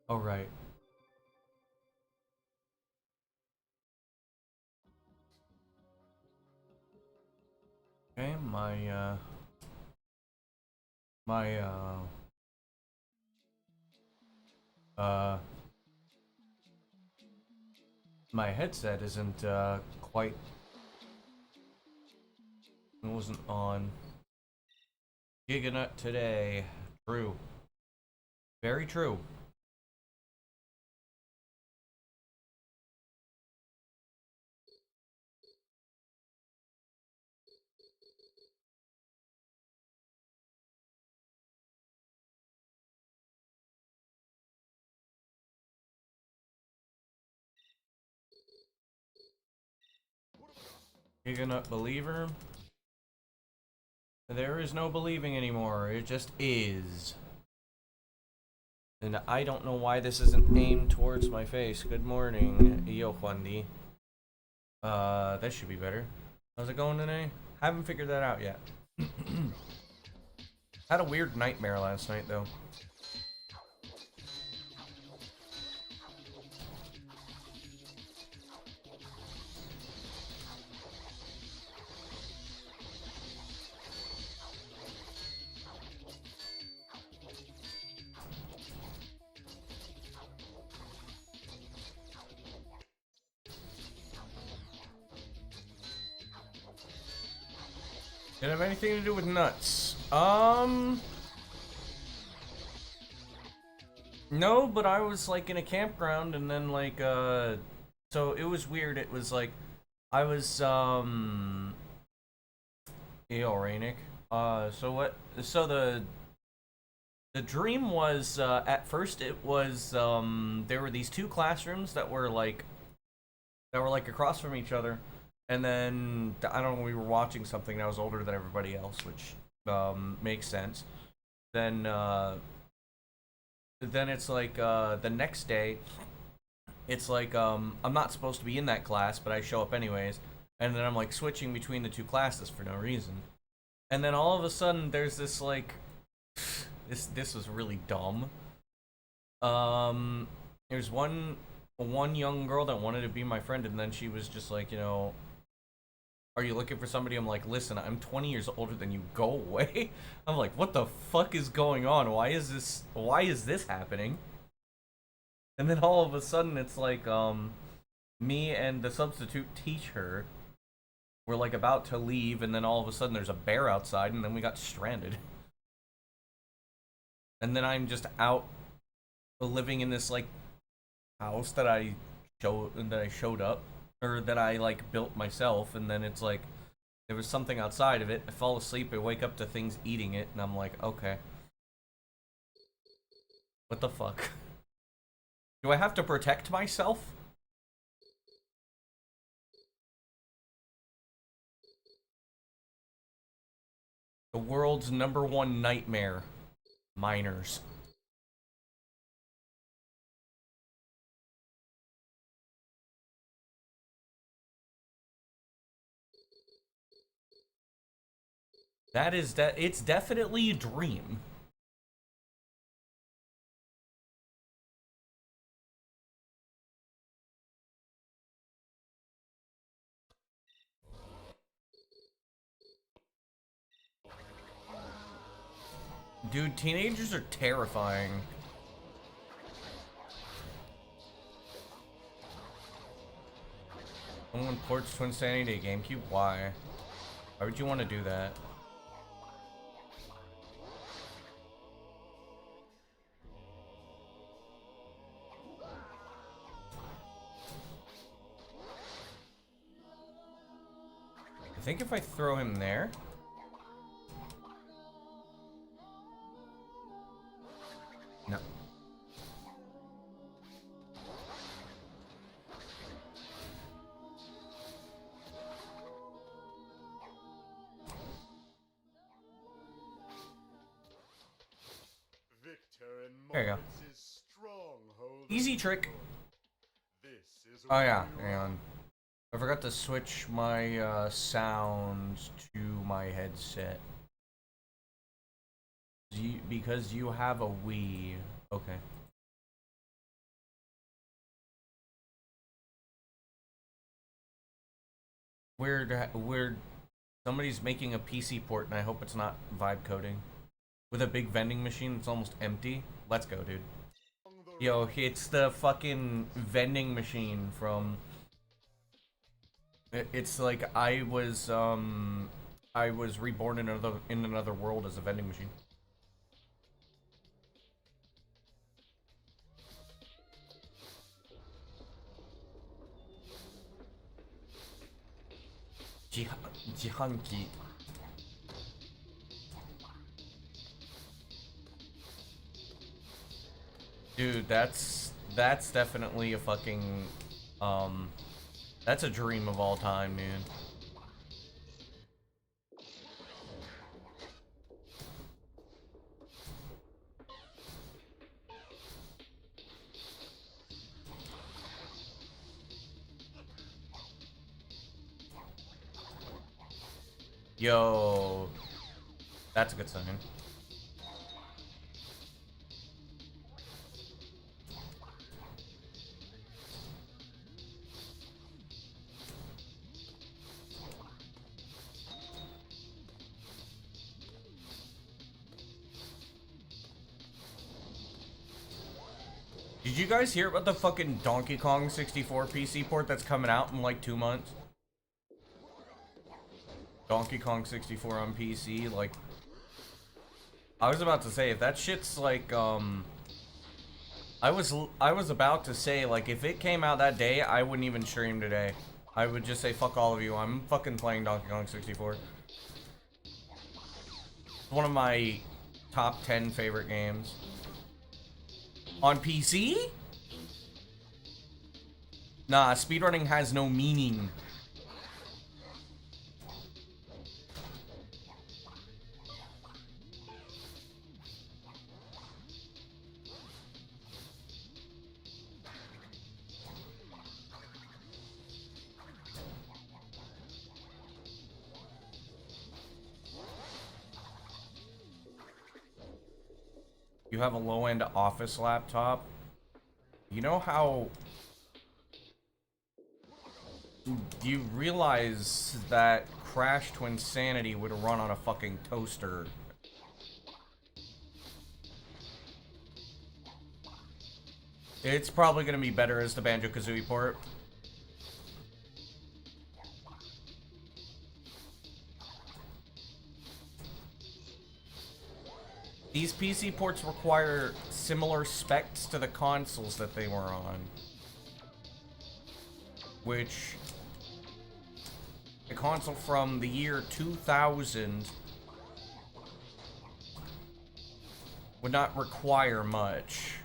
Oh, right. Okay, my, uh, my headset isn't, quite, it wasn't on. Giganut today. True. Very true. Giganut believer. There is no believing anymore. It just is. And I don't know why this isn't aimed towards my face. Good morning, Yo Juandi. That should be better. How's it going today? Haven't figured that out yet. Had a weird nightmare last night, though. Did it have anything to do with nuts? No, but I was like in a campground and then like so it was weird. It was like I was yo, Rainick. So what so the dream was at first it was there were these two classrooms that were like across from each other, and then I don't know, we were watching something and I was older than everybody else, which makes sense. Then then it's like the next day it's like I'm not supposed to be in that class, but I show up anyways, and then I'm like switching between the two classes for no reason. And then all of a sudden there's this like this was really dumb. There's one young girl that wanted to be my friend, and then she was just like, you know, are you looking for somebody? I'm like, listen, I'm 20 years older than you. Go away. I'm like, what the fuck is going on? Why is this happening? And then all of a sudden it's like me and the substitute teacher were like about to leave, and then all of a sudden there's a bear outside, and then we got stranded. And then I'm just out living in this like house that I showed up, or that I like built myself, and then it's like there was something outside of it. I fall asleep, I wake up to things eating it, and I'm like, okay, what the fuck? Do I have to protect myself? The world's #1 nightmare. Miners. It's definitely a dream. Dude, teenagers are terrifying. Someone ports Twinsanity to GameCube? Why? Why would you want to do that? I think if I throw him there... No. There you go. Easy trick. Oh yeah, hang on. I forgot to switch my sounds to my headset. Because you have a Wii. Okay. Weird. Somebody's making a PC port, and I hope it's not vibe coding. With a big vending machine that's almost empty. Let's go, dude. Yo, it's the fucking vending machine from... It's like I was reborn in another world as a vending machine. Jihanki. Dude, that's definitely a fucking that's a dream of all time, dude. Yo, that's a good sign. Did you guys hear about the fucking Donkey Kong 64 PC port that's coming out in like 2 months? Donkey Kong 64 on PC, like... I was about to say, if that shit's like, I was about to say, like, if it came out that day, I wouldn't even stream today. I would just say, fuck all of you, I'm fucking playing Donkey Kong 64. One of my top 10 favorite games. On PC? Nah, speedrunning has no meaning. You have a low-end office laptop. You know how... Do you realize that Crash Twinsanity would run on a fucking toaster? It's probably gonna be better as the Banjo-Kazooie port. These PC ports require similar specs to the consoles that they were on. Which... a console from the year 2000 would not require much.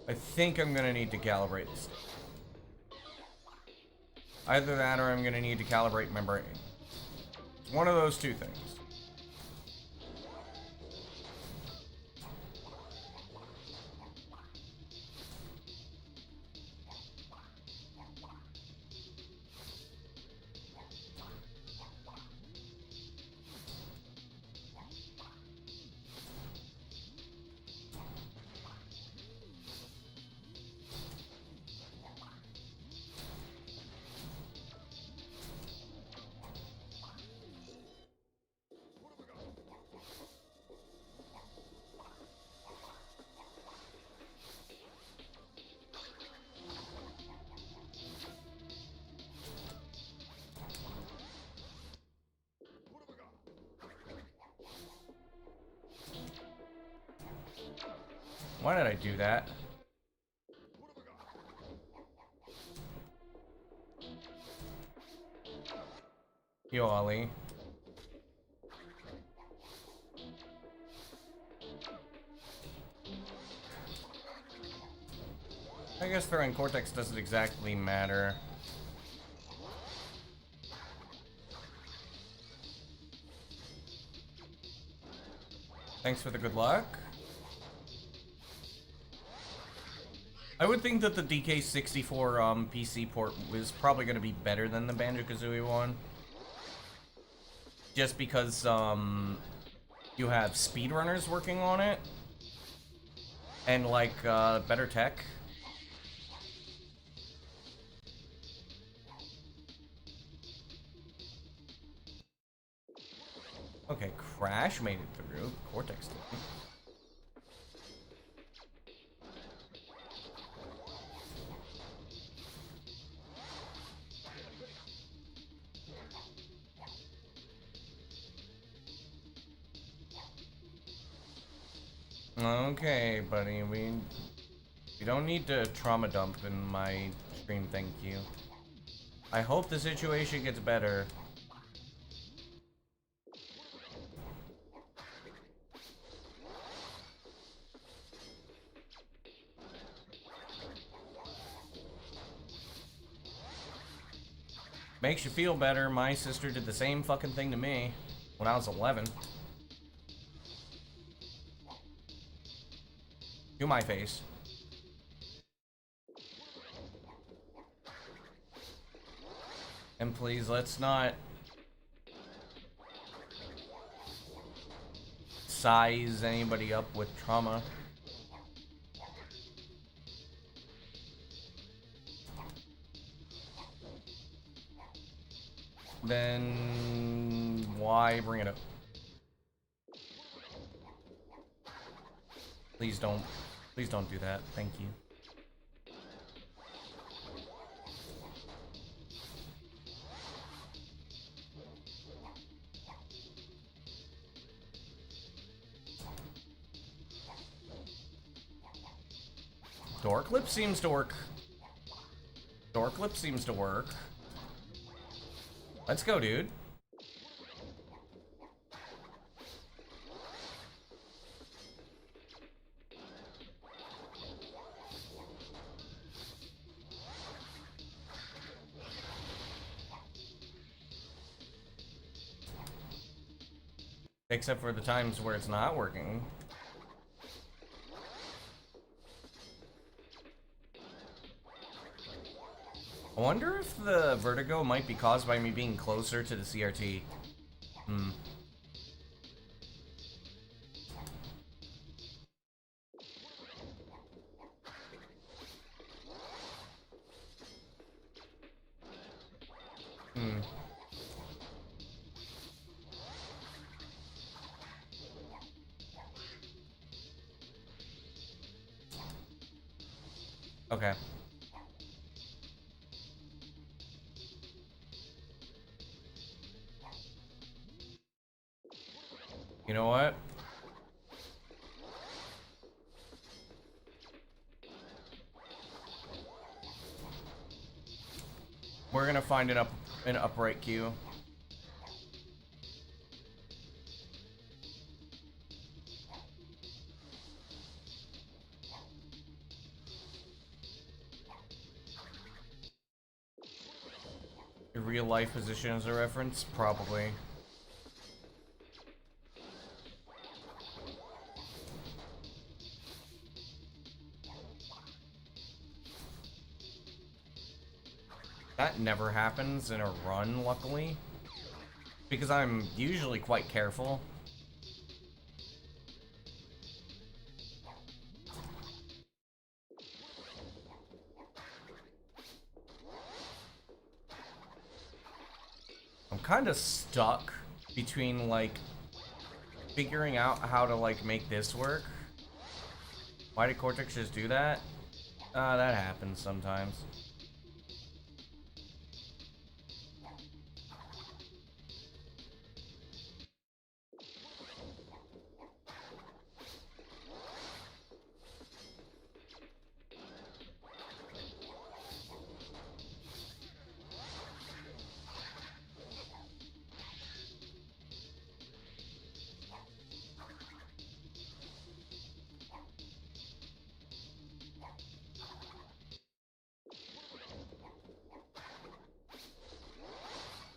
I think I'm gonna need to calibrate this. Either that or I'm gonna need to calibrate my brain. One of those two things. Why did I do that? Yo, Ali. I guess throwing Cortex doesn't exactly matter. Thanks for the good luck. I would think that the DK64 PC port was probably going to be better than the Banjo-Kazooie one. Just because you have speedrunners working on it. And like better tech. Ash made it through. Cortex didn't. Okay, buddy, we don't need to trauma dump in my stream, thank you. I hope the situation gets better. Makes you feel better. My sister did the same fucking thing to me when I was 11. To my face. And please, let's not size anybody up with trauma. Then why bring it up? Please don't do that. Thank you. Door clip seems to work. Door clip seems to work. Let's go, dude. Except for the times where it's not working. I wonder if the vertigo might be caused by me being closer to the CRT. Okay. You know what? We're gonna find an upright queue. A real life position as a reference? Probably. That never happens in a run, luckily. Because I'm usually quite careful. I'm kind of stuck between, like, figuring out how to, like, make this work. Why did Cortex just do that? That happens sometimes.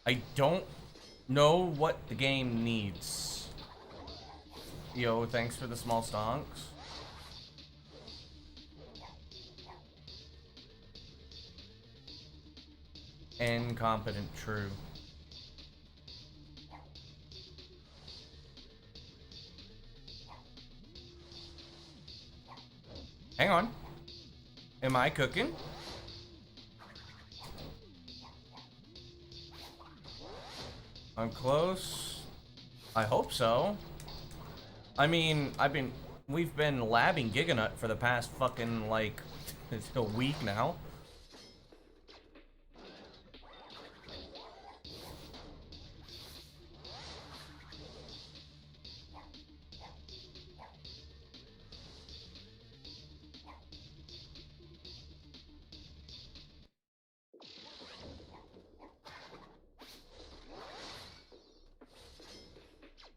I don't know what the game needs. Yo, thanks for the small stonks. Incompetent, true. Hang on. Am I cooking? I'm close. I hope so. I mean, we've been labbing Giganut for the past fucking, like, it's a week now.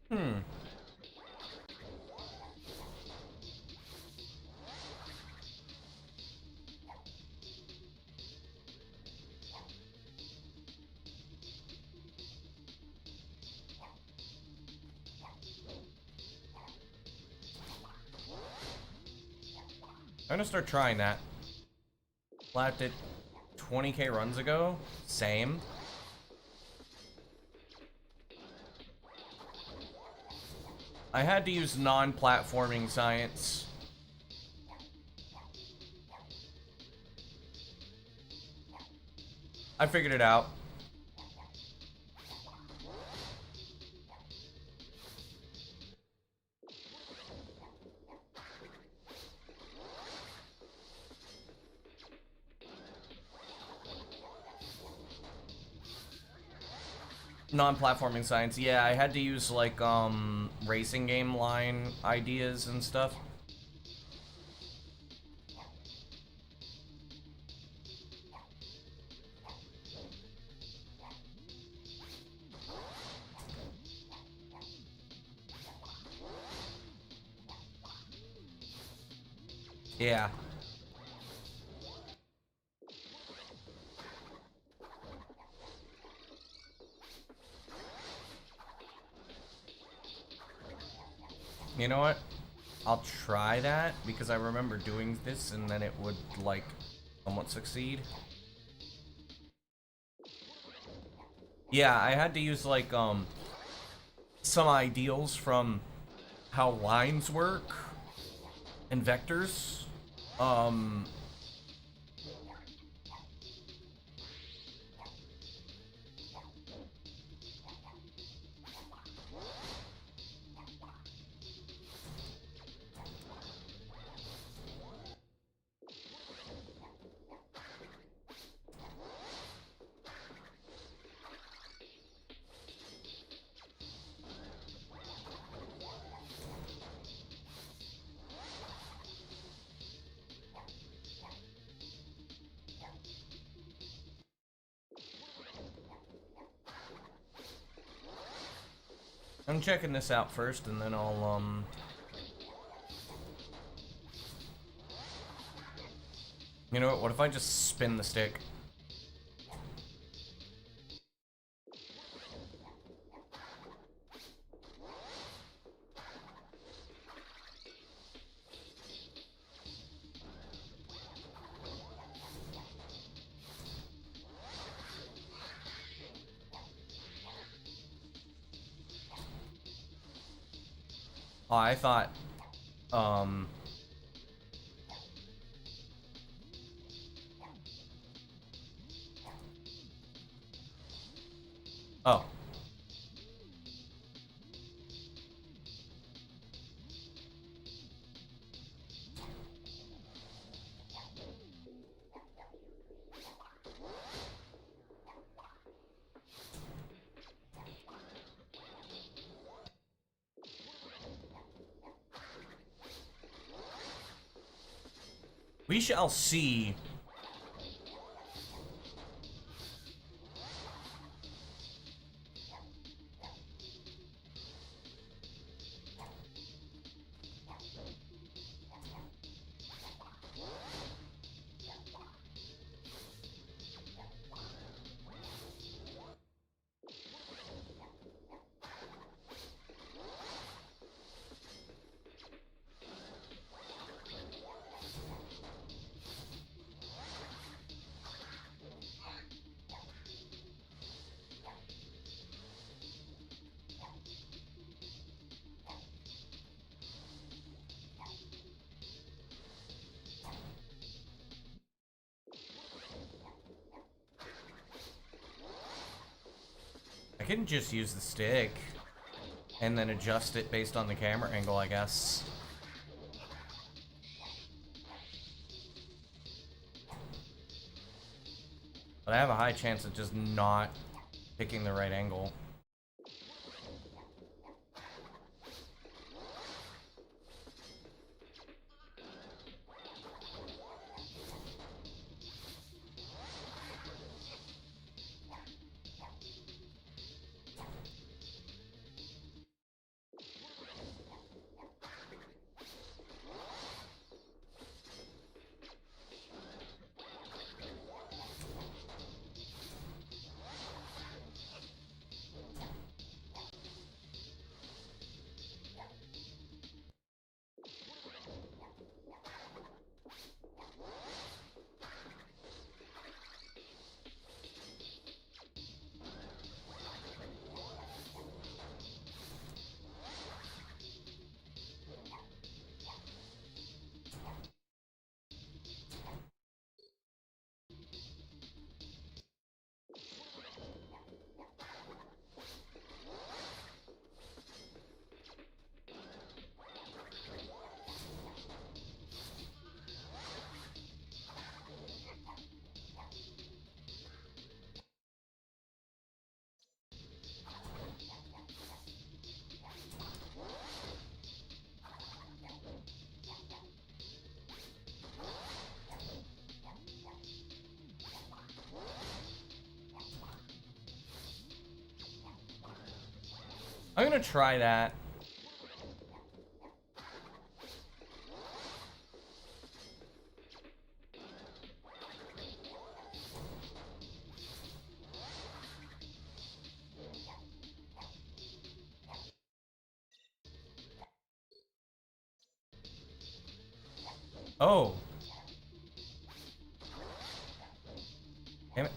Hmm. I'm gonna start trying that. Lapped it 20k runs ago. Same. I had to use non-platforming science. I figured it out. Non-platforming science. Yeah, I had to use like racing game line ideas and stuff. Yeah. You know what? I'll try that because I remember doing this and then it would like somewhat succeed. Yeah, I had to use like some ideals from how lines work and vectors. Um I'm checking this out first and then I'll you know what if I just spin the stick? Oh, I thought um oh. We shall see. I can just use the stick. and then adjust it based on the camera angle, I guess. But I have a high chance of just not picking the right angle. I'm gonna try that. Oh. Damn it.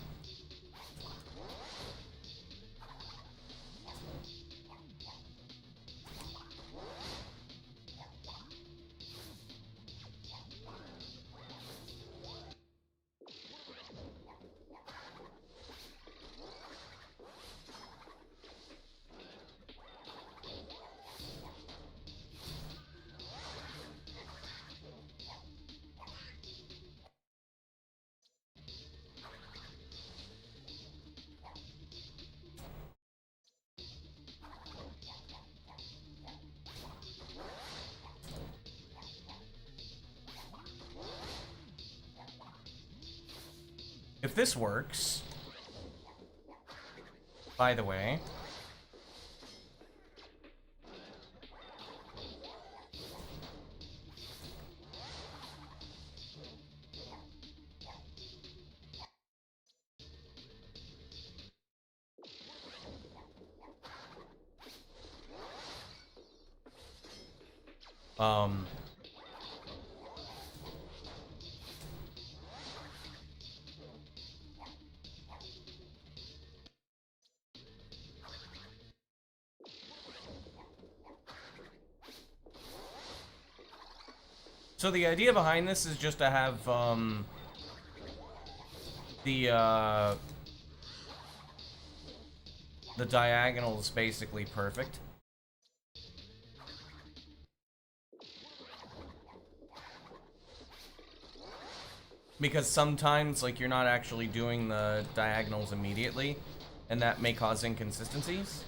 If this works, by the way, so the idea behind this is just to have, the diagonals basically perfect. Because sometimes, like, you're not actually doing the diagonals immediately, and that may cause inconsistencies.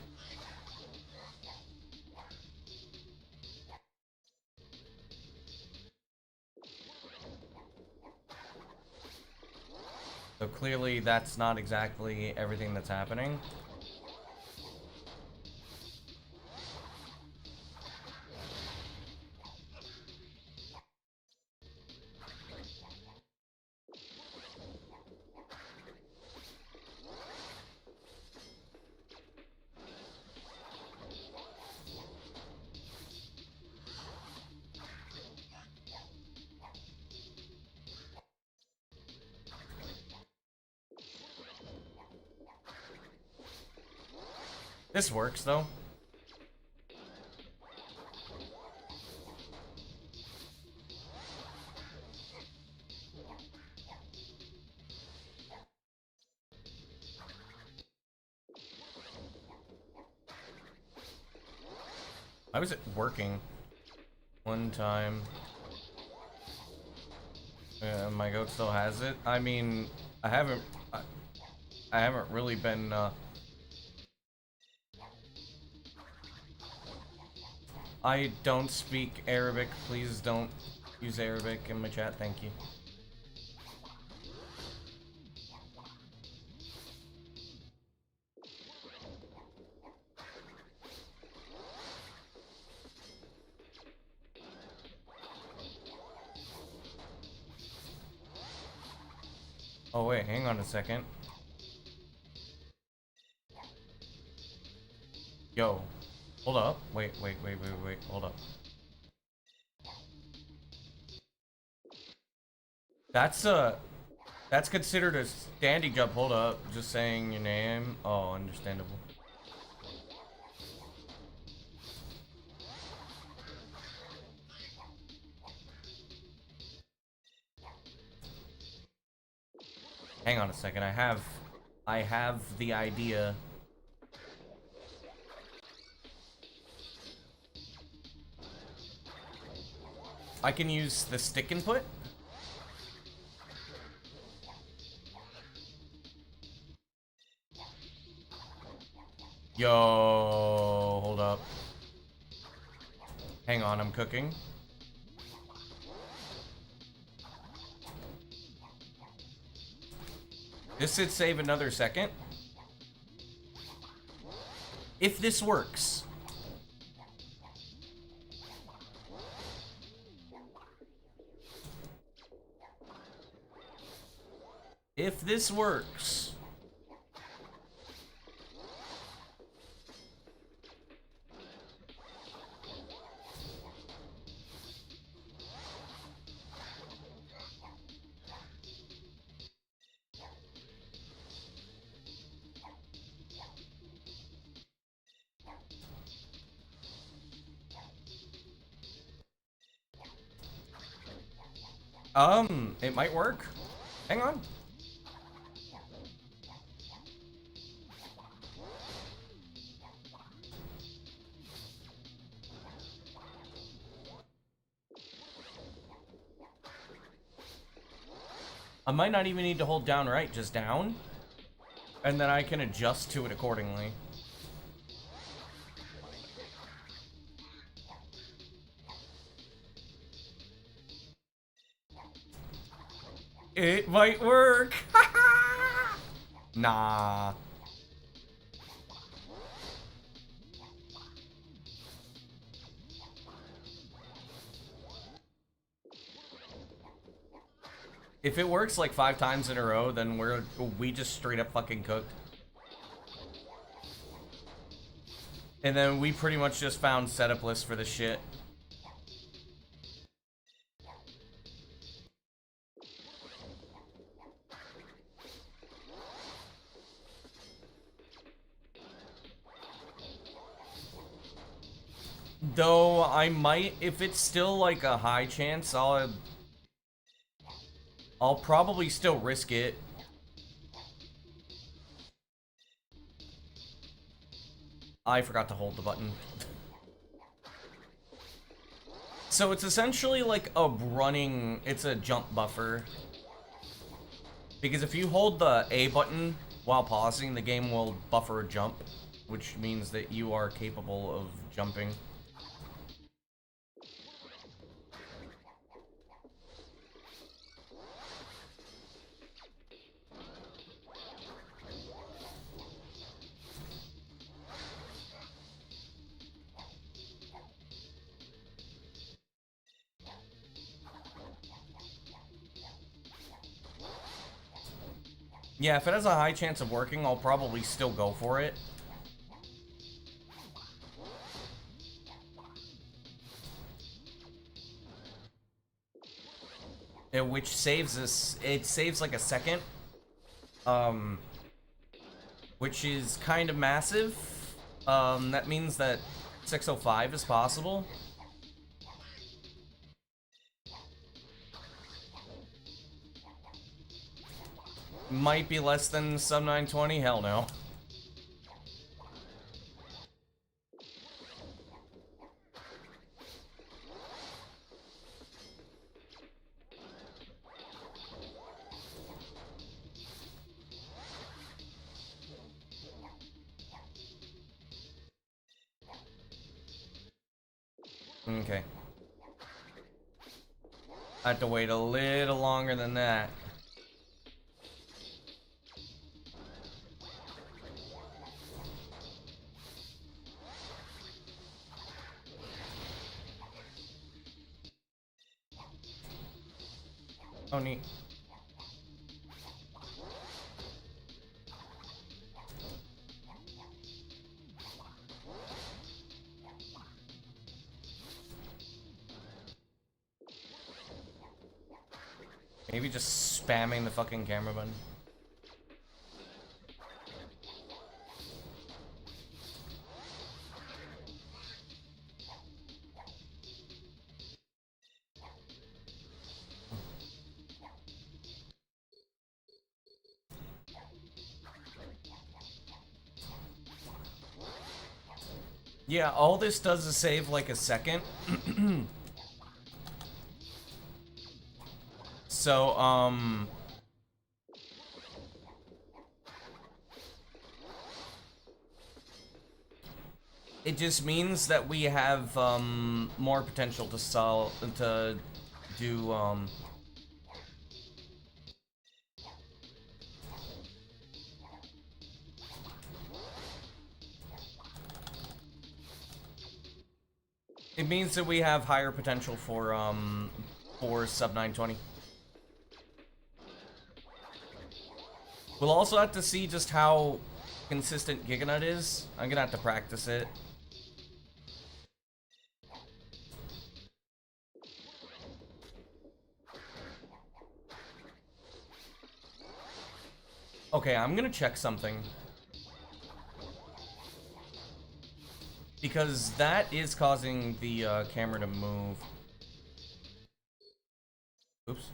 So clearly that's not exactly everything that's happening. This works, though. I was working one time. My goat still has it. I mean, I haven't really been. I don't speak Arabic. Please don't use Arabic in my chat. Thank you. Oh wait, hang on a second. Yo, hold up. Wait, hold up. That's considered a standing jump. Hold up, just saying your name. Oh, understandable. Hang on a second. I have the idea. I can use the stick input. Yo, hold up. Hang on, I'm cooking. This should save another second. If this works. If this works. It might work. Hang on. I might not even need to hold down right, just down. And then I can adjust to it accordingly. It might work. Nah. If it works like 5 times in a row, then we just straight up fucking cooked. And then we pretty much just found setup lists for the shit. Though I might, if it's still like a high chance, I'll probably still risk it. I forgot to hold the button. So it's essentially like a it's a jump buffer. Because if you hold the A button while pausing, the game will buffer a jump, which means that you are capable of jumping. Yeah, if it has a high chance of working, I'll probably still go for it. Which saves us, it saves like a second. Which is kind of massive. That means that 605 is possible. Might be less than sub 920, hell no. Okay. I have to wait a little longer than that. Oh, neat. Maybe just spamming the fucking camera button. Yeah, all this does is save like a second. So, it just means that we have, more potential to do, it means that we have higher potential for sub 920. We'll also have to see just how consistent Giganut is. I'm gonna have to practice it. Okay, I'm gonna check something. Because that is causing the camera to move. Oops.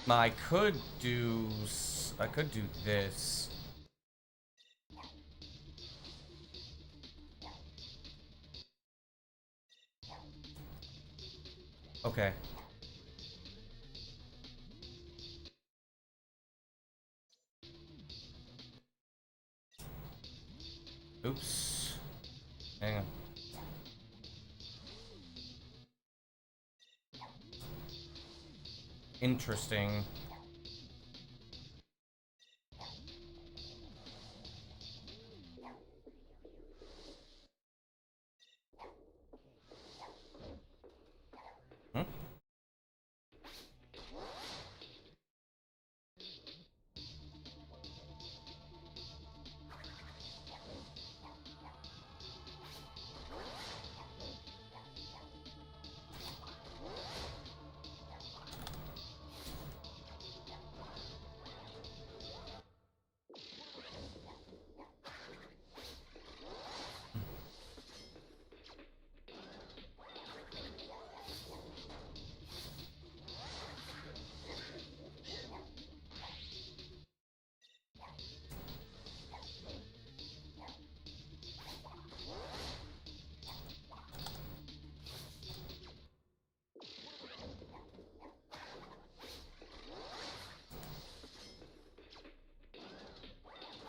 I could do this. Okay. Oops. Hang on. Interesting. Hmm?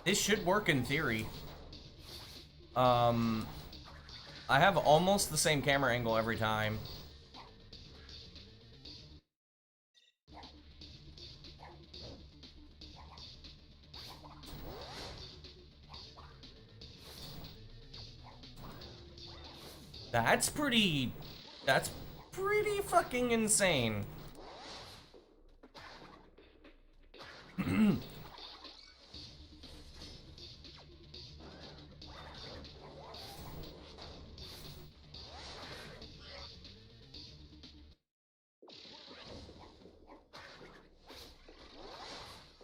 This should work in theory. I have almost the same camera angle every time. That's pretty fucking insane.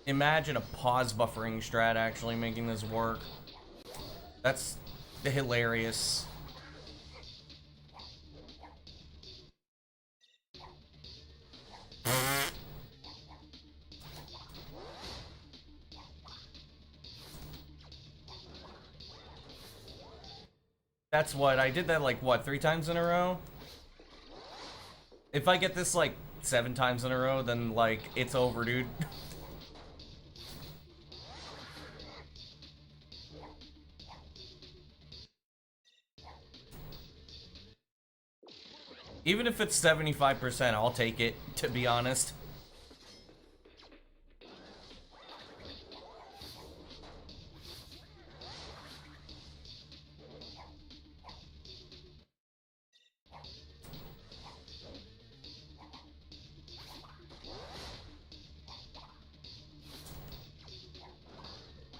Imagine a pause buffering strat actually making this work. That's hilarious. That's what, I did that like, what, 3 times in a row? If I get this like 7 times in a row, then like it's over, dude. Even if it's 75%, I'll take it, to be honest.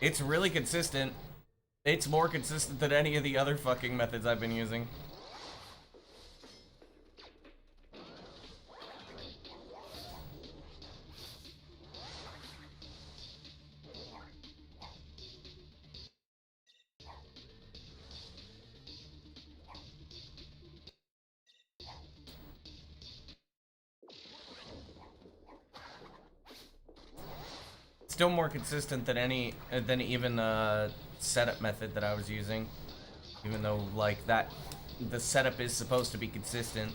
It's really consistent. It's more consistent than any of the other fucking methods I've been using. Still more consistent than than even the setup method that I was using. Even though, like, the setup is supposed to be consistent.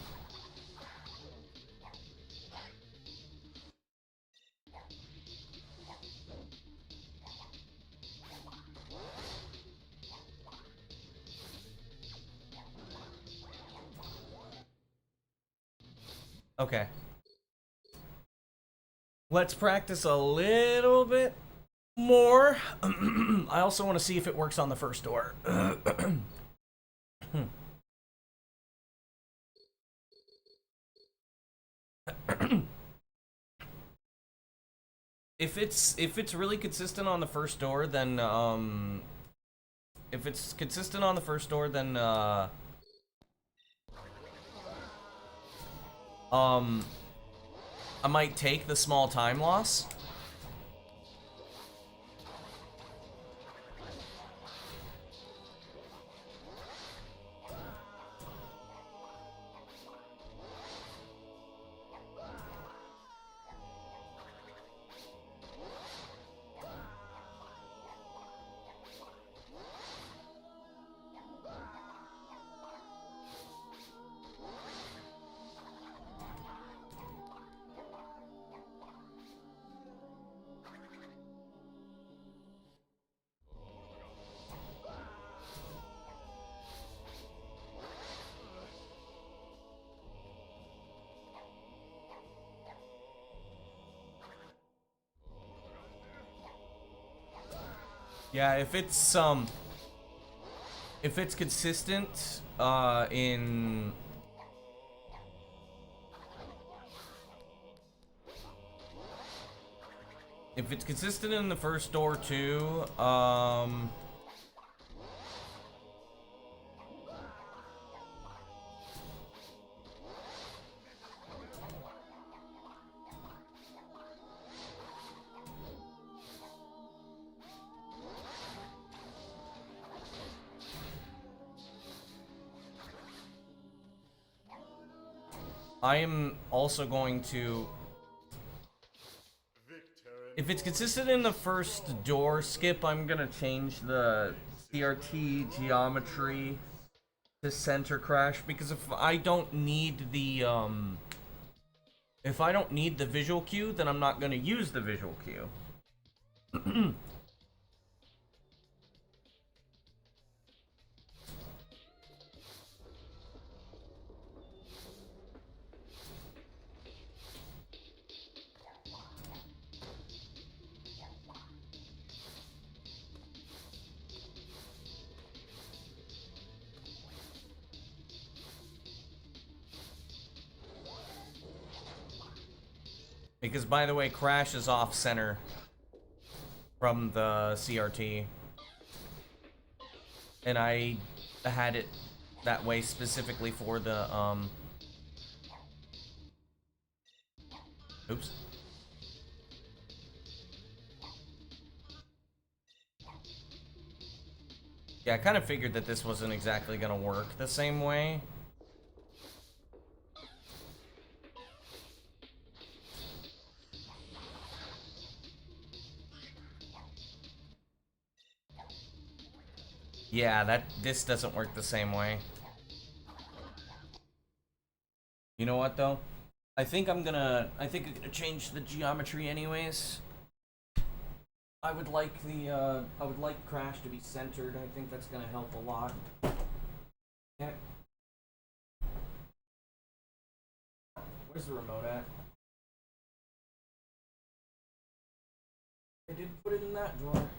Okay. Let's practice a little bit more. I also want to see if it works on the first door. If it's really consistent on the first door, then if it's consistent on the first door, then I might take the small time loss. Yeah, if it's consistent in if it's consistent in the first door too, I am also going to, if it's consistent in the first door skip, I'm gonna change the CRT geometry to center crash, because if I don't need the visual cue, then I'm not gonna use the visual cue. Because, by the way, crash is off center from the CRT. And I had it that way specifically for the, oops. Yeah, I kind of figured that this wasn't exactly gonna work the same way. Yeah, this doesn't work the same way. You know what, though? I think I'm gonna change the geometry anyways. I would like Crash to be centered. I think that's gonna help a lot. Okay. Where's the remote at? I did put it in that drawer.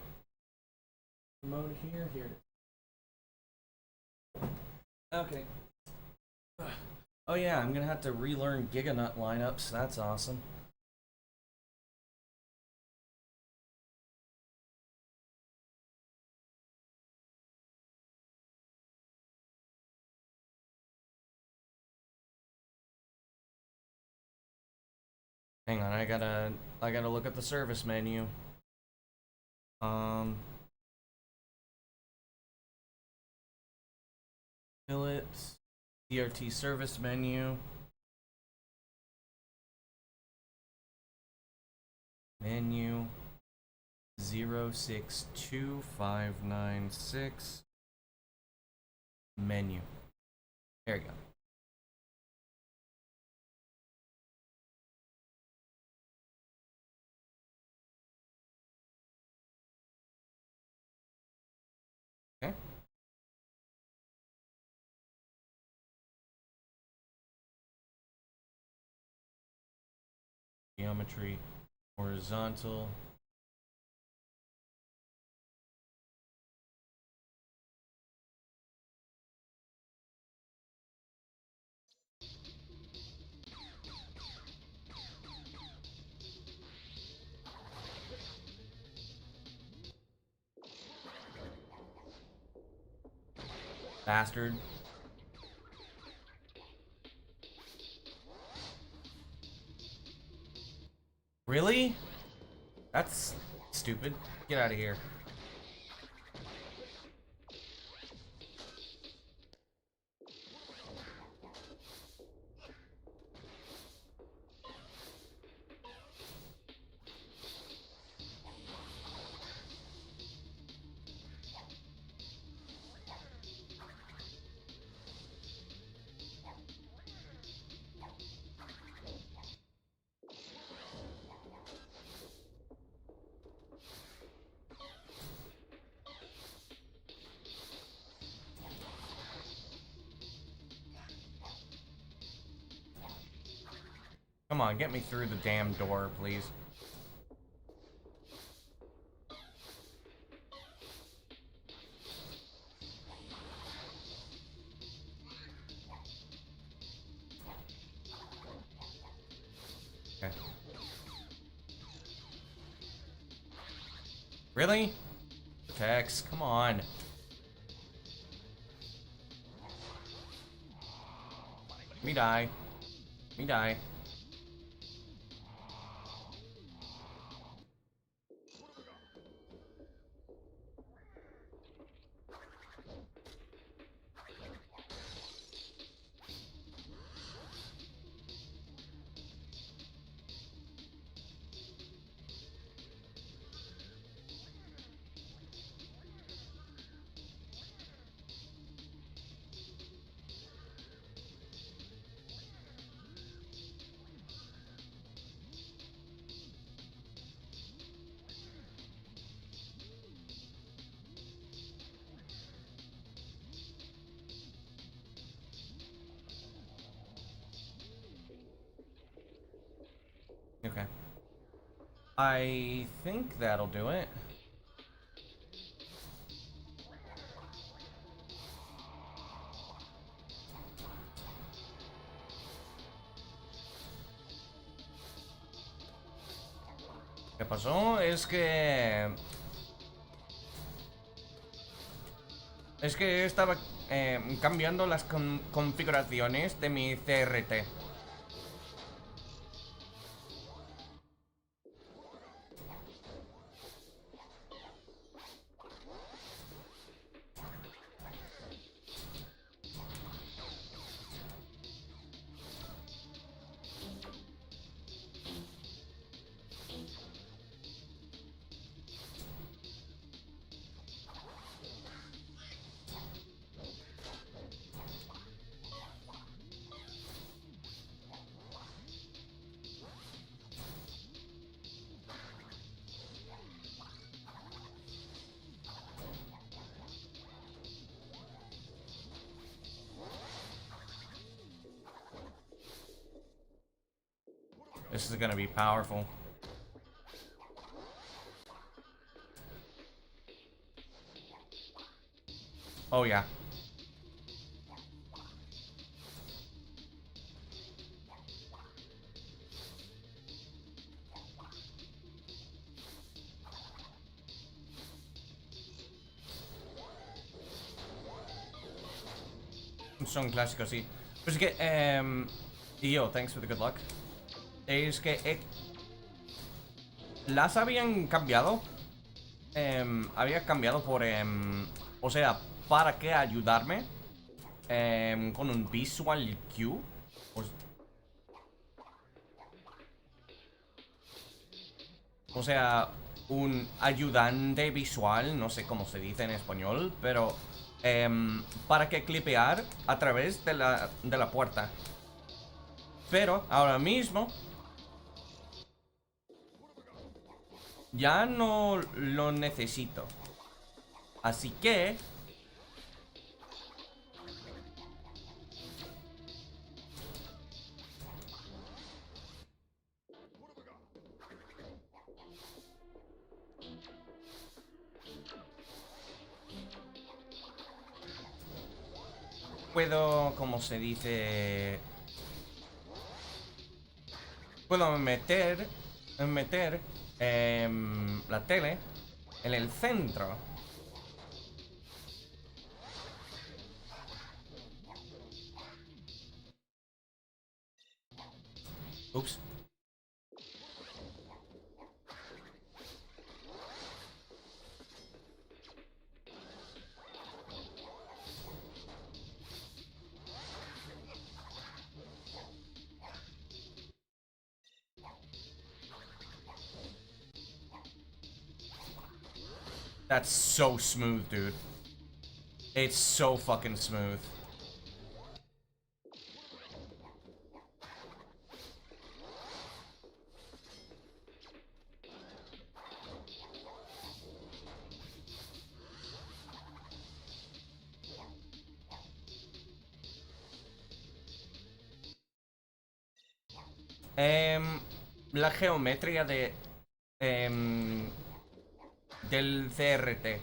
Remote here, here it is. Okay. Oh yeah, I'm gonna have to relearn Giganut lineups. That's awesome. Hang on, I gotta look at the service menu. Phillips, DRT service menu. Menu 062596. Menu. There you go. Okay. Geometry, horizontal. Bastard. Really? That's stupid. Get out of here. Come on, get me through the damn door, please. Okay. Really? Tex, come on. Me die. Me die. Okay. I think that'll do it. ¿Qué pasó? Es que estaba cambiando las configuraciones de mi CRT. This is gonna be powerful. Oh yeah. Son clásicos, sí. Pues es que, y yo, thanks for the good luck. Es que las habían cambiado. Había cambiado por, o sea, ¿para qué ayudarme? Con un visual cue. O sea, un ayudante visual, no sé cómo se dice en español, pero para que clipear a través de la puerta. Pero ahora mismo ya no lo necesito. Así que puedo, como se dice, puedo meter la tele en el centro. Ups. That's so smooth, dude. It's so fucking smooth. La geometría del CRT.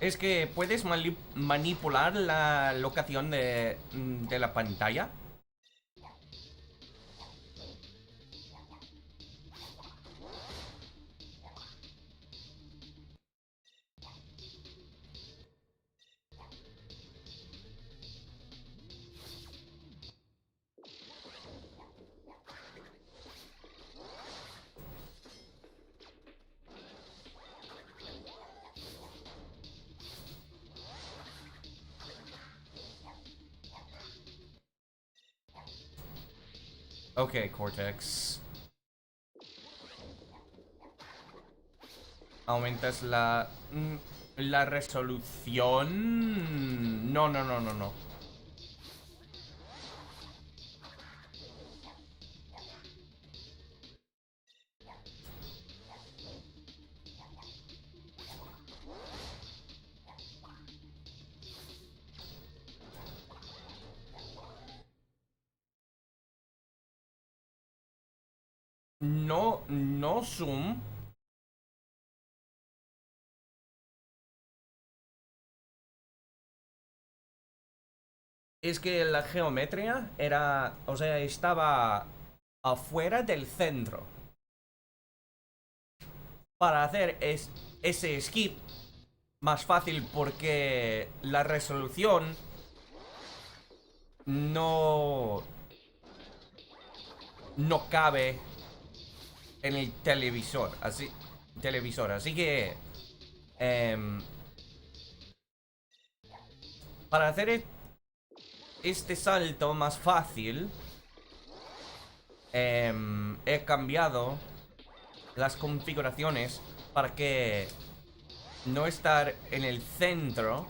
Es que puedes manipular la locación de la pantalla. Ok, Cortex. Aumentas la resolución. No, no, no, no, no. No, no zoom. Es que la geometría era, o sea, estaba afuera del centro. Para hacer ese skip más fácil porque la resolución no cabe en el televisor, así que para hacer este salto más fácil he cambiado las configuraciones para que no estar en el centro,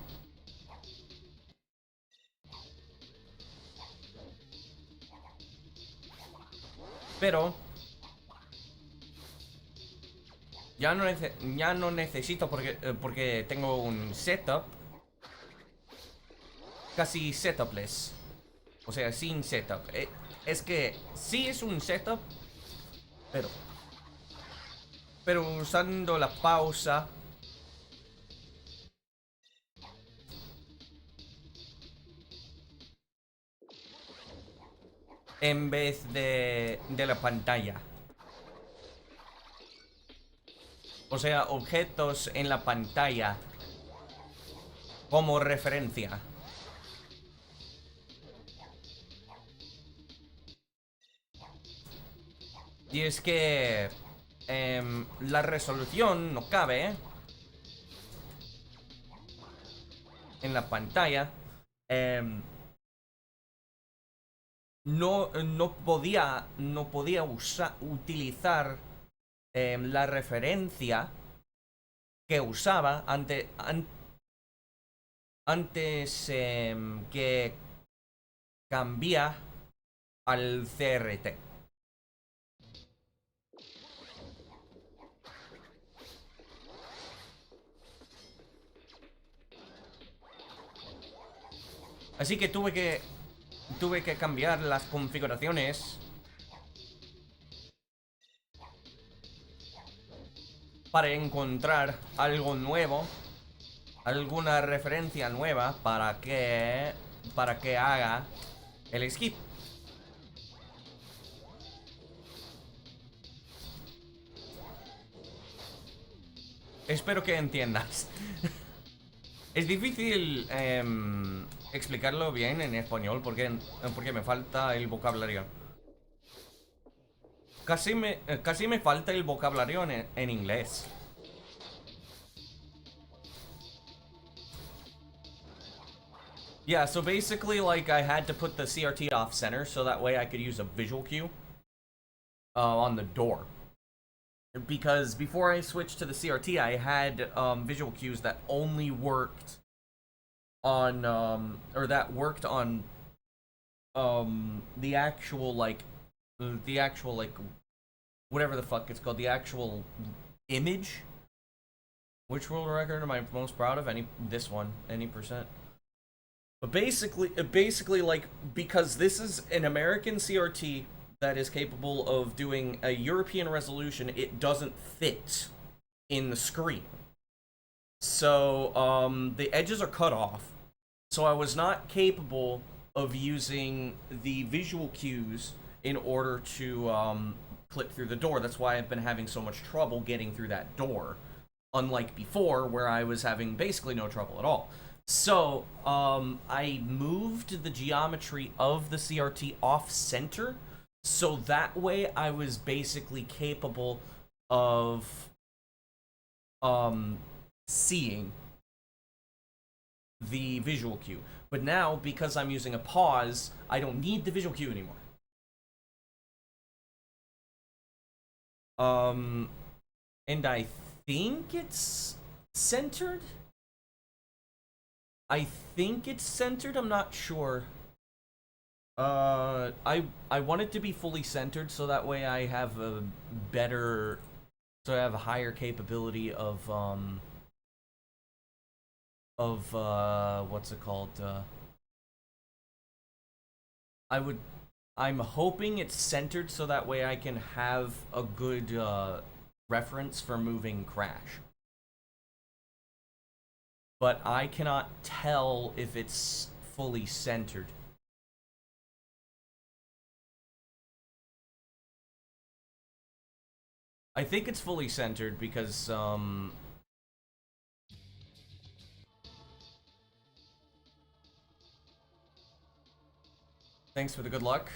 Pero ya no necesito porque tengo un setup casi setupless. O sea, sin setup. Es que sí es un setup, pero usando la pausa en vez de la pantalla. O sea, objetos en la pantalla como referencia. Y es que la resolución no cabe en la pantalla. No podía utilizar la referencia que usaba antes que cambia al CRT. Así que tuve que cambiar las configuraciones para encontrar algo nuevo, alguna referencia nueva para que haga el skip. Espero que entiendas. Es difícil explicarlo bien en español porque me falta el vocabulario. Casi me falta el vocabulario en inglés. Yeah, so basically, like, I had to put the CRT off center so that way I could use a visual cue on the door. Because before I switched to the CRT, I had visual cues that only worked on the actual like whatever the fuck it's called, the actual image. Which world record am I most proud of? This one, any percent. But basically, like, because this is an American CRT that is capable of doing a European resolution, it doesn't fit in the screen. So, the edges are cut off. So I was not capable of using the visual cues in order to clip through the door. That's why I've been having so much trouble getting through that door. Unlike before, where I was having basically no trouble at all. So, I moved the geometry of the CRT off-center, so that way I was basically capable of seeing the visual cue. But now, because I'm using a pause, I don't need the visual cue anymore. And I think it's centered? I think it's centered, I'm not sure. I want it to be fully centered so that way I have a better, so I have a higher capability of what's it called? I'm hoping it's centered so that way I can have a good reference for moving Crash. But I cannot tell if it's fully centered. I think it's fully centered because, thanks for the good luck.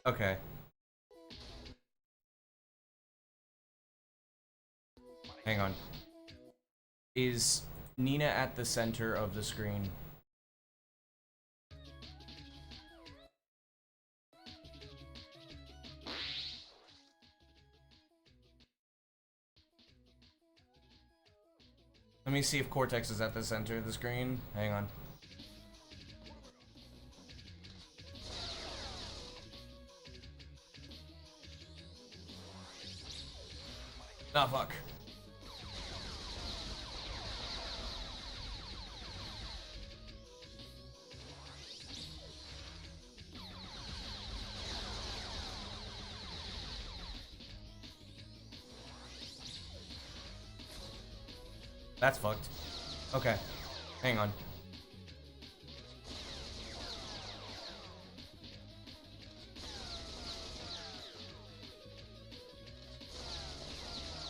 Okay. Hang on. Is Nina at the center of the screen? Let me see if Cortex is at the center of the screen. Hang on. Ah, fuck. That's fucked. Okay. Hang on.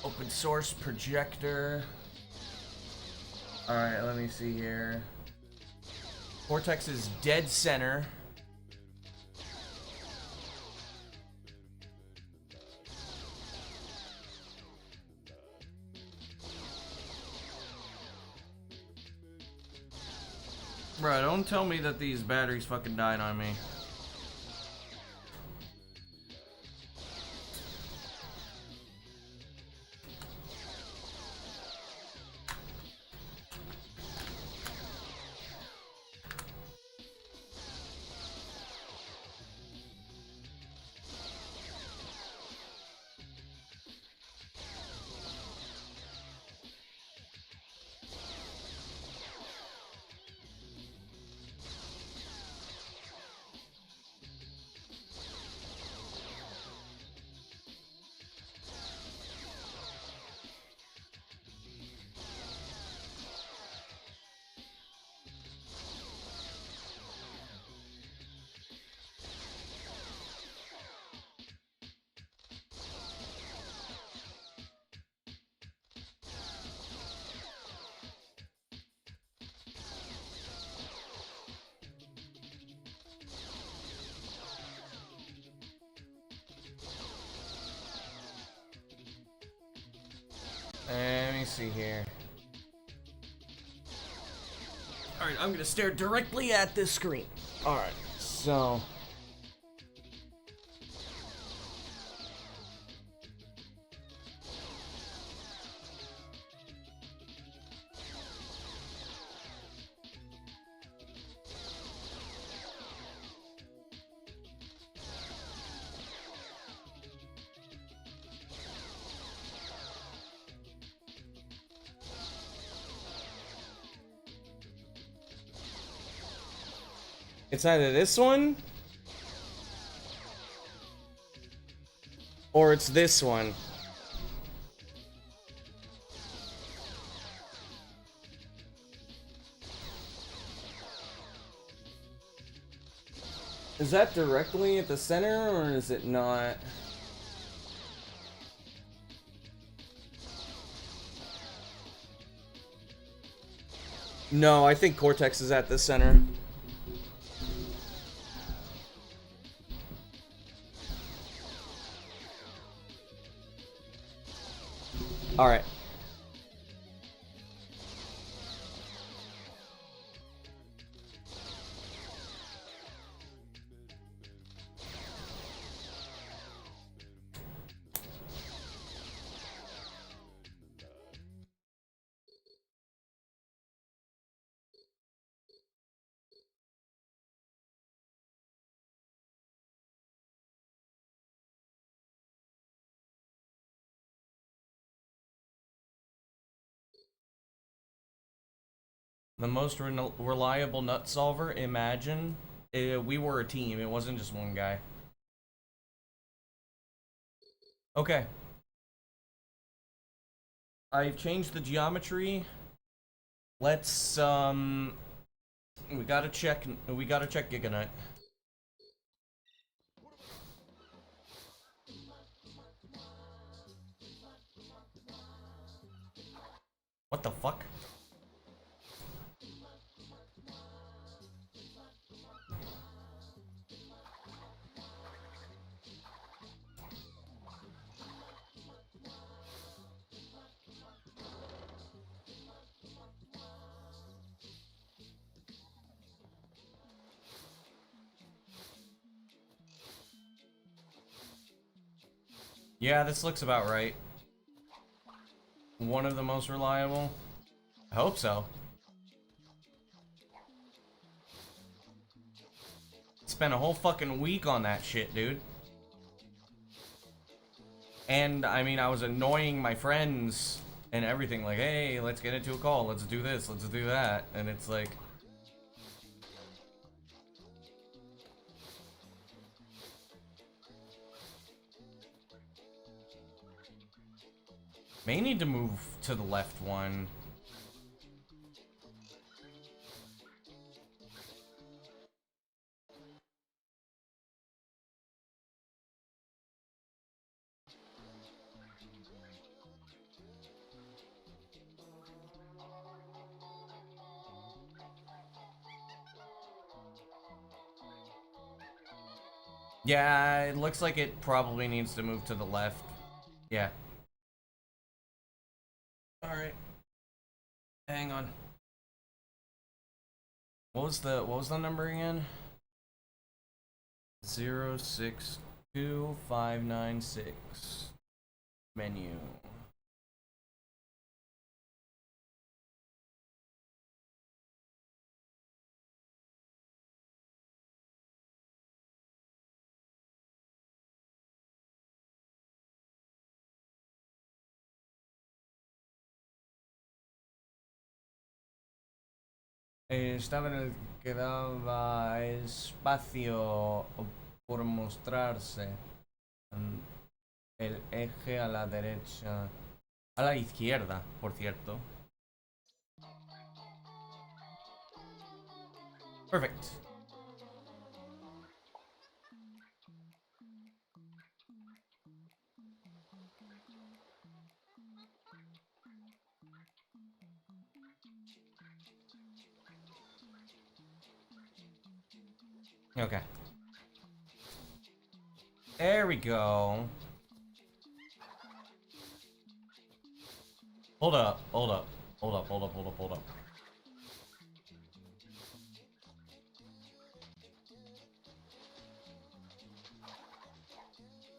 Open source projector. Alright, let me see here. Cortex is dead center. Bro, don't tell me that these batteries fucking died on me. Let me see here. Alright, I'm gonna stare directly at this screen. Alright, so... It's either this one, or it's this one. Is that directly at the center, or is it not? No, I think Cortex is at the center. All right. The most reliable nut solver, imagine. We were a team, it wasn't just one guy. Okay. I've changed the geometry. Let's, we gotta check Giganite. What the fuck? Yeah, this looks about right. One of the most reliable. I hope so. Spent a whole fucking week on that shit, dude. And, I mean, I was annoying my friends and everything, like, hey, let's get into a call, let's do this, let's do that, and it's like... May need to move to the left one. Yeah, it looks like it probably needs to move to the left. Yeah. Alright. Hang on. What was the number again? 062596. Menu. Estaba en el que daba espacio por mostrarse. El eje a la derecha. A la izquierda, por cierto. Perfect. Okay. There we go. Hold up, hold up, hold up, hold up, hold up, hold up.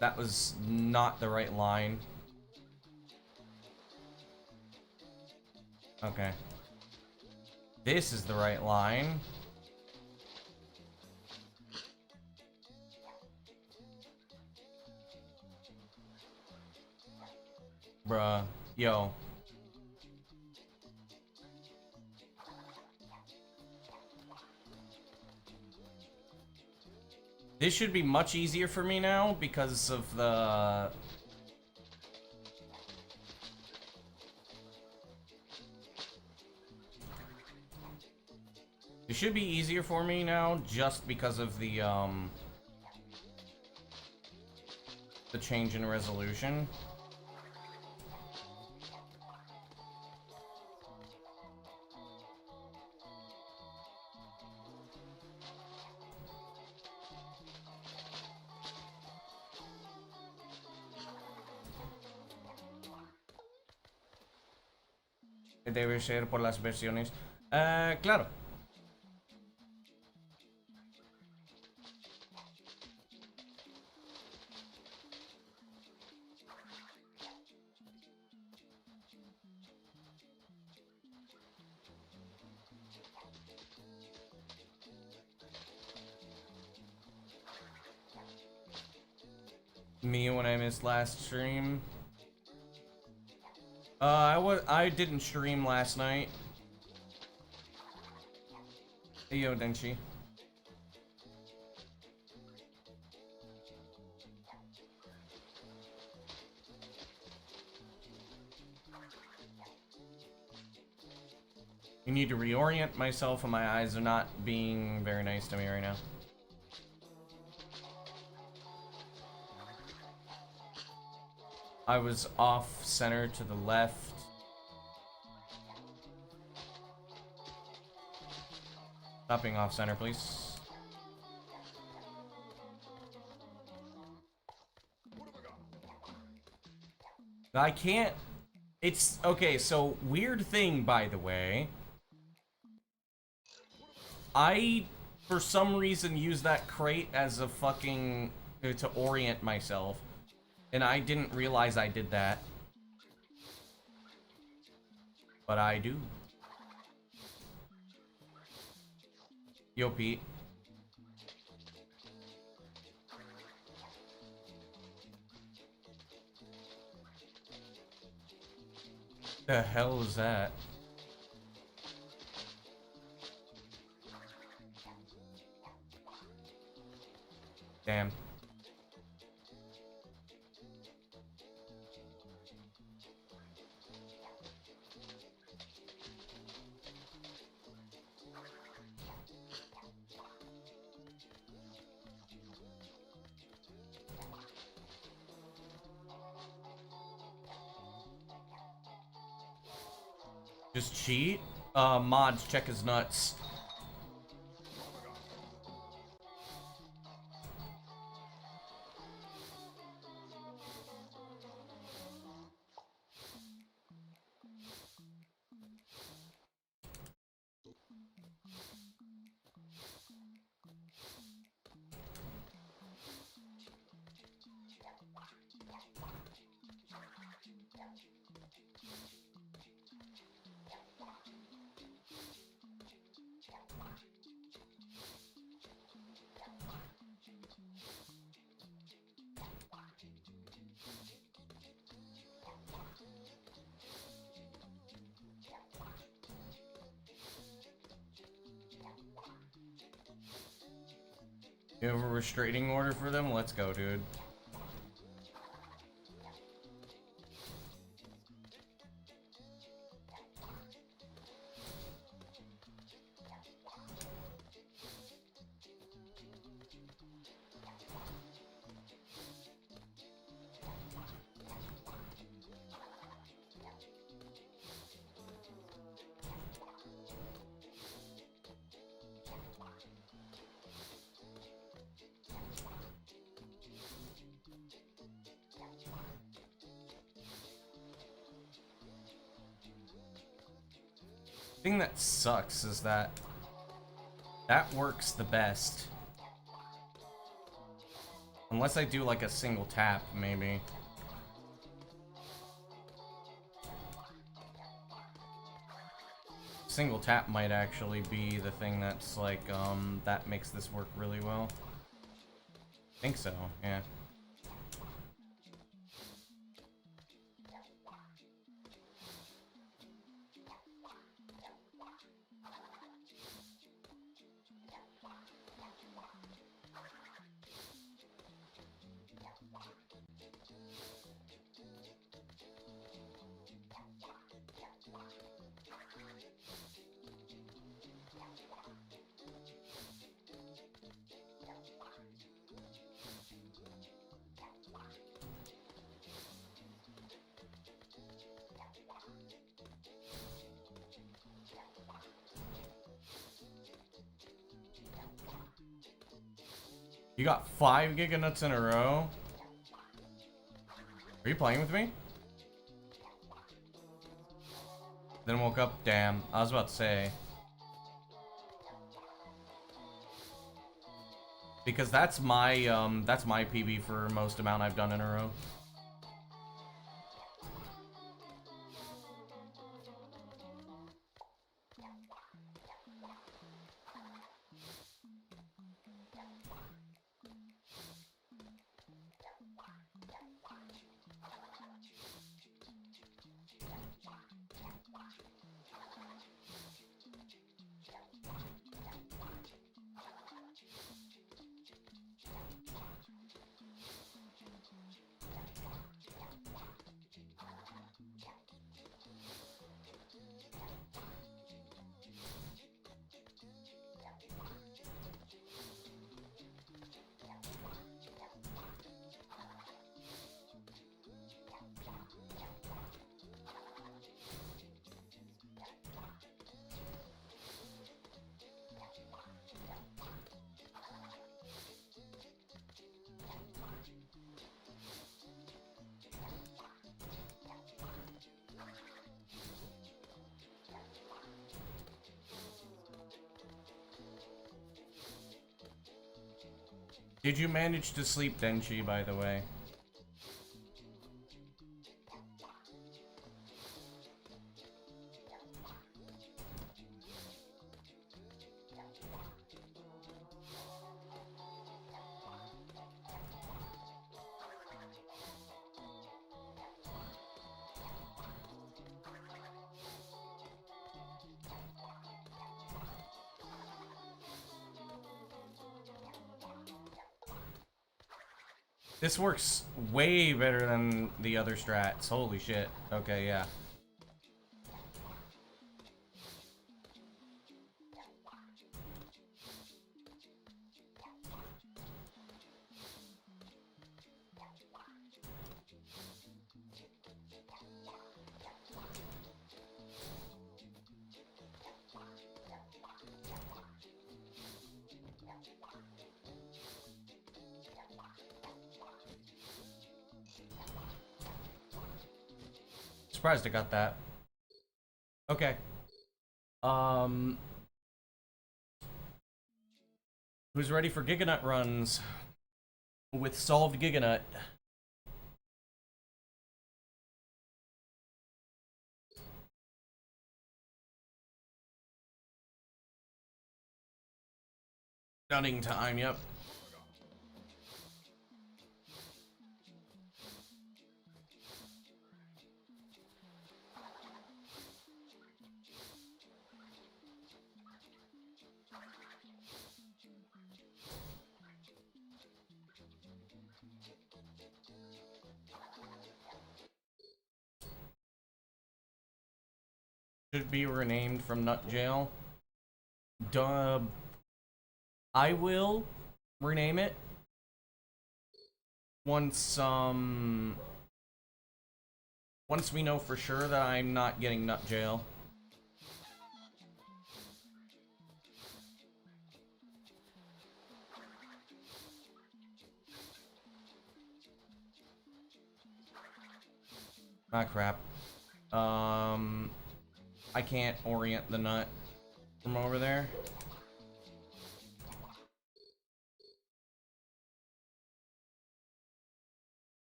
That was not the right line. Okay. This is the right line. Bruh. Yo. This should be much easier for me now because of the... It should be easier for me now just because of the change in resolution. Debe ser por las versiones. Claro. Me when I missed last stream. I didn't stream last night. Hey, yo, Denchi. I need to reorient myself, and my eyes are not being very nice to me right now. I was off center to the left. Stop being off center, please. I can't... It's... Okay, so, weird thing, by the way. I, for some reason, use that crate as a fucking... to orient myself. And I didn't realize I did that. But I do. Yo, Pete. The hell is that? Damn. Just cheat? Mods, check his nuts. You have a restraining order for them? Let's go, dude. The thing that sucks is that works the best. Unless I do like a single tap, maybe. Single tap might actually be the thing that's like, that makes this work really well. I think so, yeah. You got 5 giganuts in a row? Are you playing with me? Then woke up, damn. I was about to say. Because that's my PB for most amount I've done in a row. Did you manage to sleep, Denchi, by the way? This works way better than the other strats. Holy shit. Okay, yeah. Surprised I got that. Okay. Who's ready for Giganut runs with solved Giganut? Stunning time, yep. Should be renamed from Nut Jail. Dub. I will rename it once once we know for sure that I'm not getting Nut Jail. Ah, crap. I can't orient the nut from over there.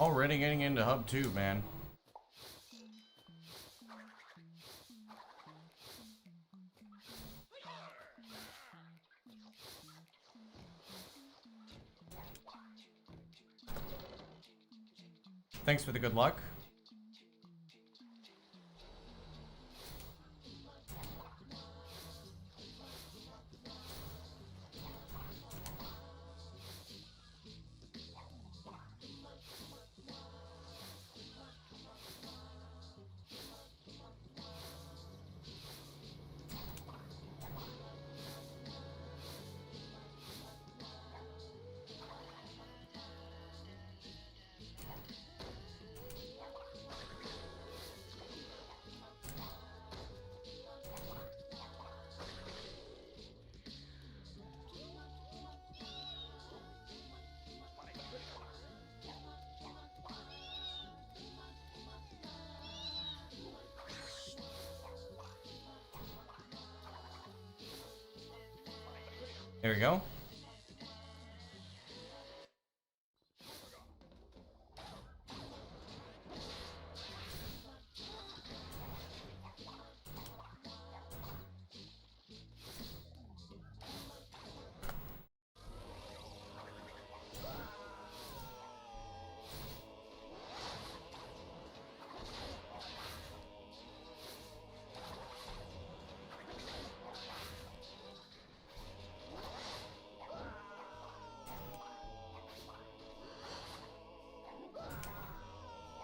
Already getting into Hub 2, man. Thanks for the good luck. There we go.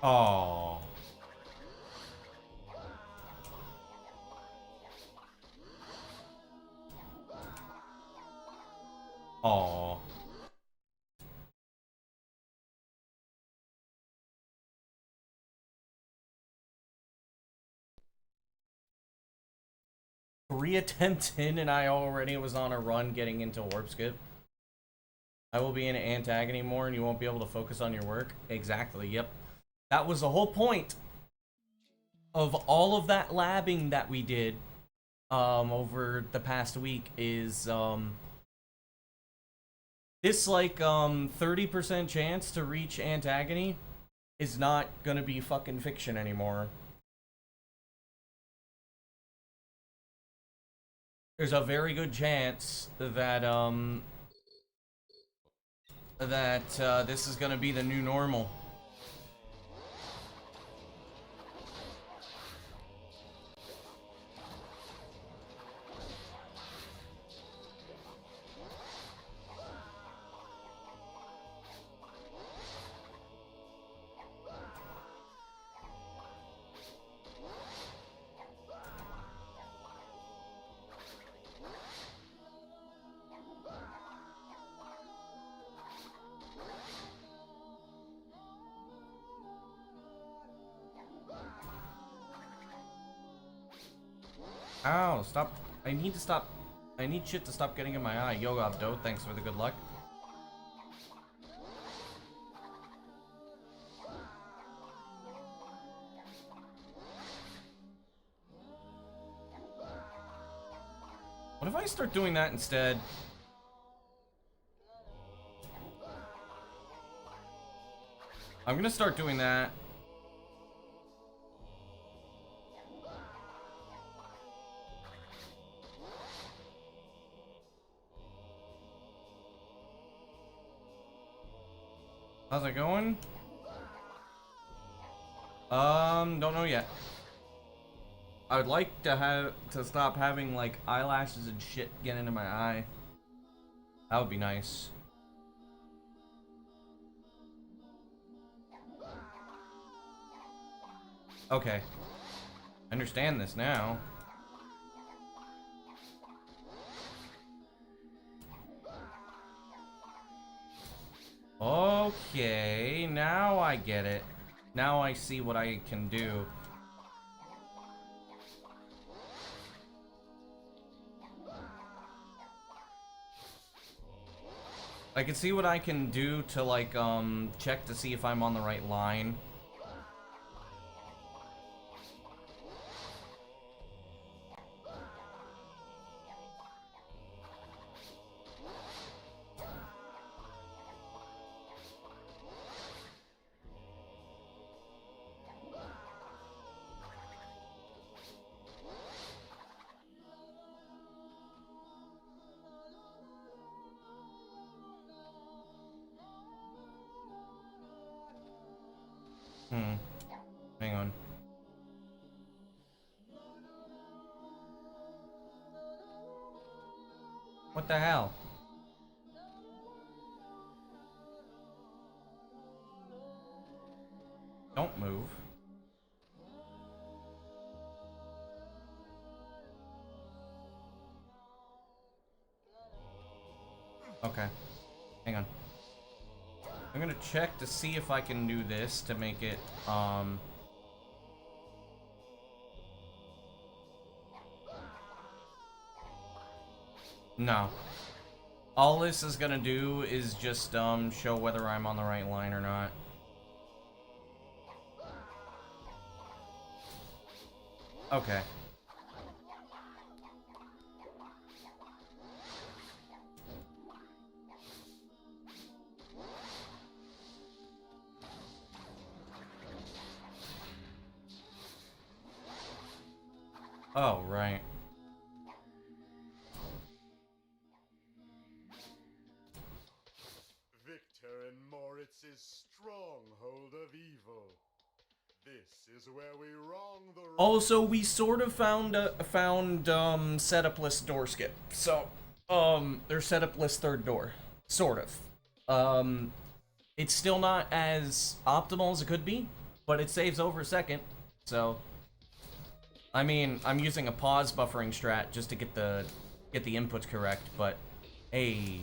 Oh. Oh. Three attempts in and I already was on a run getting into warp skip. I will be in antagony more and you won't be able to focus on your work. Exactly, yep. That was the whole point of all of that labbing that we did over the past week is this like 30% chance to reach antagony is not gonna be fucking fiction anymore. There's a very good chance that this is gonna be the new normal. Ow, stop. I need to stop. I need shit to stop getting in my eye. Yo, Abdo, thanks for the good luck. What if I start doing that instead? I'm gonna start doing that. How's it going? Don't know yet. I would like to stop having like eyelashes and shit get into my eye. That would be nice. Okay. I understand this now. Okay, now I get it. Now I see what I can do. I can see what I can do to like check to see if I'm on the right line. Hang on. What the hell? Don't move. Okay. Hang on. I'm gonna check to see if I can do this to make it, No. All this is gonna do is just, show whether I'm on the right line or not. Okay. Oh, right. Victor and Moritz's stronghold of evil. This is where we wrong the wrong. Also, we sort of found setup list door skip. So, there's setup list third door. Sort of. It's still not as optimal as it could be. but it saves over a second. So, I mean, I'm using a pause buffering strat just to get the inputs correct, but hey.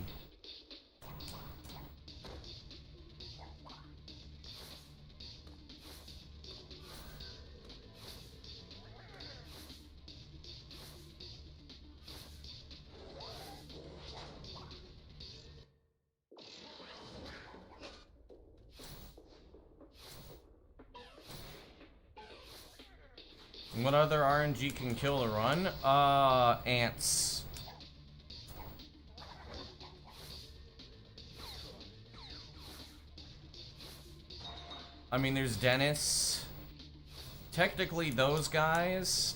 What other RNG can kill a run? Ants. I mean, there's Dennis. Technically, those guys,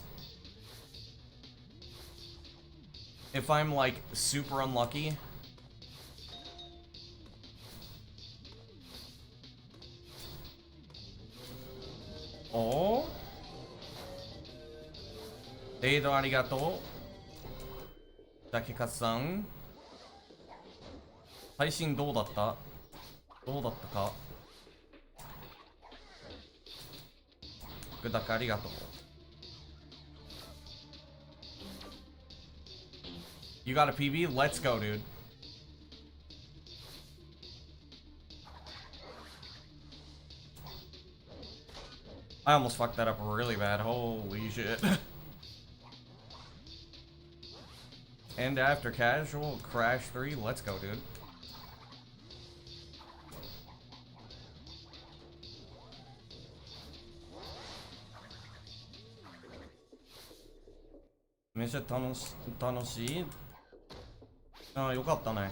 if I'm, like, super unlucky, oh? レイドありがとう。竹勝さん。配信どうだった？どうだったか？グダカありがとう。You got a PB? Let's go, dude. I almost fucked that up really bad. Holy shit. And after casual, crash 3, let's go, dude. Mesha 楽しい? ああ、よかったね。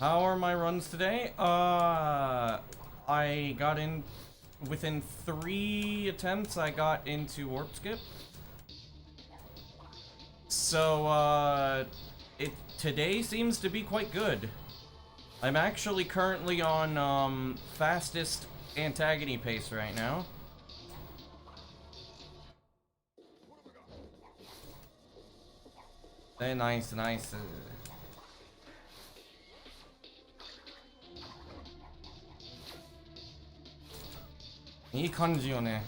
How are my runs today? I got in within 3 attempts. I got into warp skip. So today seems to be quite good. I'm actually currently on fastest antagony pace right now. Nice, nice. いい感じよね。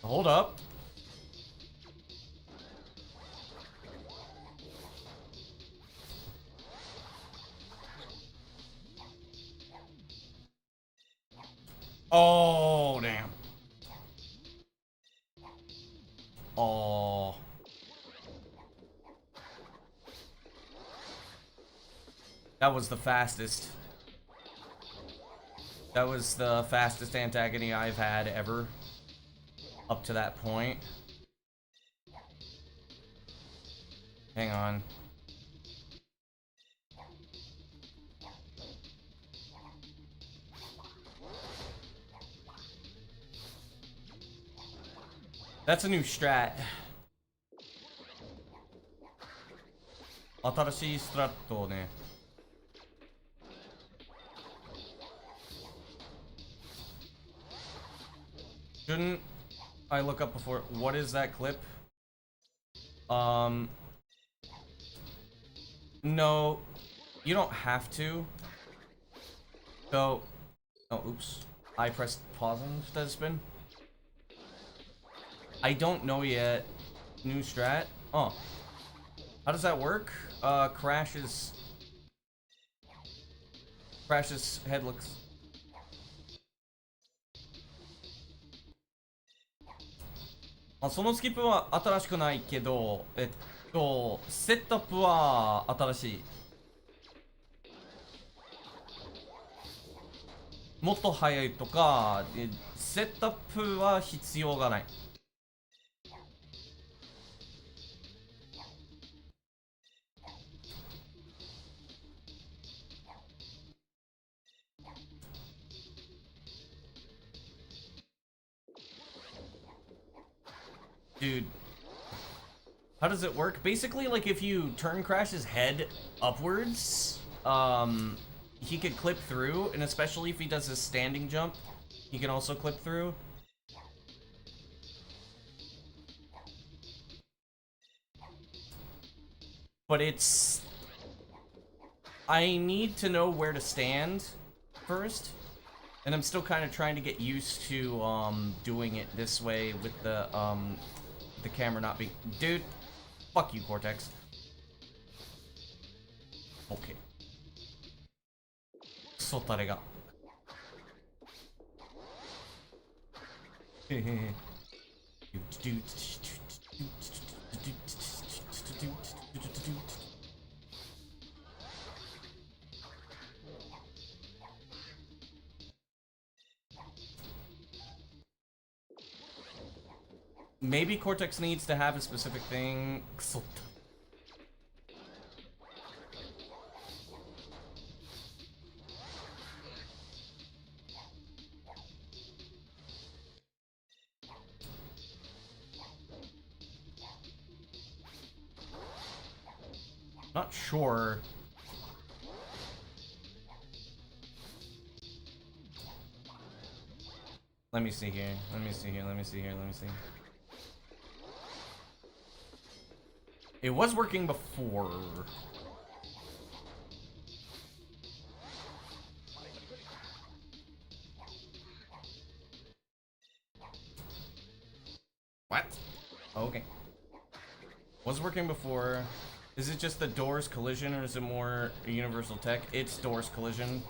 Hold up. Oh, damn. Oh. That was the fastest. That was the fastest antagony I've had ever. Up to that point. Hang on. That's a new strat. 新しいストラットをね。Shouldn't I look up before? What is that clip? No, you don't have to. So, oh, oops. I pressed pause on the spin. I don't know yet. New strat. Oh. How does that work? Crash's head looks. Ah, そのスキップは新しくないけど、セットアップは新しい。もっと早いとか、セットアップは必要がない。Dude, how does it work? Basically, like, if you turn Crash's head upwards, he could clip through, and especially if he does his standing jump, he can also clip through. But it's... I need to know where to stand first, and I'm still kind of trying to get used to, doing it this way with the camera not being... Dude, fuck you, Cortex. Okay. クソタレが。へへへ。Maybe Cortex needs to have a specific thing. Not sure. Let me see here. Let me see here. Let me see here. Let me see. It was working before. What? Okay. Was working before. Is it just the doors collision, or is it more universal tech? It's doors collision.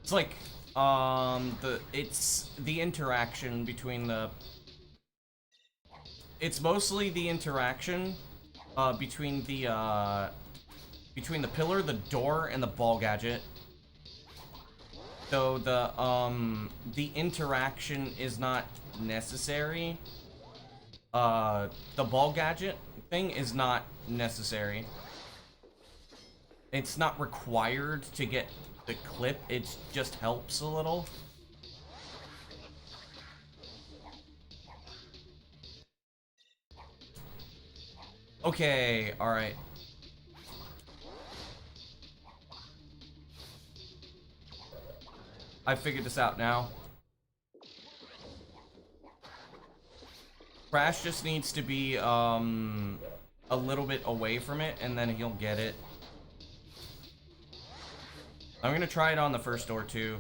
It's like, it's the interaction between the... It's mostly the interaction, between the pillar, the door, and the ball gadget. Though the interaction is not necessary. The ball gadget thing is not necessary. It's not required to get the clip, it just helps a little. Okay, alright. I figured this out now. Crash just needs to be, a little bit away from it, and then he'll get it. I'm gonna try it on the first door, too.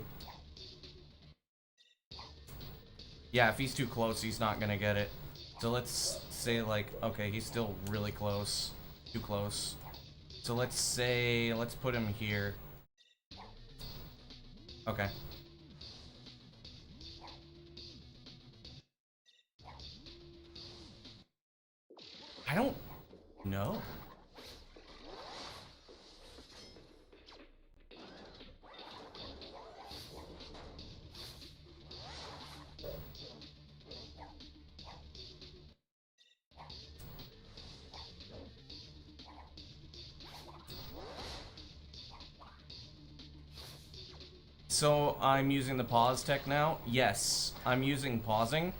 Yeah, if he's too close, he's not gonna get it. So let's say, like, okay, he's still really close. Too close. So let's say, let's put him here. Okay. I don't know. So I'm using the pause tech now? Yes, I'm using pausing.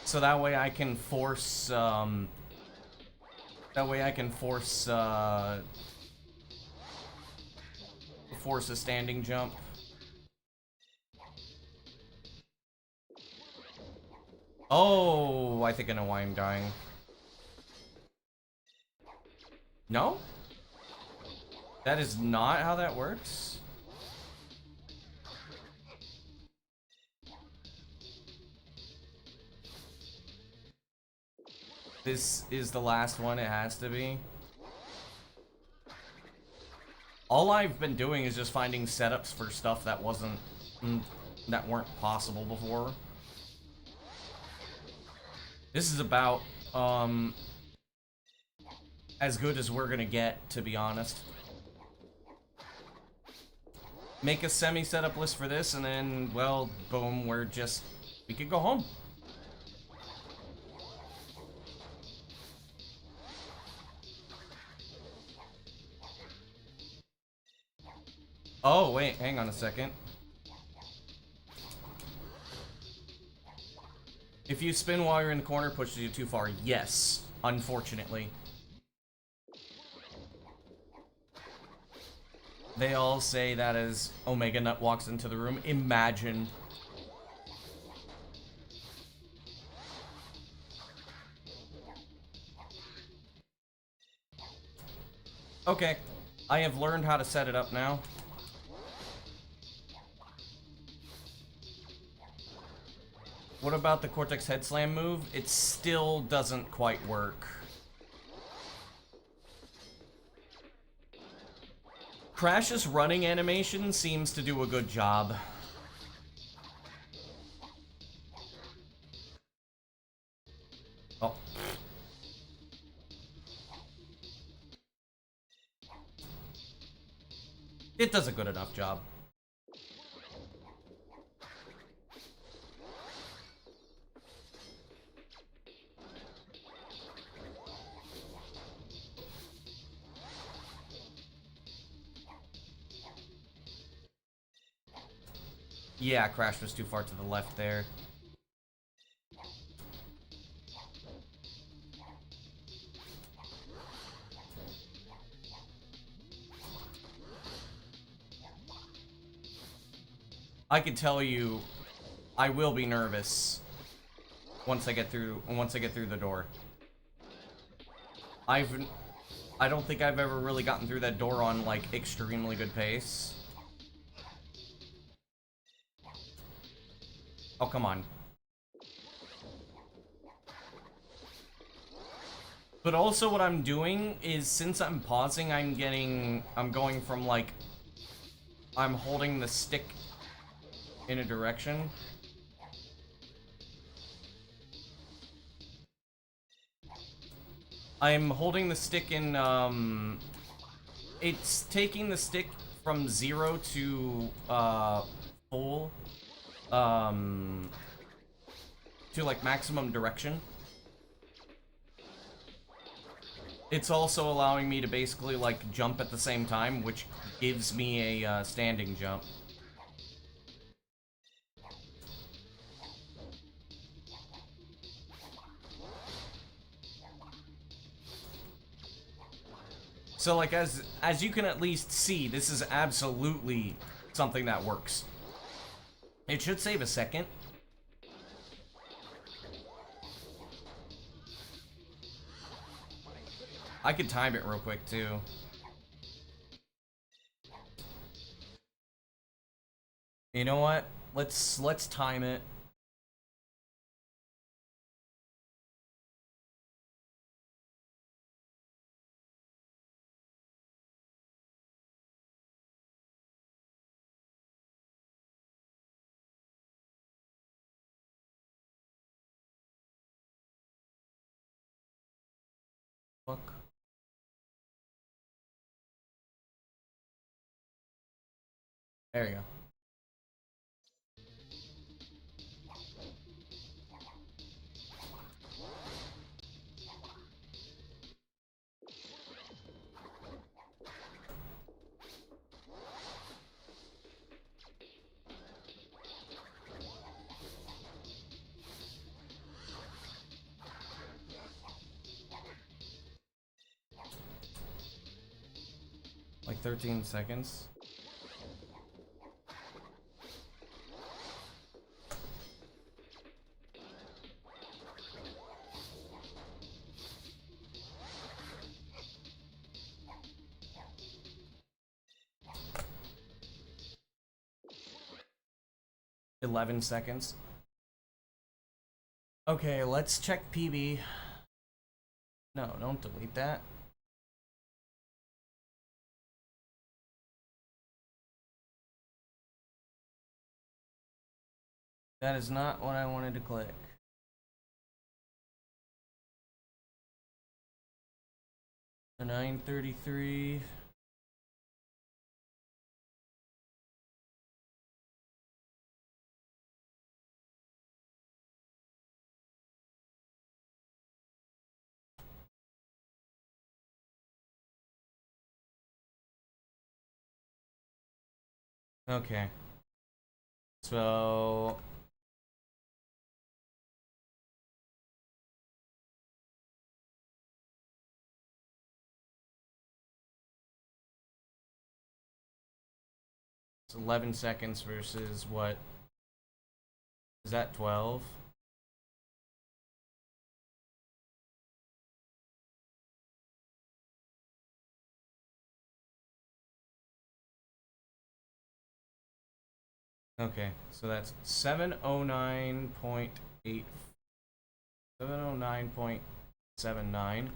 So that way I can force, force a standing jump. Oh, I think I know why I'm dying. No? That is not how that works? This is the last one, it has to be. All I've been doing is just finding setups for stuff that that weren't possible before. This is about, as good as we're gonna get, to be honest. make a semi-setup list for this, and then, well, boom, we could go home. Oh, wait, hang on a second. If you spin while you're in the corner, pushes you too far. Yes, unfortunately. They all say that as Omega Nut walks into the room. Imagine. Okay, I have learned how to set it up now. What about the Cortex Head Slam move? It still doesn't quite work. Crash's running animation seems to do a good job. Oh. It does a good enough job. Yeah, Crash was too far to the left there. I can tell you, I will be nervous once I get through the door. I don't think I've ever really gotten through that door on like extremely good pace. Oh, come on. But also what I'm doing is, since I'm pausing, I'm going from like, I'm holding the stick in a direction. I'm holding the stick in, it's taking the stick from 0 to, full, to like maximum direction. It's also allowing me to basically like jump at the same time, which gives me a standing jump. So like as you can at least see, this is absolutely something that works. It should save a second. I could time it real quick too. You know what? Let's time it. Fuck. There you go. Like 13 seconds. $11 seconds. Okay, let's check PB. No, don't delete that. That is not what I wanted to click. The 933. Okay. So... it's 11 seconds versus what? Is that 12? Okay, so that's 709.8... 709.79.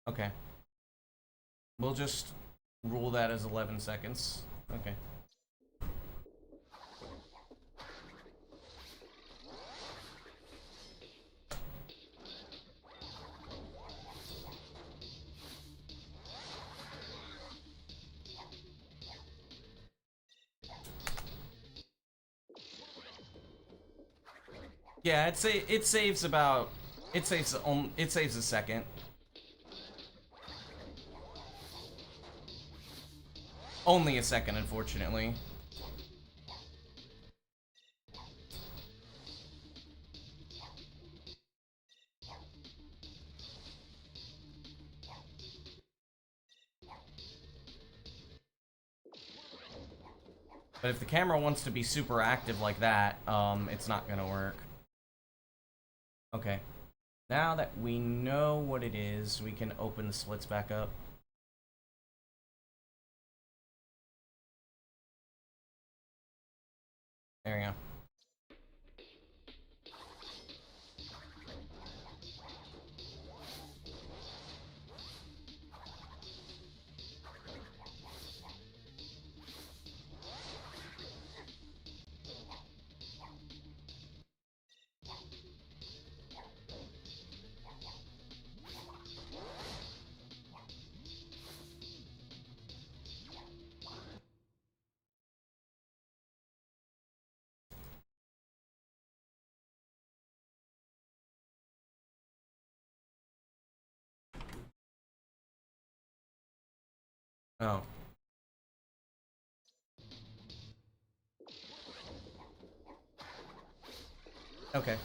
Okay. We'll just rule that as 11 seconds. Okay. Yeah, it saves about... It saves a second. Only a second, unfortunately. But if the camera wants to be super active like that, it's not gonna work. Okay. Now that we know what it is, we can open the splits back up. There we go. Oh. Okay.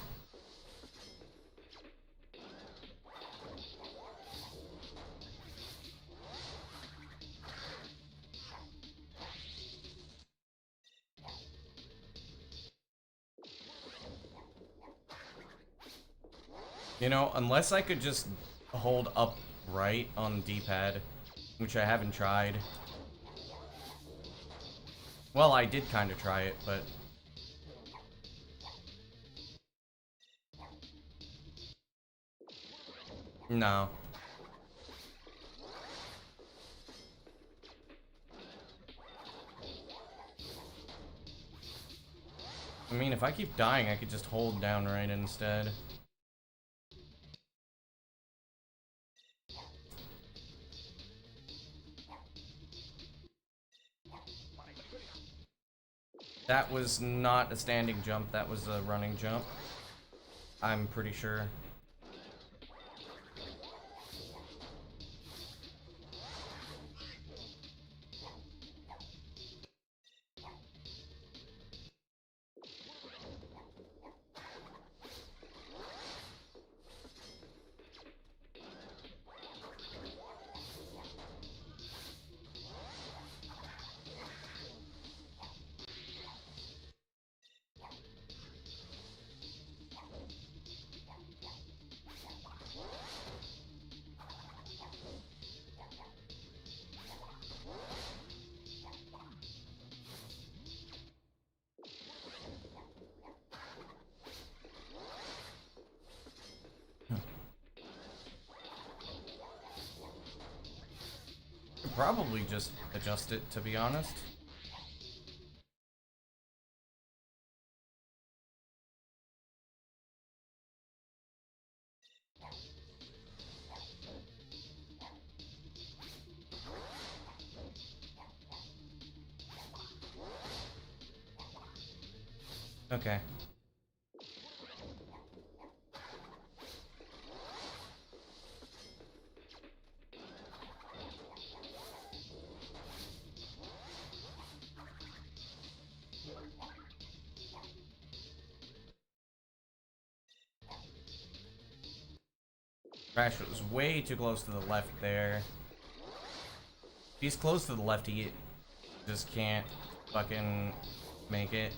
You know, unless I could just hold up right on the D-pad, which I haven't tried. Well, I did kind of try it, but... No. I mean, if I keep dying, I could just hold down right instead. That was not a standing jump, that was a running jump. I'm pretty sure. Could probably just adjust it, to be honest. Okay. Crash was way too close to the left there. If he's close to the left, he just can't fucking make it.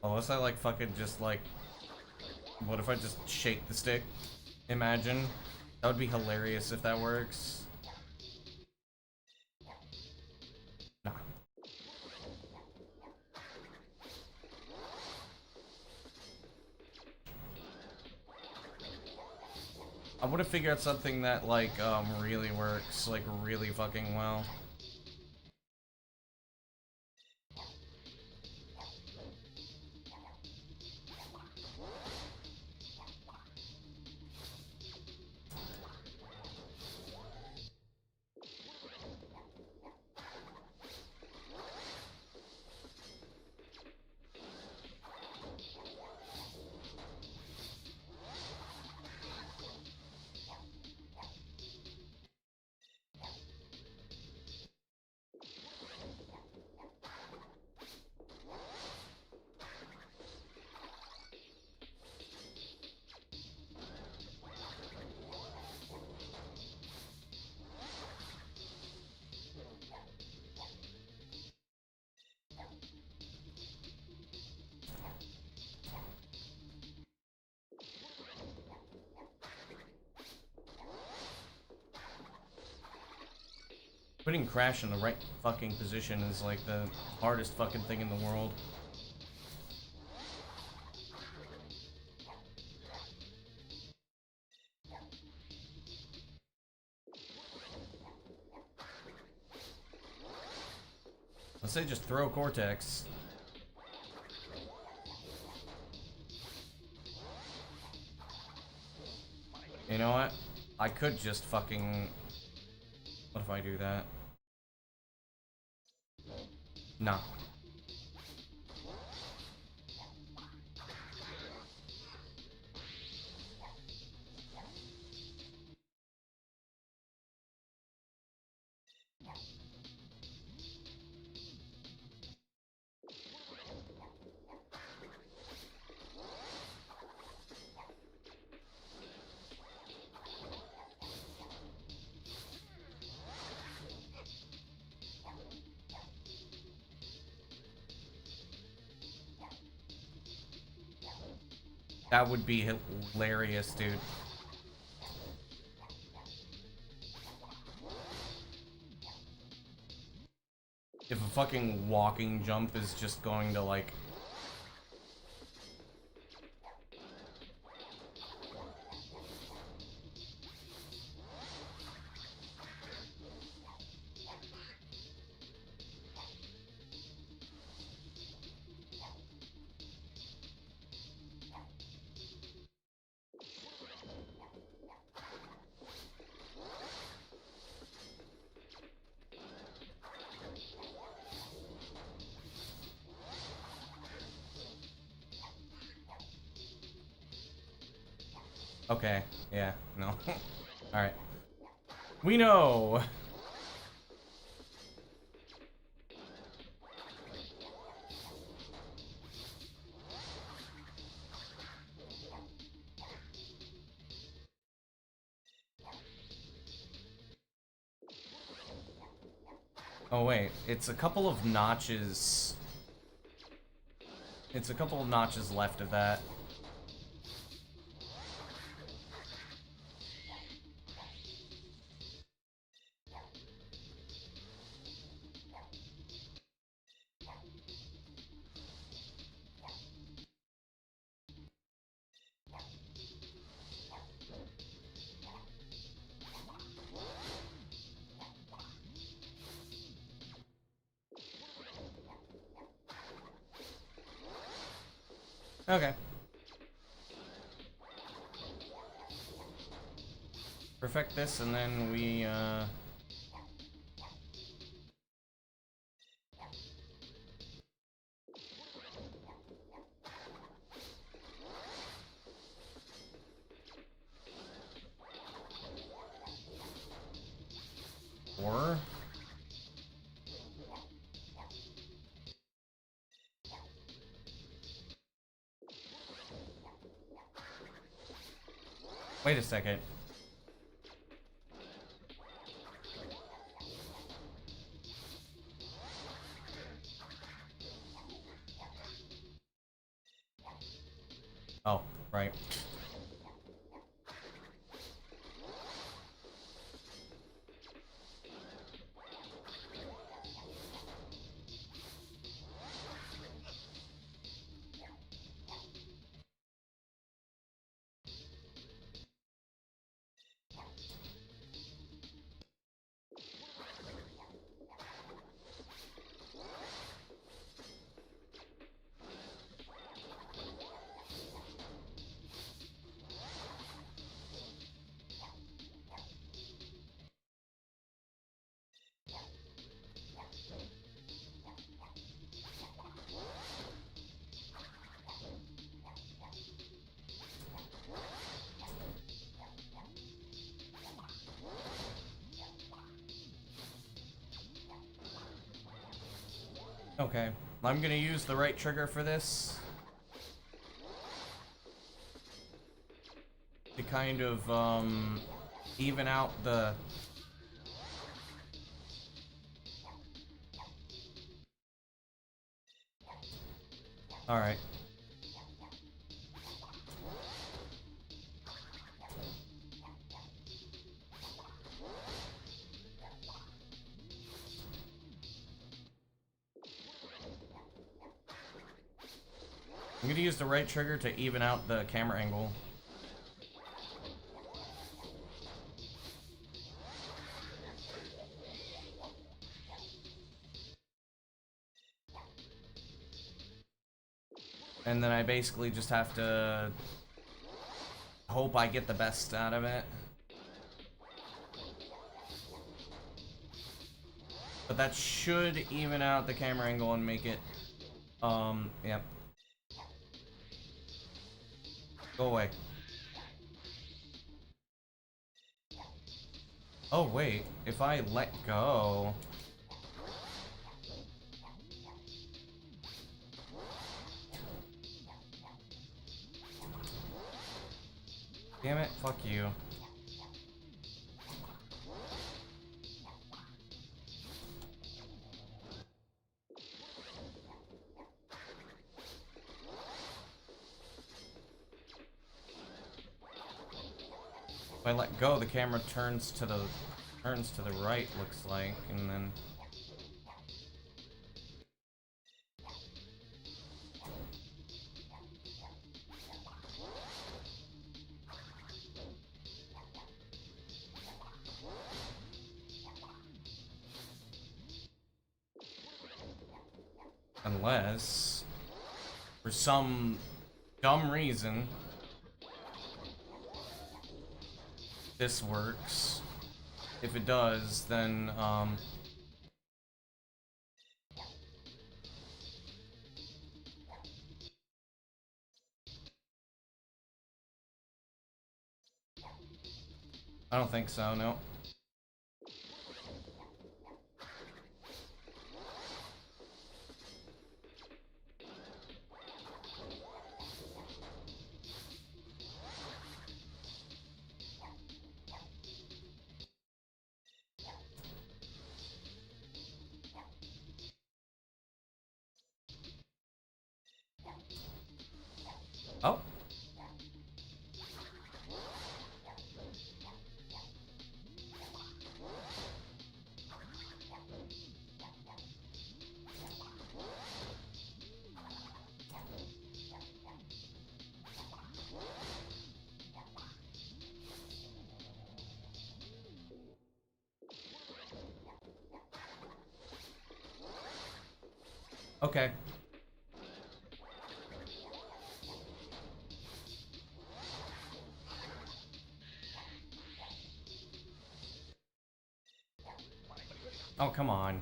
Unless I like fucking just like, what if I just shake the stick? Imagine. That would be hilarious if that works. Nah. I would have figured out something that like really works, like really fucking well. Putting Crash in the right fucking position is like the hardest fucking thing in the world. Let's say just throw Cortex. You know what? I could just fucking... What if I do that? Nah. That would be hilarious, dude. If a fucking walking jump is just going to, like... Okay, yeah, no. Alright. We know! Oh wait, it's a couple of notches. It's a couple of notches left of that. Okay. Perfect this, and then we, Or... Wait a second. Oh, right. Okay, I'm gonna use the right trigger for this to kind of even out the... Alright. I'm gonna use the right trigger to even out the camera angle. And then I basically just have to hope I get the best out of it. But that should even out the camera angle and make it, yeah. Go away. Oh wait, if I let go... Damn it, fuck you. If I let go, the camera turns to the right, looks like, and then... Unless, for some dumb reason, this works. If it does, then, I don't think so, no. Oh. Okay. Oh, come on.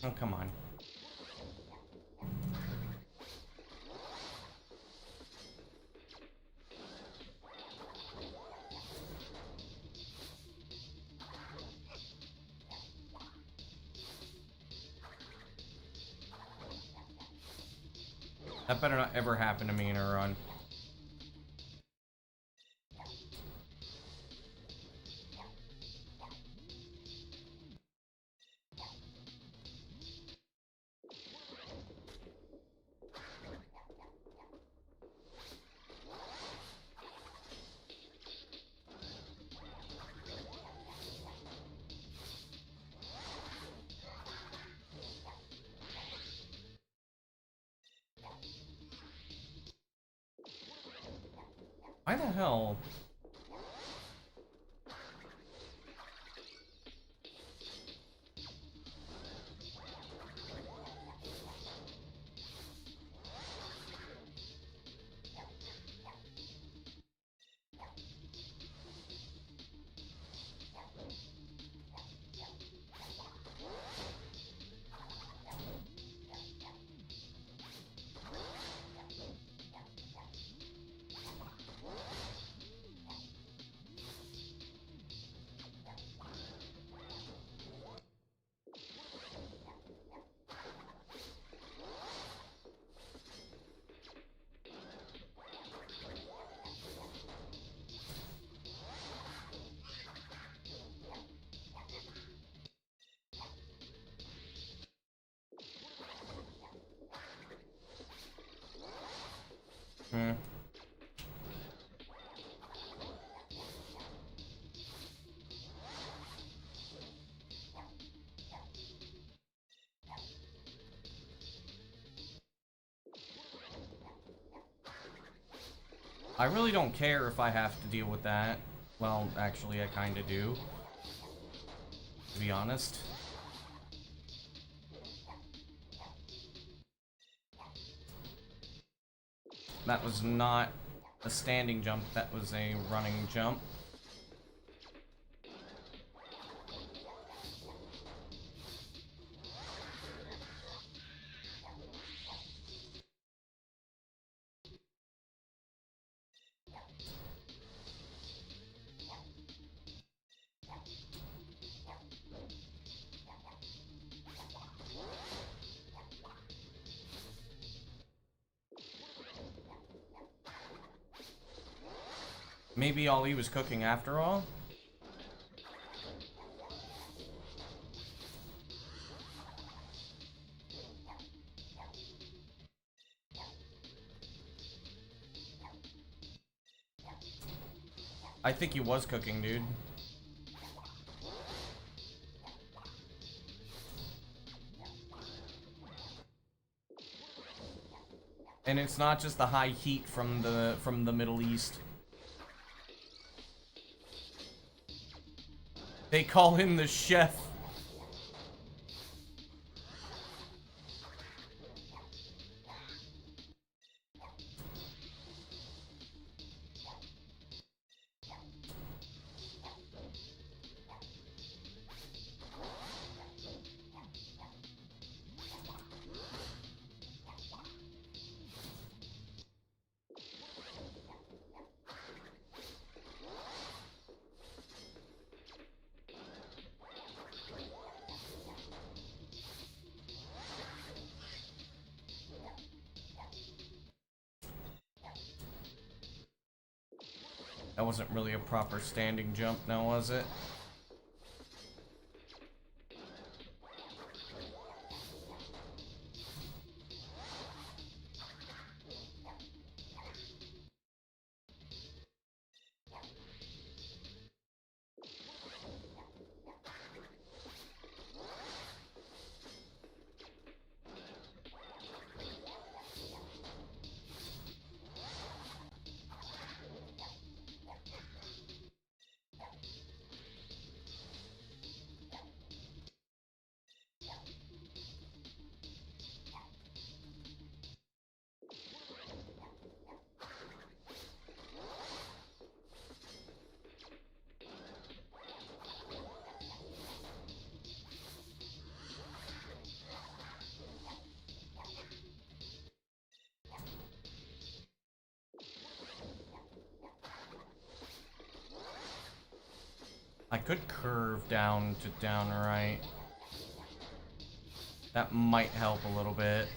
Oh, come on. That better not ever happen to me in a run. Why the hell? Hmm. I really don't care if I have to deal with that. Well, actually, I kinda do. To be honest. That was not a standing jump, that was a running jump. Maybe all he was cooking after all? I think he was cooking, dude. And it's not just the high heat from the Middle East. They call him the chef. That wasn't really a proper standing jump now, was it? I could curve down to down right. That might help a little bit.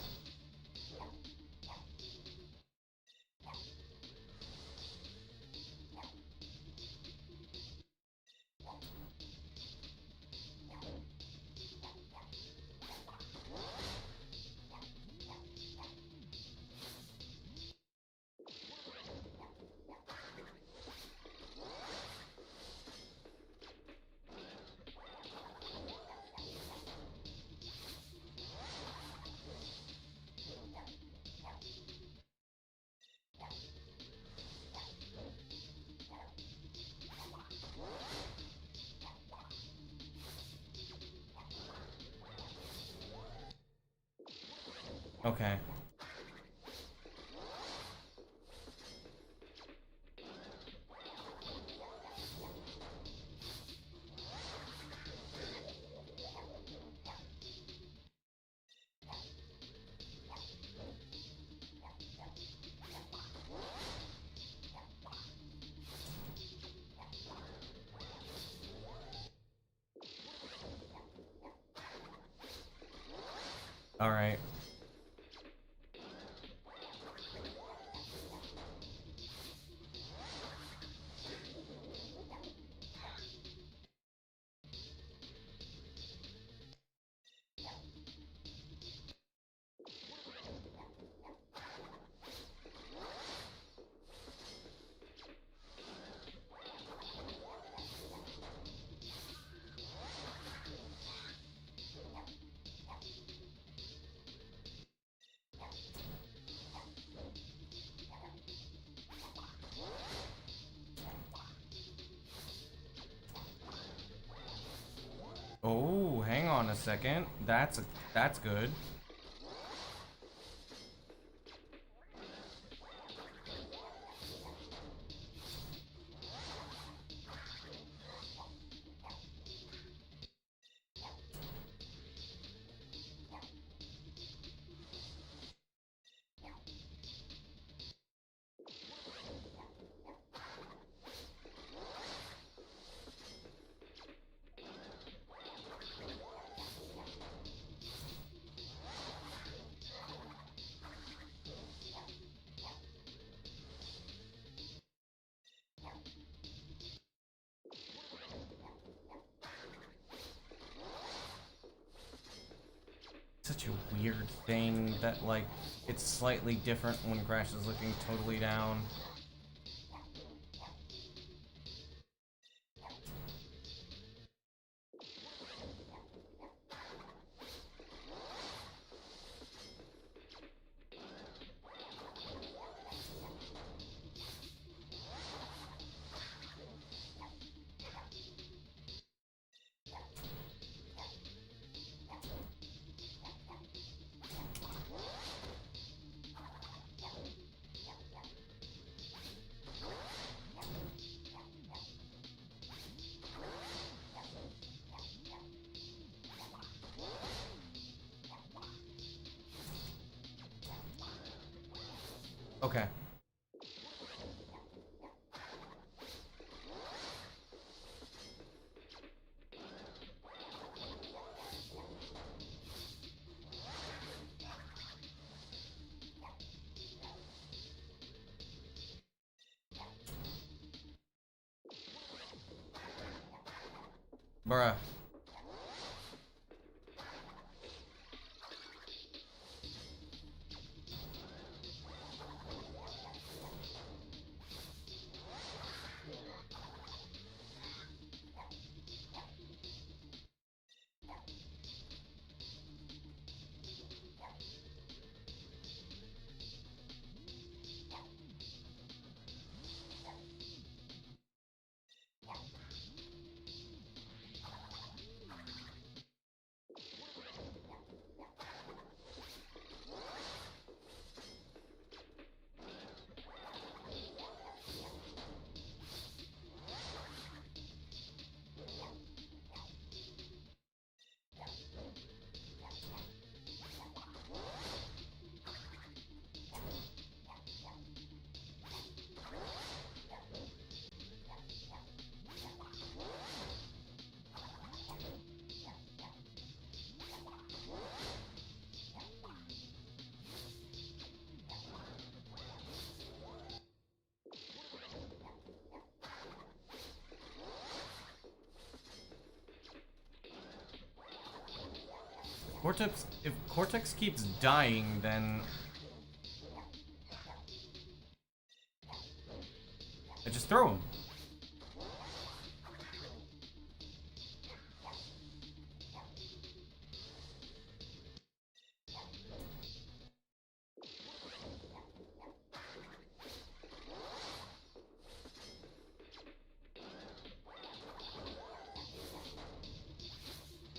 Okay. All right. Oh, hang on a second. That's good. Such a weird thing that, like, it's slightly different when Crash is looking totally down. Okay. Bruh. If Cortex keeps dying, then I just throw him.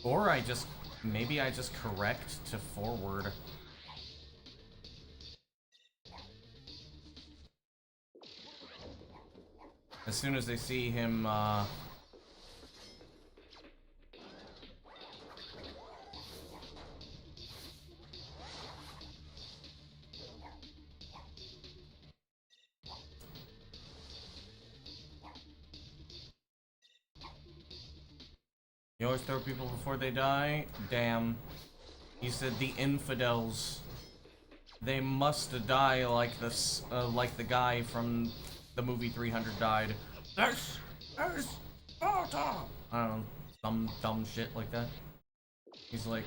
Or maybe I just correct to forward. As soon as they see him, you always throw people before they die? Damn. He said the infidels. They must die like this, like the guy from the movie 300 died. This is Sparta! I don't know, some dumb shit like that. He's like,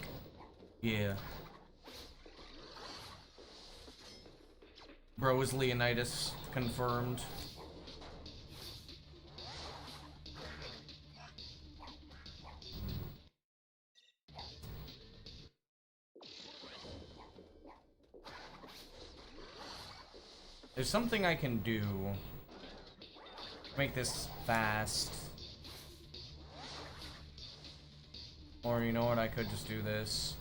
yeah. Bro is Leonidas, confirmed. There's something I can do to make this fast. Or you know what, I could just do this.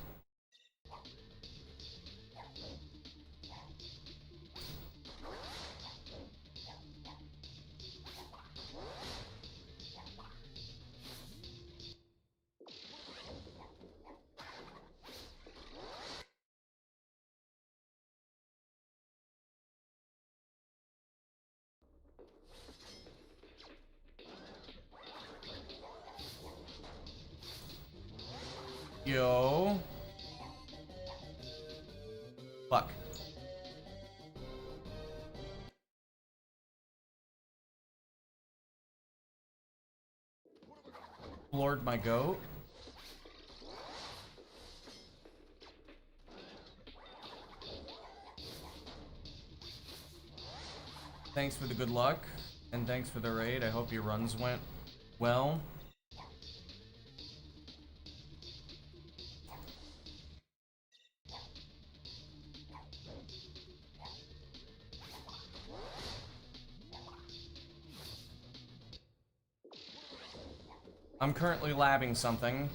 Yo. Fuck. Lord my goat. Thanks for the good luck, and thanks for the raid. I hope your runs went well. I'm currently labbing something.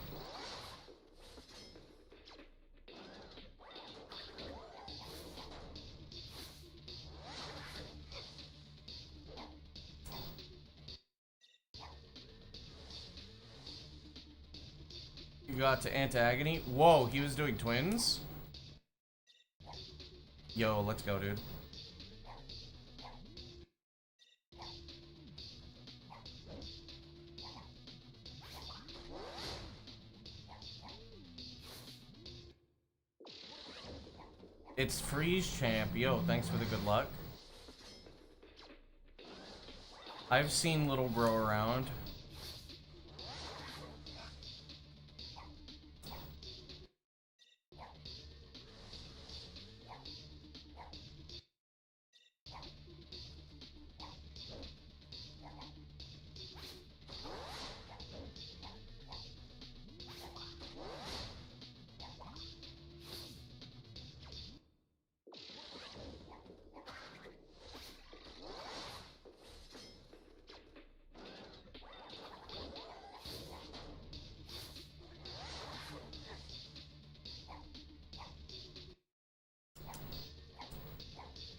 You got to Anti-Agony. Whoa, he was doing twins? Yo, let's go, dude. It's Freeze Champ. Yo, thanks for the good luck. I've seen little bro around.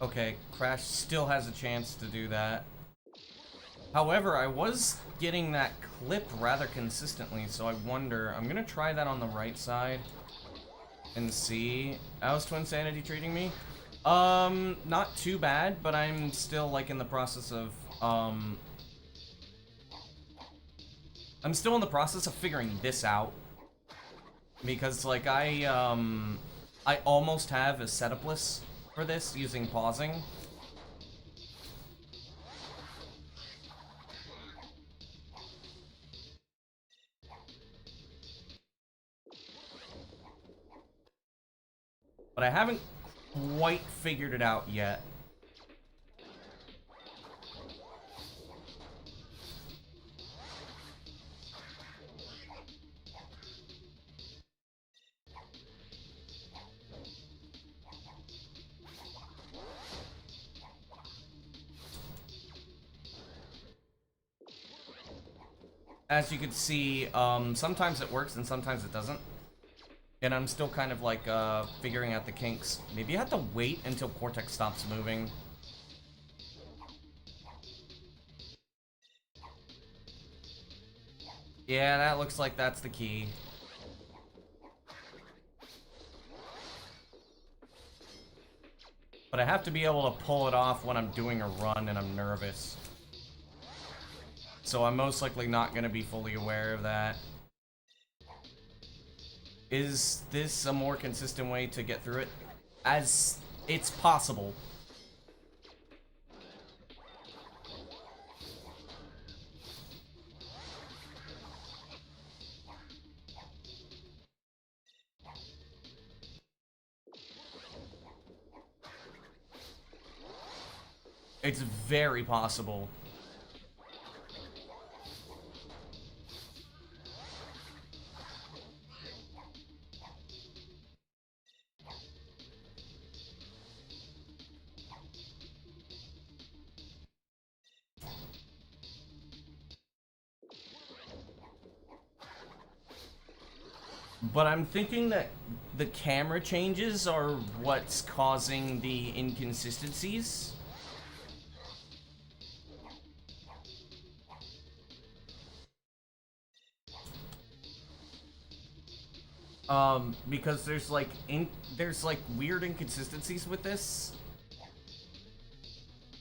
Okay, Crash still has a chance to do that. However, I was getting that clip rather consistently, so I wonder... I'm gonna try that on the right side and see. How's Twinsanity treating me? Not too bad, but I'm still, like, in the process of, I'm still in the process of figuring this out. Because, like, I almost have a setup list for this using pausing. But I haven't quite figured it out yet. As you can see, sometimes it works and sometimes it doesn't. And I'm still kind of like figuring out the kinks. Maybe I have to wait until Cortex stops moving. Yeah, that looks like that's the key. But I have to be able to pull it off when I'm doing a run and I'm nervous. So I'm most likely not going to be fully aware of that. Is this a more consistent way to get through it? As it's possible. It's very possible. But I'm thinking that the camera changes are what's causing the inconsistencies. Because there's like weird inconsistencies with this,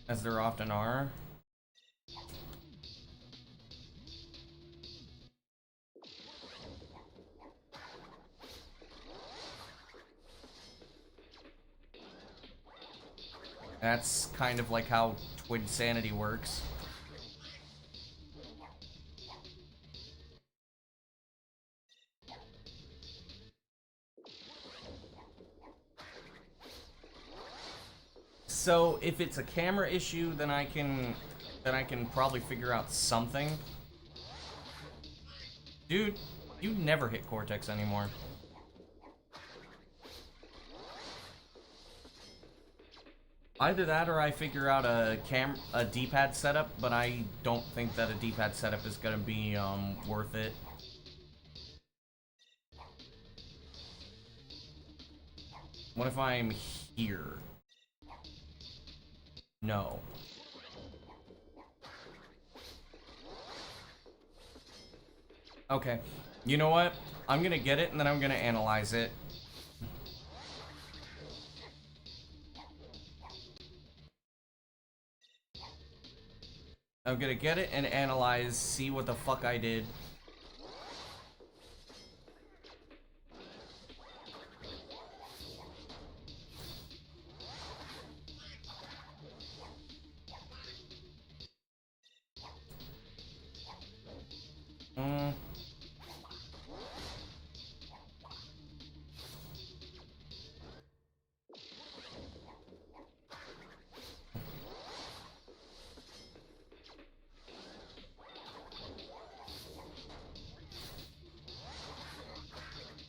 as there often are. That's kind of like how Twinsanity works. So if it's a camera issue, then I can probably figure out something. Dude, you never hit Cortex anymore. Either that or I figure out a D-pad setup, but I don't think that a D-pad setup is gonna be worth it. What if I'm here? No. Okay. You know what? I'm gonna get it and then I'm gonna analyze it. I'm gonna get it and analyze, see what the fuck I did.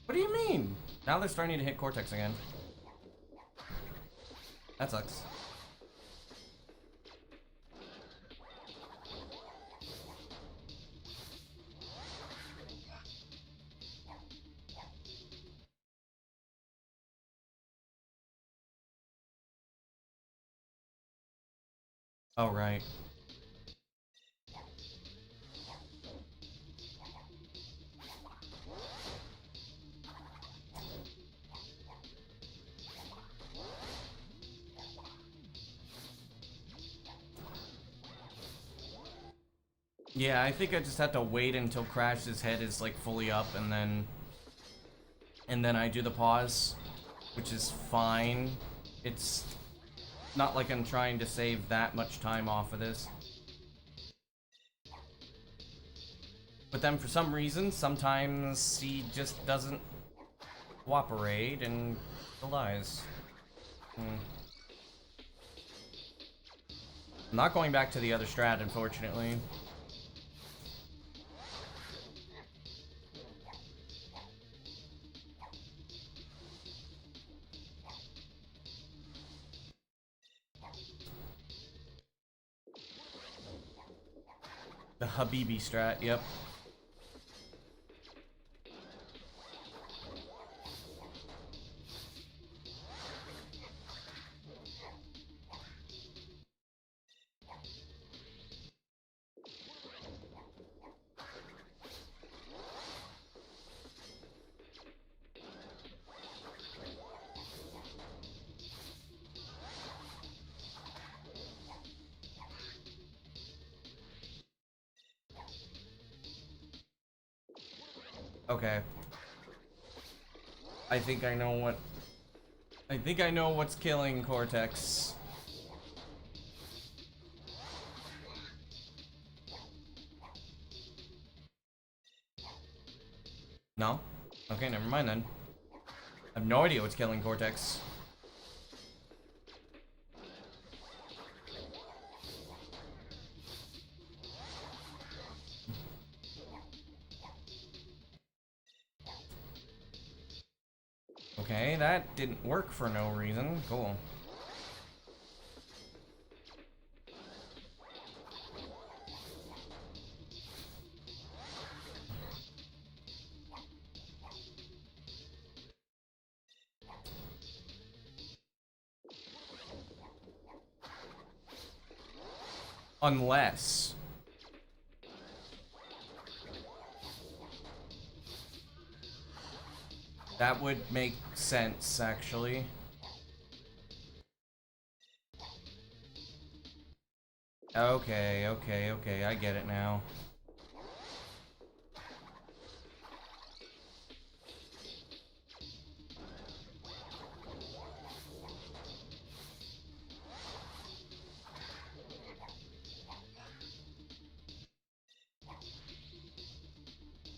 What do you mean? Now they're starting to hit Cortex again. That sucks. Oh, right. Yeah, I think I just have to wait until Crash's head is like fully up and then I do the pause, which is fine. It's not like I'm trying to save that much time off of this. But then for some reason, sometimes he just doesn't cooperate and still dies. I'm not going back to the other strat, unfortunately. The Habibi strat, yep. Okay. I think I know what's killing Cortex. No? Okay, never mind then. I have no idea what's killing Cortex. Okay, that didn't work for no reason. Cool. Unless... that would make sense, actually. Okay, I get it now.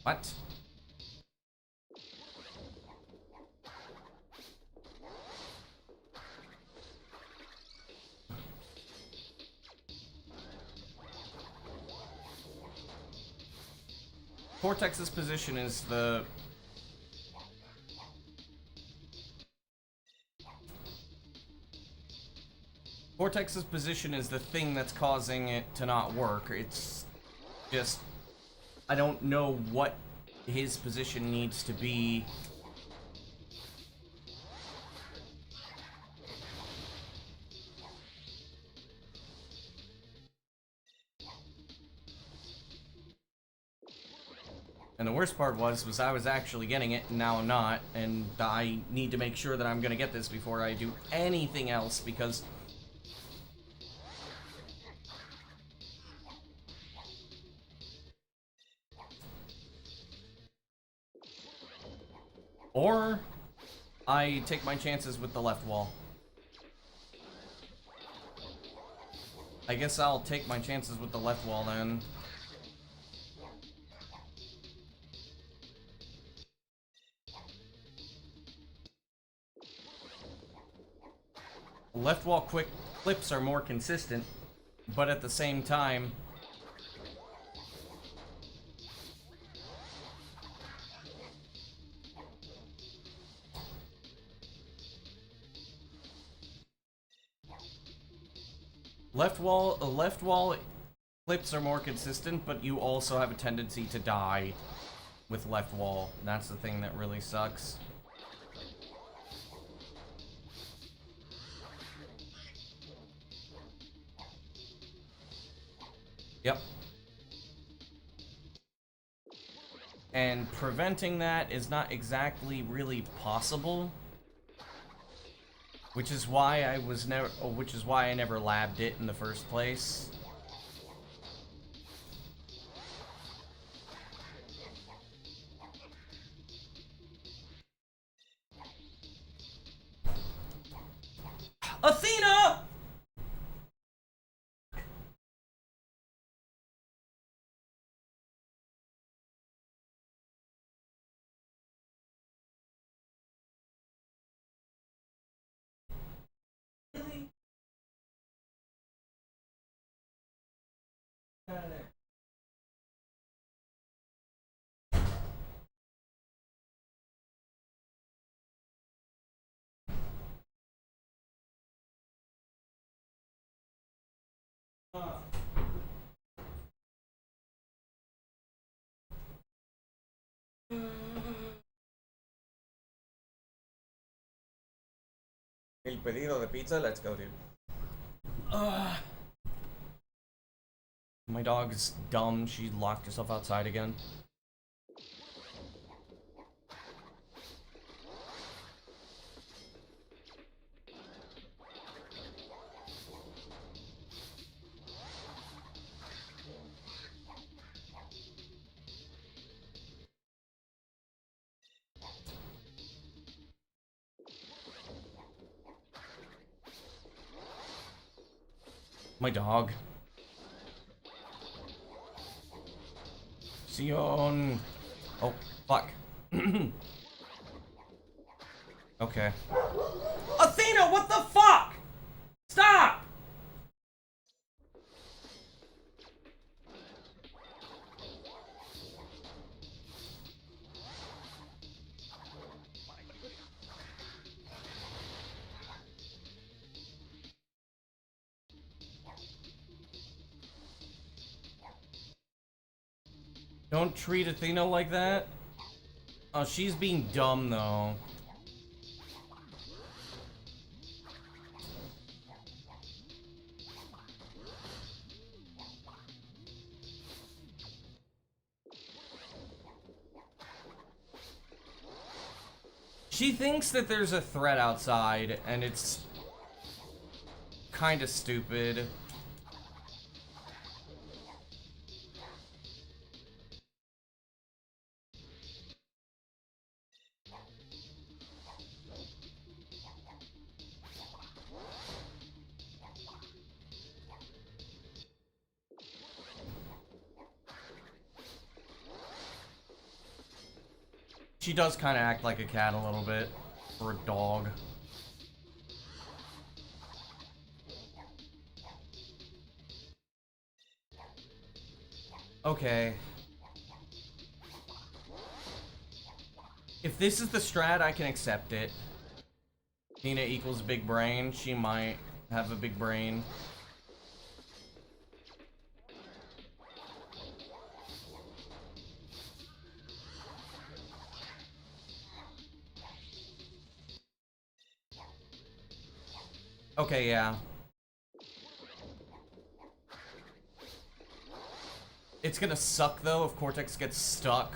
What? Cortex's position is the... Cortex's position is the thing that's causing it to not work. It's just... I don't know what his position needs to be. And the worst part was I was actually getting it, and now I'm not, and I need to make sure that I'm gonna get this before I do anything else, because... Or... I take my chances with the left wall. I guess I'll take my chances with the left wall then. Left wall quick clips are more consistent, but at the same time... Left wall clips are more consistent, but you also have a tendency to die with left wall. That's the thing that really sucks. Yep. And preventing that is not exactly really possible. Which is why I never labbed it in the first place. Athena! El pedido de pizza, let's go, dude. My dog is dumb. She locked herself outside again. My dog. Sion. Oh, fuck. Okay. Athena, what the fuck? Stop! Don't treat Athena like that. Oh, she's being dumb, though. She thinks that there's a threat outside, and it's kind of stupid. She does kind of act like a cat a little bit, or a dog. Okay. If this is the strat, I can accept it. Nina equals big brain. She might have a big brain. Okay, yeah. It's gonna suck, though, if Cortex gets stuck.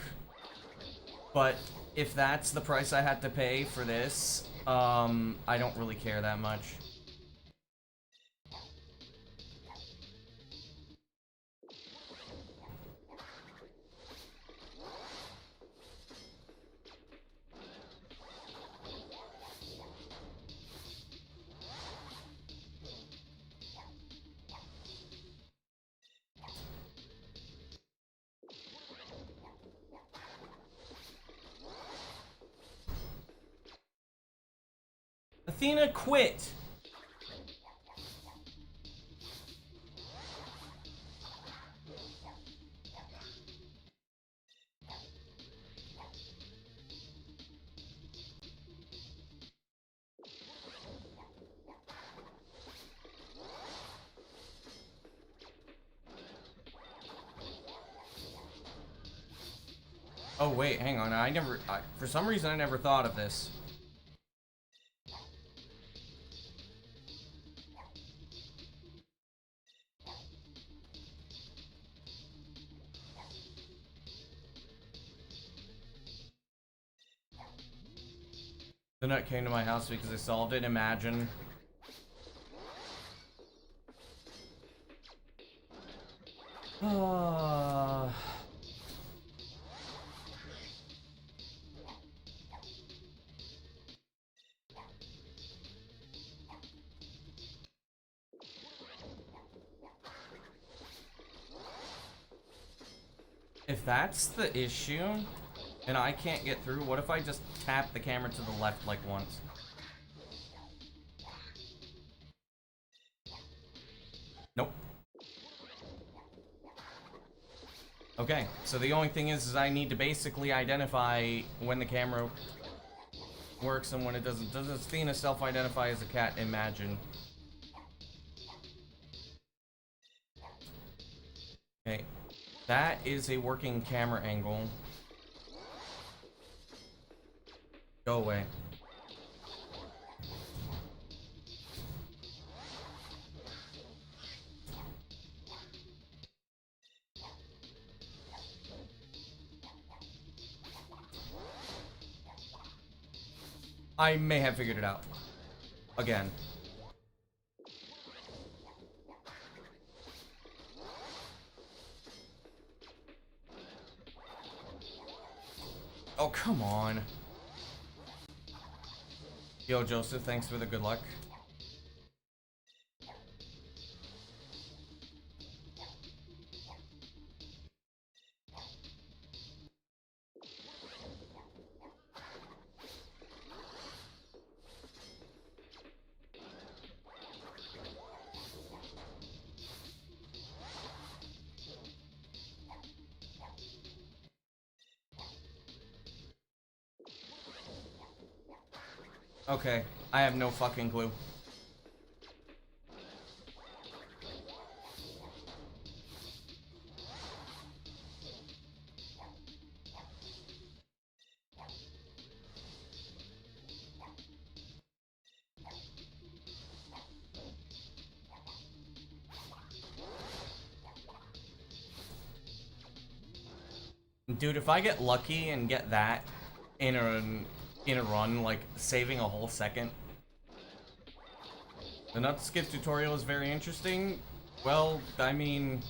But if that's the price I had to pay for this, I don't really care that much. Athena quit. Oh wait, hang on. For some reason I never thought of this. The nut came to my house because I solved it. Imagine. If that's the issue, and I can't get through, what if I just tap the camera to the left like once? Nope. Okay, so the only thing is I need to basically identify when the camera works and when it doesn't. Does Athena self-identify as a cat? Imagine. Okay, that is a working camera angle. Go away. I may have figured it out. Again. Oh, come on. Yo, Joseph, thanks for the good luck. Okay, I have no fucking clue. Dude, if I get lucky and get that in a run, like saving a whole second. The nut skip tutorial is very interesting. Well, I mean,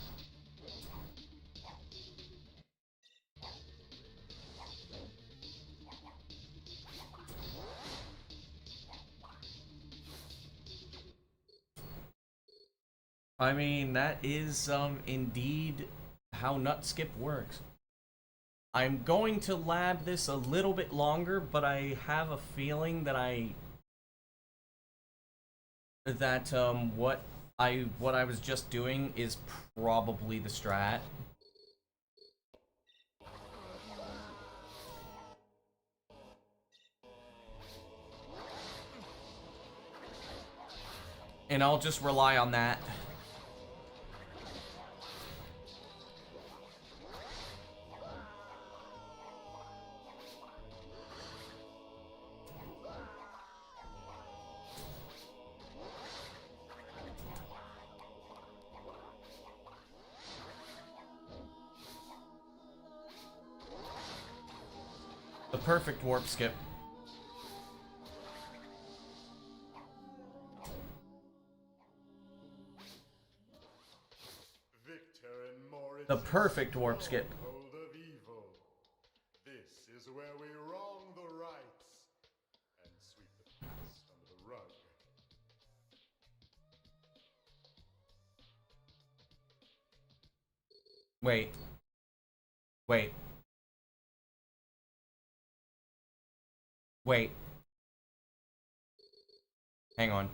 that is indeed how nut skip works. I'm going to lab this a little bit longer, but I have a feeling that what I was just doing is probably the strat. And I'll just rely on that. The perfect warp skip. The perfect warp skip. Of evil. This is where we wrong the rights and sweep the past under the rug. Wait. Wait. Wait. Hang on.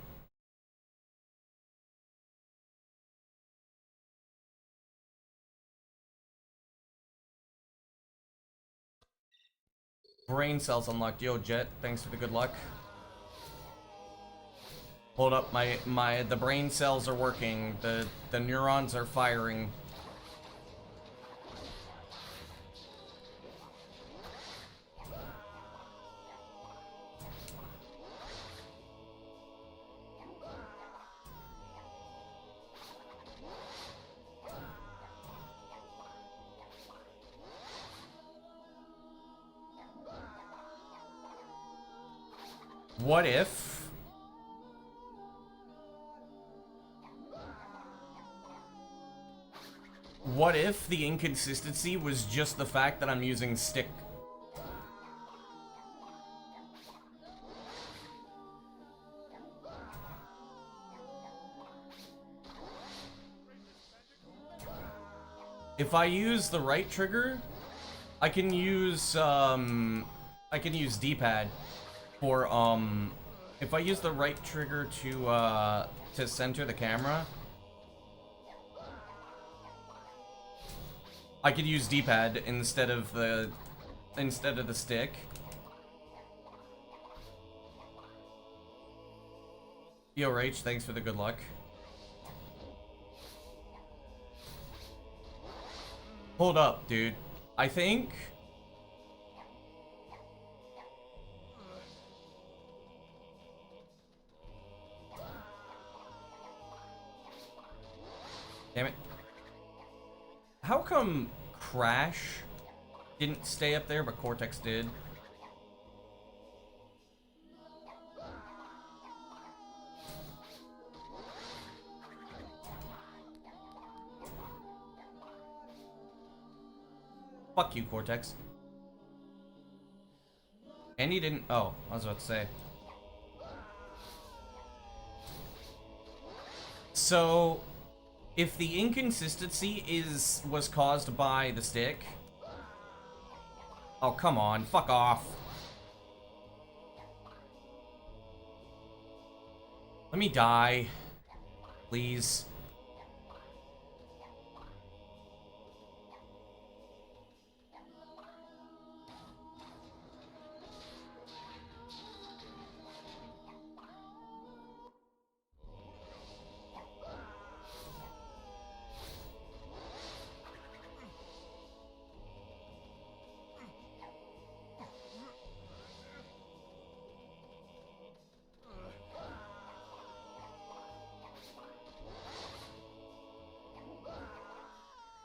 Brain cells unlocked. Yo, Jet, thanks for the good luck. Hold up, the brain cells are working. The neurons are firing. What if the inconsistency was just the fact that I'm using stick? If I use the right trigger, I can use D-pad for if I use the right trigger to center the camera, I could use D-pad instead of the stick. Yo, Rach, thanks for the good luck. Hold up, dude. I think... Damn it. How come Crash didn't stay up there, but Cortex did? Fuck you, Cortex. And he didn't... Oh, I was about to say. So... if the inconsistency was caused by the stick... Oh, come on. Fuck off. Let me die. Please.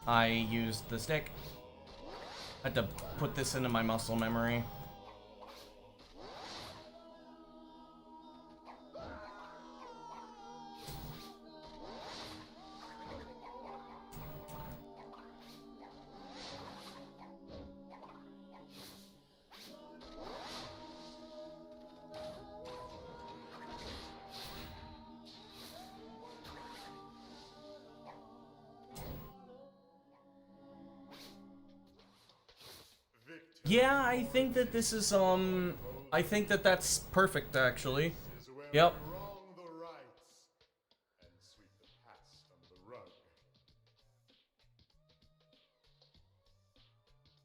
I used the stick. I had to put this into my muscle memory. Yeah, I think that this is, I think that that's perfect, actually. Yep. Wrong the rights and sweep the past under the rug.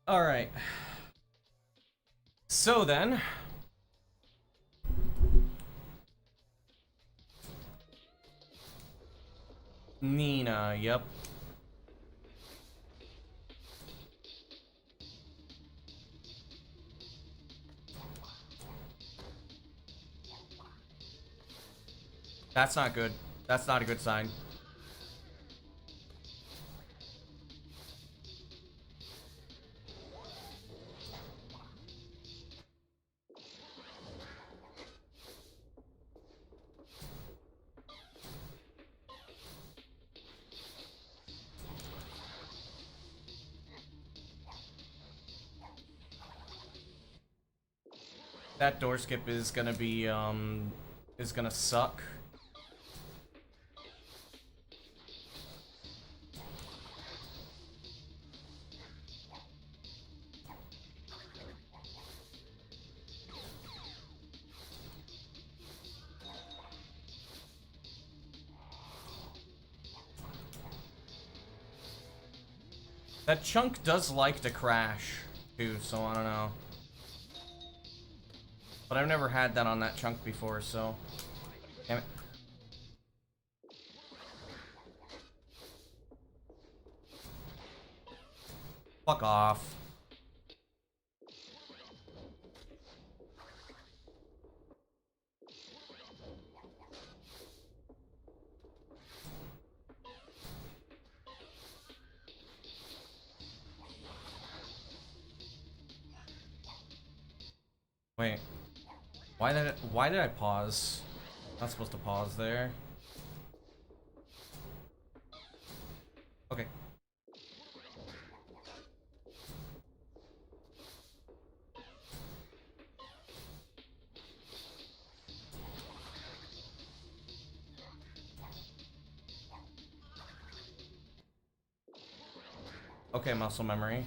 Alright. So then... Nina, yep. That's not good. That's not a good sign. That door skip is gonna be, is gonna suck. That chunk does like to crash, too, so I don't know. But I've never had that on that chunk before, so... Damn it. Fuck off. Wait. Why did I pause? Not supposed to pause there. Okay. Okay, muscle memory.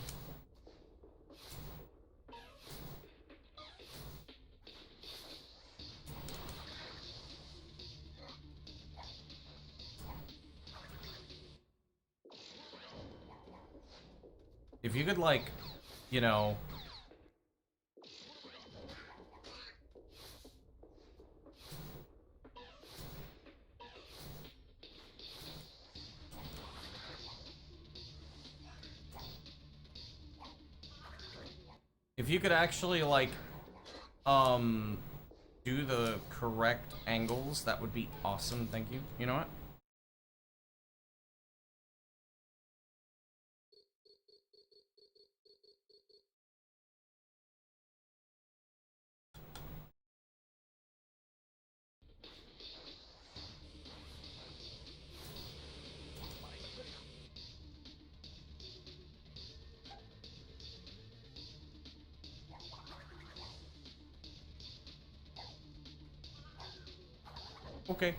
If you could, like, you know... If you could actually, like, do the correct angles, that would be awesome, thank you. You know what? Okay.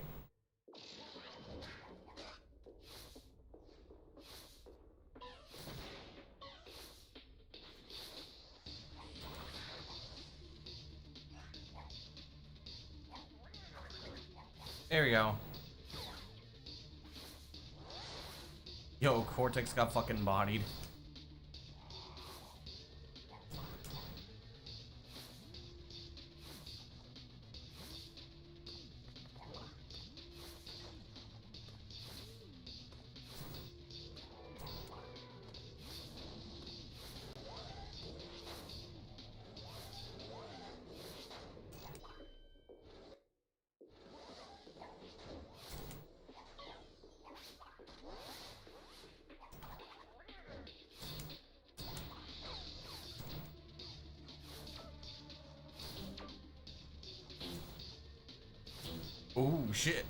There we go. Yo, Cortex got fucking bodied. Oh, shit.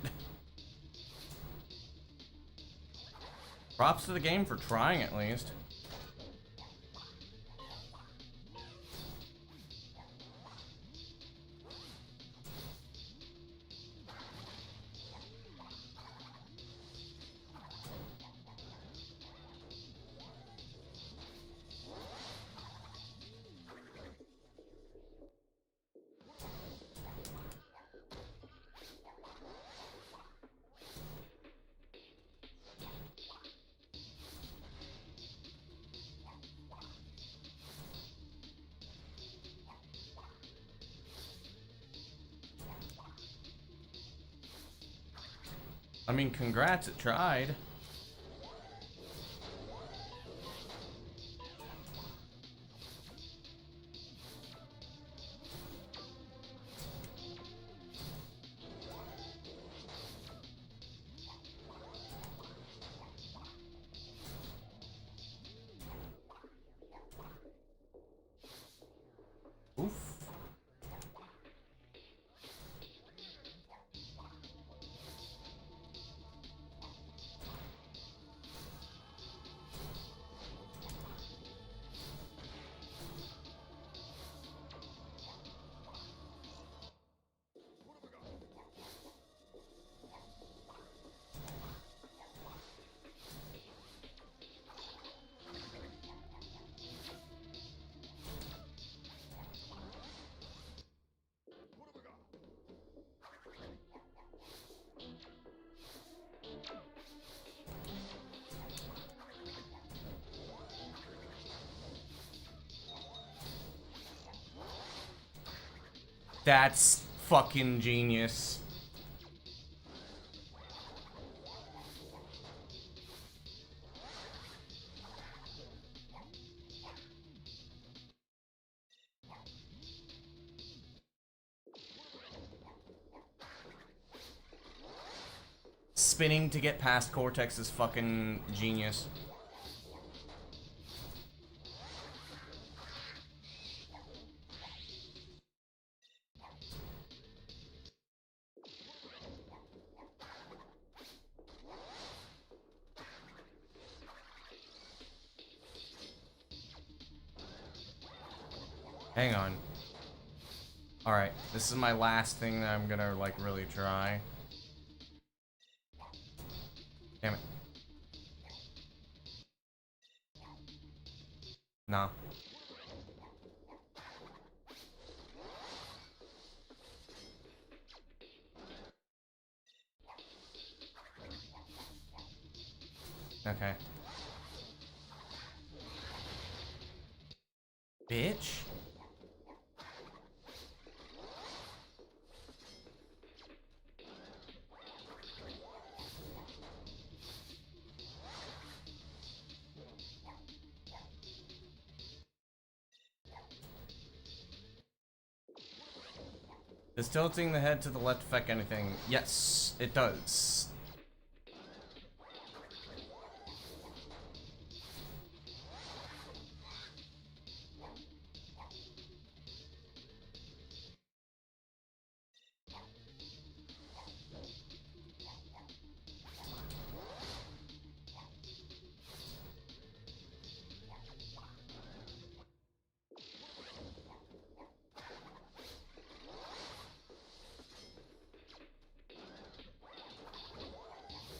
Props to the game for trying, at least. I mean, congrats, it tried. Oof. That's fucking genius. Spinning to get past Cortex is fucking genius. Hang on. Alright, this is my last thing that I'm gonna, like, really try. Damn it. Nah. Okay. Bitch. Does tilting the head to the left affect anything? Yes, it does.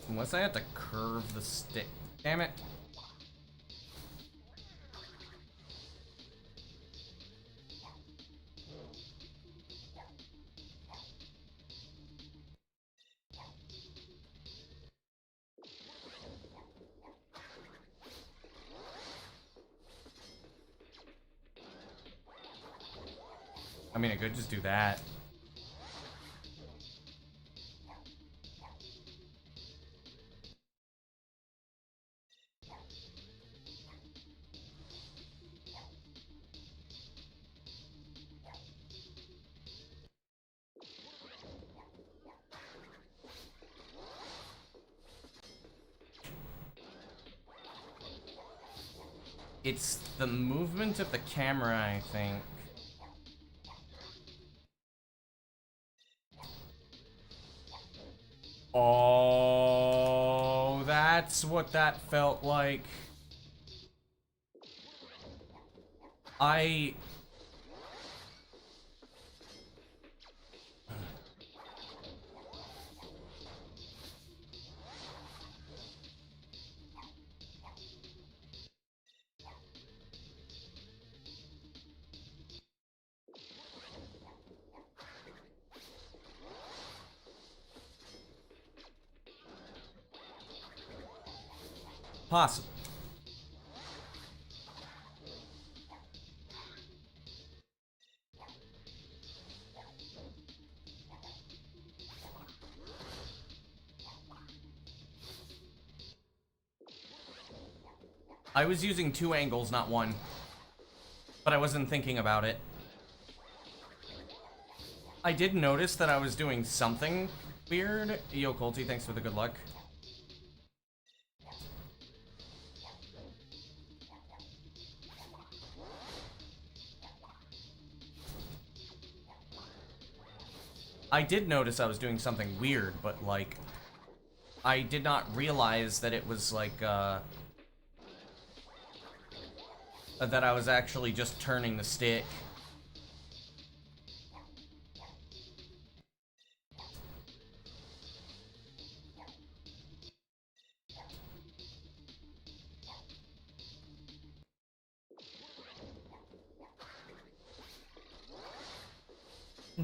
Unless I have to curve the stick. Damn it. I mean, I could just do that. It's the movement of the camera, I think. Oh, that's what that felt like. Possible. I was using 2 angles, not 1. But I wasn't thinking about it. I did notice that I was doing something weird. Yo, Colty, thanks for the good luck. I did notice I was doing something weird, but, like, I did not realize that it was, like, that I was actually just turning the stick.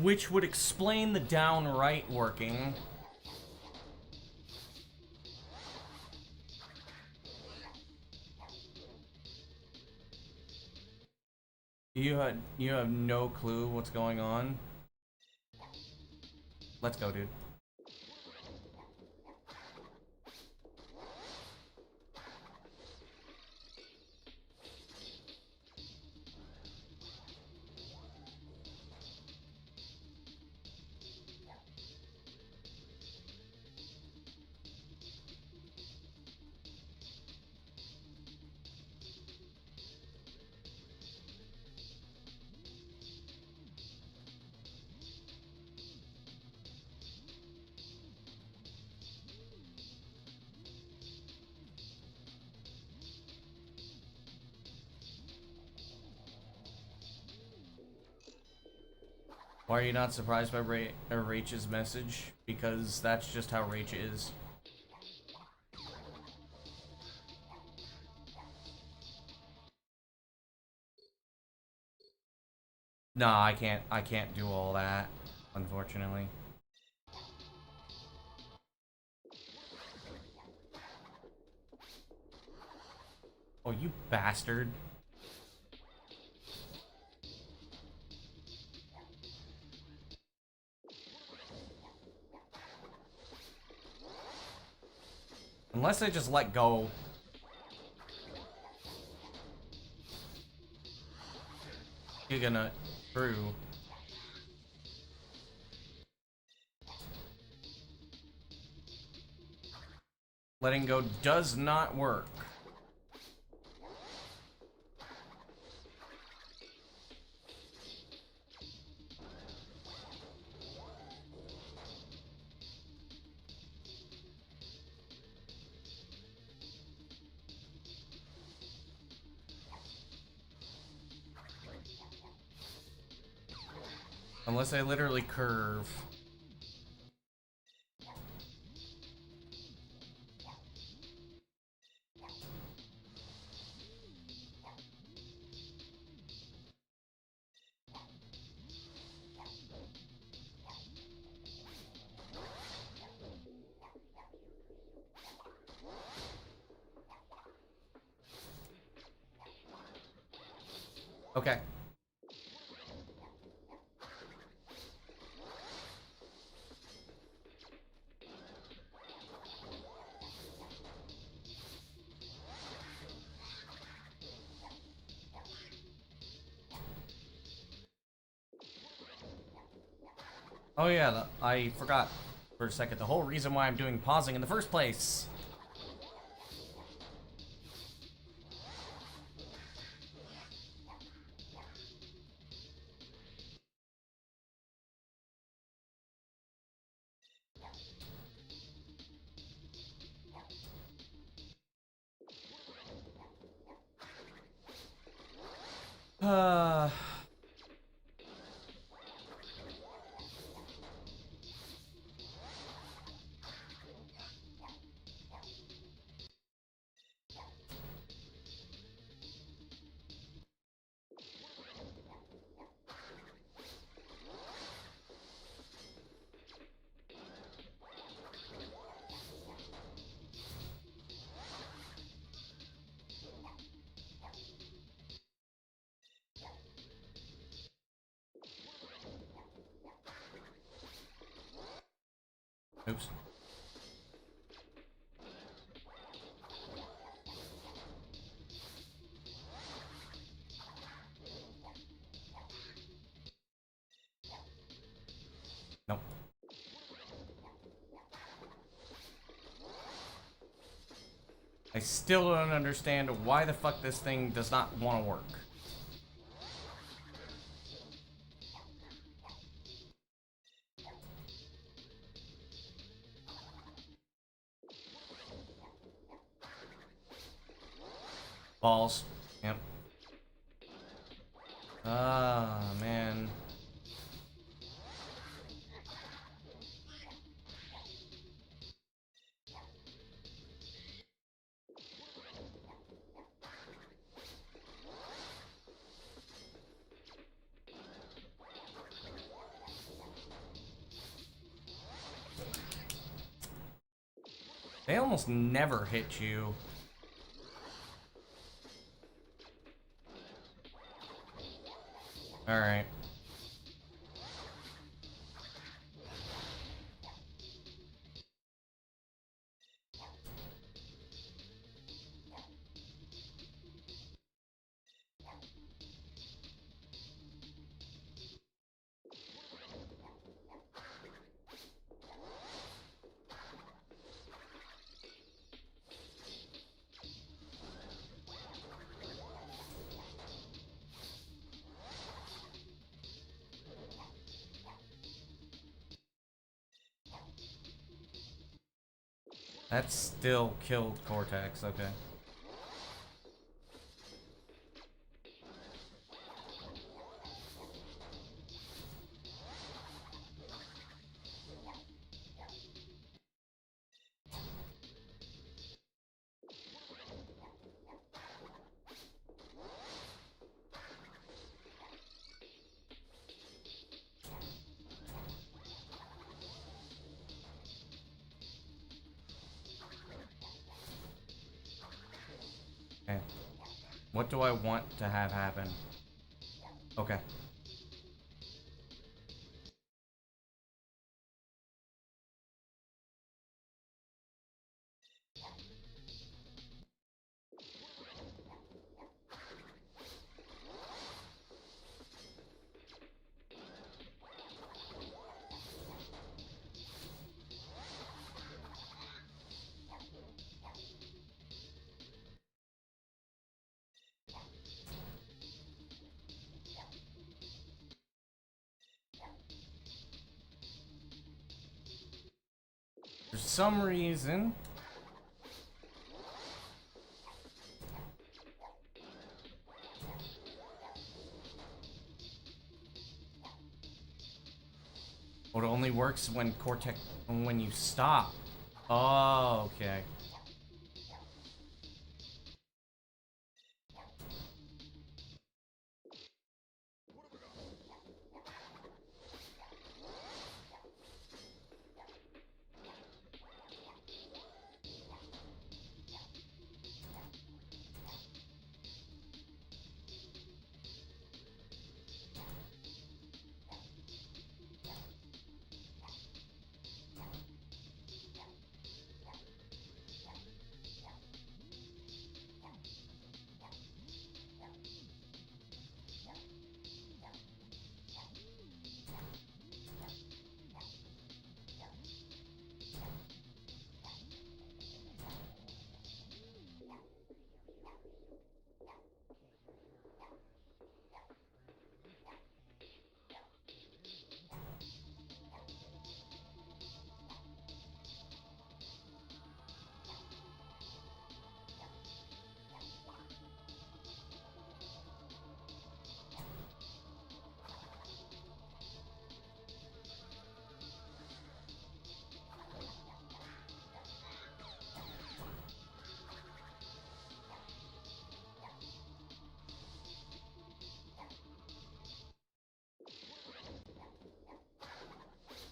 Which would explain the down right working. You have no clue what's going on? Let's go, dude. Why are you not surprised by Rach's message? Because that's just how Rach is. Nah, I can't do all that, unfortunately. Oh, you bastard. Unless I just let go. Giganut. True. Letting go does not work. Unless I literally curve. Okay. Oh yeah, I forgot for a second. The whole reason why I'm doing pausing in the first place. Uh... Oops. Nope. I still don't understand why the fuck this thing does not want to work. Balls. Yep. Ah, man. They almost never hit you. Alright. That still killed Cortex, okay. Okay. What do I want to have happen? Okay. For some reason... Oh, it only works when Cortex... when you stop. Oh, okay.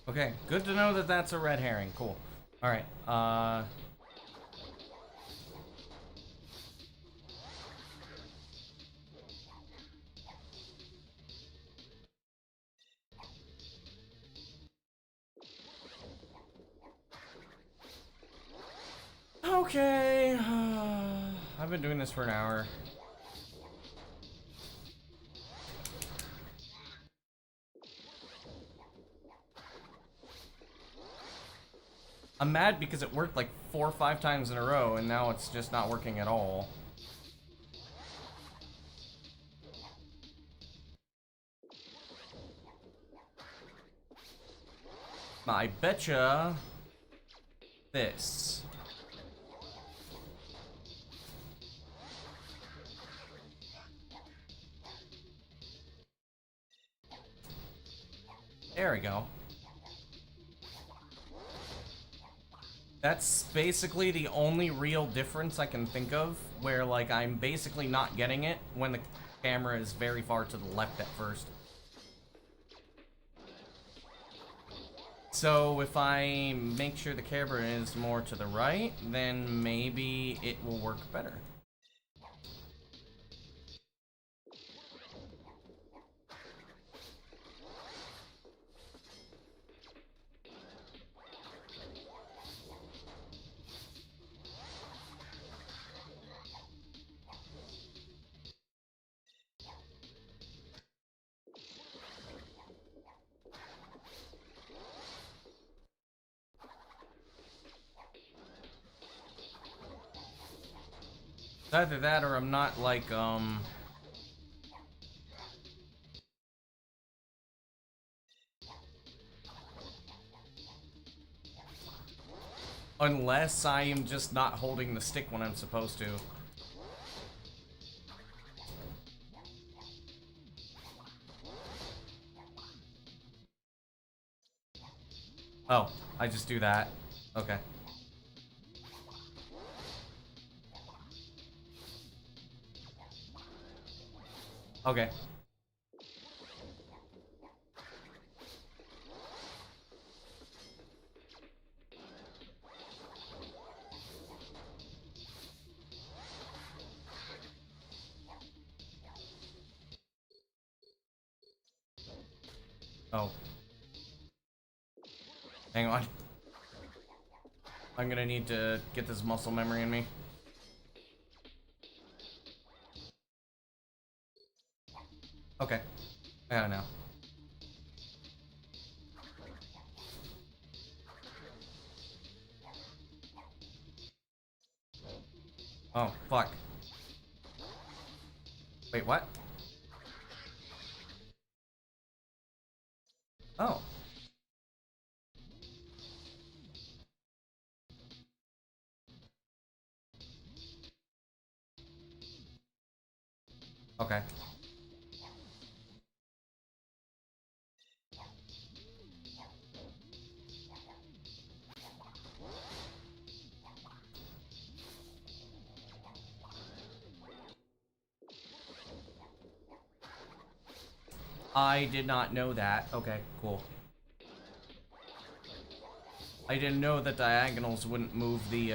Okay, good to know that that's a red herring. Cool. Alright, okay. I've been doing this for an hour. I'm mad because it worked like 4 or 5 times in a row, and now it's just not working at all. I betcha this. There we go. That's basically the only real difference I can think of, where like I'm basically not getting it when the camera is very far to the left at first. So if I make sure the camera is more to the right, then maybe it will work better. Either that or I'm not like, unless I am just not holding the stick when I'm supposed to. Oh, I just do that. Okay. Okay. Oh. Hang on. I'm gonna need to get this muscle memory in me. Okay. I got it now. Oh, fuck. Wait, what? Oh. Okay. I did not know that. Okay, cool. I didn't know that diagonals wouldn't move the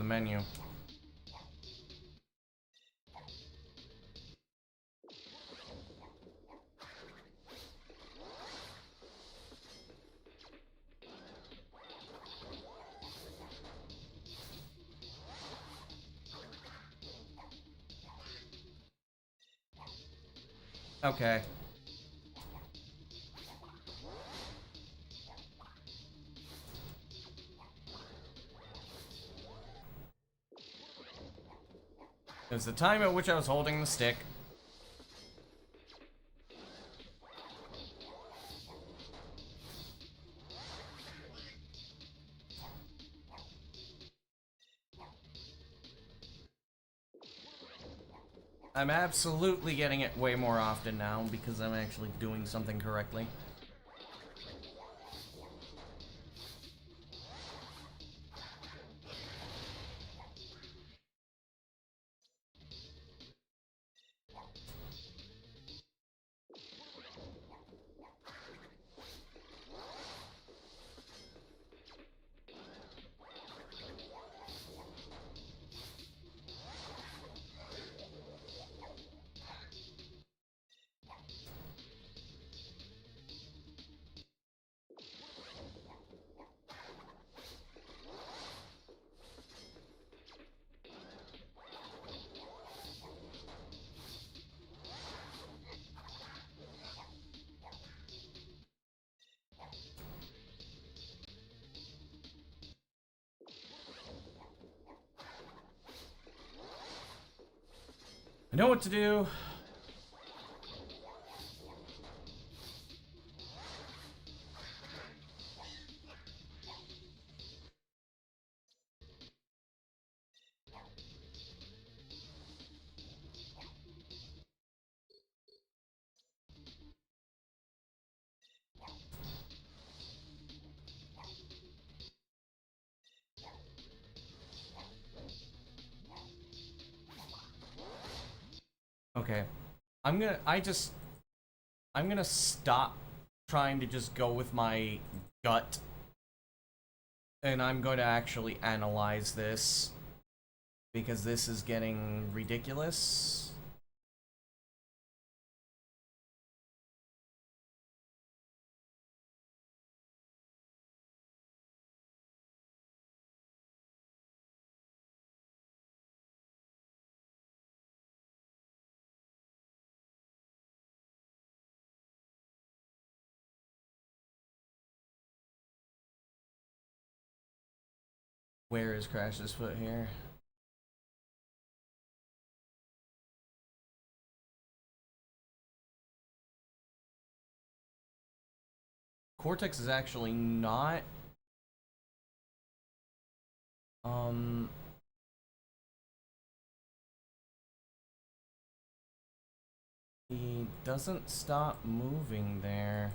menu. Okay. It was the time at which I was holding the stick. I'm absolutely getting it way more often now because I'm actually doing something correctly. I know what to do. Okay. I'm gonna stop trying to just go with my gut. And I'm going to actually analyze this. Because this is getting ridiculous. Where is Crash's foot here? Cortex is actually not... He doesn't stop moving there.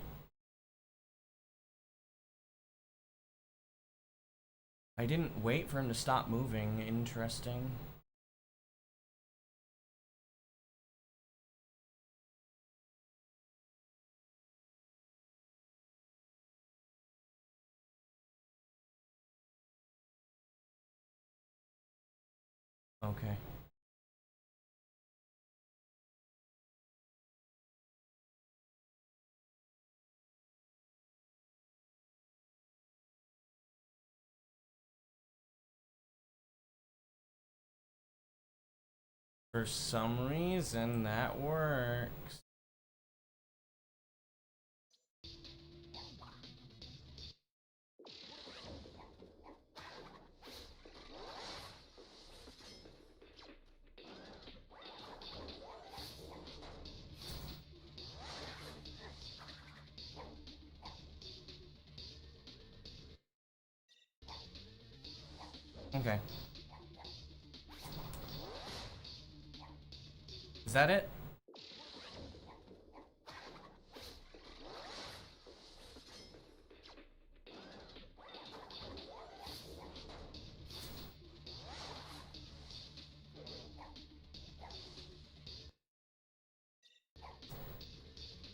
I didn't wait for him to stop moving. Interesting. Okay. For some reason, that works. Okay. Is that it?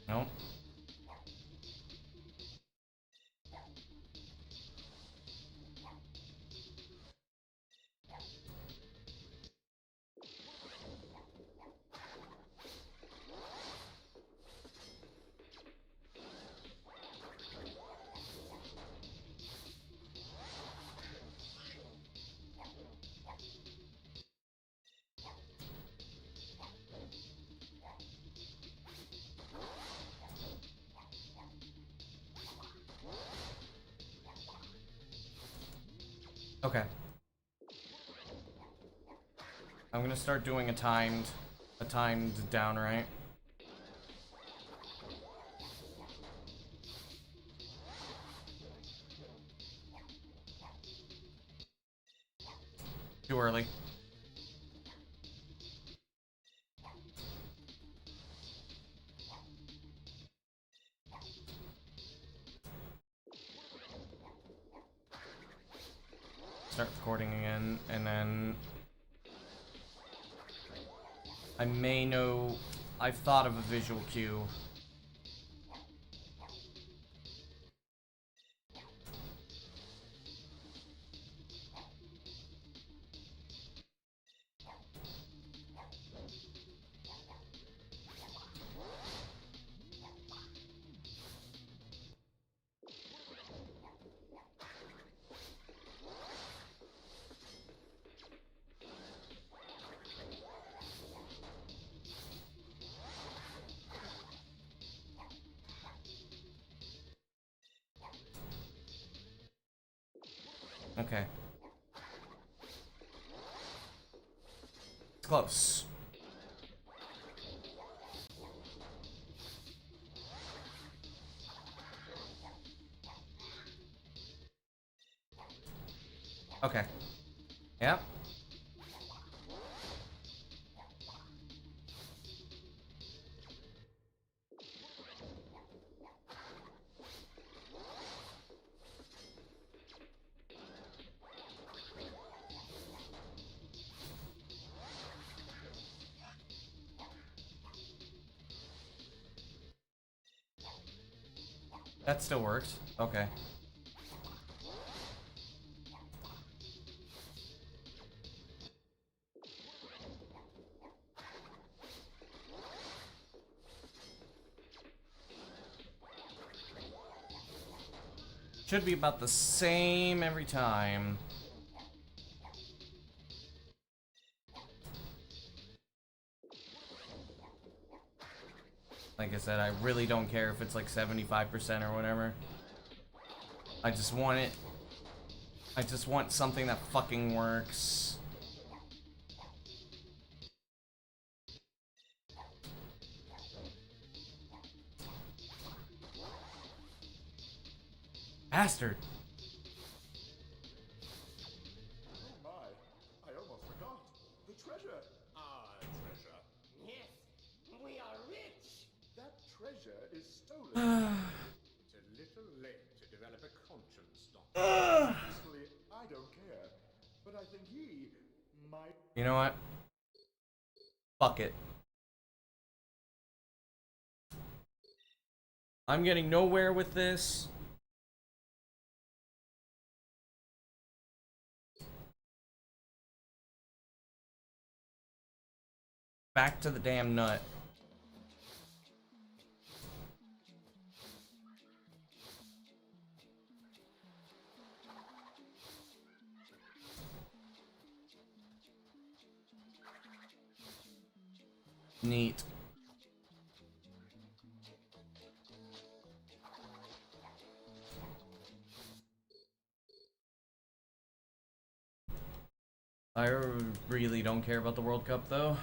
Nope. Okay. I'm gonna start doing a timed down, right? Too early. Start recording again, and then I may know. I've thought of a visual cue. Okay. It's close. Okay. Yep. That still works. Okay. Should be about the same every time. Like I said, I really don't care if it's like 75% or whatever. I just want it. I just want something that fucking works. Bastard. Oh my, I almost forgot. The treasure. Our treasure. Yes, we are rich. That treasure is stolen. It's a little late to develop a conscience, Doctor. Personally, I don't care. But I think he might. You know what? Fuck it. I'm getting nowhere with this. Back to the damn nut. Neat. I really don't care about the World Cup though.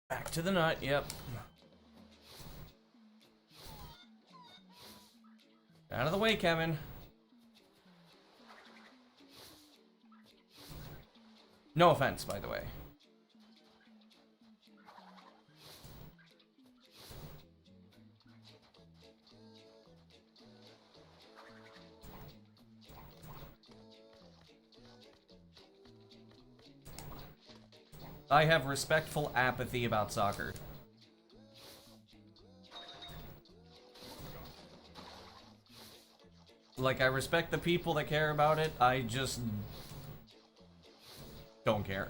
Back to the nut, yep. Out of the way, Kevin. No offense, by the way. I have respectful apathy about soccer. Like, I respect the people that care about it, I just don't care.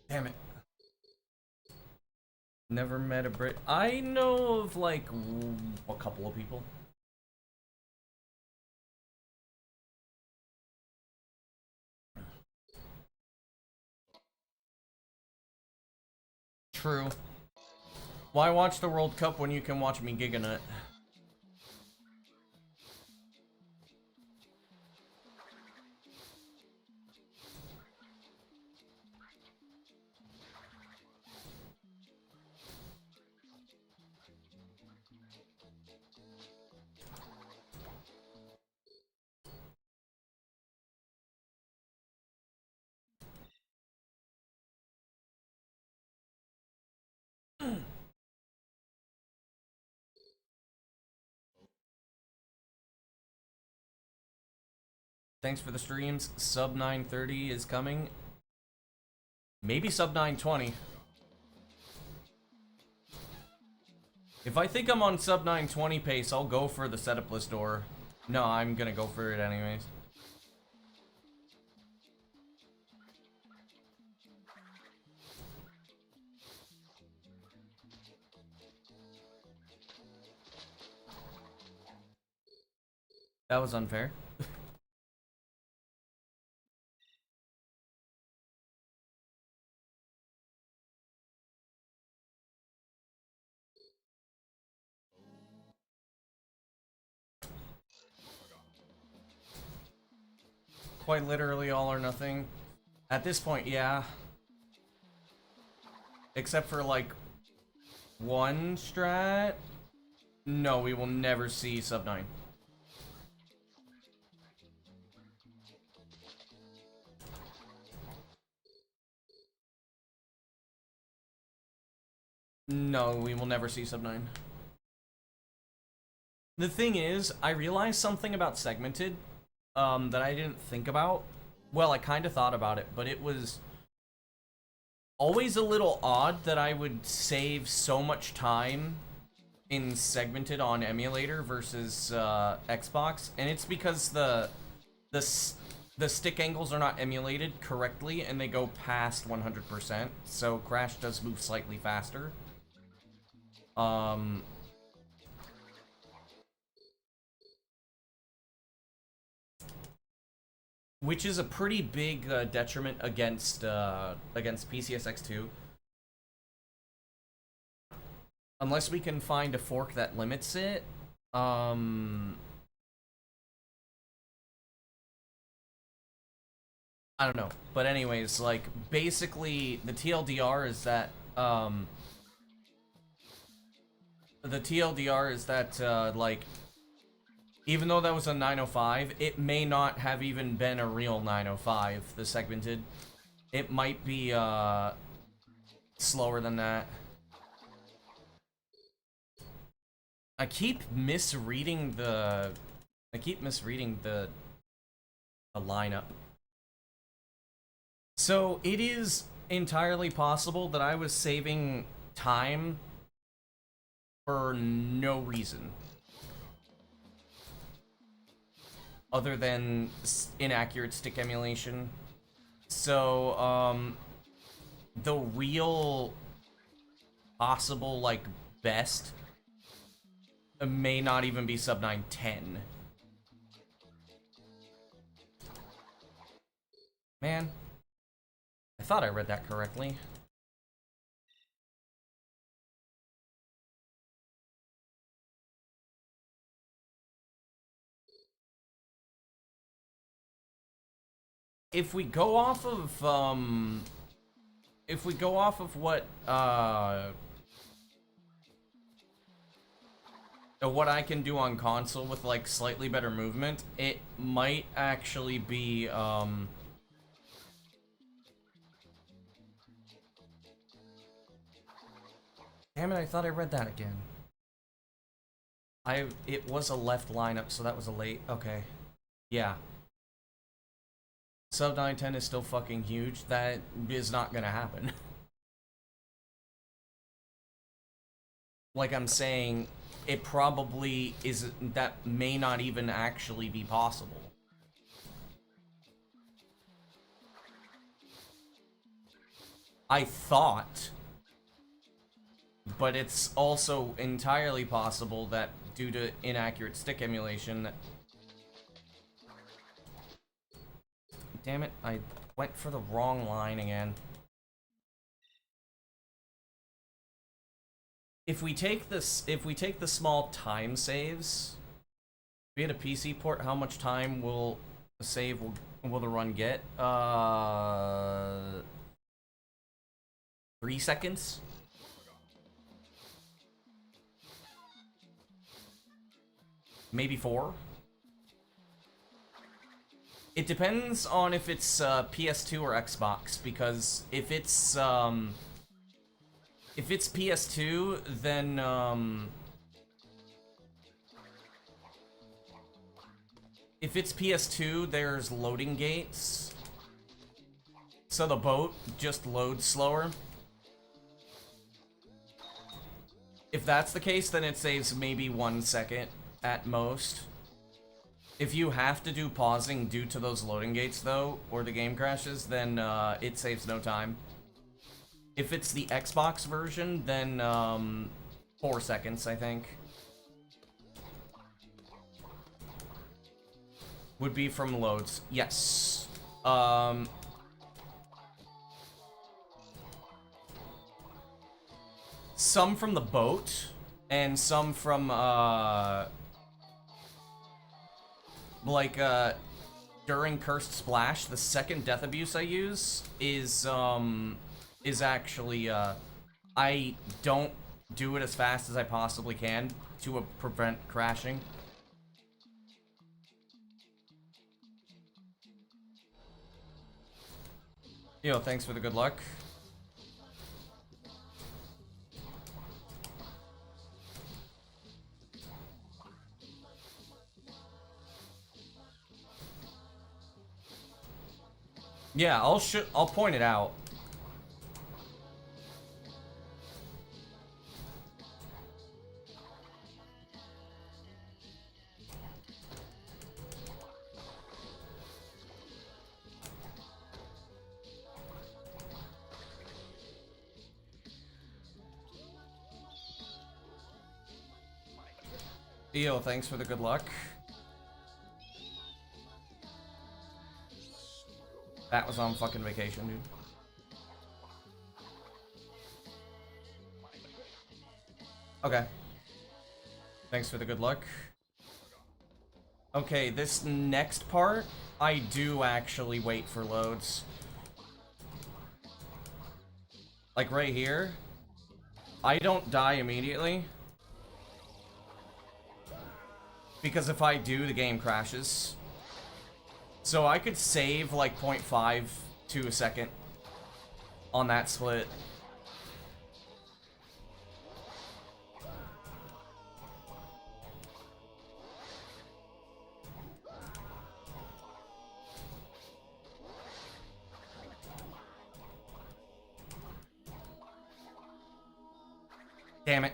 Damn it. Never met a Brit. I know of, like, a couple of people. True. Why watch the World Cup when you can watch me Giganut? Thanks for the streams. Sub 930 is coming. Maybe sub 920. If I think I'm on sub 920 pace, I'll go for the setup list door. No, I'm gonna go for it anyways. That was unfair. Quite literally all or nothing. At this point, yeah. Except for, like, one strat. No, we will never see sub 9. No, we will never see sub 9. The thing is, I realized something about segmented that I didn't think about. Well, I kind of thought about it, but it was always a little odd that I would save so much time in segmented on emulator versus Xbox, and it's because the stick angles are not emulated correctly and they go past 100%, so Crash does move slightly faster. Which is a pretty big detriment against PCSX2. Unless we can find a fork that limits it. I don't know. But anyways, like, basically, the TLDR is that, like, even though that was a 905, it may not have even been a real 905, the segmented. It might be, slower than that. I keep misreading the lineup. So, it is entirely possible that I was saving time for no reason. Other than inaccurate stick emulation. So, the real possible, like, best may not even be sub 910. Man, I thought I read that correctly. if we go off of what I can do on console with like slightly better movement, it might actually be damn it, I thought I read that again. It was a left lineup, so that was a late. Okay. Yeah. Sub 910 is still fucking huge. That is not gonna happen. Like I'm saying, it probably is, that may not even actually be possible. I thought, but it's also entirely possible that due to inaccurate stick emulation that... Damn it, I went for the wrong line again. If we take the small time saves, if we hit a PC port, how much time will the save will the run get? 3 seconds? Maybe 4? It depends on if it's PS2 or Xbox, because if it's PS2, then if it's PS2, there's loading gates, so the boat just loads slower. If that's the case, then it saves maybe 1 second at most. If you have to do pausing due to those loading gates, though, or the game crashes, then it saves no time. If it's the Xbox version, then 4 seconds, I think. Would be from loads. Yes. Some from the boat, and some from, like, during Cursed Splash, the second death abuse I use is actually, I don't do it as fast as I possibly can to prevent crashing. Yo, thanks for the good luck. Yeah, I'll point it out. Yo, thanks for the good luck. That was on fucking vacation, dude. Okay. Thanks for the good luck. Okay, this next part, I do actually wait for loads. Like right here, I don't die immediately. Because if I do, the game crashes. So I could save like 0.5 to a second on that split. Damn it.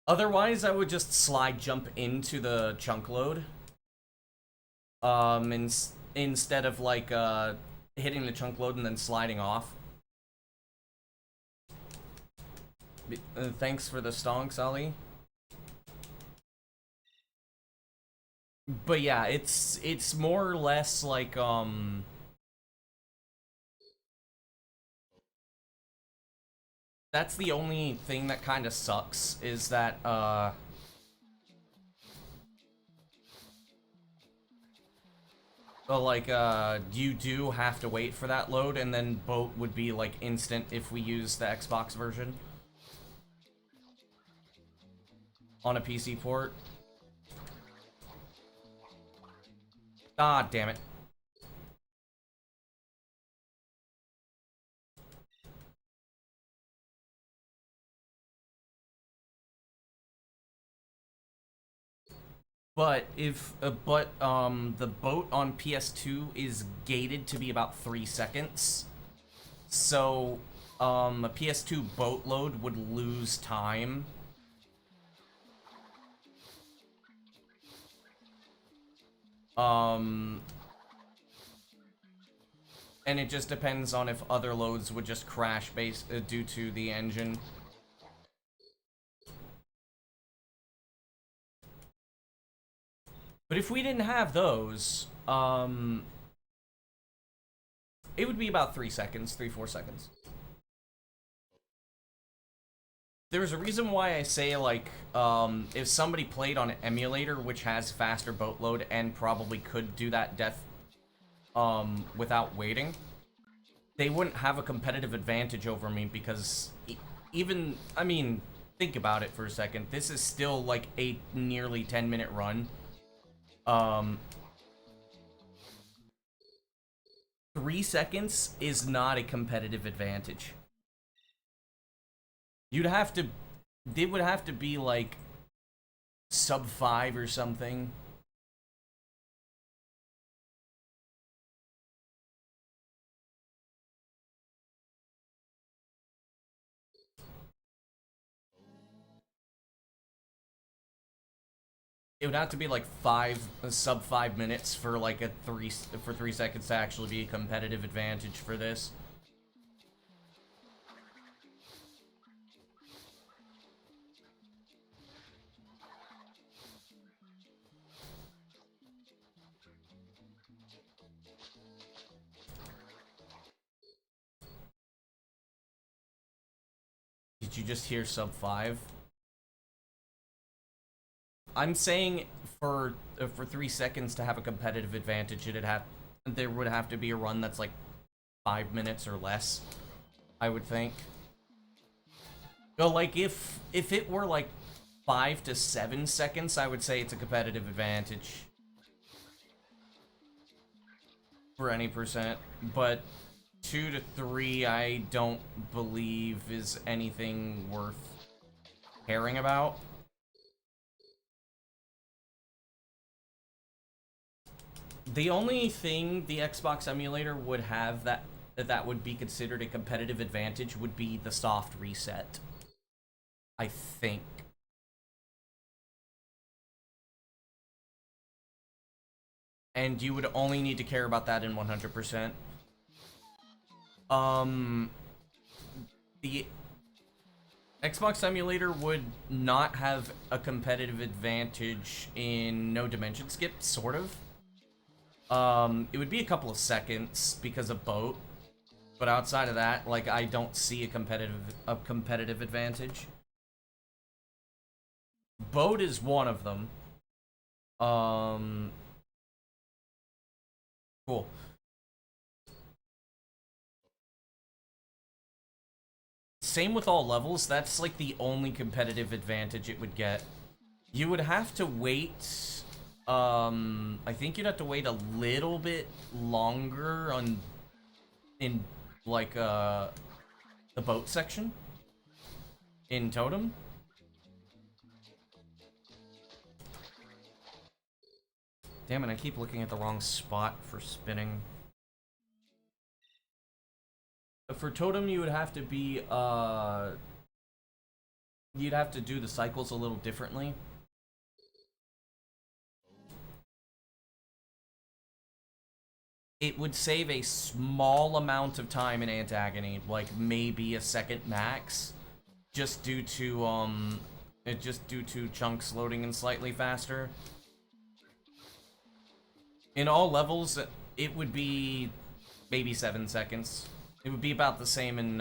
Otherwise, I would just slide jump into the chunk load. Instead of like hitting the chunk load and then sliding off. Thanks for the stonks, Ali. But yeah, it's more or less like that's the only thing that kind of sucks, is that like, you do have to wait for that load, and then boat would be, like, instant if we use the Xbox version on a PC port. Ah, damn it. But if, the boat on PS2 is gated to be about 3 seconds. So, a PS2 boat load would lose time. And it just depends on if other loads would just crash due to the engine. But if we didn't have those, it would be about 3 seconds, 4 seconds. There's a reason why I say, like, if somebody played on an emulator, which has faster boat load and probably could do that death, without waiting, they wouldn't have a competitive advantage over me because even, I mean, think about it for a second. This is still, like, a nearly 10-minute run. 3 seconds is not a competitive advantage. You'd have to, it would have to be like sub 5 or something. It would have to be like sub 5 minutes for like a 3 seconds to actually be a competitive advantage for this. Did you just hear sub 5? I'm saying for 3 seconds to have a competitive advantage, there would have to be a run that's like 5 minutes or less, I would think. Well, like if it were like 5 to 7 seconds, I would say it's a competitive advantage for any percent, but 2 to 3 I don't believe is anything worth caring about. The only thing the Xbox emulator would have that would be considered a competitive advantage would be the soft reset, I think. And you would only need to care about that in 100%. The Xbox emulator would not have a competitive advantage in no dimension skip, sort of. It would be a couple of seconds because of boat, but outside of that, like, I don't see a competitive advantage. Boat is one of them. Cool. Same with all levels. That's like the only competitive advantage it would get. You would have to wait. I think you'd have to wait a little bit longer in like the boat section in Totem. Damn it, I keep looking at the wrong spot for spinning. For Totem, you would have to be, you'd have to do the cycles a little differently. It would save a small amount of time in Antagony, like maybe a second max, just due to chunks loading in slightly faster. In all levels, it would be maybe 7 seconds. It would be about the same in,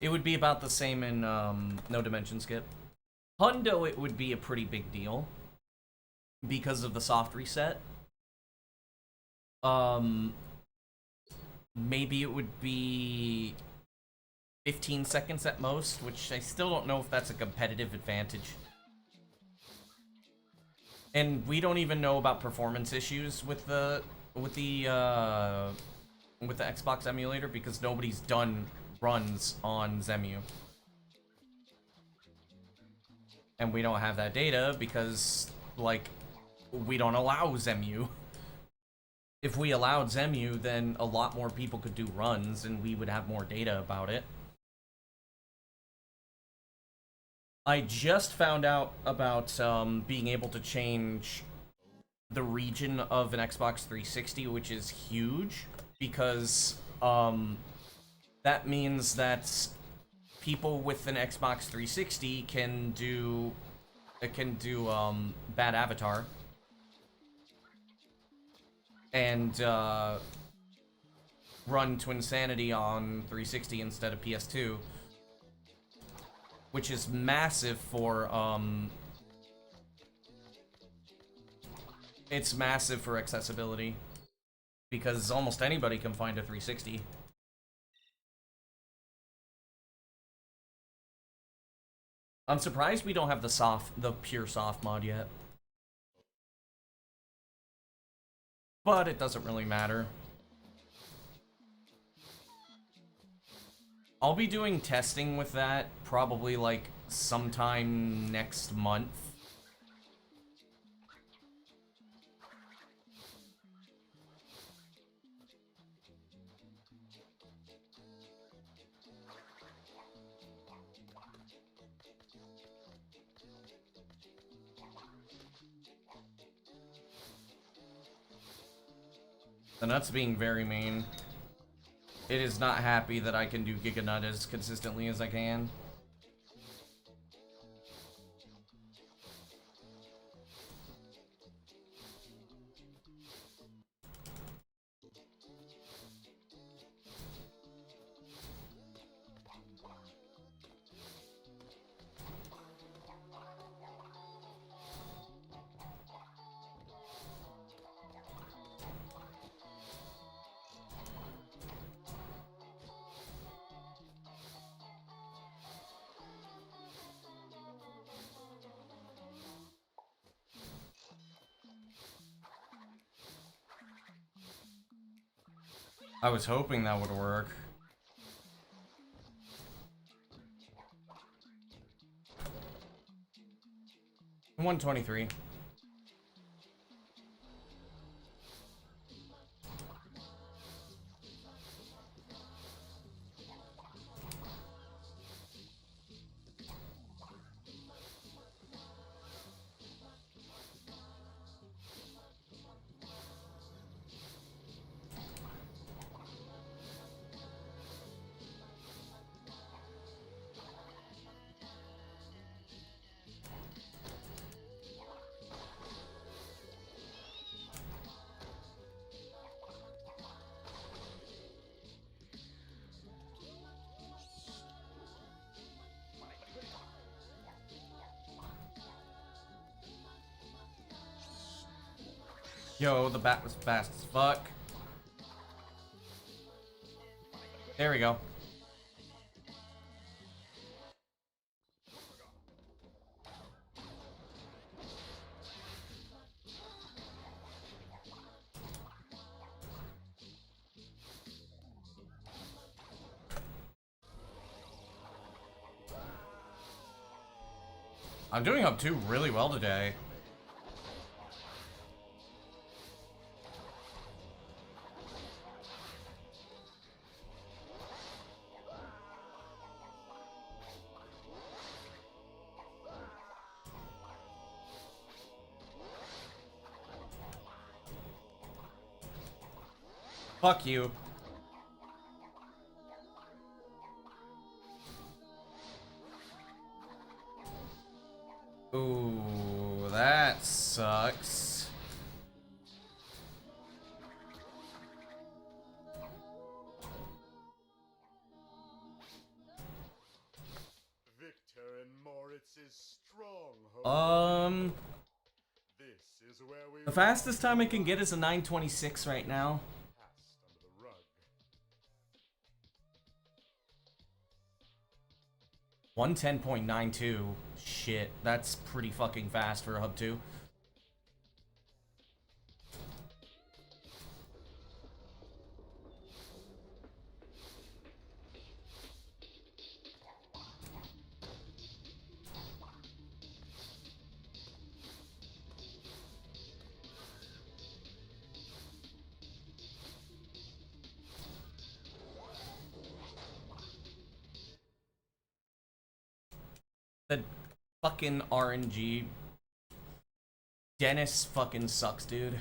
it would be about the same in, no dimension skip. Hundo, it would be a pretty big deal. because of the soft reset. Maybe it would be 15 seconds at most, which I still don't know if that's a competitive advantage. And we don't even know about performance issues with the Xbox emulator because nobody's done runs on Zemu. And we don't have that data because, like, we don't allow Zemu. If we allowed Zemu, then a lot more people could do runs and we would have more data about it. I just found out about being able to change the region of an Xbox 360, which is huge, because that means that people with an Xbox 360 can do bad avatar and run Twinsanity on 360 instead of PS2, which is massive for it's massive for accessibility because almost anybody can find a 360. I'm surprised we don't have the pure soft mod yet. But it doesn't really matter. I'll be doing testing with that probably like sometime next month. The Nut's being very mean. It is not happy that I can do Giga Nut as consistently as I can. I was hoping that would work. $123. Yo, the bat was fast as fuck. There we go. I'm doing up 2 really well today. Fuck you. Ooh, that sucks. Victor and Moritz's stronghold. This is The fastest time I can get is a 926 right now. Passed under the rug. 110.92. Shit, that's pretty fucking fast for a Hub 2. The fucking RNG. Dennis fucking sucks, dude.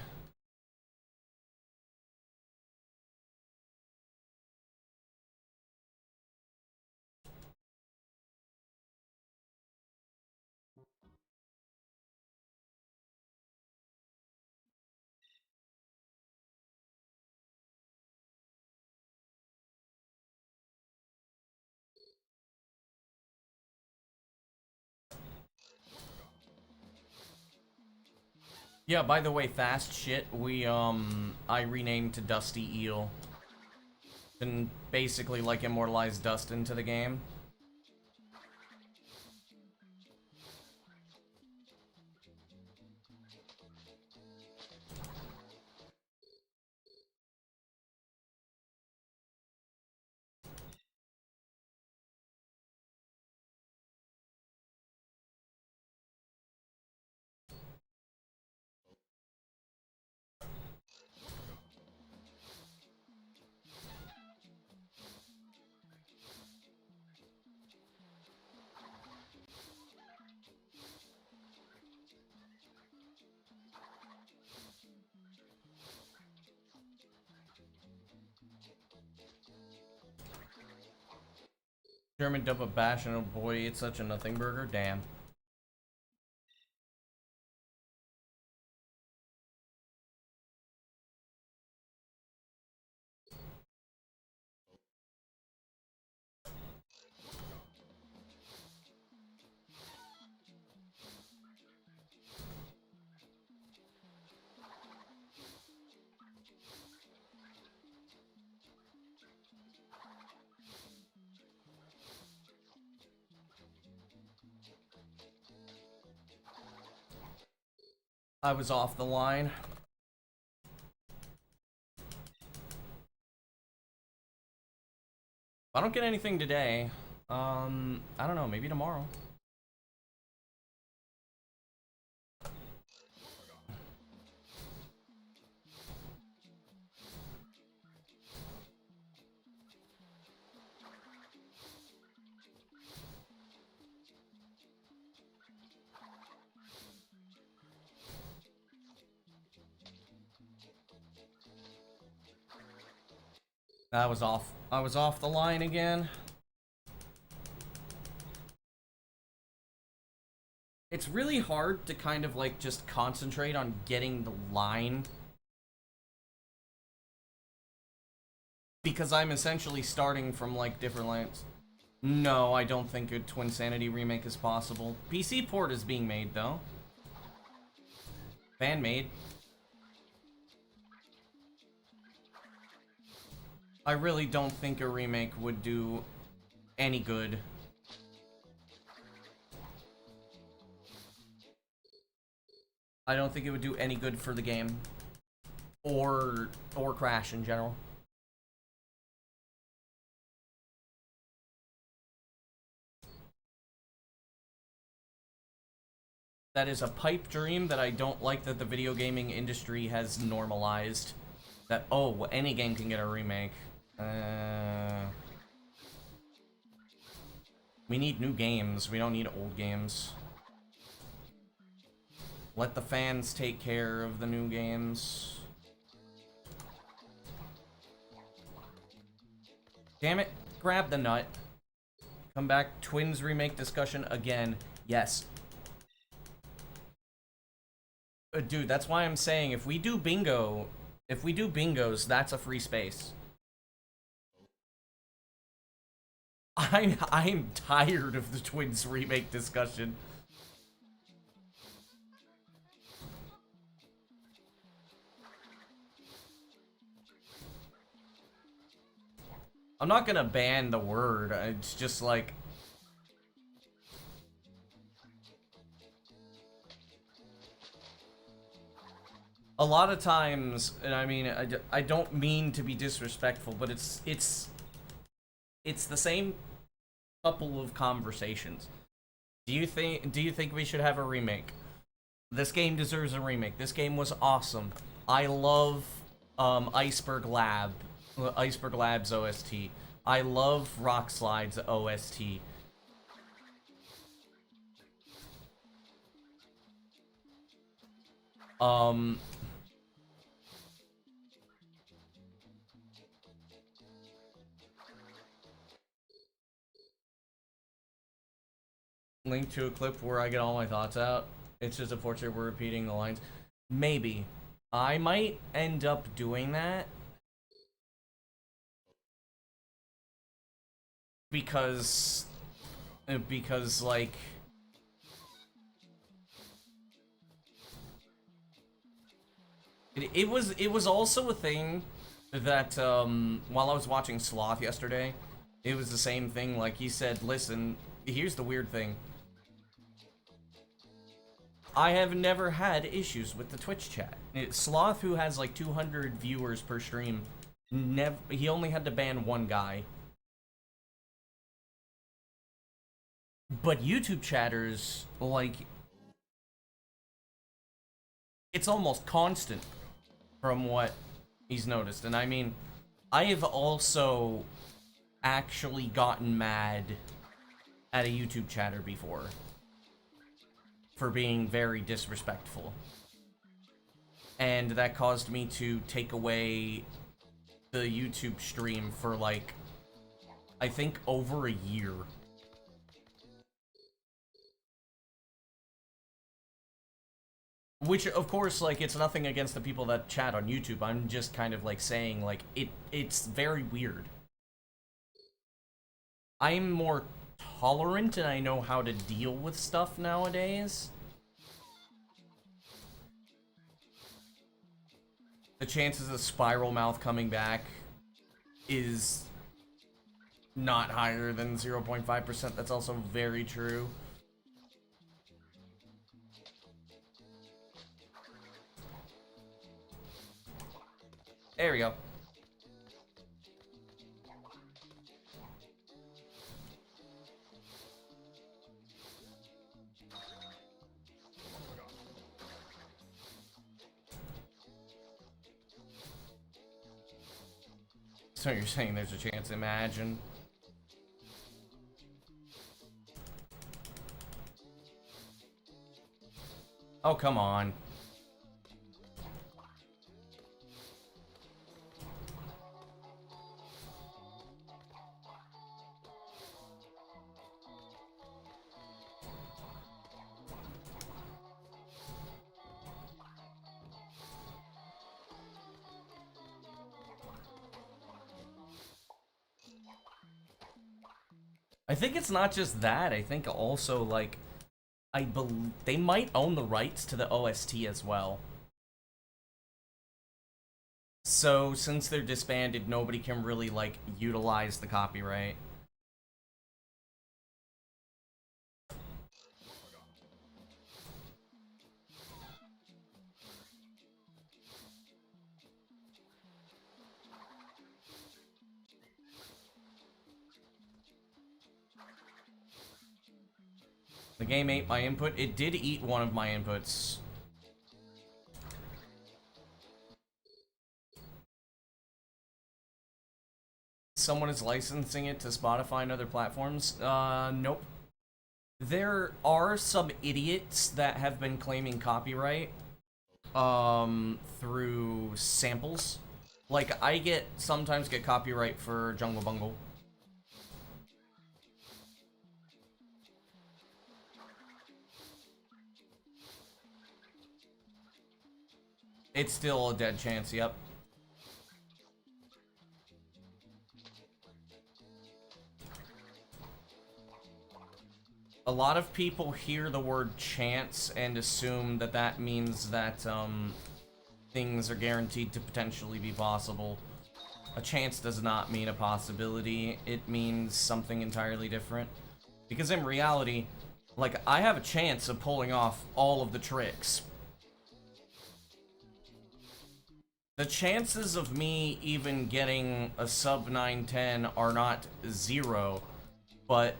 Yeah, by the way, fast shit, I renamed to Dusty Eel. And basically, like, immortalize Dust into the game. German dub of bash and oh boy, it's such a nothing burger. Damn. I was off the line. If I don't get anything today, I don't know, maybe tomorrow. I was off the line again. It's really hard to kind of like just concentrate on getting the line. Because I'm essentially starting from like different lines. No, I don't think a Twinsanity remake is possible. PC port is being made though. Fan made. I really don't think a remake would do any good. I don't think it would do any good for the game. Or Crash in general. That is a pipe dream that I don't like that the video gaming industry has normalized. That, oh, any game can get a remake. We need new games. We don't need old games. Let the fans take care of the new games. Damn it. Grab the nut. Come back. Twins remake discussion again. Yes. Dude, that's why I'm saying if we do bingo... If we do bingos, that's a free space. I'm tired of the Twins remake discussion. I'm not gonna ban the word, it's just like... A lot of times, and I mean, I don't mean to be disrespectful, but it's the same couple of conversations. Do you think we should have a remake? This game deserves a remake. This game was awesome. I love Iceberg Labs OST. I love Rock Slide's OST. Link to a clip where I get all my thoughts out. It's just a portrait we're repeating the lines. Maybe. I might end up doing that. Because like... It was also a thing that, while I was watching Sloth yesterday, it was the same thing. Like, he said, listen, here's the weird thing. I have never had issues with the Twitch chat. Sloth, who has like 200 viewers per stream, he only had to ban one guy. But YouTube chatters, like, it's almost constant from what he's noticed. And I mean, I have also actually gotten mad at a YouTube chatter before for being very disrespectful. And that caused me to take away the YouTube stream for like, I think over a year. Which, of course, like, it's nothing against the people that chat on YouTube. I'm just kind of, like, saying, like, it's very weird. I'm more tolerant and I know how to deal with stuff nowadays. The chances of Spiral Mouth coming back is not higher than 0.5%. That's also very true. There we go. So you're saying there's a chance, imagine. Oh, come on. I think it's not just that. I think also, like, they might own the rights to the OST as well. So, since they're disbanded, nobody can really, like, utilize the copyright. The game ate my input. It did eat one of my inputs. Someone is licensing it to Spotify and other platforms? Nope. There are some idiots that have been claiming copyright, through samples. Like, I sometimes get copyright for Jungle Bungle. It's still a dead chance, yep. A lot of people hear the word chance and assume that that means that, things are guaranteed to potentially be possible. A chance does not mean a possibility. It means something entirely different. Because in reality, like, I have a chance of pulling off all of the tricks. The chances of me even getting a sub 910 are not 0, but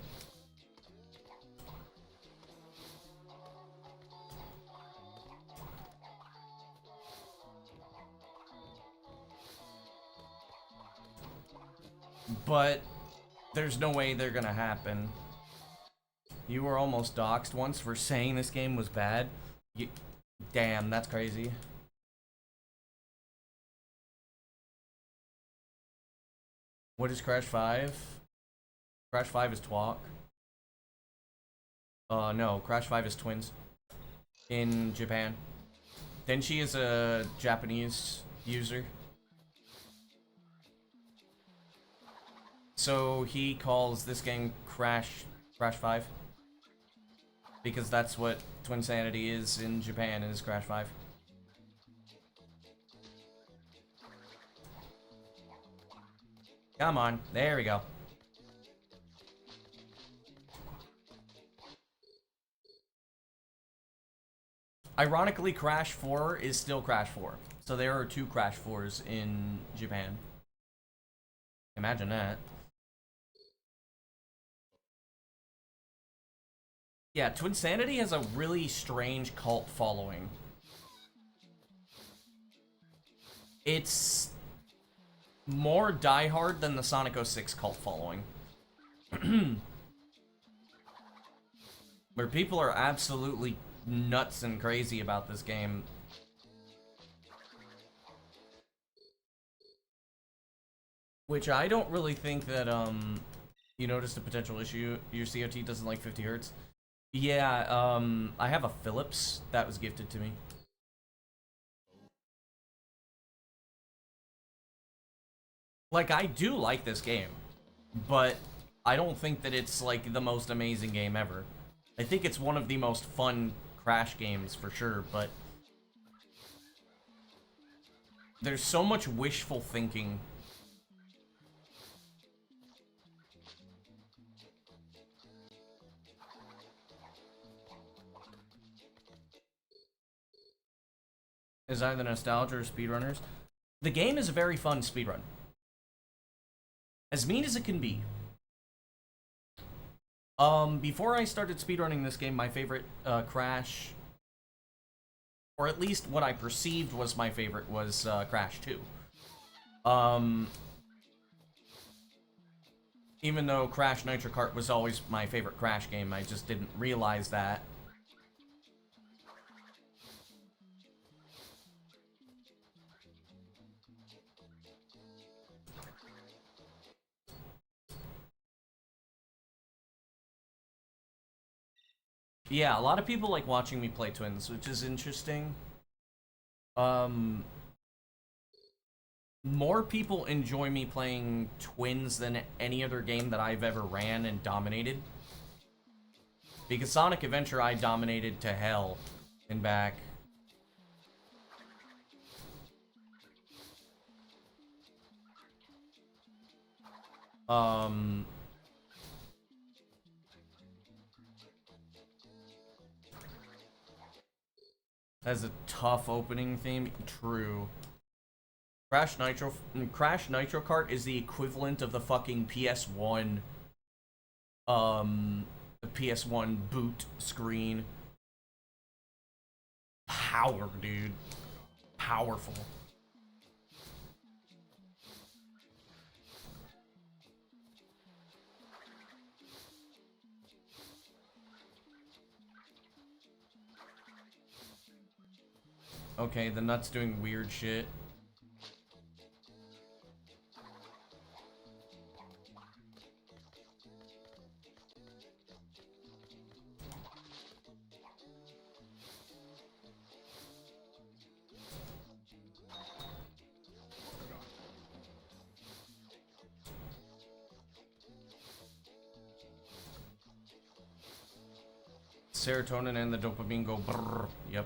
there's no way they're gonna happen. You were almost doxxed once for saying this game was bad. Damn, that's crazy. What is Crash 5? Crash 5 is Twalk. No, Crash 5 is Twins. In Japan. Denshi is a Japanese user. So he calls this game Crash 5. Because that's what Twinsanity is in Japan, is Crash 5. Come on, there we go. Ironically, Crash 4 is still Crash 4. So there are 2 Crash 4s in Japan. Imagine that. Yeah, Twinsanity has a really strange cult following. It's more diehard than the Sonic 06 cult following. Where people are absolutely nuts and crazy about this game. Which I don't really think that, you noticed a potential issue. Your COT doesn't like 50 Hz. Yeah, I have a Philips that was gifted to me. Like, I do like this game, but I don't think that it's, like, the most amazing game ever. I think it's one of the most fun Crash games, for sure, but there's so much wishful thinking. Is either nostalgia or speedrunners. The game is a very fun speedrun. As mean as it can be. Before I started speedrunning this game, my favorite Crash, or at least what I perceived was my favorite, was Crash 2. Even though Crash Nitro Kart was always my favorite Crash game, I just didn't realize that. Yeah, a lot of people like watching me play Twins, which is interesting. More people enjoy me playing Twins than any other game that I've ever ran and dominated. Because Sonic Adventure I dominated to hell and back. Has a tough opening theme. True. Crash Nitro Kart is the equivalent of the fucking PS1 the PS1 boot screen. Power, dude. Powerful. Okay, the nut's doing weird shit. Serotonin and the dopamine go brrr. Yep,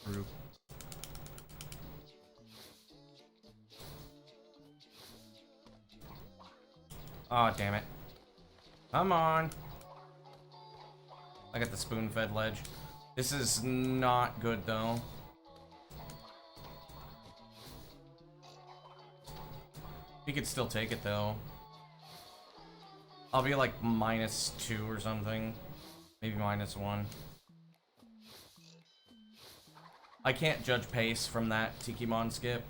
true. Aw, damn it. Come on. I got the spoon-fed ledge. This is not good, though. He could still take it, though. I'll be like -2 or something. Maybe -1. I can't judge pace from that Tikimon skip.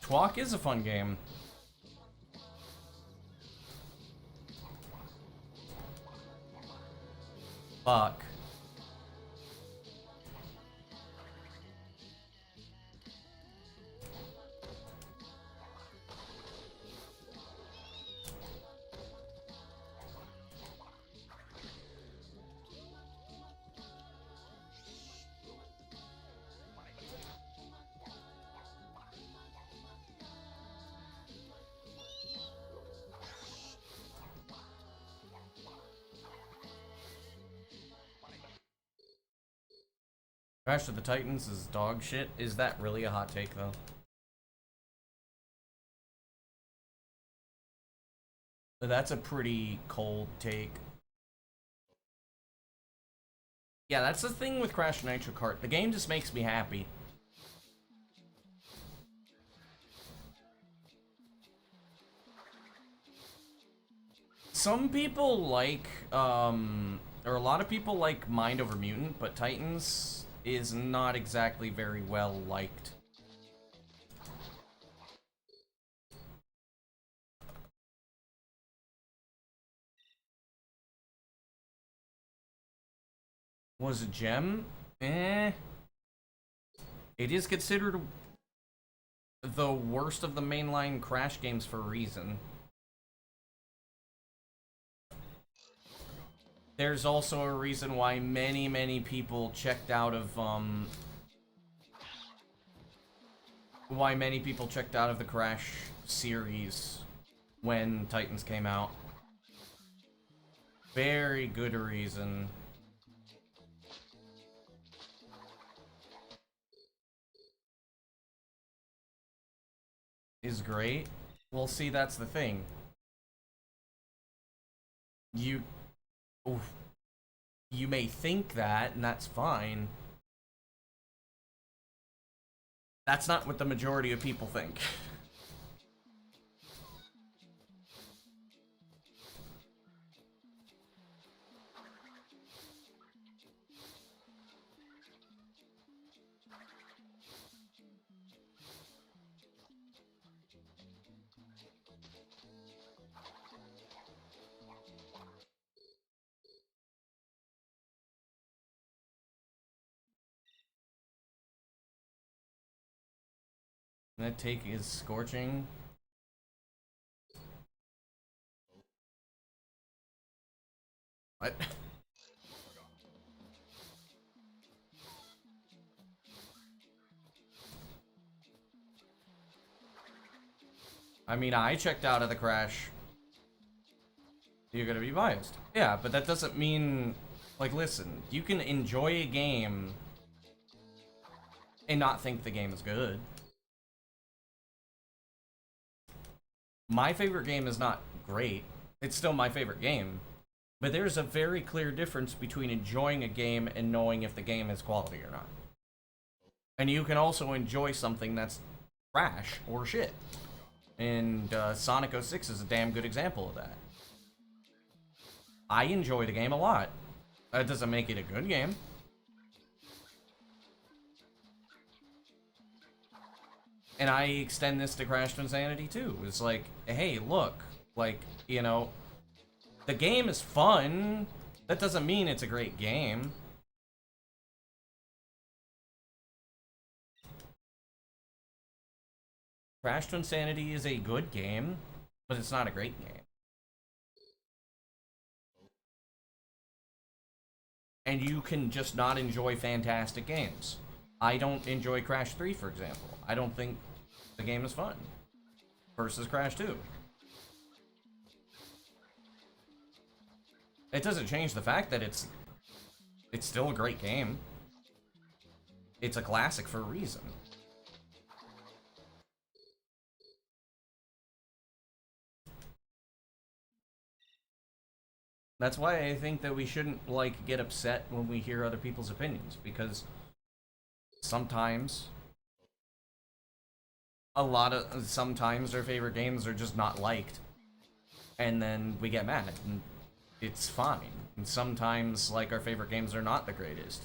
Twalk is a fun game. Fuck. Crash of the Titans is dog shit. Is that really a hot take, though? That's a pretty cold take. Yeah, that's the thing with Crash Nitro Kart. The game just makes me happy. Some people like, or a lot of people like Mind Over Mutant, but Titans is not exactly very well liked. Was a gem? Eh. It is considered the worst of the mainline Crash games for a reason. There's also a reason why many people checked out of, the Crash series when Titans came out. Very good reason. Is great. Well, see, that's the thing. You may think that, and that's fine. That's not what the majority of people think. That take is scorching. What? I mean, I checked out of the Crash. You're gonna be biased. Yeah, but that doesn't mean... Like, listen, you can enjoy a game and not think the game is good. My favorite game is not great. It's still my favorite game. But there's a very clear difference between enjoying a game and knowing if the game is quality or not. And you can also enjoy something that's trash or shit. And Sonic 06 is a damn good example of that. I enjoy the game a lot. That doesn't make it a good game. And I extend this to Crash Twinsanity too. It's like, hey, look, like, you know, the game is fun. That doesn't mean it's a great game. Crash Twinsanity is a good game, but it's not a great game. and you can just not enjoy fantastic games. I don't enjoy Crash 3, for example. I don't think the game is fun. Versus Crash 2. It doesn't change the fact that it's still a great game. It's a classic for a reason. That's why I think that we shouldn't, like, get upset when we hear other people's opinions, because sometimes sometimes their favorite games are just not liked, and then we get mad, and it's fine. And sometimes, like, our favorite games are not the greatest.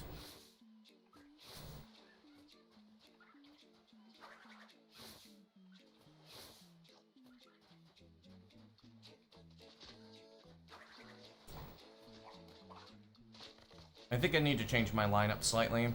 I think I need to change my lineup slightly.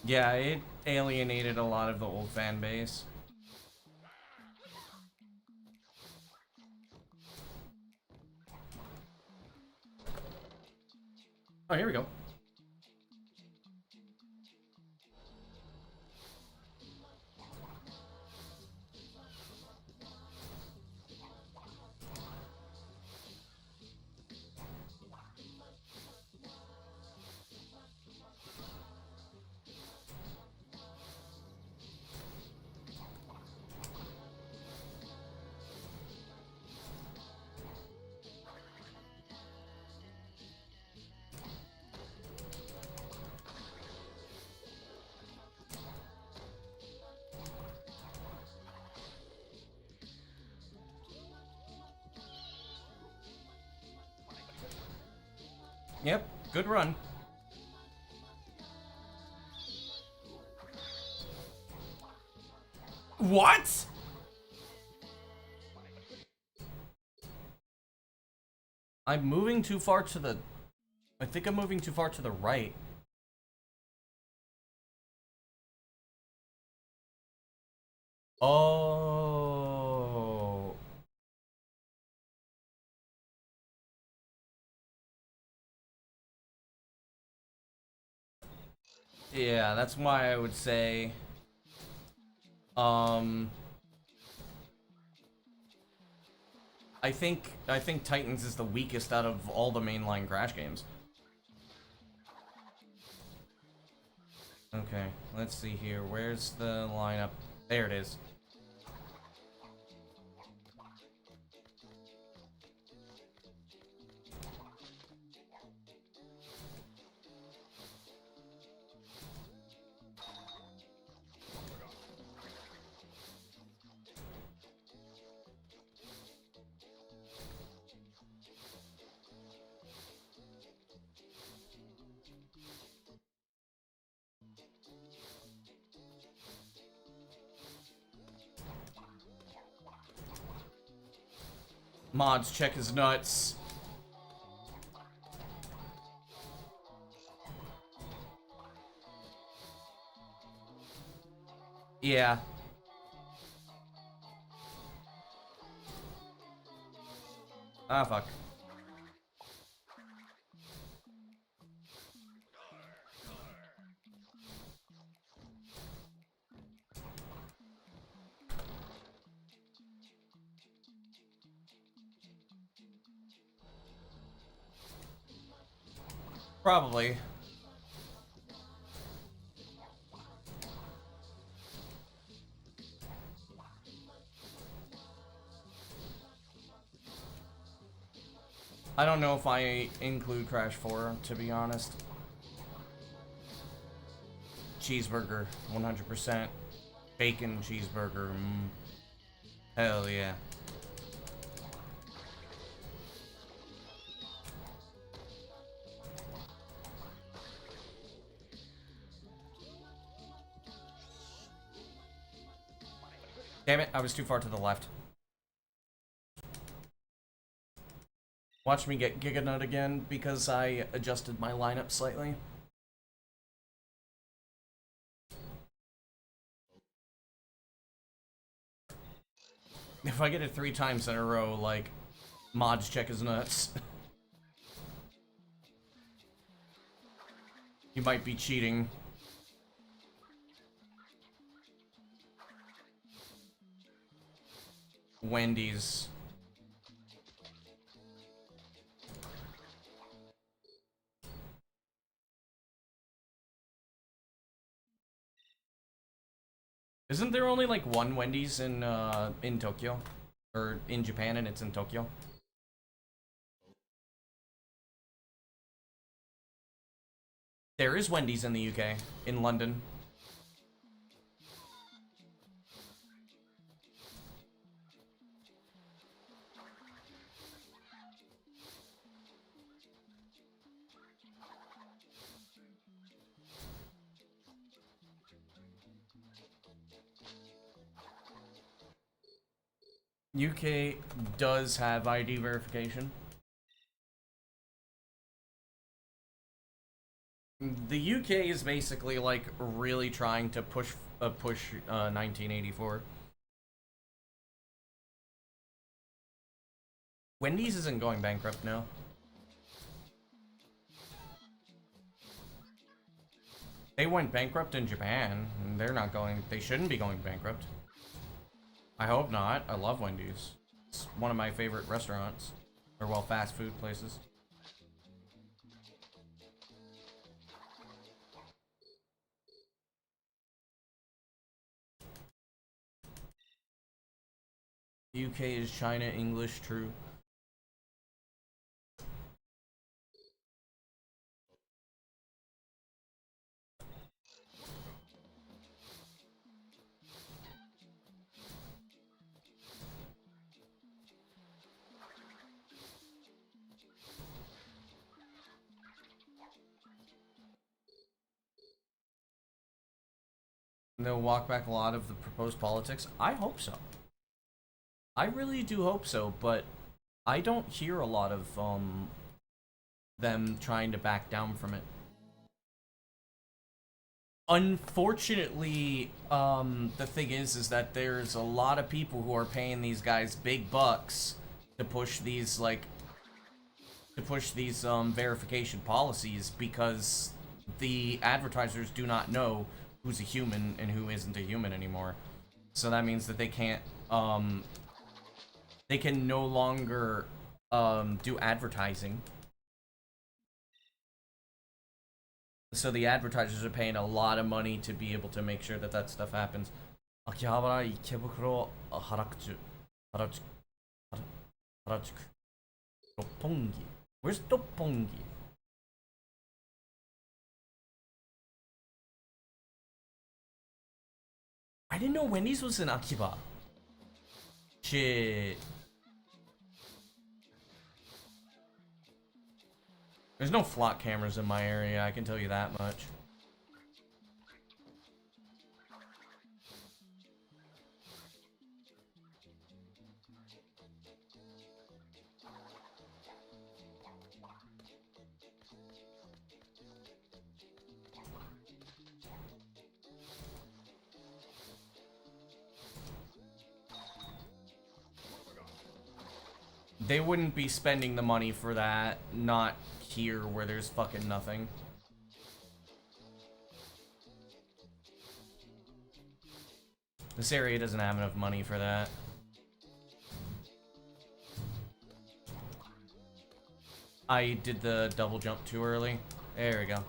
Yeah, it alienated a lot of the old fan base. Oh, here we go. Yep, good run. What? I'm moving too far to the... I think I'm moving too far to the right. Oh... Yeah, that's why I would say... I think Titans is the weakest out of all the mainline Crash games. Okay, let's see here. Where's the lineup? There it is. Mods, check his nuts. Yeah. Ah, fuck. Probably. I don't know if I include Crash 4, to be honest. cheeseburger, 100%. Bacon cheeseburger, hell yeah. Damn it, I was too far to the left. Watch me get Giga Nut again because I adjusted my lineup slightly. If I get it 3 times in a row, like, mods check his nuts. You might be cheating. Wendy's. Isn't there only like one Wendy's in Tokyo? Or in Japan and it's in Tokyo? There is Wendy's in the UK, in London. UK does have ID verification. The UK is basically like really trying to push 1984. Wendy's isn't going bankrupt now. They went bankrupt in Japan, and they're not going. They shouldn't be going bankrupt. I hope not. I love Wendy's. It's one of my favorite restaurants. Or, well, fast food places. UK is China, English, true. And they'll walk back a lot of the proposed politics. I hope so. I really do hope so, but I don't hear a lot of them trying to back down from it. Unfortunately, the thing is that there's a lot of people who are paying these guys big bucks to push these verification policies because the advertisers do not know who's a human and who isn't a human anymore. So that means that they can't, they can no longer, do advertising. So the advertisers are paying a lot of money to be able to make sure that that stuff happens. Akihabara, Ikebukuro, Harajuku. Harajuku. Roppongi. Where's Roppongi? I didn't know Wendy's was in Akiba. Shit. There's no flock cameras in my area, I can tell you that much. They wouldn't be spending the money for that, not here where there's fucking nothing. This area doesn't have enough money for that. I did the double jump too early. There we go.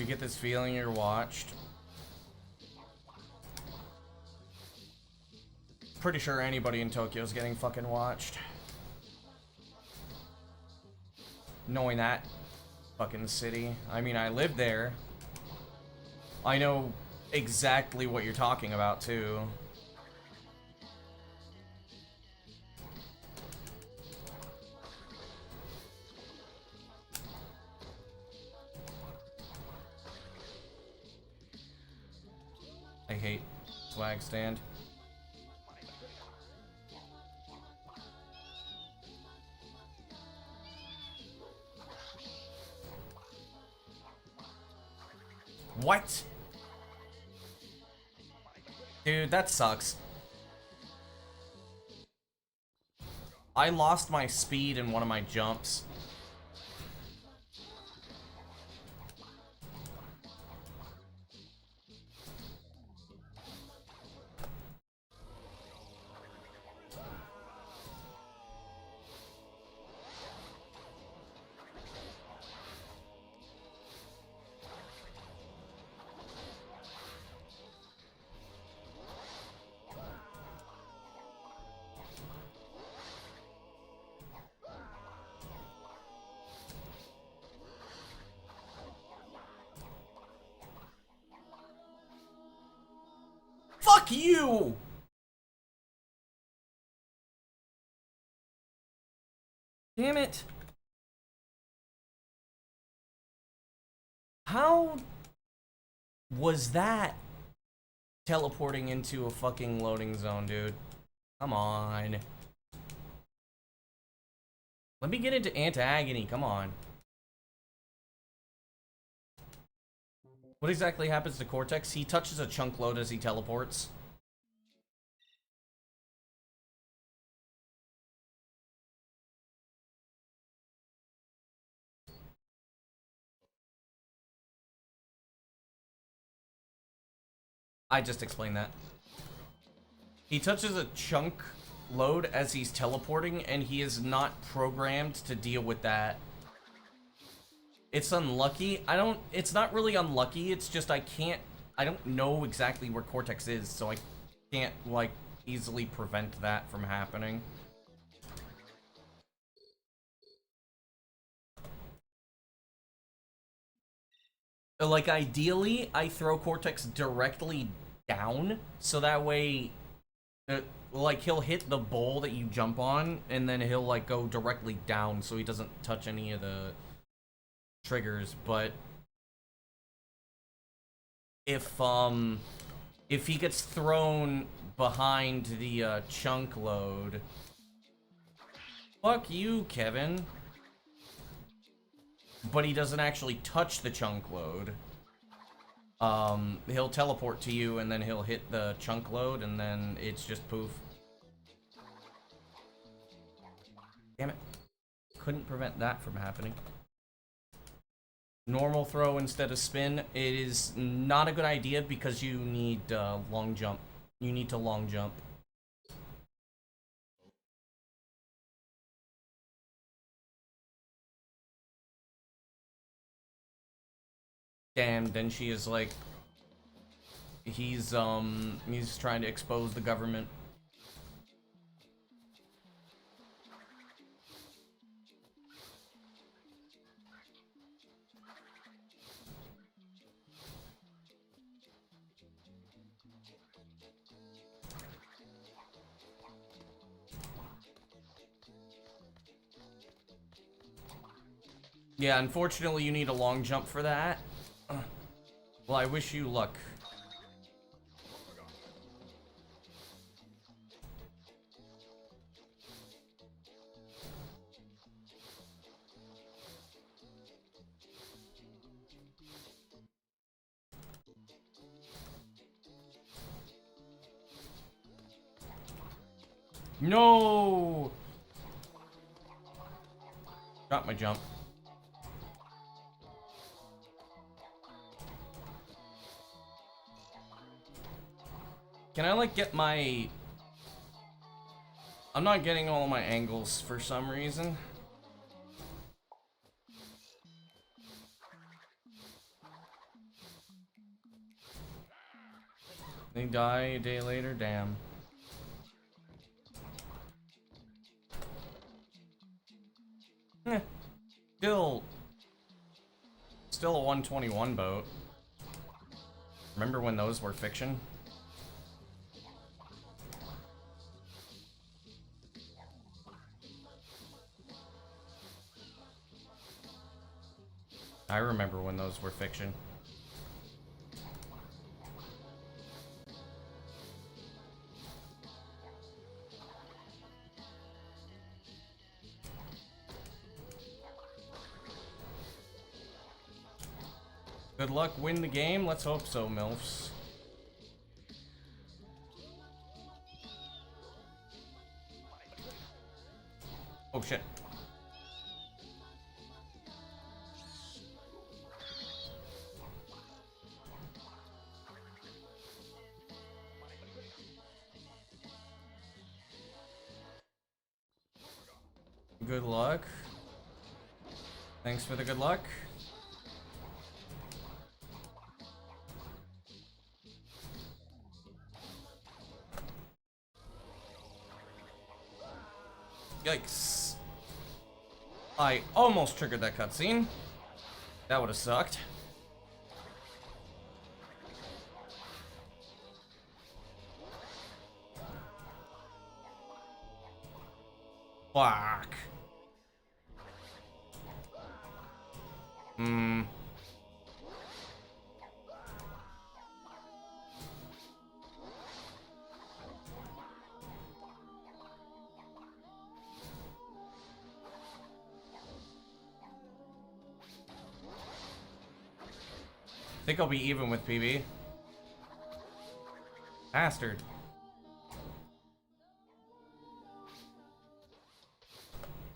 You get this feeling you're watched. Pretty sure anybody in Tokyo is getting fucking watched. Knowing that fucking city. I mean, I live there. I know exactly what you're talking about, too. I hate flag stand. What? Dude, that sucks. I lost my speed in one of my jumps. Fuck you! Damn it. How was that teleporting into a fucking loading zone, dude? Come on. Let me get into anti-agony, come on. What exactly happens to Cortex? He touches a chunk load as he teleports. I just explained that. He touches a chunk load as he's teleporting, and he is not programmed to deal with that. It's unlucky. It's not really unlucky, it's just I don't know exactly where Cortex is, so I can't, like, easily prevent that from happening. Like, ideally, I throw Cortex directly down, so that way, like, he'll hit the bowl that you jump on, and then he'll, like, go directly down, so he doesn't touch any of the triggers. But if he gets thrown behind the chunk load, fuck you, Kevin. But he doesn't actually touch the chunk load. He'll teleport to you, and then he'll hit the chunk load, and then it's just poof. Damn it. Couldn't prevent that from happening. Normal throw instead of spin. It is not a good idea because you need long jump. You need to long jump. Damn, then she is like, he's trying to expose the government. Yeah, unfortunately you need a long jump for that. Well, I wish you luck. No! Got my jump. Can I, like, get my... I'm not getting all my angles for some reason. They die a day later, damn. Eh. Still a 121 boat. Remember when those were fiction? I remember when those were fiction. Good luck, win the game. Let's hope so, MILFs. Oh shit. Good luck. Thanks for the good luck. Yikes. I almost triggered that cutscene. That would have sucked. Fuck. Think I'll be even with PB. Bastard.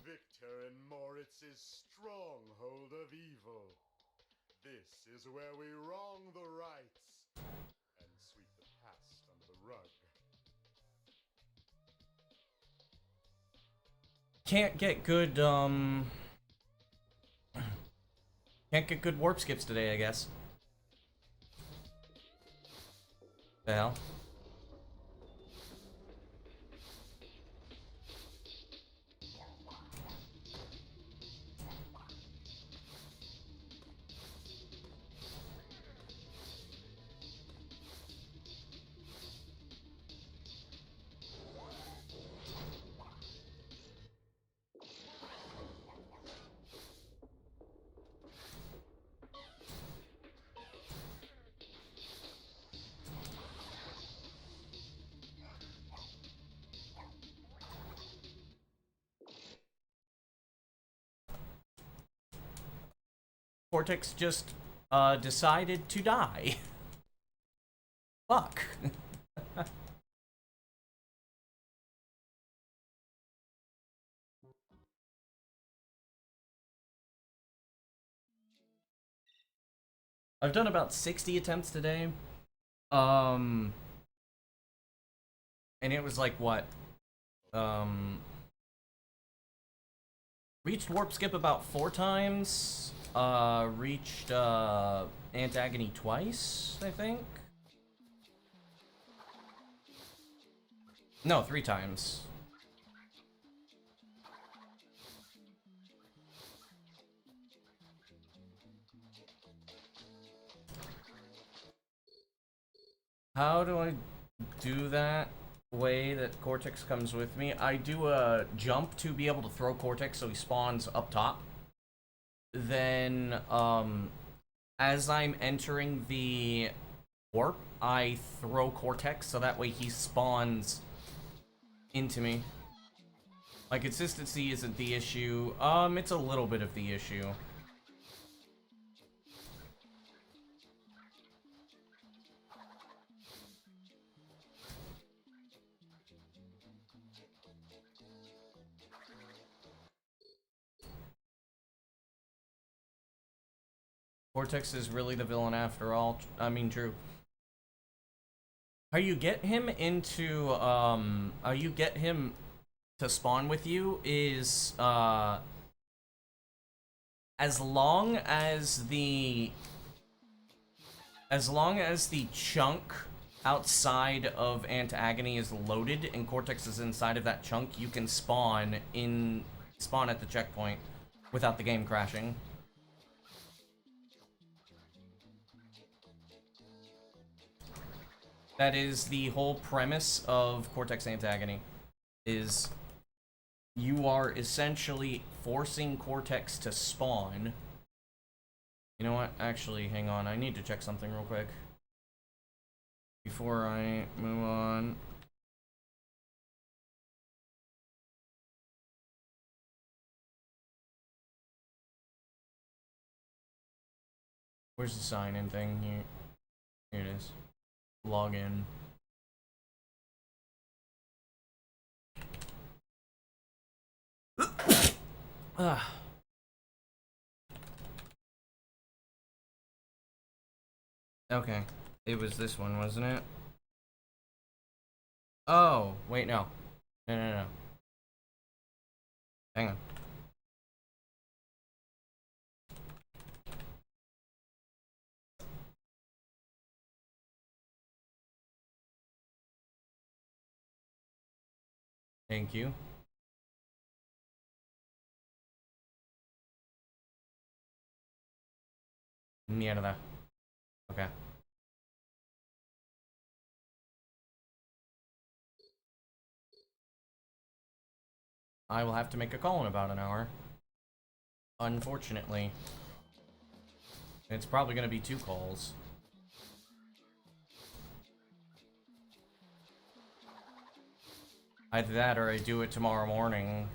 Victor in Moritz's stronghold of evil. This is where we wrong the rights and sweep the past under the rug. Can't get good, can't get good warp skips today, I guess. The hell? Cortex just decided to die. Fuck. I've done about 60 attempts today. And it was like what? Reached warp skip about 4 times. Reached Antagony twice, I think. No, 3 times. How do I do that way that Cortex comes with me? I do a jump to be able to throw Cortex so he spawns up top. Then, as I'm entering the warp, I throw Cortex so that way he spawns into me. My consistency isn't the issue. It's a little bit of the issue. Cortex is really the villain after all. I mean, true. How you get him into, how you get him to spawn with you is, as long as the chunk outside of Antagony is loaded and Cortex is inside of that chunk, you can spawn at the checkpoint without the game crashing. That is the whole premise of Cortex Antagony, is you are essentially forcing Cortex to spawn. You know what? Actually, hang on. I need to check something real quick before I move on. Where's the sign-in thing here? Here it is. Log in. Okay. It was this one, wasn't it? Oh, wait, no. No. Hang on. Thank you. Mierda. Okay. I will have to make a call in about an hour. Unfortunately. It's probably gonna be 2 calls. Either that or I do it tomorrow morning.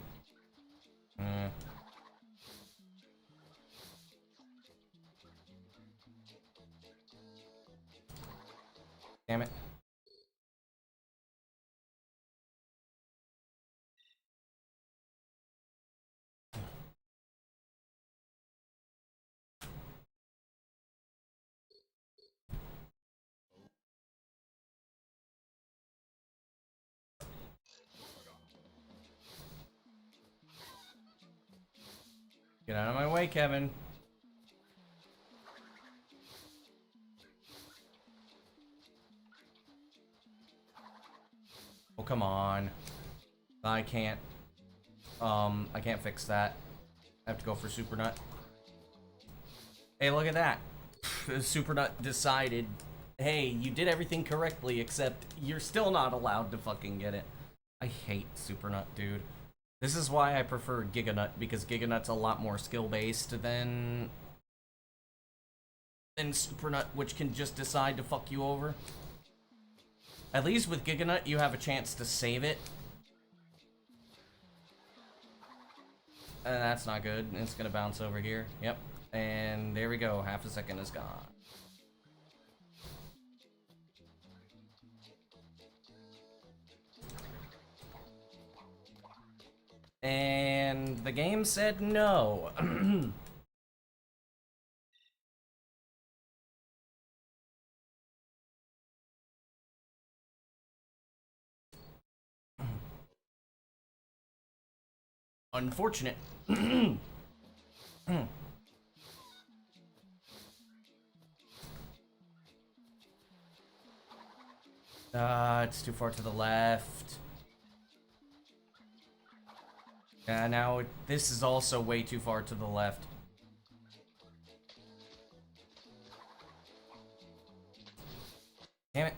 Damn it. Get out of my way, Kevin. Oh, come on. I can't fix that. I have to go for Super Nut. Hey, look at that. Super Nut decided, hey, you did everything correctly, except you're still not allowed to fucking get it. I hate Super Nut, dude. This is why I prefer Giga Nut, because Giga Nut's a lot more skill-based than Super Nut, which can just decide to fuck you over. At least with Giga Nut, you have a chance to save it. And that's not good. It's gonna bounce over here. Yep. And there we go. Half a second is gone. And the game said no. Unfortunate. It's too far to the left. Now this is also way too far to the left. Damn it.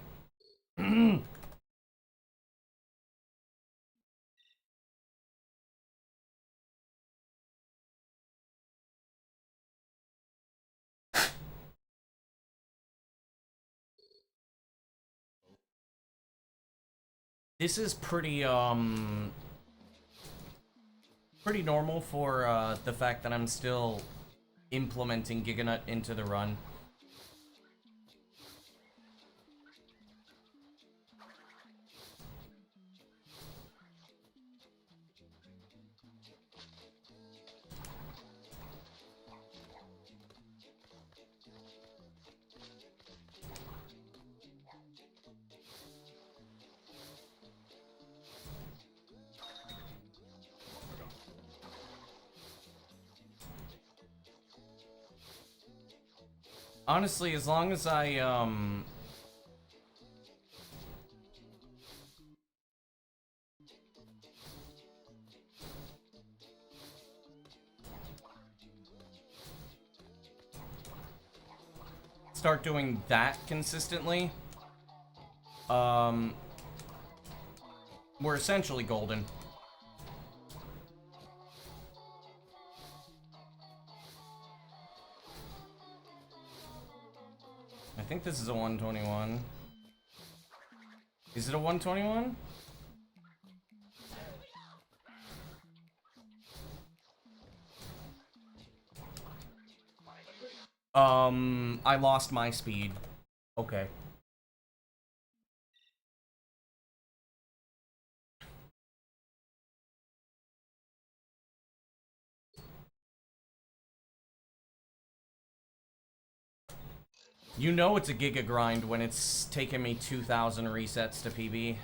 This is pretty normal for the fact that I'm still implementing Giga Nut into the run. Honestly, as long as I start doing that consistently, we're essentially golden. I think this is a 121. Is it a 121? I lost my speed. Okay. You know it's a giga grind when it's taken me 2,000 resets to PB.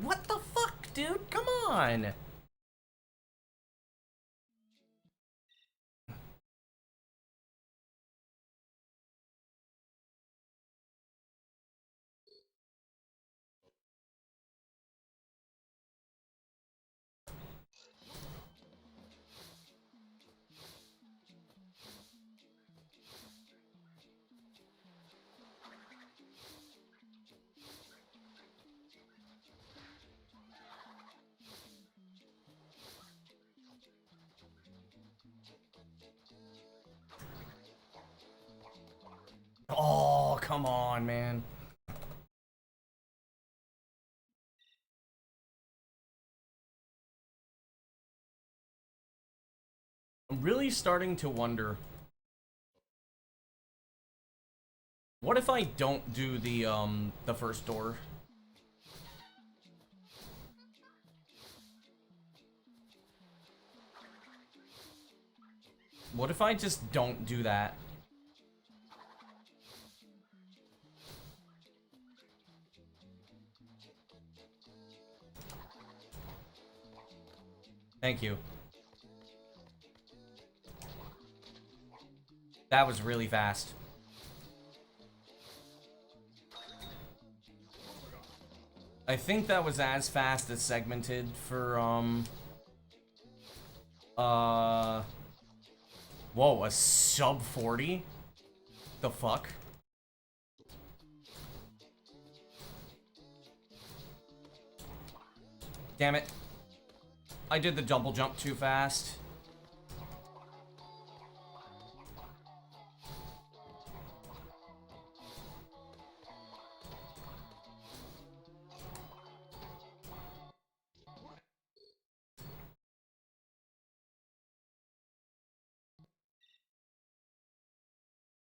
What the fuck, dude? Come on! Oh, come on, man. I'm really starting to wonder, what if I don't do the first door? What if I just don't do that? Thank you. That was really fast. I think that was as fast as segmented for, whoa, a sub 40? The fuck? Damn it. I did the double jump too fast.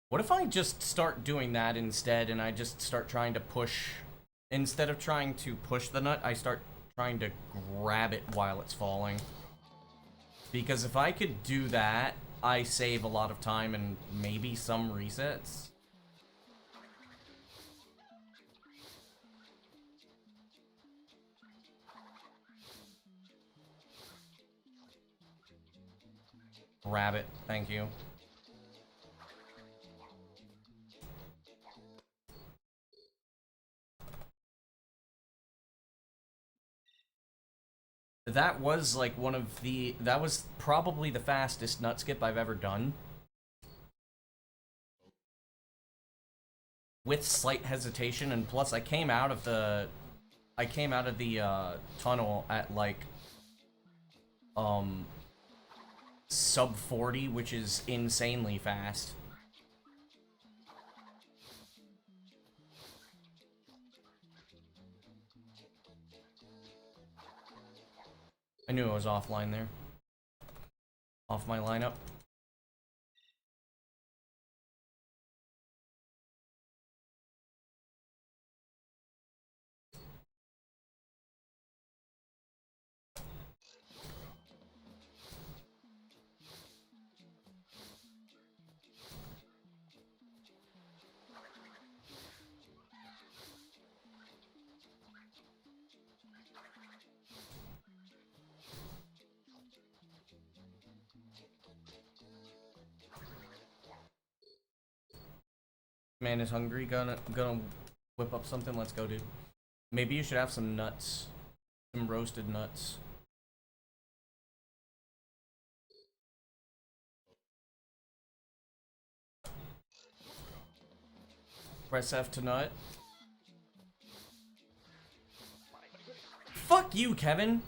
What if I just start doing that instead and I just start trying to push, instead of trying to push the nut, I start trying to grab it while it's falling? Because if I could do that, I save a lot of time and maybe some resets. Grab it, thank you. That was like one of the, that was probably the fastest nut skip I've ever done. With slight hesitation, and plus I came out of the tunnel at like sub 40, which is insanely fast. I knew I was offline there. Off my lineup. Man is hungry. Gonna whip up something. Let's go, dude. Maybe you should have some nuts. Some roasted nuts. Press F to nut. Fuck you, Kevin.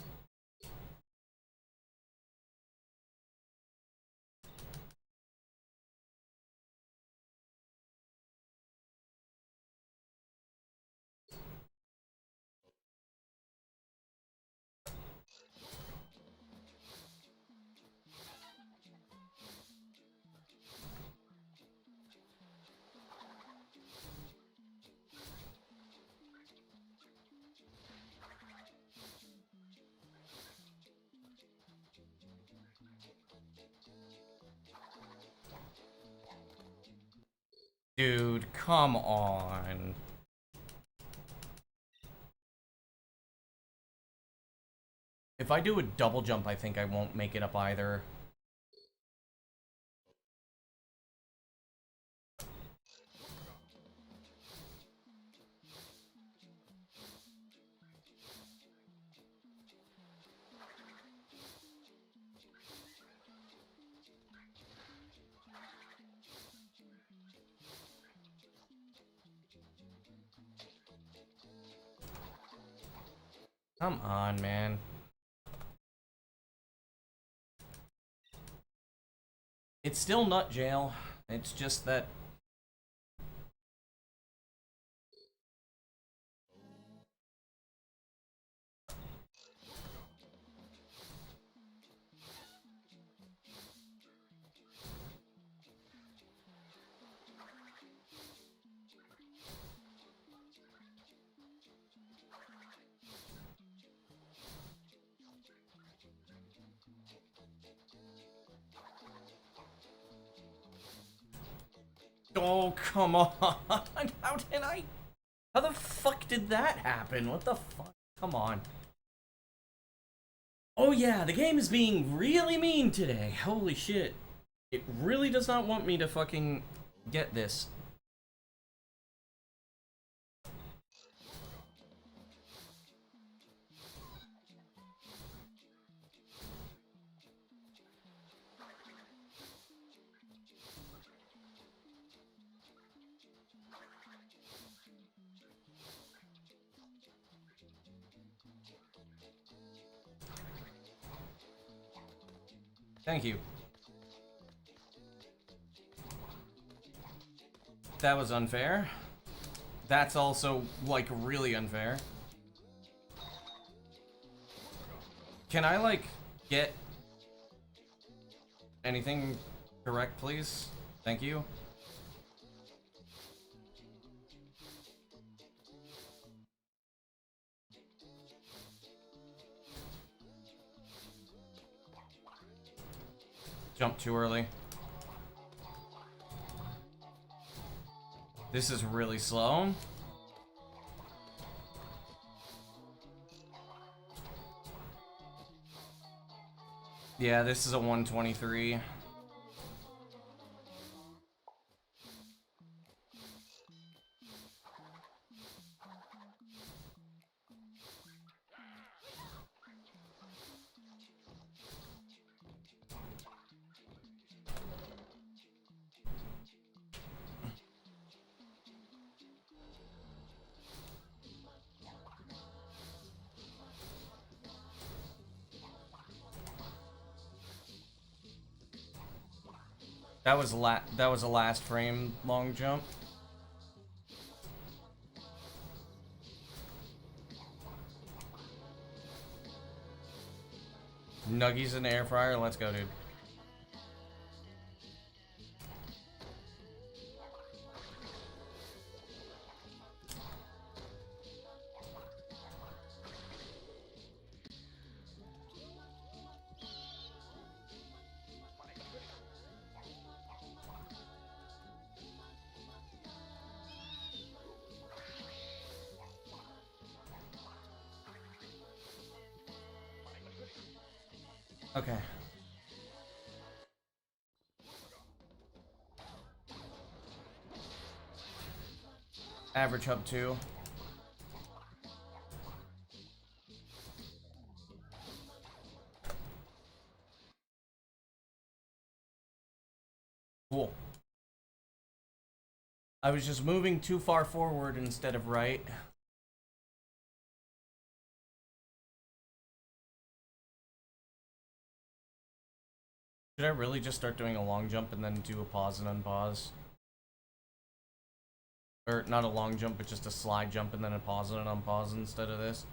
Dude, come on. If I do a double jump, I think I won't make it up either. Come on, man. It's still nut jail. It's just that... Oh, come on. How did I... How the fuck did that happen? What the fuck? Come on. Oh yeah, the game is being really mean today. Holy shit. It really does not want me to fucking get this. Thank you. That was unfair. That's also, like, really unfair. Can I, like, get anything correct, please? Thank you. Jump too early. This is really slow. Yeah, this is a 123. That was a last frame long jump. Nuggies in the air fryer, let's go, dude. Okay. Average hub 2. Cool. I was just moving too far forward instead of right. Should I really just start doing a long jump and then do a pause and unpause? Or not a long jump, but just a slide jump and then a pause and an unpause instead of this?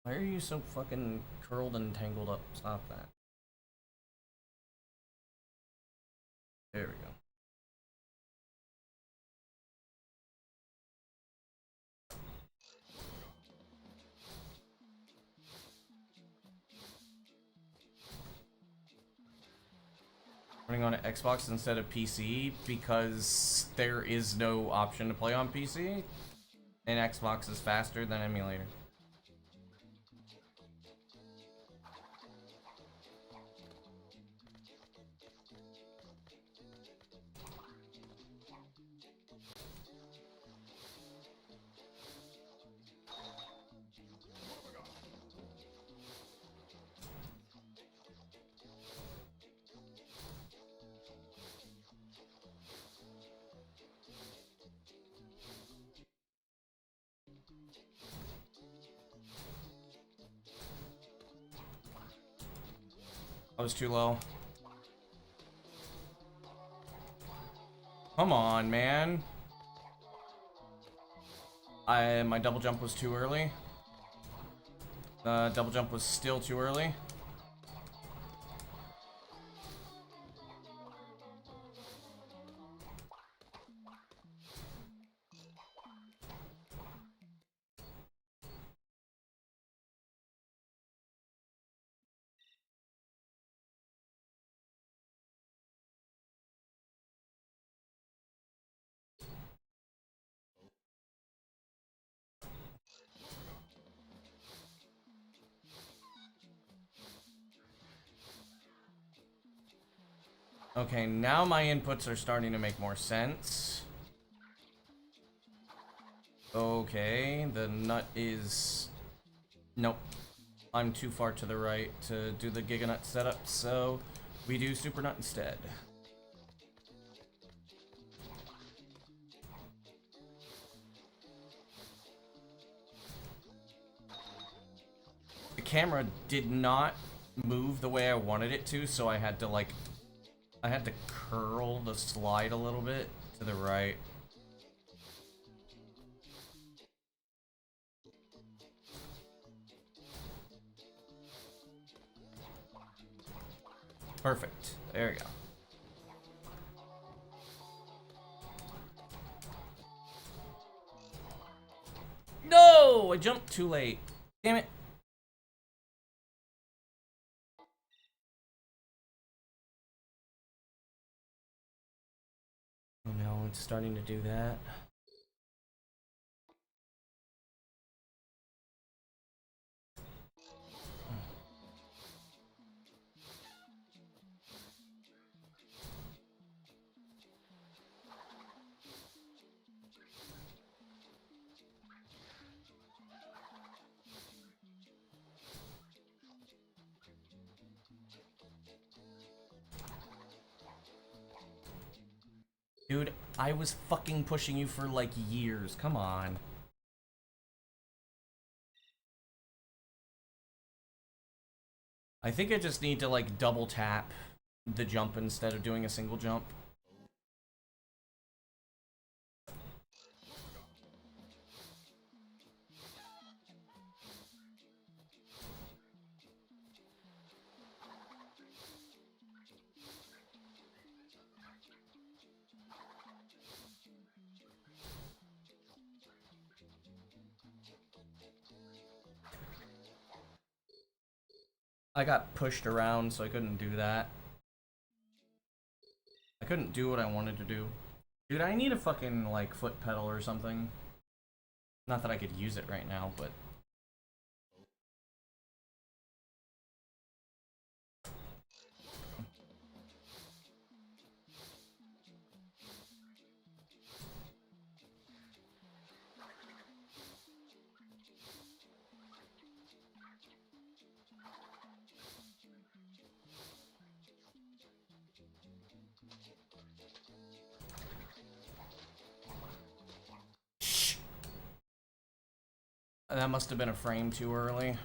Why are you so fucking curled and tangled up? Stop that. There we go. Running on an Xbox instead of PC because there is no option to play on PC, and Xbox is faster than emulator. I was too low. Come on, man. My double jump was too early. Double jump was still too early. Okay, now my inputs are starting to make more sense. Okay, the nut is... Nope. I'm too far to the right to do the Giga Nut setup, so we do Super Nut instead. The camera did not move the way I wanted it to, so I had to curl the slide a little bit to the right. Perfect. There we go. No! I jumped too late. Damn it. Oh no, it's starting to do that. Dude, I was fucking pushing you for like years. Come on. I think I just need to like double tap the jump instead of doing a single jump. I got pushed around, so I couldn't do that. I couldn't do what I wanted to do. Dude, I need a fucking, like, foot pedal or something. Not that I could use it right now, but... That must have been a frame too early.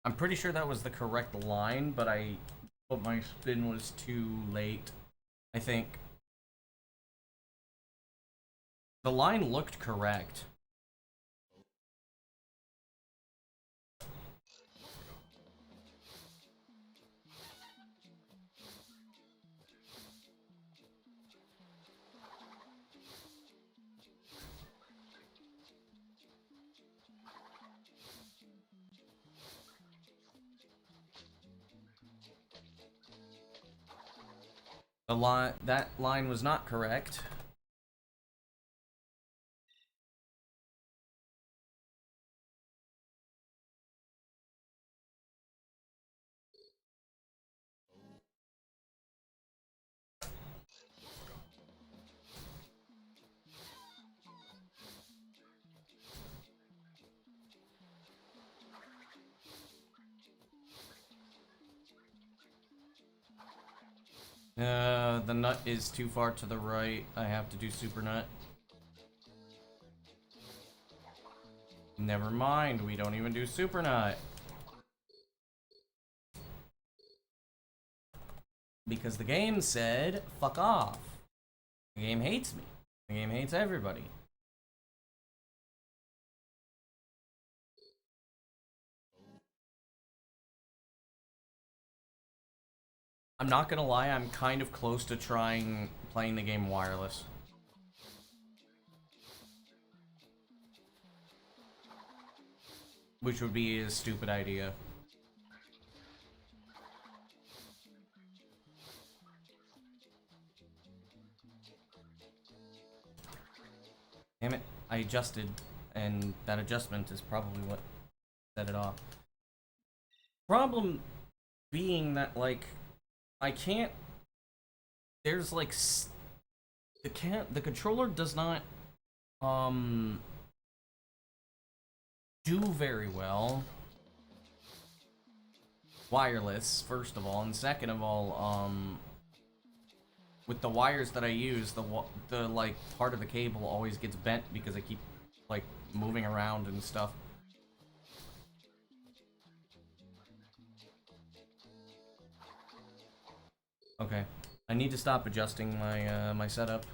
I'm pretty sure that was the correct line, but my spin was too late. I think. The line looked correct. That line was not correct. The nut is too far to the right. I have to do super nut. Never mind, we don't even do super nut. Because the game said, fuck off. The game hates me. The game hates everybody. I'm not gonna lie, I'm kind of close to playing the game wireless. Which would be a stupid idea. Damn it, I adjusted, and that adjustment is probably what set it off. Problem being that, like, I can't. There's like the controller does not do very well wireless, first of all, and second of all, with the wires that I use, the like part of the cable always gets bent because I keep like moving around and stuff. Okay, I need to stop adjusting my my setup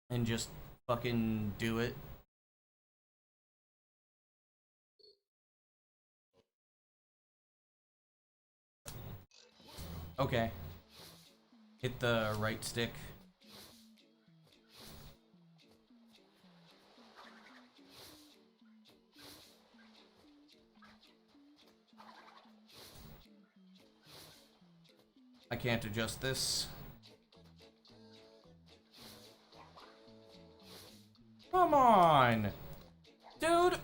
and just fucking do it. Okay. Hit the right stick. I can't adjust this. Come on! Dude!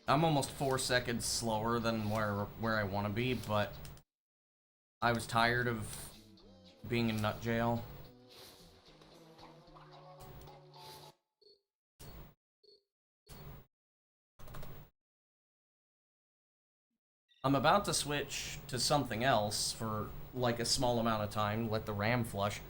I'm almost 4 seconds slower than where I want to be, but I was tired of being in nut jail. I'm about to switch to something else for like a small amount of time, let the RAM flush.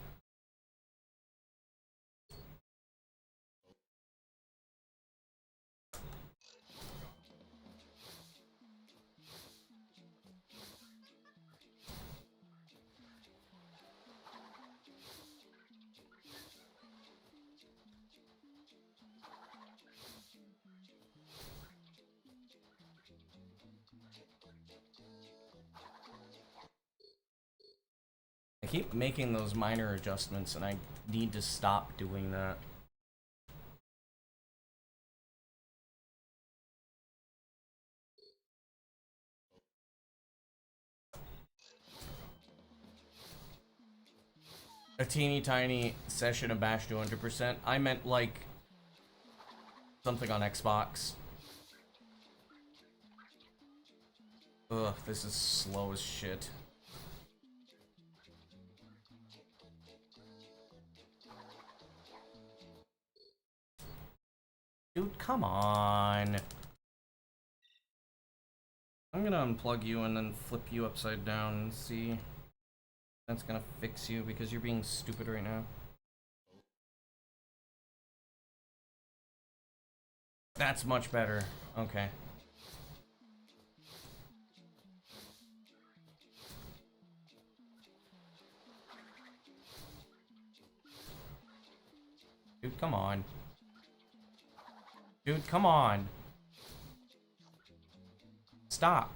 I keep making those minor adjustments and I need to stop doing that. A teeny tiny session of Bash 200%. I meant like something on Xbox. Ugh, this is slow as shit. Dude, come on. I'm gonna unplug you and then flip you upside down and see if that's gonna fix you because you're being stupid right now. That's much better. Okay. Dude, come on. Dude, come on. Stop.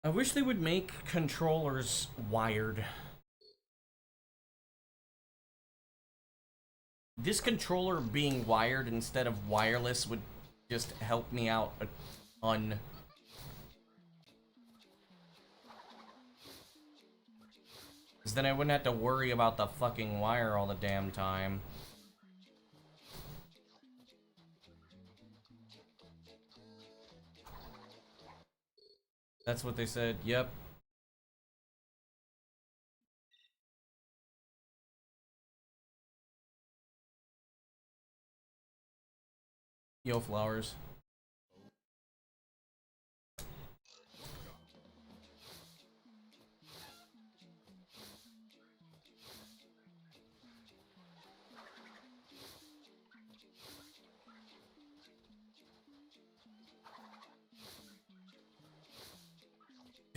I wish they would make controllers wired. This controller being wired instead of wireless would just help me out a ton. Because then I wouldn't have to worry about the fucking wire all the damn time. That's what they said, yep. Yo, flowers.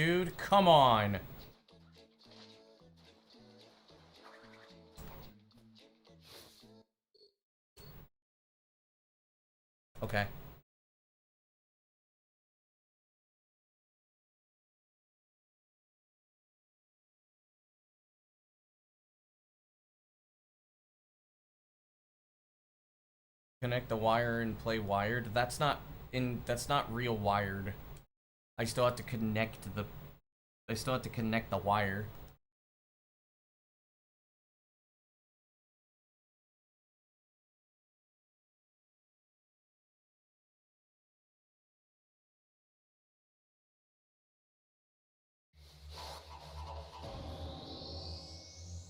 Dude, come on. Okay. Connect the wire and play wired. That's not real wired. I still have to connect the wire.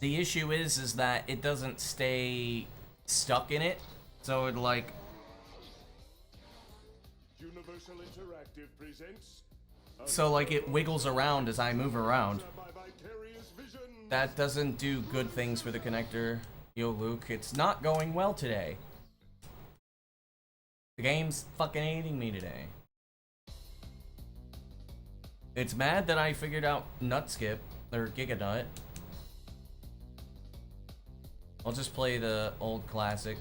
The issue is that it doesn't stay stuck in it. So it like Universal Interactive presents it wiggles around as I move around. That doesn't do good things for the connector. Yo, Luke, it's not going well today. The game's fucking hating me today. It's mad that I figured out Nutskip, or Giganut. I'll just play the old classic.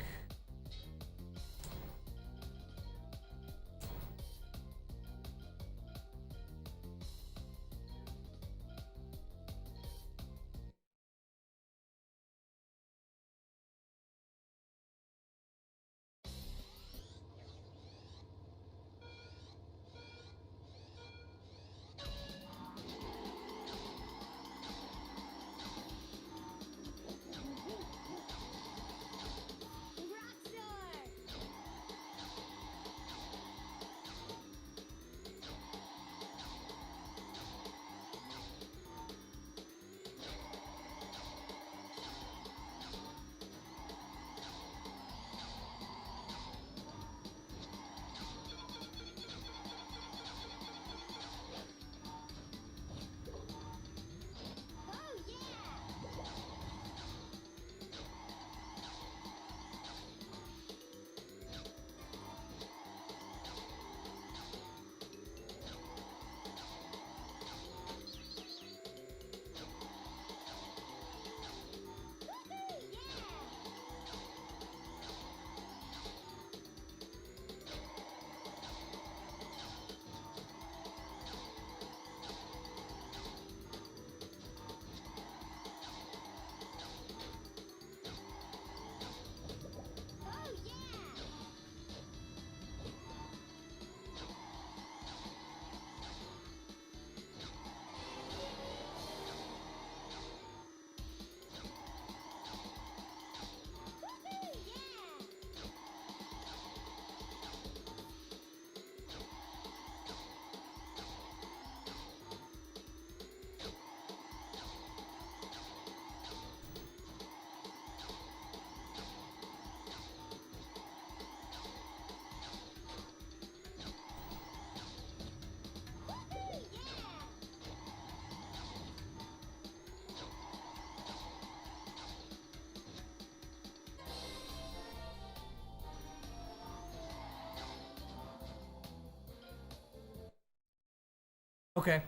Okay.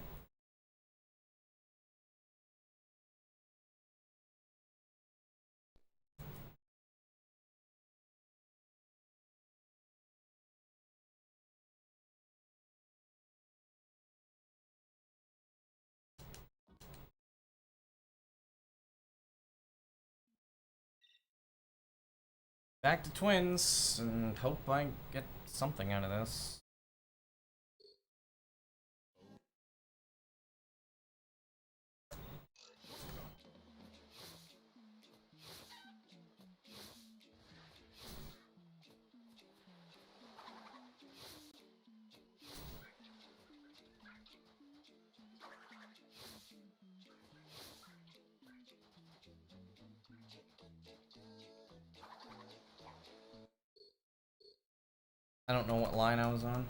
Back to twins, and hope I get something out of this. I don't know what line I was on.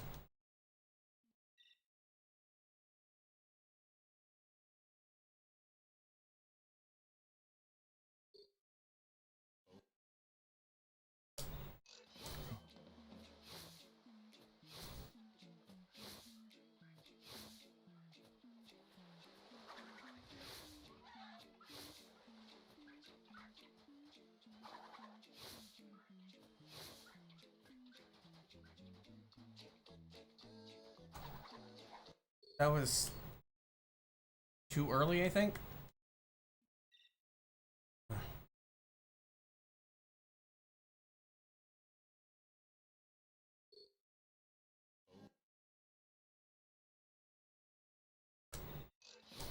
That was too early, I think. I'm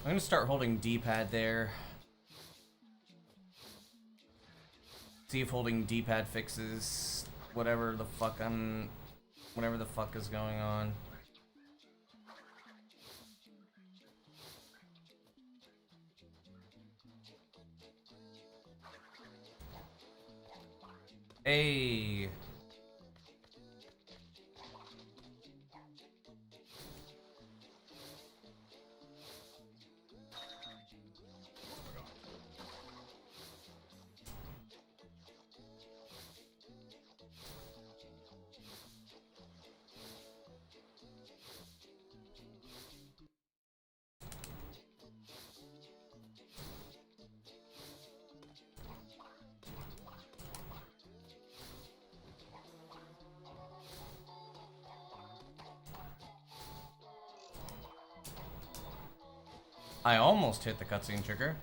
gonna start holding D-pad there. See if holding D-pad fixes whatever the fuck is going on. Hey. I almost hit the cutscene trigger.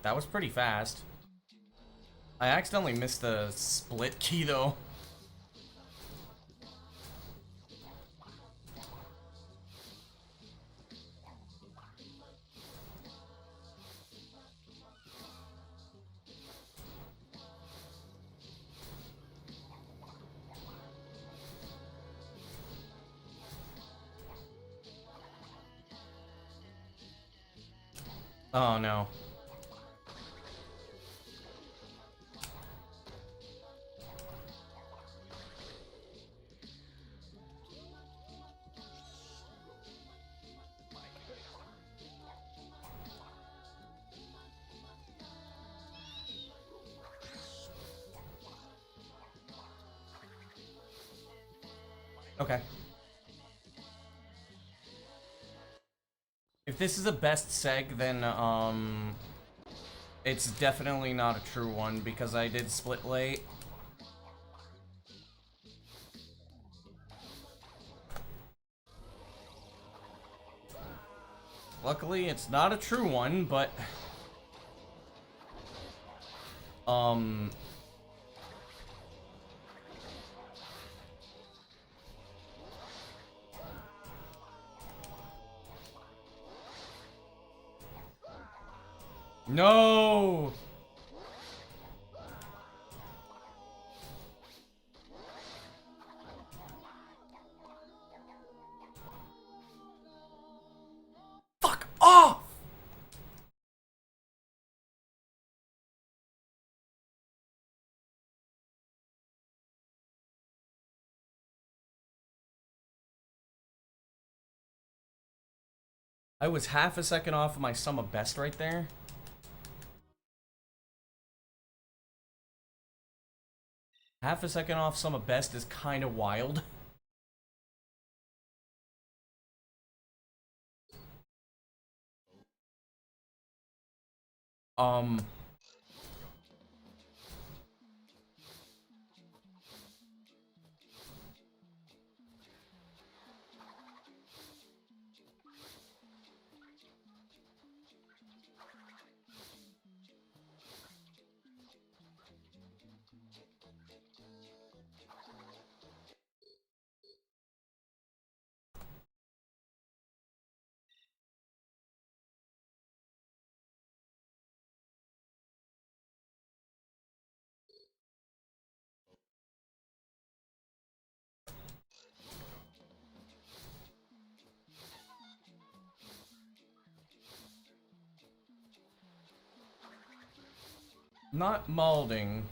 That was pretty fast. I accidentally missed the split key though. Oh no. Okay. If this is a best seg, then, it's definitely not a true one, because I did split late. Luckily, it's not a true one, but... No! Fuck off! I was half a second off of my sum of best right there. Half a second off sum of best is kind of wild. Not molding.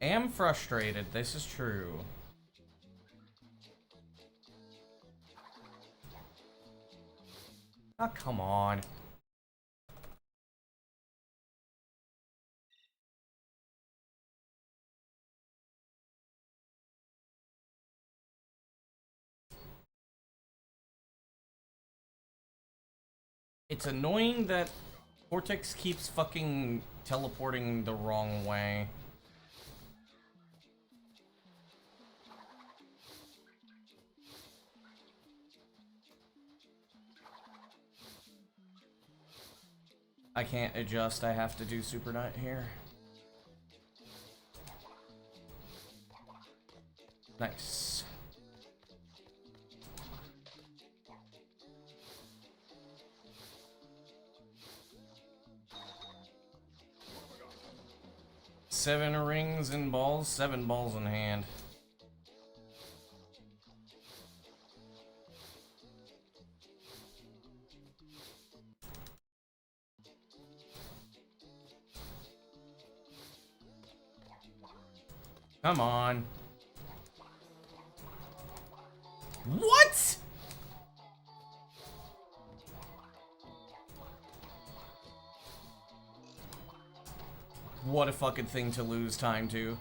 Am frustrated, this is true. Ah, come on. It's annoying that Cortex keeps fucking teleporting the wrong way. I can't adjust, I have to do Super Nut here. Nice. Seven rings and balls, 7 balls in hand. Come on. What? What a fucking thing to lose time to.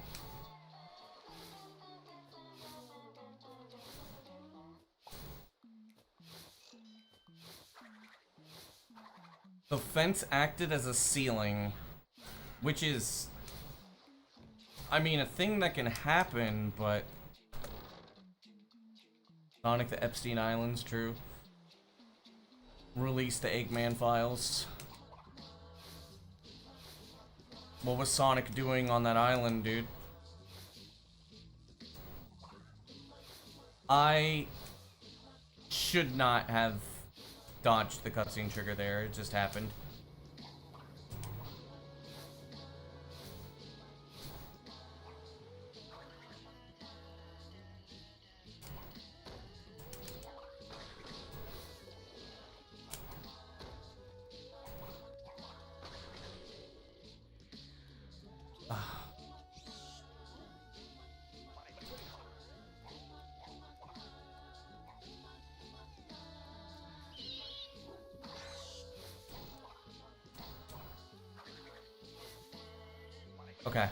The fence acted as a ceiling, which is, I mean, a thing that can happen, but Sonic the Epstein Islands, true. Release the Eggman files. What was Sonic doing on that island, dude? I should not have dodged the cutscene trigger there. It just happened. Okay.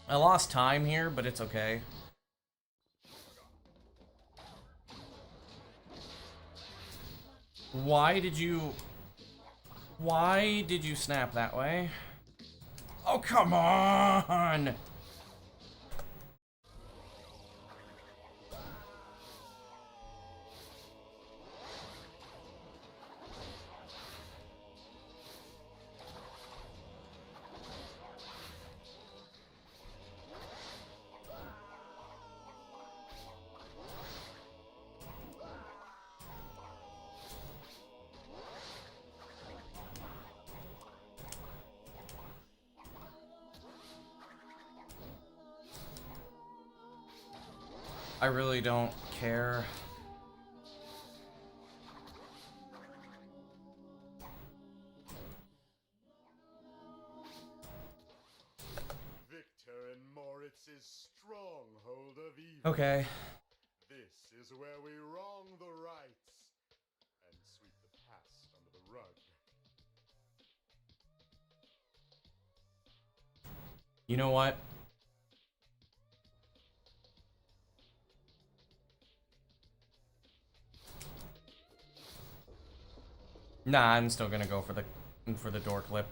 I lost time here, but it's okay. Why did you snap that way? Oh, come on! I really don't care. Victor and Moritz's stronghold of evil. Okay. This is where we wrong the You know what? Nah, I'm still gonna go for the door clip.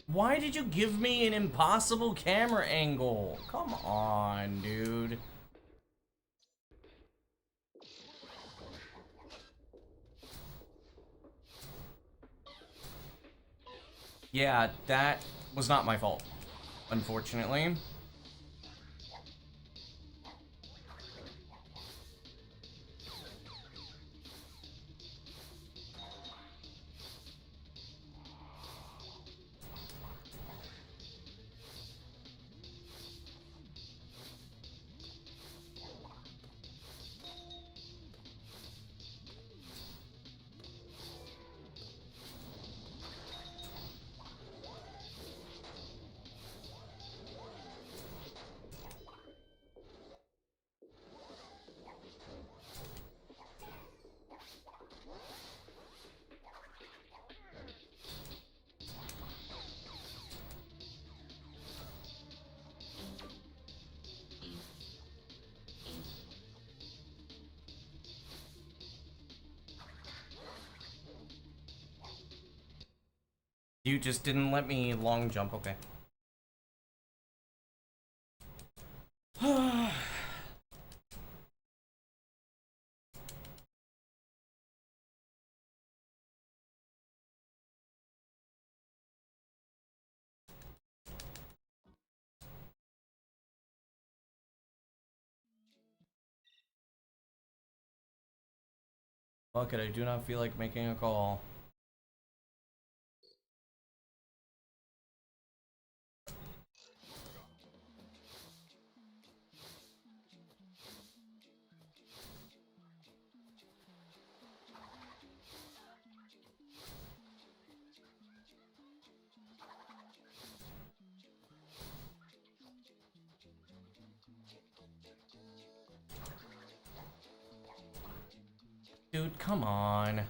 Why did you give me an impossible camera angle? Come on, dude. Yeah, that was not my fault, unfortunately. You just didn't let me long jump, okay. Fuck it, I do not feel like making a call. Dude, come on.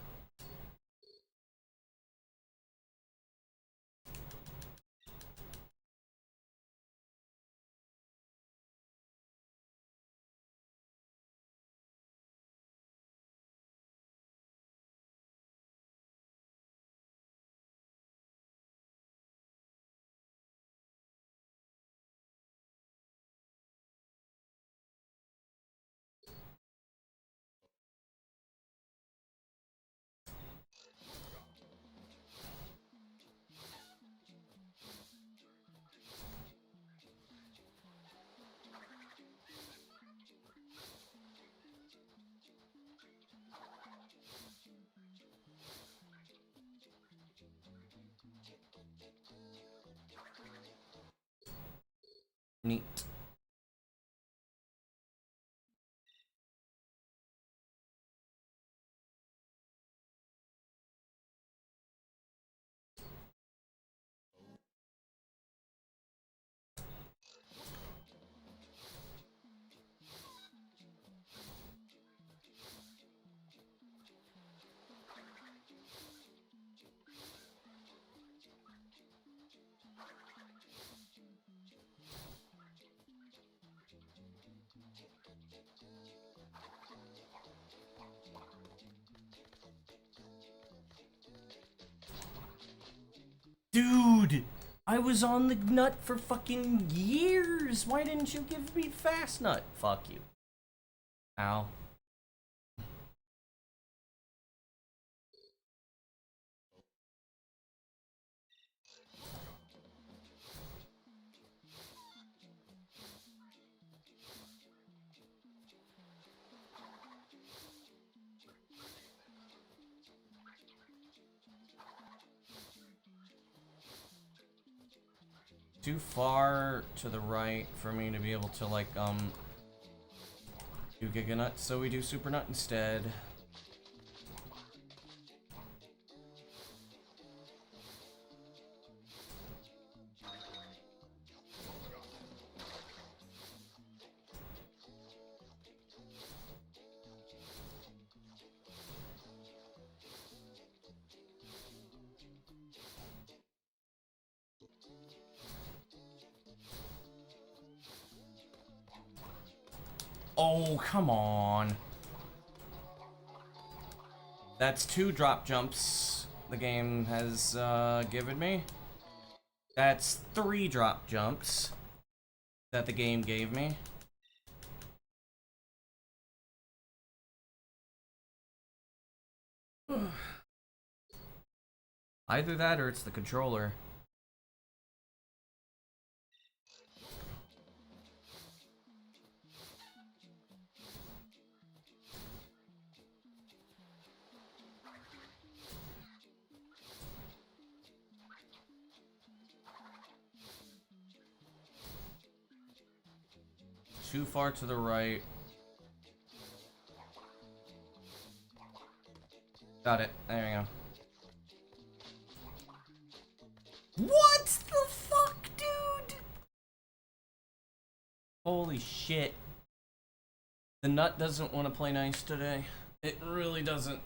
Neat. Dude, I was on the nut for fucking years. Why didn't you give me fast nut? Fuck you. Ow. too far to the right for me to be able to, like, do Giga Nut, so we do Super Nut instead. Oh, come on. That's 2 drop jumps the game has given me. That's 3 drop jumps that the game gave me. Either that or it's the controller. Too far to the right. Got it. There you go. What the fuck, dude? Holy shit. The nut doesn't want to play nice today. It really doesn't.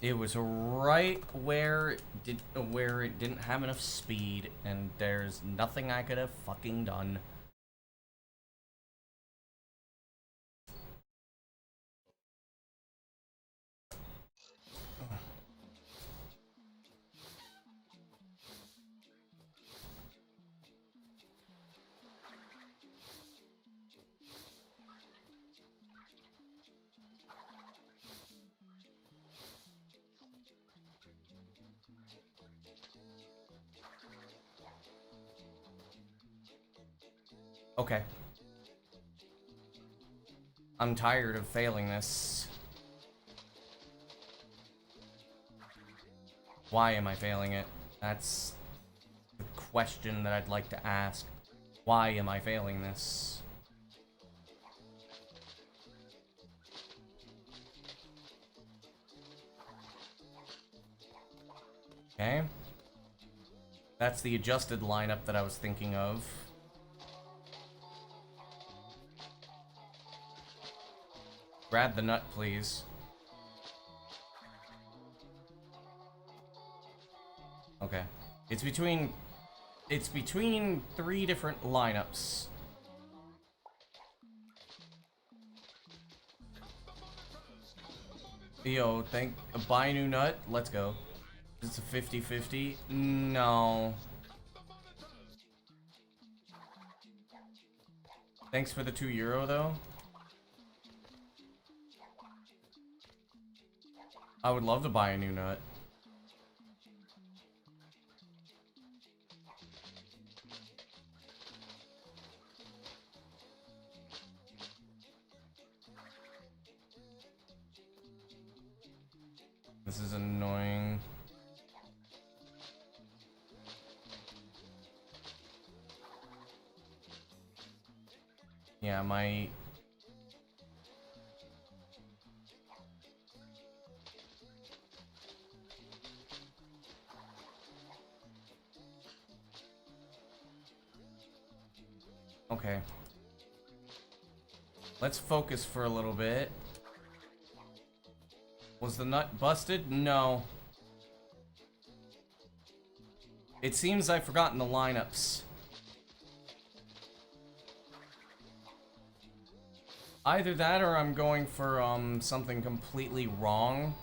It was right where it didn't have enough speed, and there's nothing I could have fucking done. Okay. I'm tired of failing this. Why am I failing it? That's the question that I'd like to ask. Why am I failing this? Okay. That's the adjusted lineup that I was thinking of. Grab the nut, please. Okay. It's between 3 different lineups. Yo, buy a new nut? Let's go. It's a 50-50? No. Thanks for the €2 though. I would love to buy a new nut. This is annoying. Yeah, my... Okay. Let's focus for a little bit. Was the nut busted? No. It seems I've forgotten the lineups. Either that or I'm going for something completely wrong.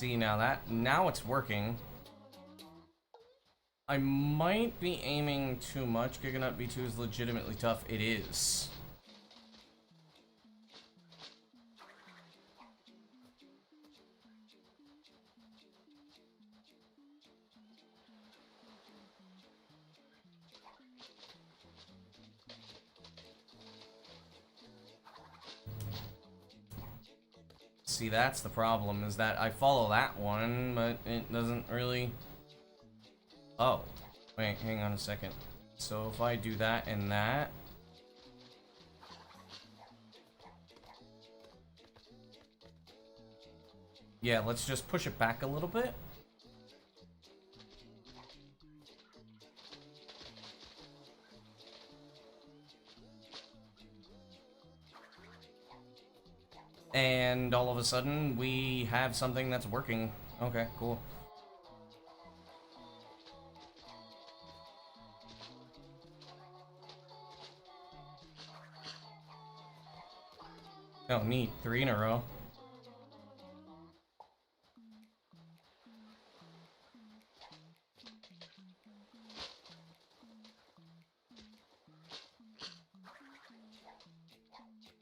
See, now it's working. I might be aiming too much. Giganut B2 is legitimately tough. It is. See, that's the problem, is that I follow that one, but it doesn't really... Oh. Wait, hang on a second. So if I do that and that... Yeah, let's just push it back a little bit. And all of a sudden, we have something that's working. Okay, cool. Oh, neat. 3 in a row.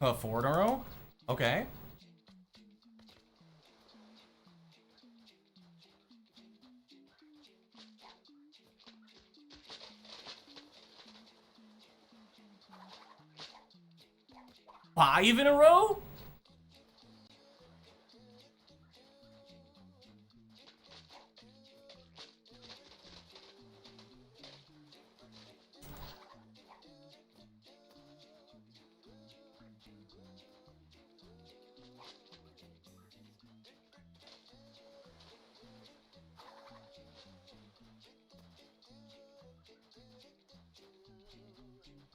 Oh, 4 in a row? Okay. Five in a row?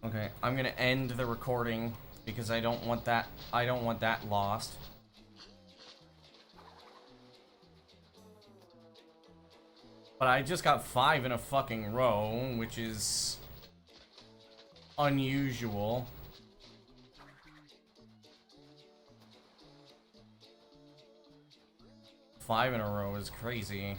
Okay, I'm gonna end the recording because I don't want that lost. But I just got 5 in a fucking row, which is unusual. Five in a row is crazy.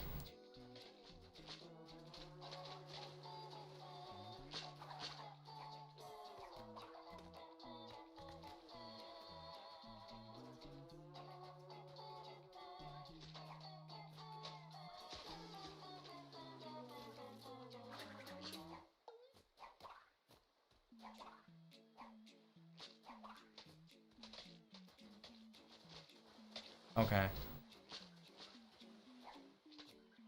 Okay.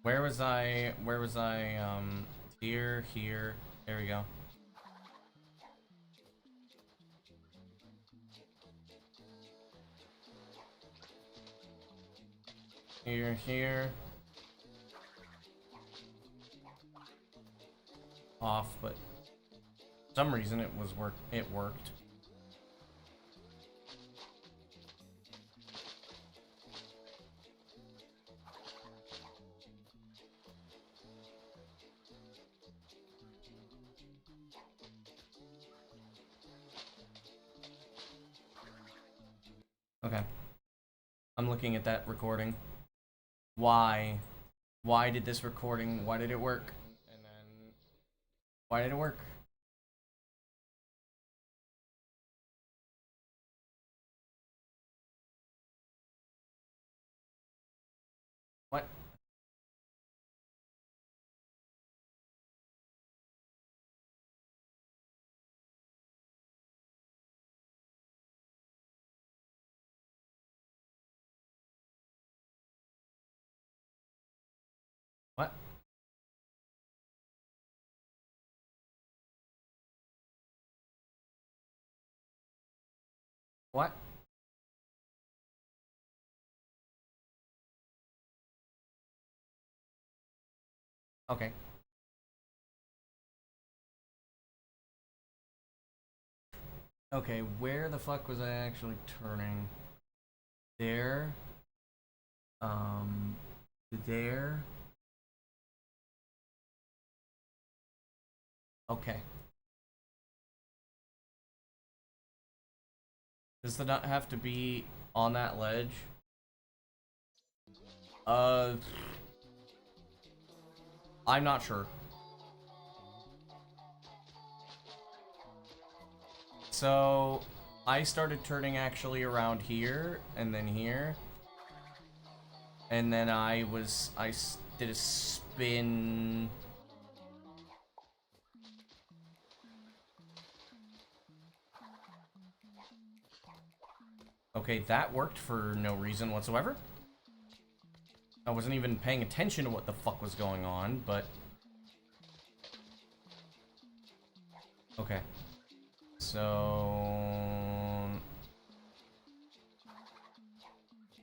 Where was I, here, there we go. Here. Off, but for some reason it worked. Okay. I'm looking at that recording. Why? Why did this recording, why did it work? And then, why did it work? What? What? What? Okay. Okay, where the fuck was I actually turning? There. There. Okay. Does the nut have to be on that ledge? I'm not sure. So, I started turning actually around here, and then here. And then I did a spin. Okay, that worked for no reason whatsoever. I wasn't even paying attention to what the fuck was going on, but... Okay. So...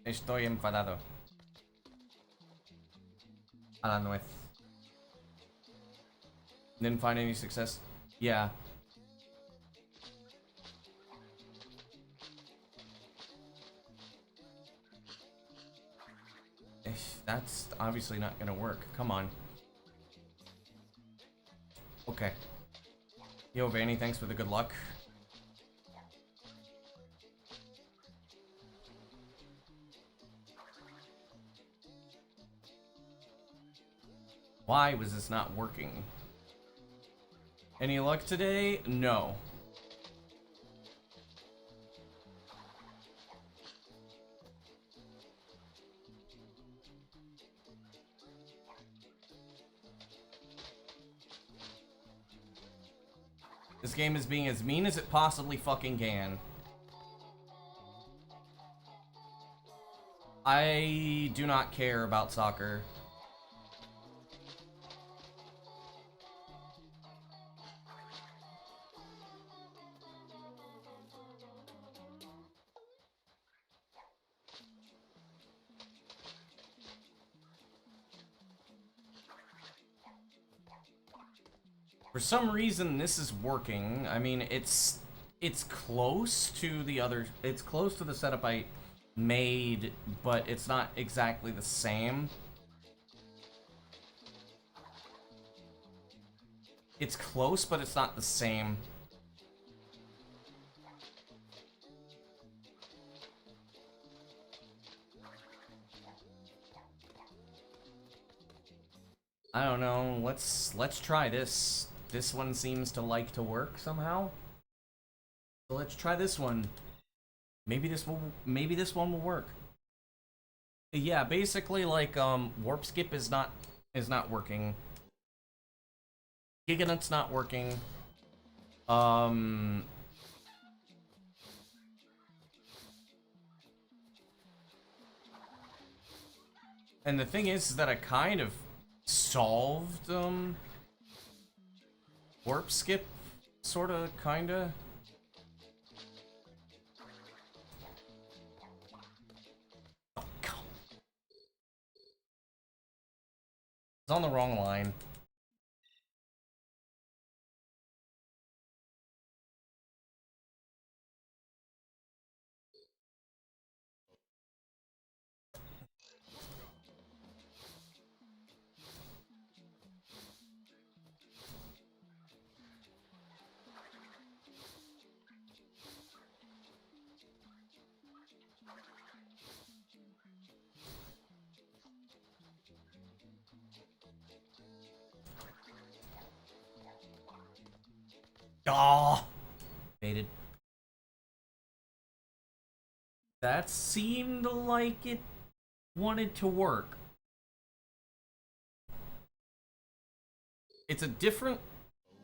Estoy enfadado. A la nuez. Didn't find any success. Yeah. That's obviously not gonna work. Come on. Okay. Yo, Vanny, thanks for the good luck. Why was this not working? Any luck today? No. This game is being as mean as it possibly fucking can. I do not care about soccer. For some reason, this is working. I mean, it's close to the other. It's close to the setup I made, but it's not exactly the same. It's close, but it's not the same. I don't know. Let's try this. This one seems to like to work somehow. So let's try this one. Maybe this one will work. Yeah, basically like warp skip is not working. Giganut's not working. And the thing is that I kind of solved warp skip, sorta, kinda. It's on the wrong line. Ah, baited. That seemed like it wanted to work. It's a different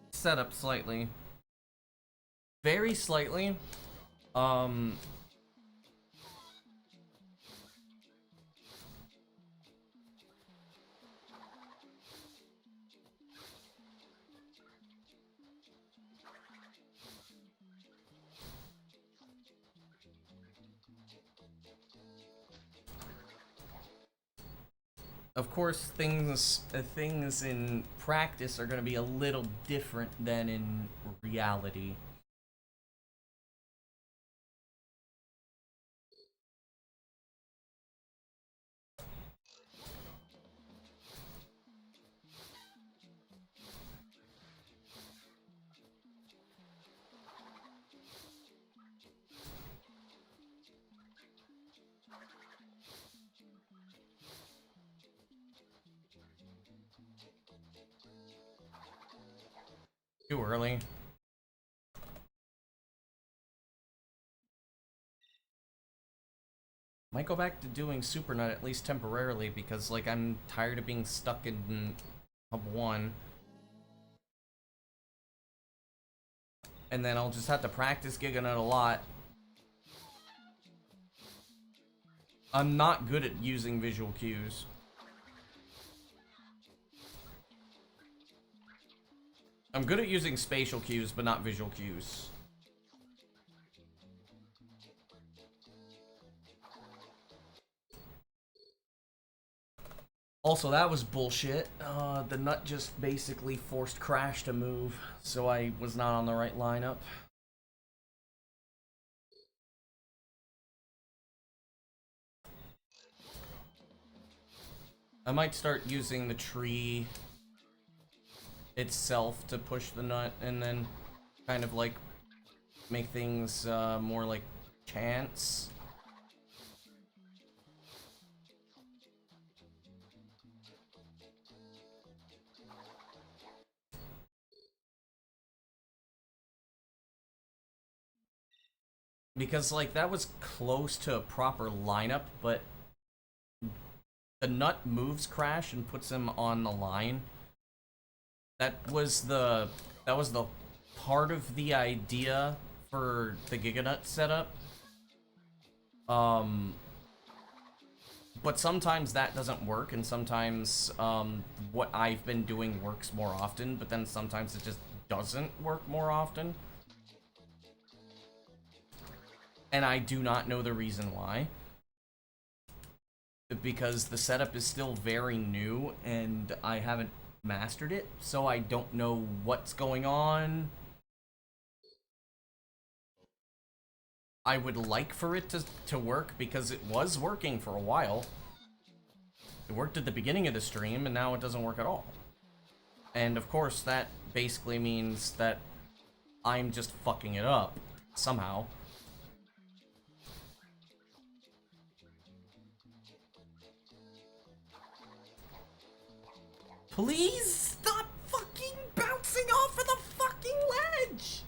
setup slightly. Very slightly. Of course, things in practice are going to be a little different than in reality. Too early. Might go back to doing Super Nut at least temporarily because, like, I'm tired of being stuck in Hub 1. And then I'll just have to practice Giga Nut a lot. I'm not good at using visual cues. I'm good at using spatial cues, but not visual cues. Also, that was bullshit. The nut just basically forced Crash to move, so I was not on the right lineup. I might start using the tree itself to push the nut, and then kind of like make things more like chance. Because, like, that was close to a proper lineup, but the nut moves Crash and puts him on the line. That was the part of the idea for the Giga Nut setup. But sometimes that doesn't work, and sometimes what I've been doing works more often, but then sometimes it just doesn't work more often. And I do not know the reason why. Because the setup is still very new, and I haven't mastered it, so I don't know what's going on. I would like for it to work, because it was working for a while. It worked at the beginning of the stream, and now it doesn't work at all. And of course, that basically means that I'm just fucking it up, somehow. Please stop fucking bouncing off of the fucking ledge!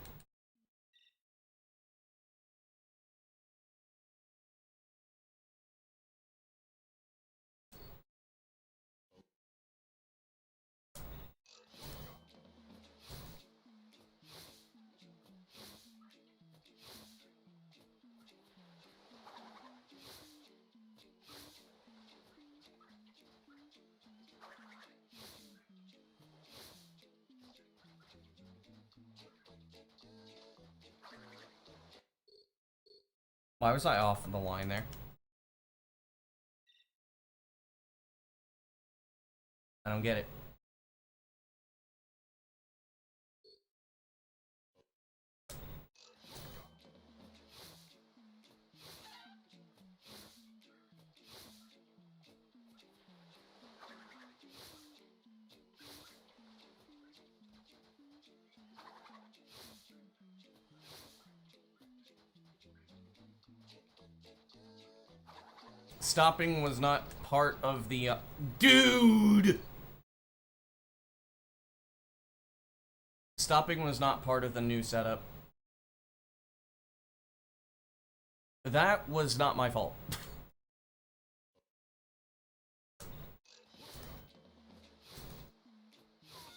Why was I off the line there? I don't get it. Stopping was not part of the dude. Stopping was not part of the new setup. That was not my fault.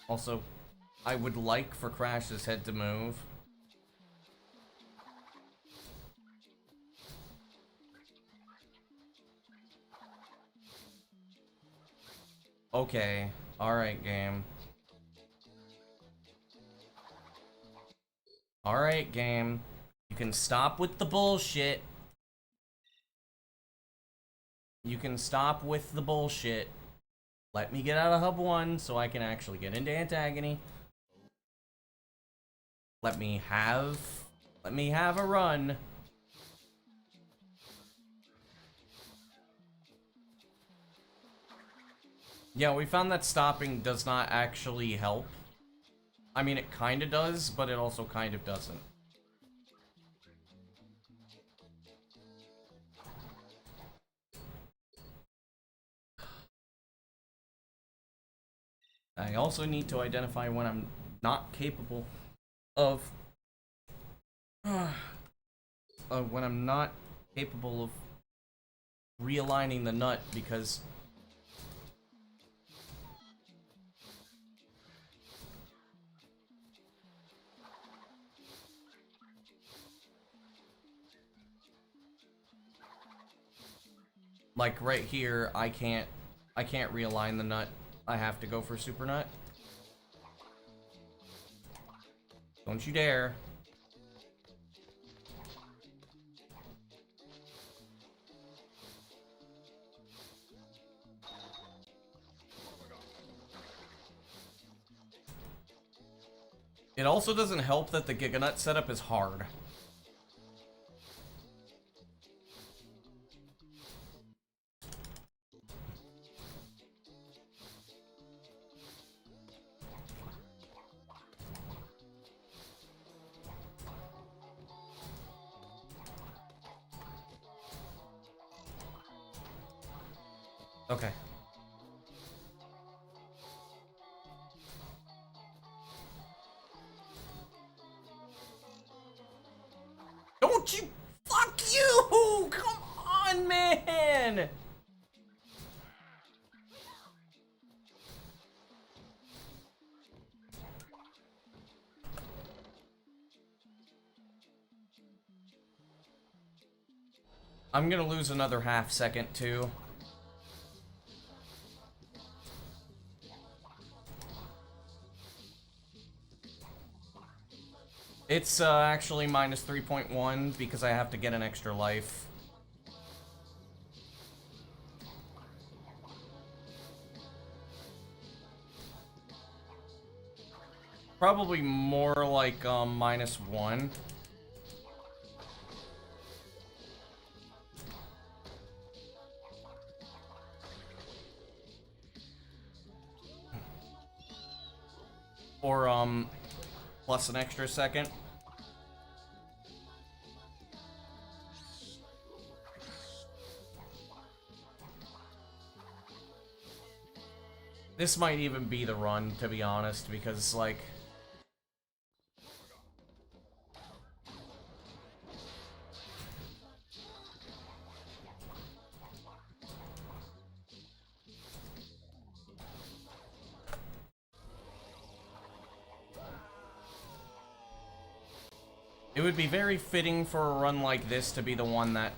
Also, I would like for Crash's head to move. Okay, alright, game. Alright, game. You can stop with the bullshit. You can stop with the bullshit. Let me get out of Hub 1 so I can actually get into Antagony. Let me have a run. Yeah, we found that stopping does not actually help. I mean, it kind of does, but it also kind of doesn't. I also need to identify when I'm not capable of when I'm not capable of realigning the nut because like right here I can't realign the nut. I have to go for super nut. Don't you dare. It also doesn't help that the Giganut setup is hard. Okay. Don't you... Fuck you! Come on, man! I'm gonna lose another half second, too. It's actually minus 3.1 because I have to get an extra life. Probably more like minus 1. Or plus an extra second. This might even be the run, to be honest, because, like... It would be very fitting for a run like this to be the one that,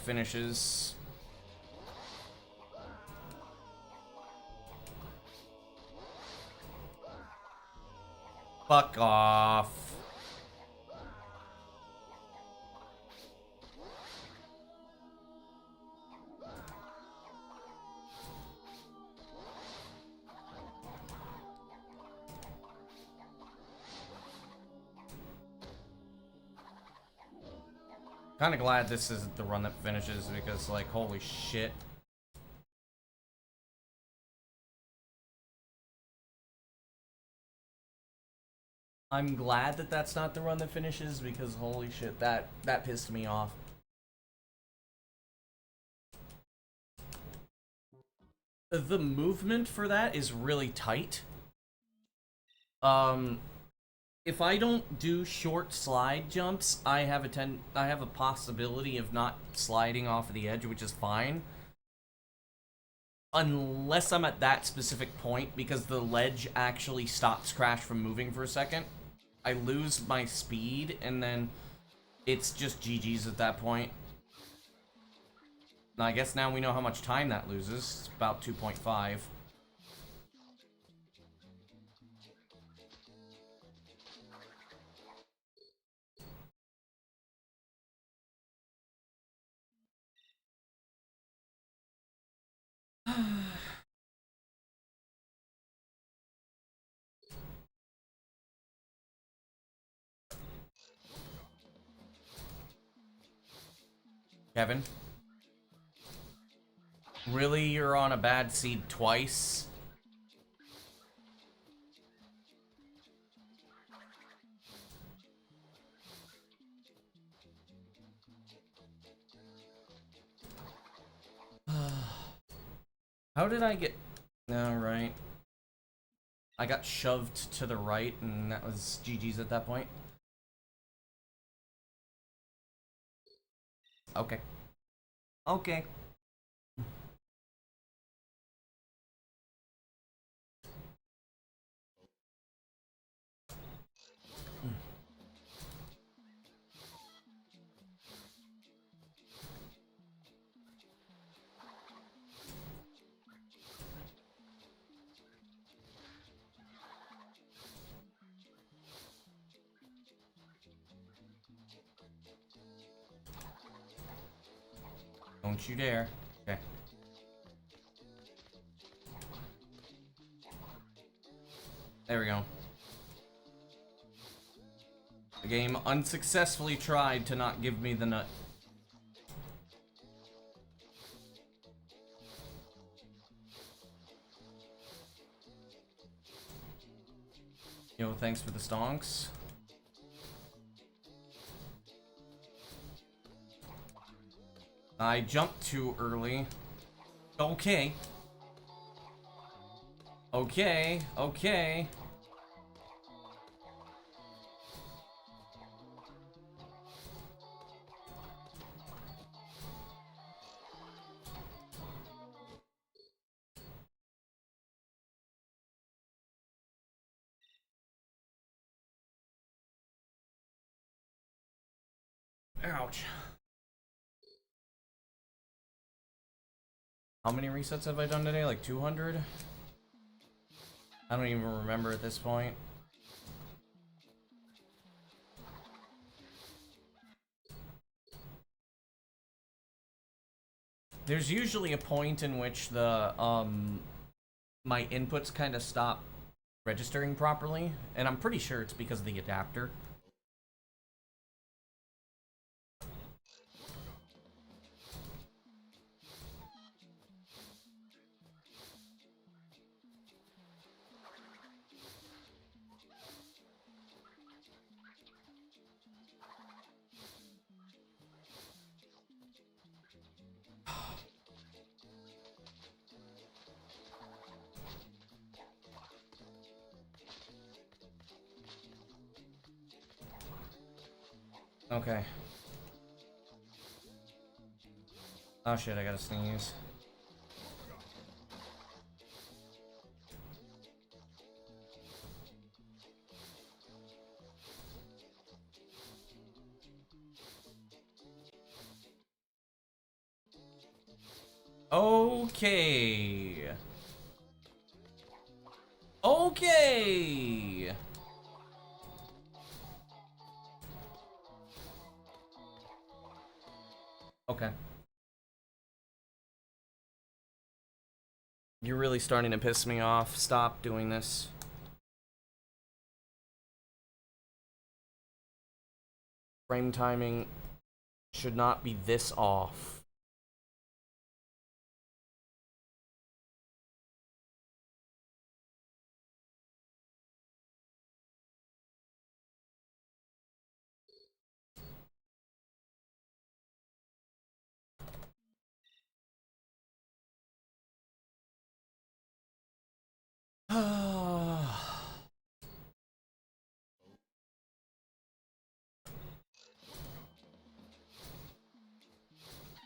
finishes. Fuck off. Kinda glad this isn't the run that finishes because, like, holy shit. I'm glad that that's not the run that finishes because holy shit, that pissed me off. The movement for that is really tight. If I don't do short slide jumps, I have a possibility of not sliding off of the edge, which is fine. Unless I'm at that specific point, because the ledge actually stops Crash from moving for a second. I lose my speed, and then it's just GG's at that point. Now, I guess now we know how much time that loses. It's about 2.5. Kevin? Really, you're on a bad seed twice? How did I get... Alright. I got shoved to the right, and that was GG's at that point. Okay. Okay. Don't you dare. Okay. There we go. The game unsuccessfully tried to not give me the nut. Yo, thanks for the stonks. I jumped too early. Okay. Okay, okay. Ouch. How many resets have I done today? Like 200? I don't even remember at this point. There's usually a point in which the, my inputs kind of stop registering properly, and I'm pretty sure it's because of the adapter. Okay. Oh shit, I gotta sneeze. Okay. Okay. Okay. You're really starting to piss me off. Stop doing this. Frame timing should not be this off.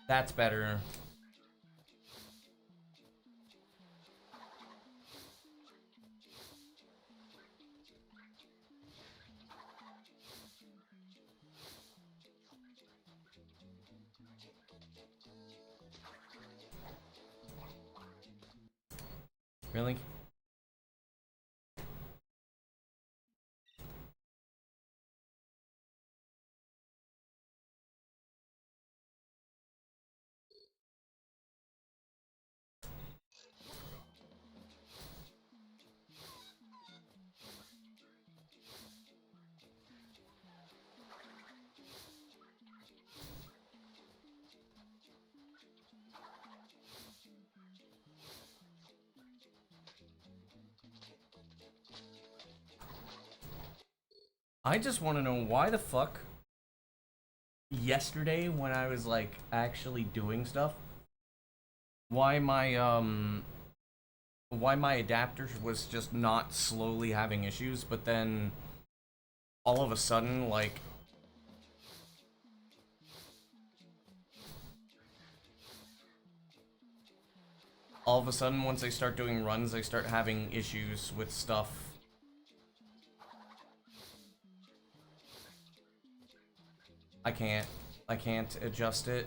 That's better. Really? I just want to know why the fuck yesterday when I was like actually doing stuff, why my why my adapter was just not slowly having issues, but then all of a sudden, like, all of a sudden, once I start doing runs, I start having issues with stuff. I can't adjust it.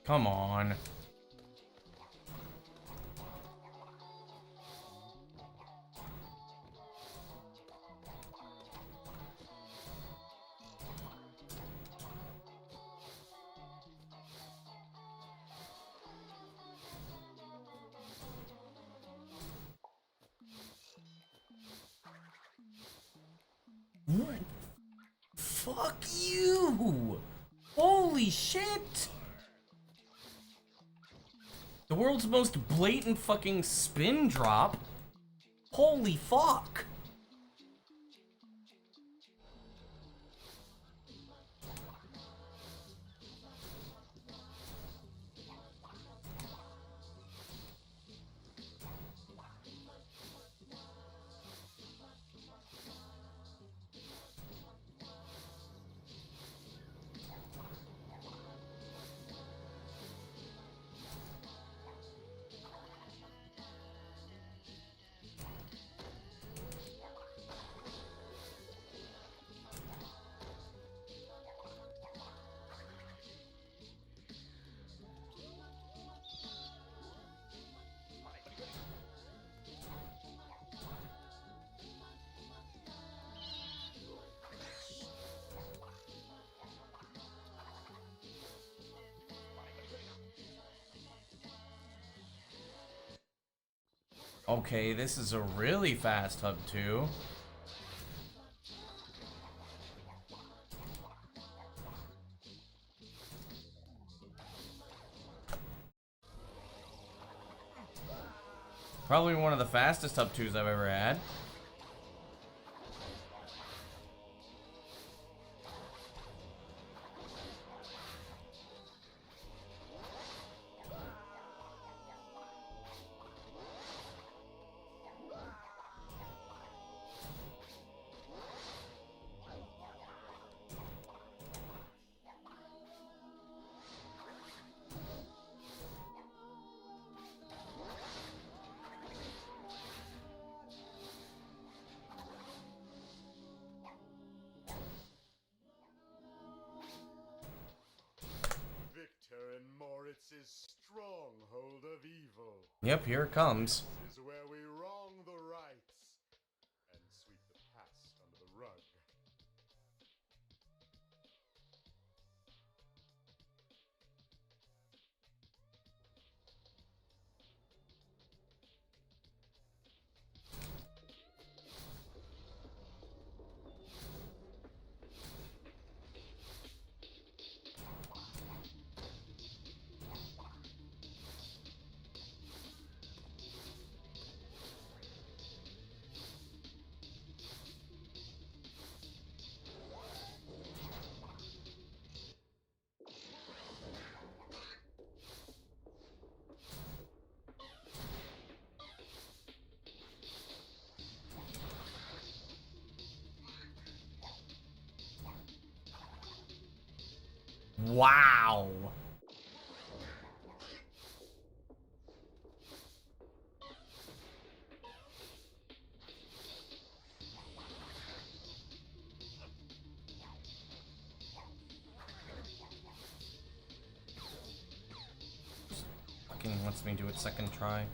Come on. What? Fuck you! Holy shit! The world's most blatant fucking spin drop? Holy fuck! Okay, this is a really fast hub too. Probably one of the fastest hub 2s I've ever had. Stronghold of evil. Yep, here it comes. This is where we wrong the rights and sweep the past under the rug. Wow. Fucking wants me to do it second try.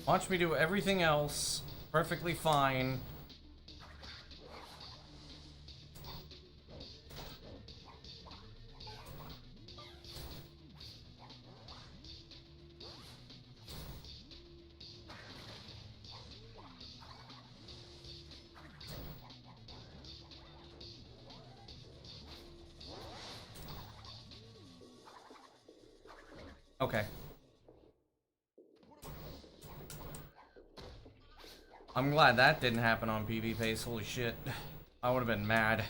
Watch me do everything else perfectly fine. Okay. I'm glad that didn't happen on PvPace. Holy shit. I would have been mad.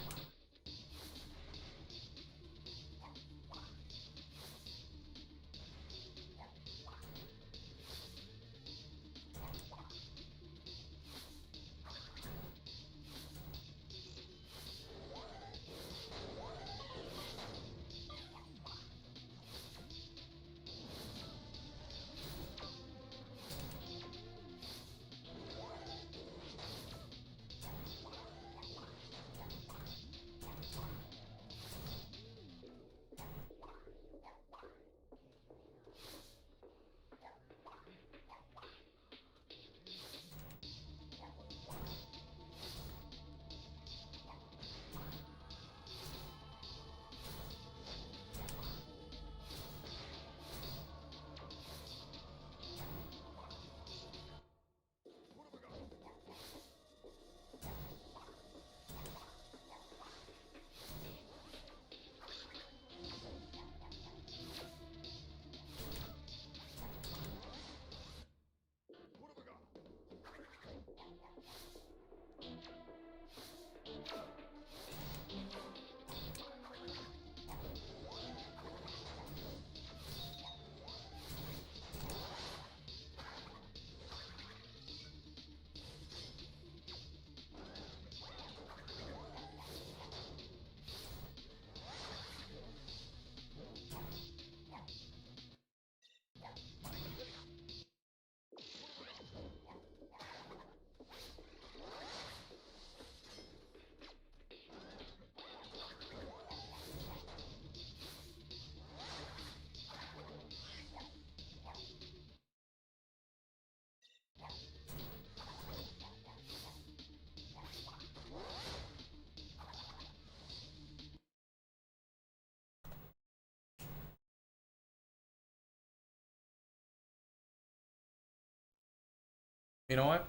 You know what?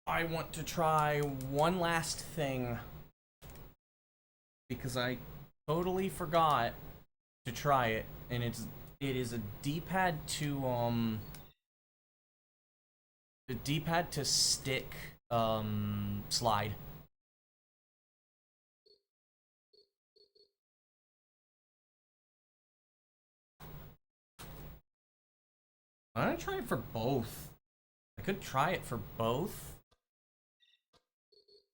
I want to try one last thing because I totally forgot to try it, and it is a D-pad to the D-pad to stick slide. I'm gonna try it for both. I could try it for both.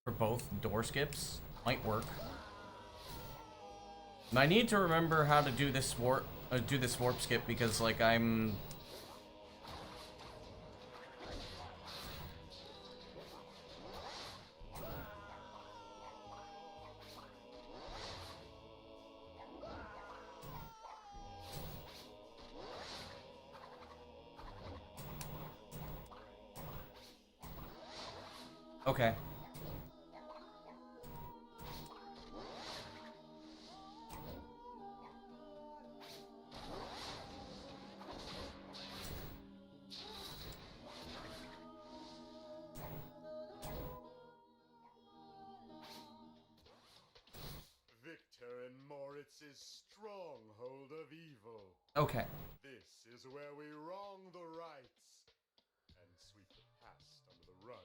For both door skips. Might work. I need to remember how to do this warp skip because like I'm okay. Victor in Moritz's stronghold of evil. Okay. This is where we wrong the rights and sweep the past under the rug.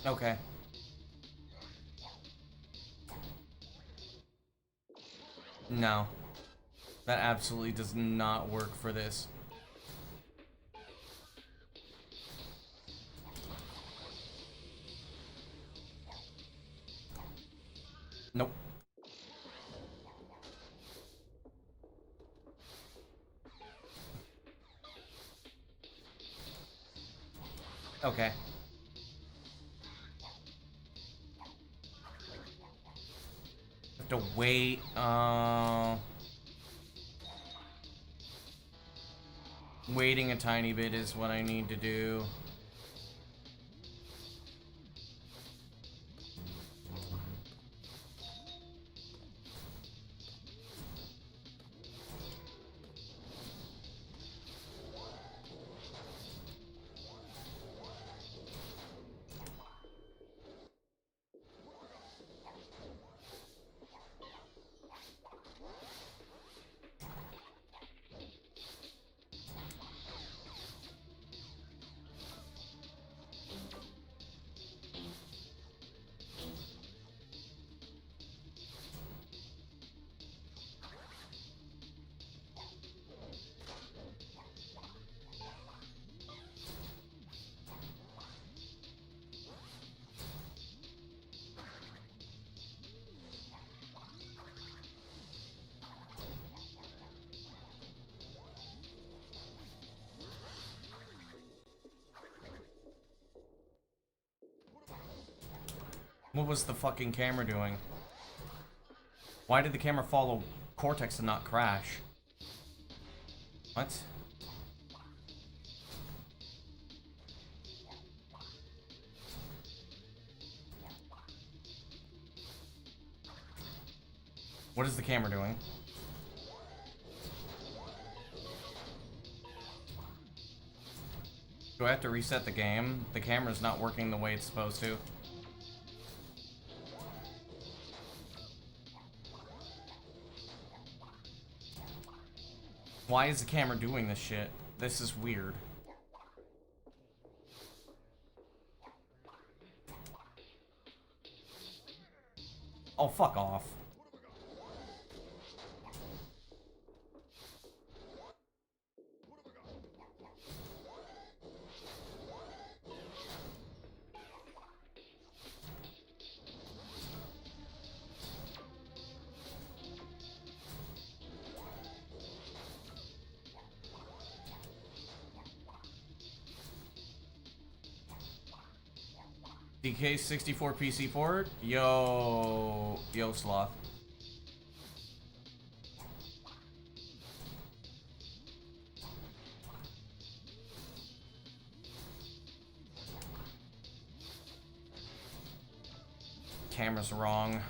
Okay. No. That absolutely does not work for this. Nope. Okay. Have to wait. Waiting a tiny bit is what I need to do. What was the fucking camera doing? Why did the camera follow Cortex and not crash? What? What is the camera doing? Do I have to reset the game? The camera's not working the way it's supposed to. Why is the camera doing this shit? This is weird. Oh, fuck off. DK64 PC port? Yo, Sloth. Camera's wrong.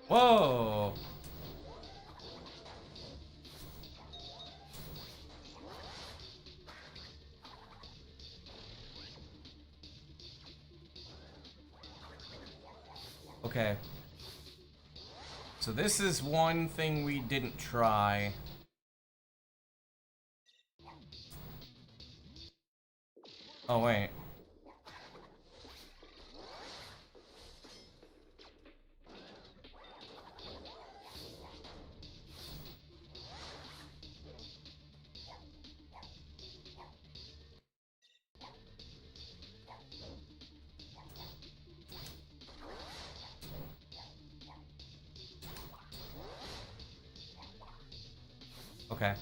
Whoa! Okay. So this is one thing we didn't try. Oh, wait. Okay.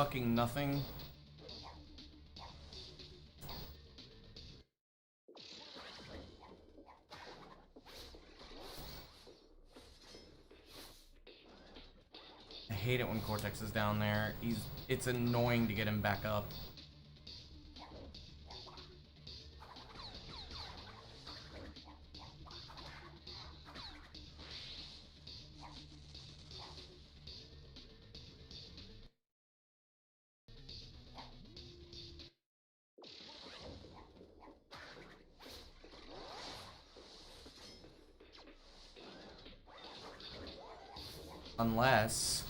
fucking nothing. I hate it when Cortex is down there. It's annoying to get him back up. Unless...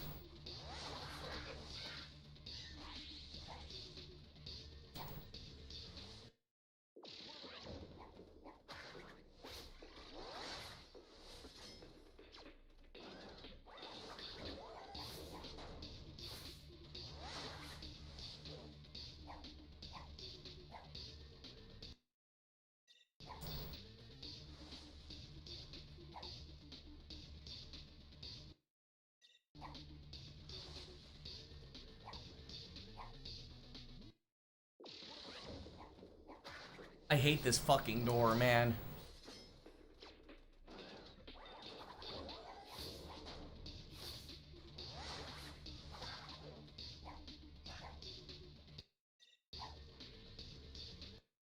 I hate this fucking door, man.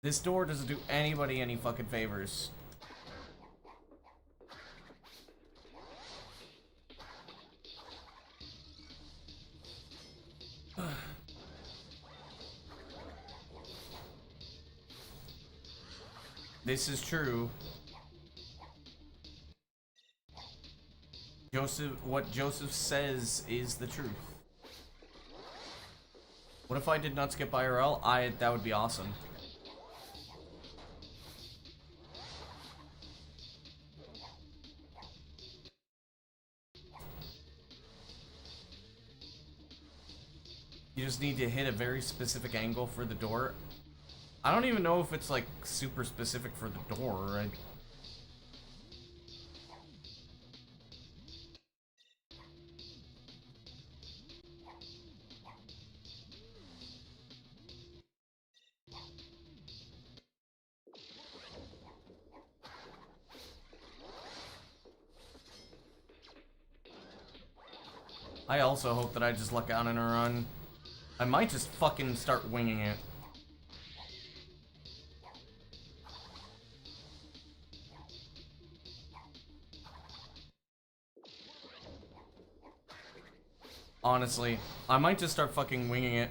This door doesn't do anybody any fucking favors. This is true. What Joseph says is the truth. What if I did not skip IRL? That would be awesome. You just need to hit a very specific angle for the door. I don't even know if it's like super specific for the door, right? I also hope that I just luck out in a run. I might just fucking start winging it. Honestly, I might just start fucking winging it.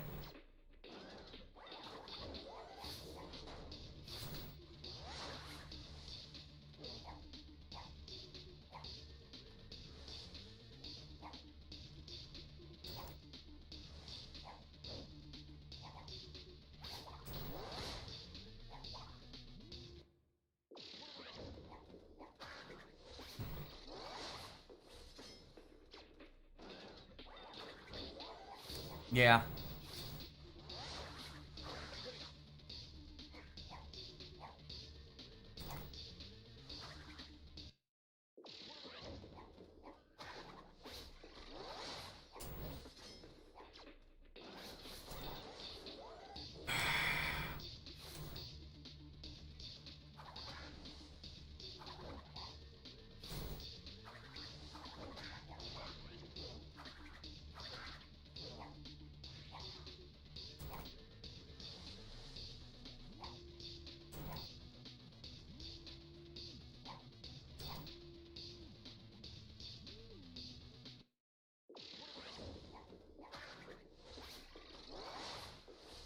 Yeah.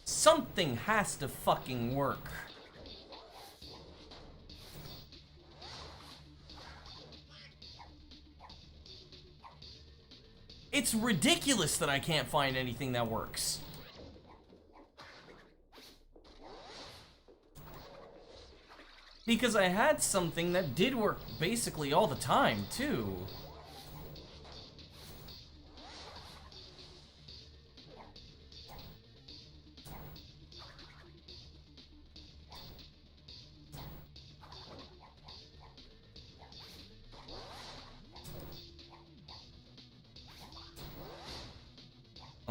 Something has to fucking work. It's ridiculous that I can't find anything that works. Because I had something that did work basically all the time, too.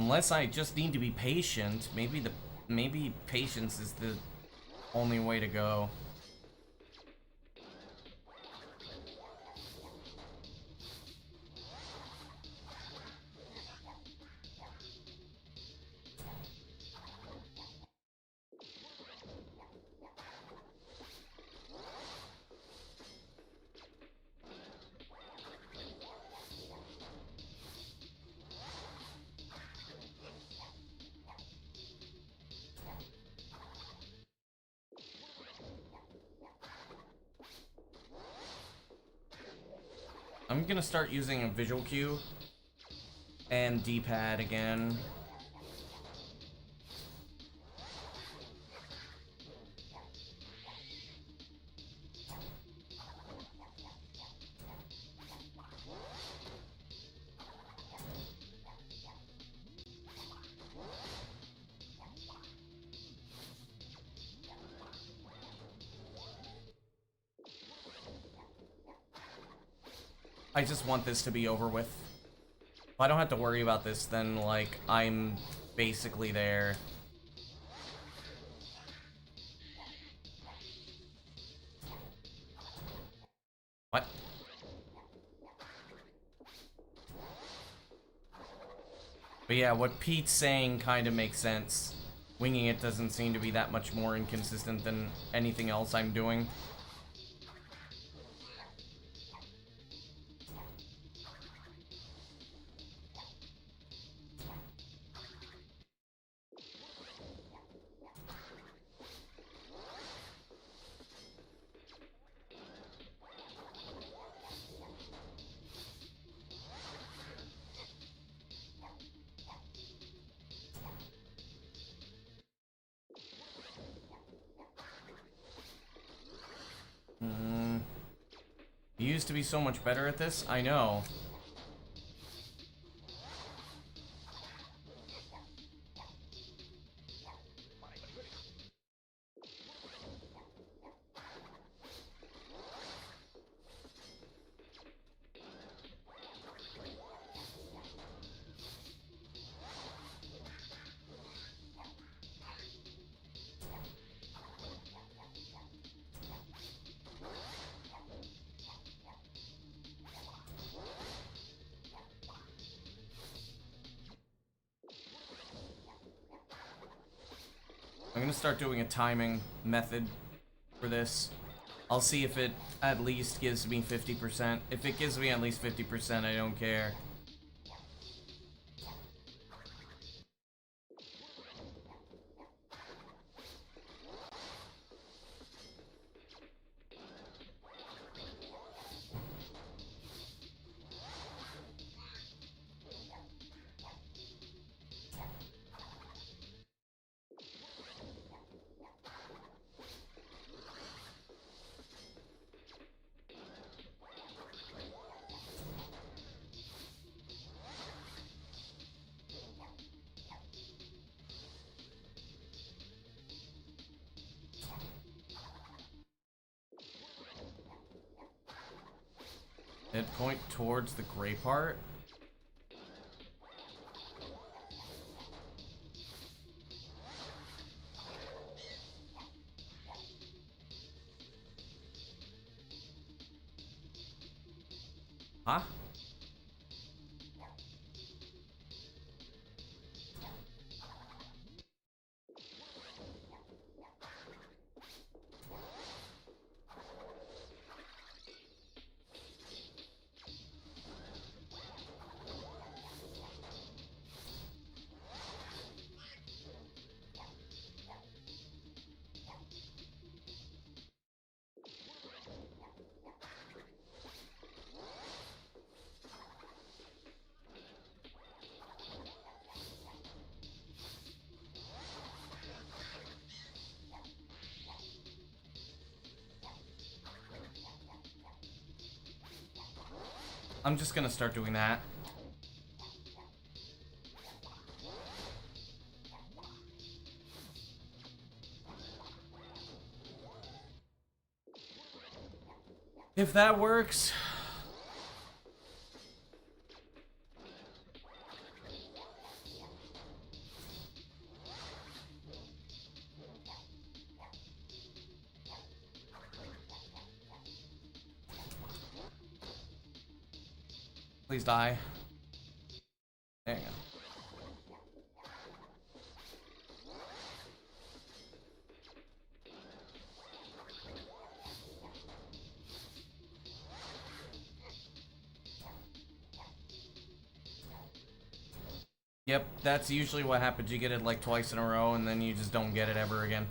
Unless I just need to be patient, maybe patience is the only way to go. I'm gonna start using a visual cue and D-pad again. I just want this to be over with. If I don't have to worry about this, then, like, I'm basically there. What? But yeah, what Pete's saying kind of makes sense. Winging it doesn't seem to be that much more inconsistent than anything else I'm doing. You used to be so much better at this, I know. I'm gonna start doing a timing method for this. I'll see if it at least gives me 50%. If it gives me at least 50%, I don't care. It point towards the gray part. Huh? I'm just gonna start doing that. If that works. Please die. There you go. Yep, that's usually what happens. You get it like twice in a row, and then you just don't get it ever again.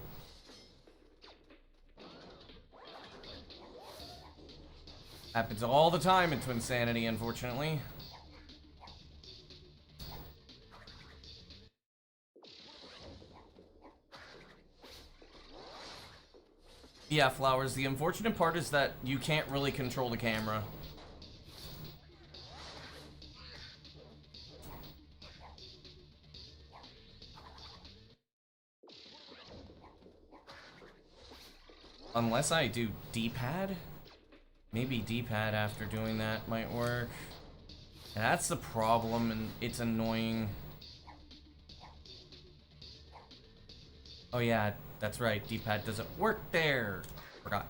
Happens all the time in Twinsanity, unfortunately. Yeah, Flowers, the unfortunate part is that you can't really control the camera. Unless I do D-pad? Maybe D-pad after doing that might work. That's the problem, and it's annoying. Oh yeah, that's right, D-pad doesn't work there. Forgot.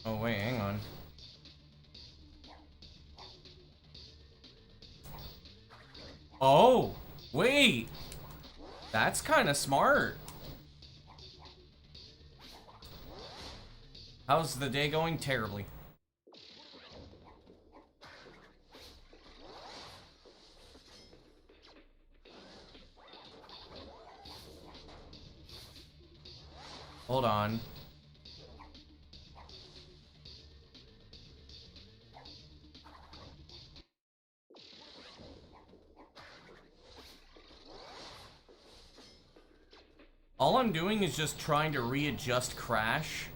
Oh wait, hang on. Oh, wait. That's kind of smart. How's the day going? Terribly. Hold on. All I'm doing is just trying to readjust Crash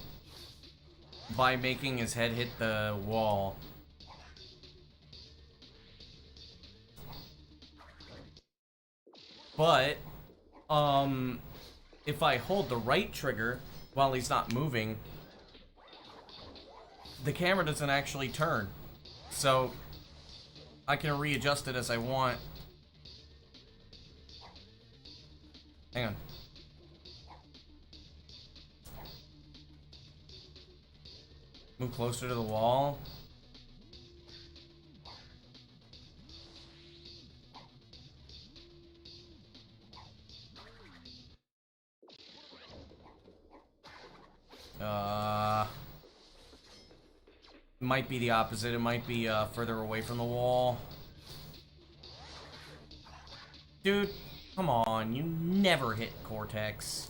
by making his head hit the wall. But, if I hold the right trigger while he's not moving, the camera doesn't actually turn. So, I can readjust it as I want. Hang on. Move closer to the wall. Might be the opposite. It might be further away from the wall. Dude, come on. You never hit Cortex.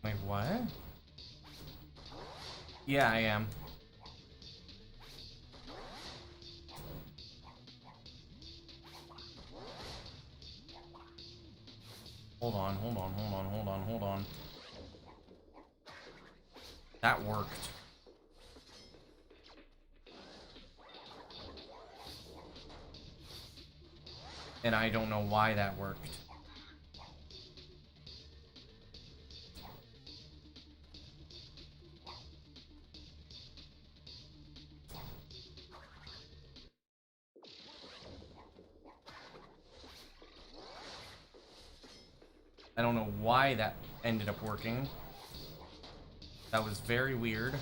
Wait, what? Yeah, I am. Hold on, hold on, hold on, hold on, hold on. That worked. And I don't know why that worked. I don't know why that ended up working. That was very weird.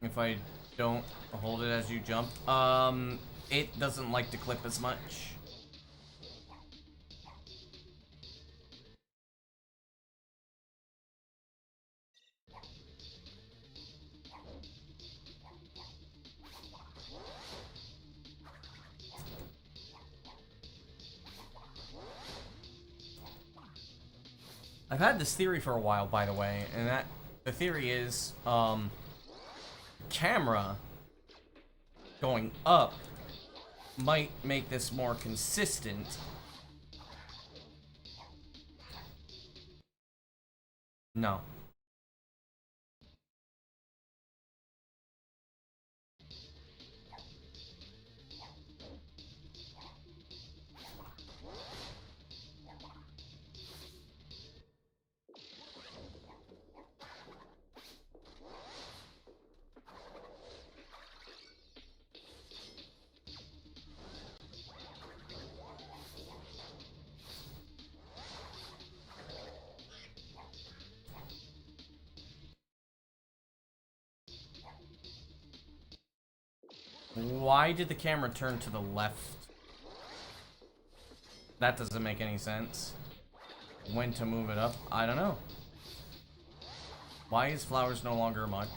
If I don't hold it as you jump, it doesn't like to clip as much. I've had this theory for a while, by the way, and the theory is, camera going up might make this more consistent. No. Why did the camera turn to the left? That doesn't make any sense. When to move it up? I don't know. Why is flowers no longer a mod?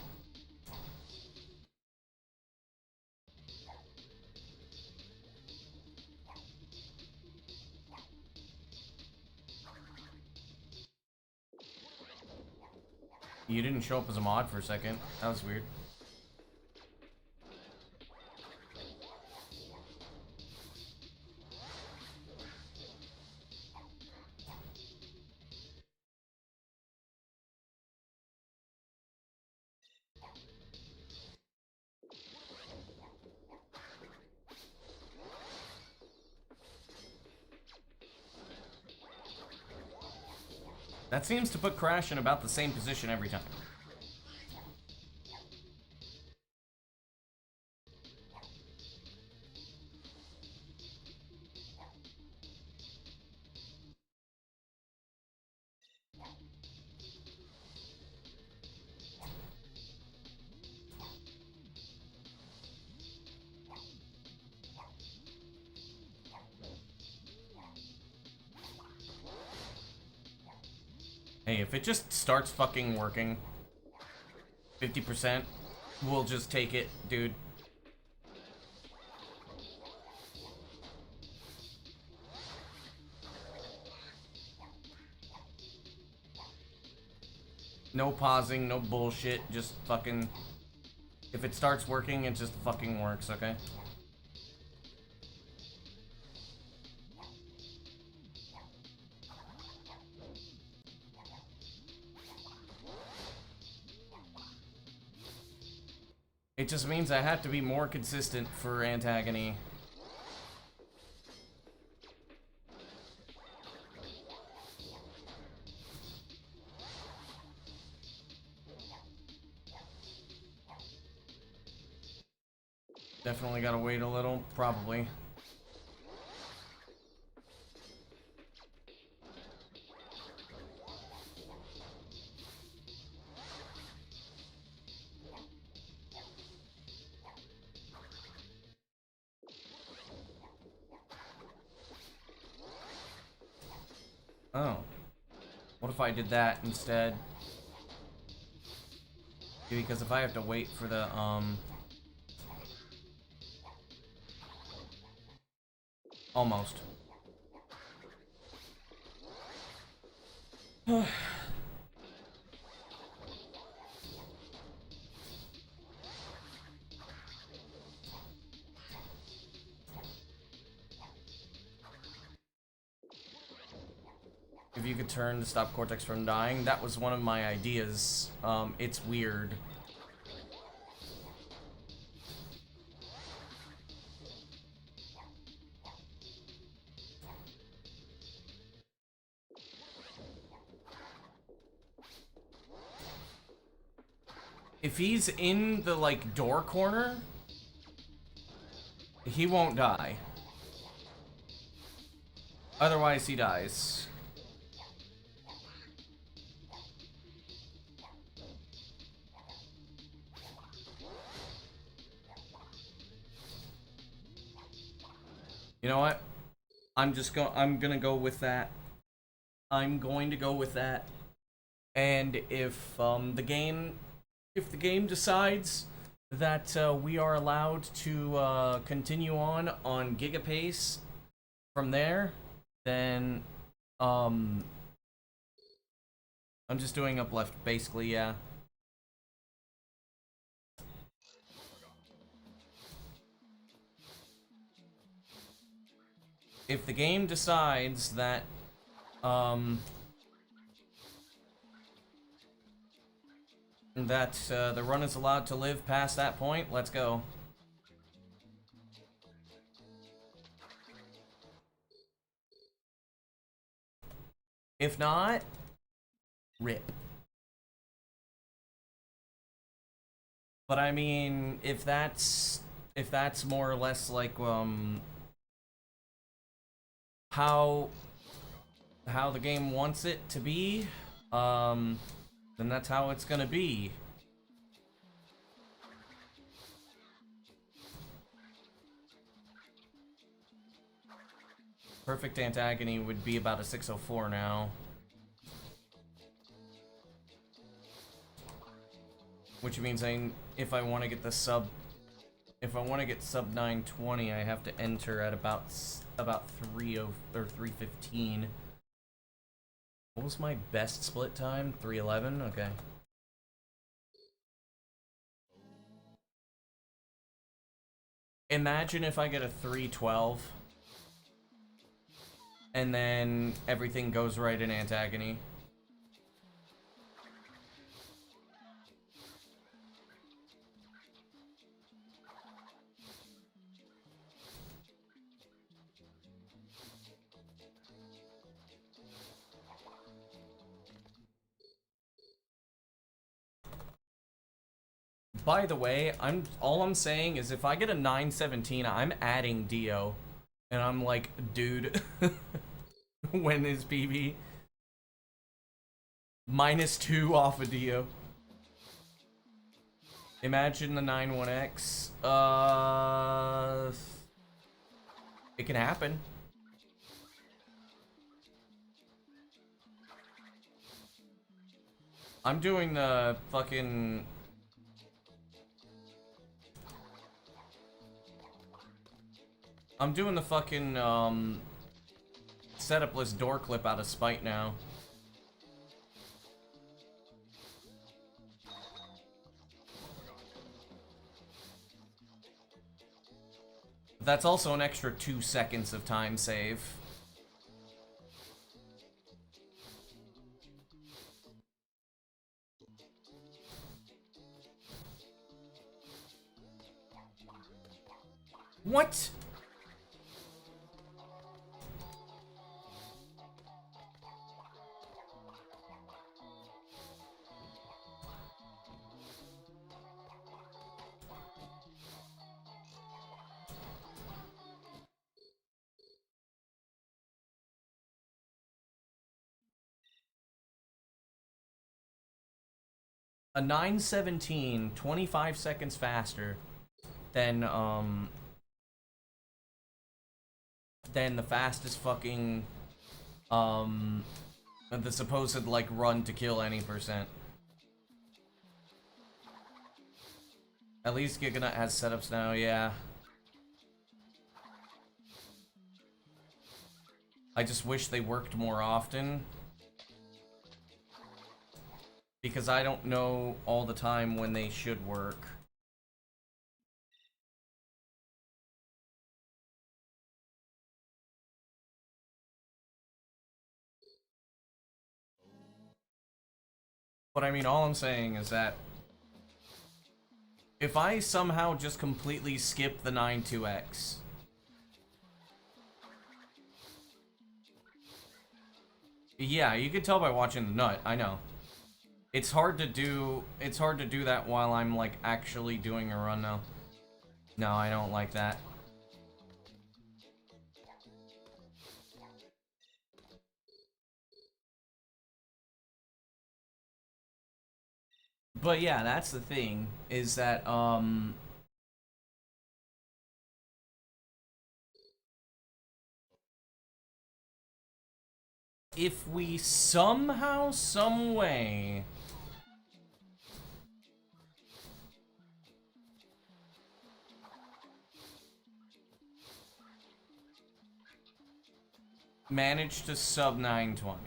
You didn't show up as a mod for a second. That was weird. That seems to put Crash in about the same position every time. Hey, if it just starts fucking working, 50%, we'll just take it, dude. No pausing, no bullshit, just fucking... If it starts working, it just fucking works, okay? It just means I have to be more consistent for antagony. Definitely gotta wait a little, probably. Oh. What if I did that instead? Because if I have to wait for the, almost. If you could turn to stop Cortex from dying, that was one of my ideas. It's weird. If he's in the, like, door corner, he won't die. Otherwise, he dies. You know what? I'm gonna go with that. I'm going to go with that. And if the game decides that we are allowed to continue on Gigapace from there, then I'm just doing up left basically, yeah. If the game decides that the run is allowed to live past that point, let's go. If not, rip. But I mean, if that's more or less like how the game wants it to be, then that's how it's gonna be. Perfect antagony would be about a 604 now. Which means if I want to get sub 920, I have to enter at about 315. What was my best split time? 311? Okay. Imagine if I get a 312 and then everything goes right in antagony. By the way, all I'm saying is if I get a 917, I'm adding Dio. And I'm like, dude, when is PB? -2 off of Dio. Imagine the 91X. It can happen. I'm doing the fucking... I'm doing the fucking, setupless door clip out of spite now. That's also an extra 2 seconds of time save. What? A 917, 25 seconds faster than the fastest fucking, the supposed, like, run to kill any percent. At least Giganut has setups now, yeah. I just wish they worked more often. Because I don't know all the time when they should work. But I mean, all I'm saying is that if I somehow just completely skip the 92X, yeah, you could tell by watching the nut, I know. It's hard to do that while I'm like actually doing a run now. No, I don't like that. But yeah, that's the thing, is that if we somehow, some way manage to sub 920,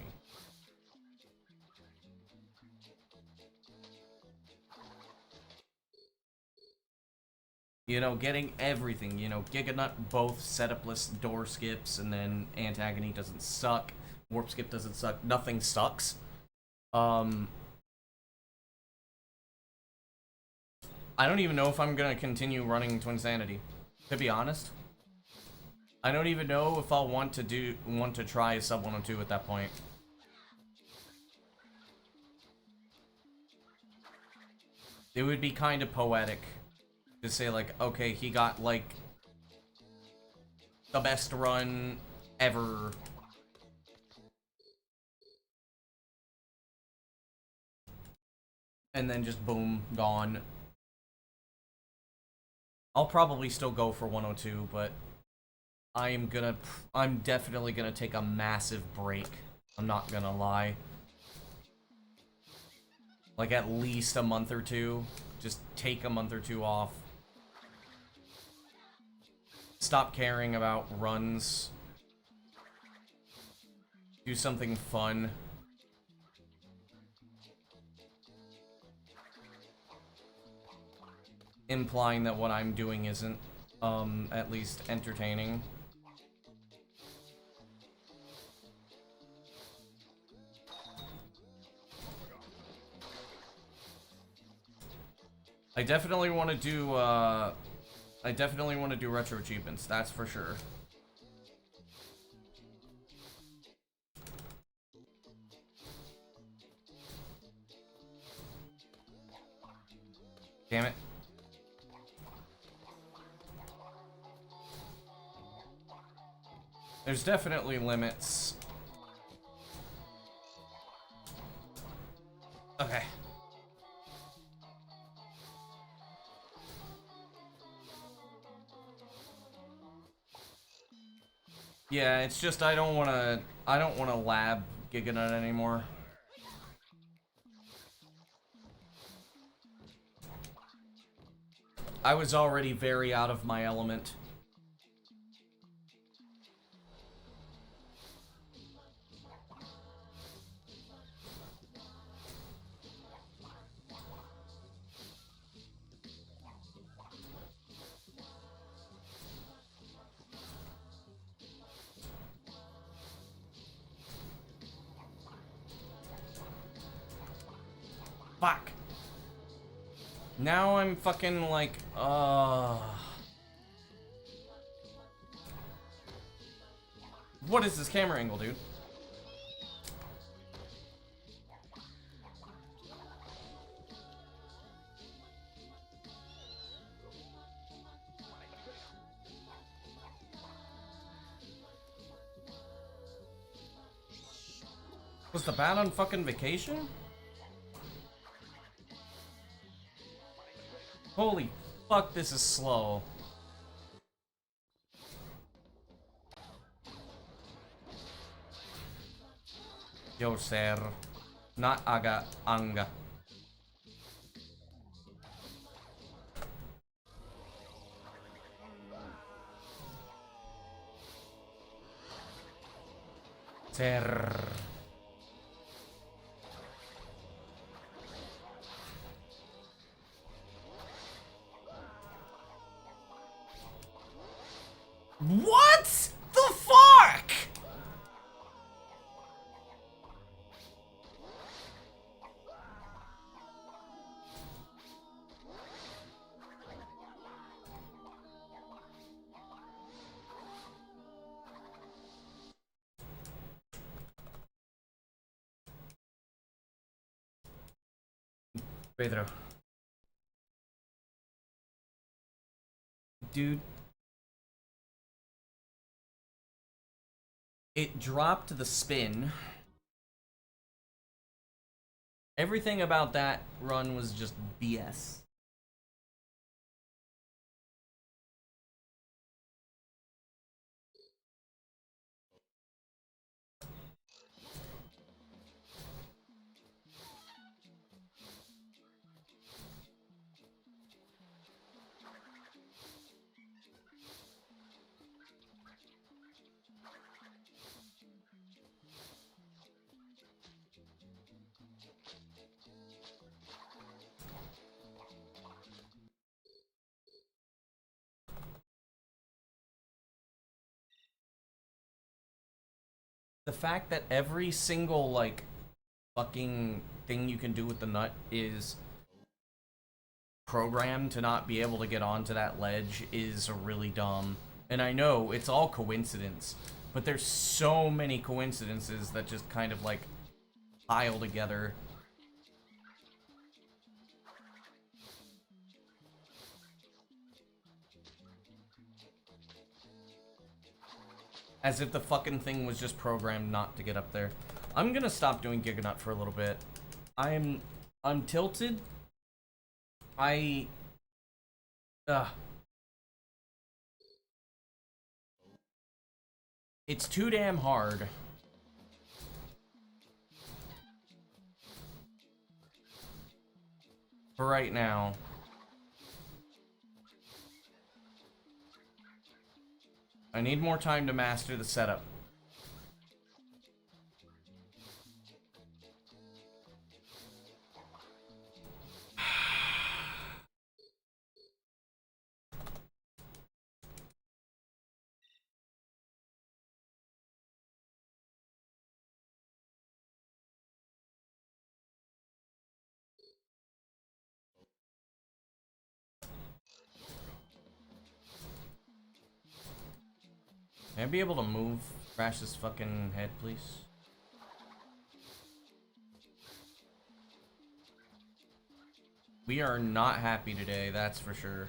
you know, getting everything, you know, Giganut both setupless door skips, and then Antagony doesn't suck, Warp Skip doesn't suck, nothing sucks. I don't even know if I'm gonna continue running Twinsanity, to be honest. I don't even know if I'll want to try sub 102 at that point. It would be kind of poetic to say like, okay, he got like the best run ever. And then just boom, gone. I'll probably still go for 102, but I'm definitely gonna take a massive break. I'm not gonna lie. Like at least a month or two. Just take a month or two off. Stop caring about runs. Do something fun. Implying that what I'm doing isn't, at least entertaining. I definitely want to do, retro achievements, that's for sure. Damn it. There's definitely limits. Okay. Yeah, it's just I don't wanna lab Giganut anymore. I was already very out of my element. Fuck. Now I'm fucking like, what is this camera angle, dude? Was the bat on fucking vacation? Holy fuck, this is slow. Yo, sir. Not aga, anga. Sir. What the fuck? Pedro. Dude. It dropped the spin. Everything about that run was just BS. The fact that every single, like, fucking thing you can do with the nut is programmed to not be able to get onto that ledge is really dumb. And I know it's all coincidence, but there's so many coincidences that just kind of, like, pile together. As if the fucking thing was just programmed not to get up there. I'm gonna stop doing Giganut for a little bit. I'm tilted. It's too damn hard. For right now. I need more time to master the setup. Can I be able to move Crash's fucking head, please? We are not happy today, that's for sure.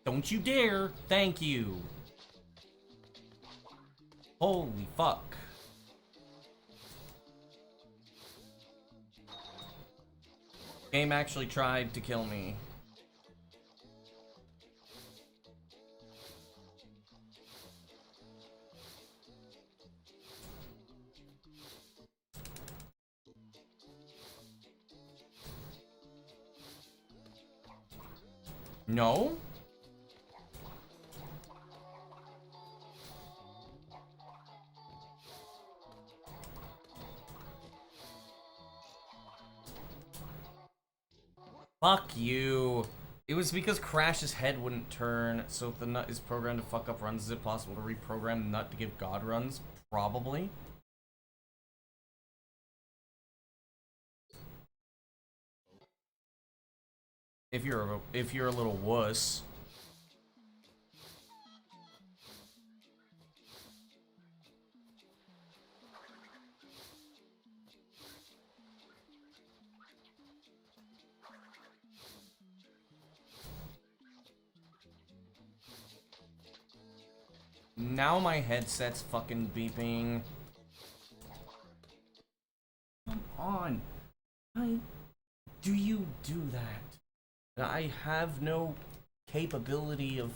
Don't you dare! Thank you! Holy fuck. Game actually tried to kill me. No? Fuck you. It was because Crash's head wouldn't turn, so if the nut is programmed to fuck up runs, is it possible to reprogram the nut to give God runs? Probably. If you're a little wuss. Now my headset's fucking beeping. Come on. Why do you do that? I have no capability of...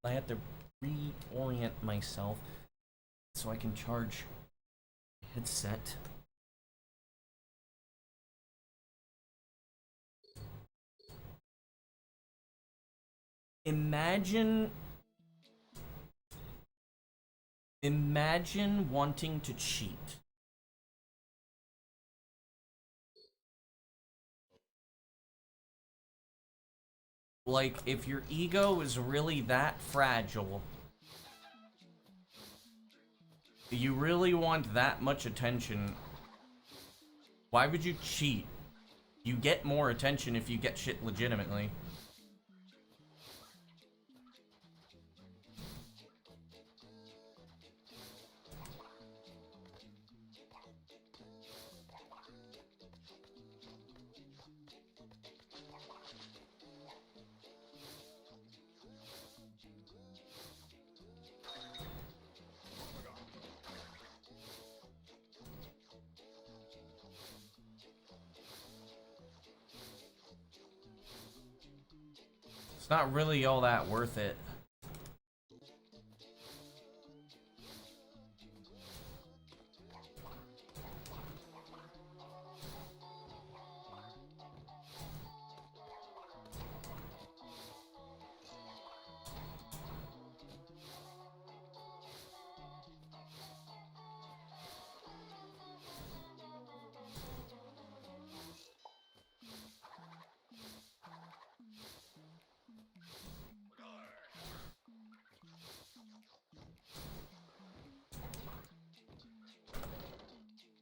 I have to reorient myself so I can charge the headset. Imagine wanting to cheat. Like, if your ego is really that fragile, you really want that much attention, why would you cheat? You get more attention if you get shit legitimately. It's not really all that worth it.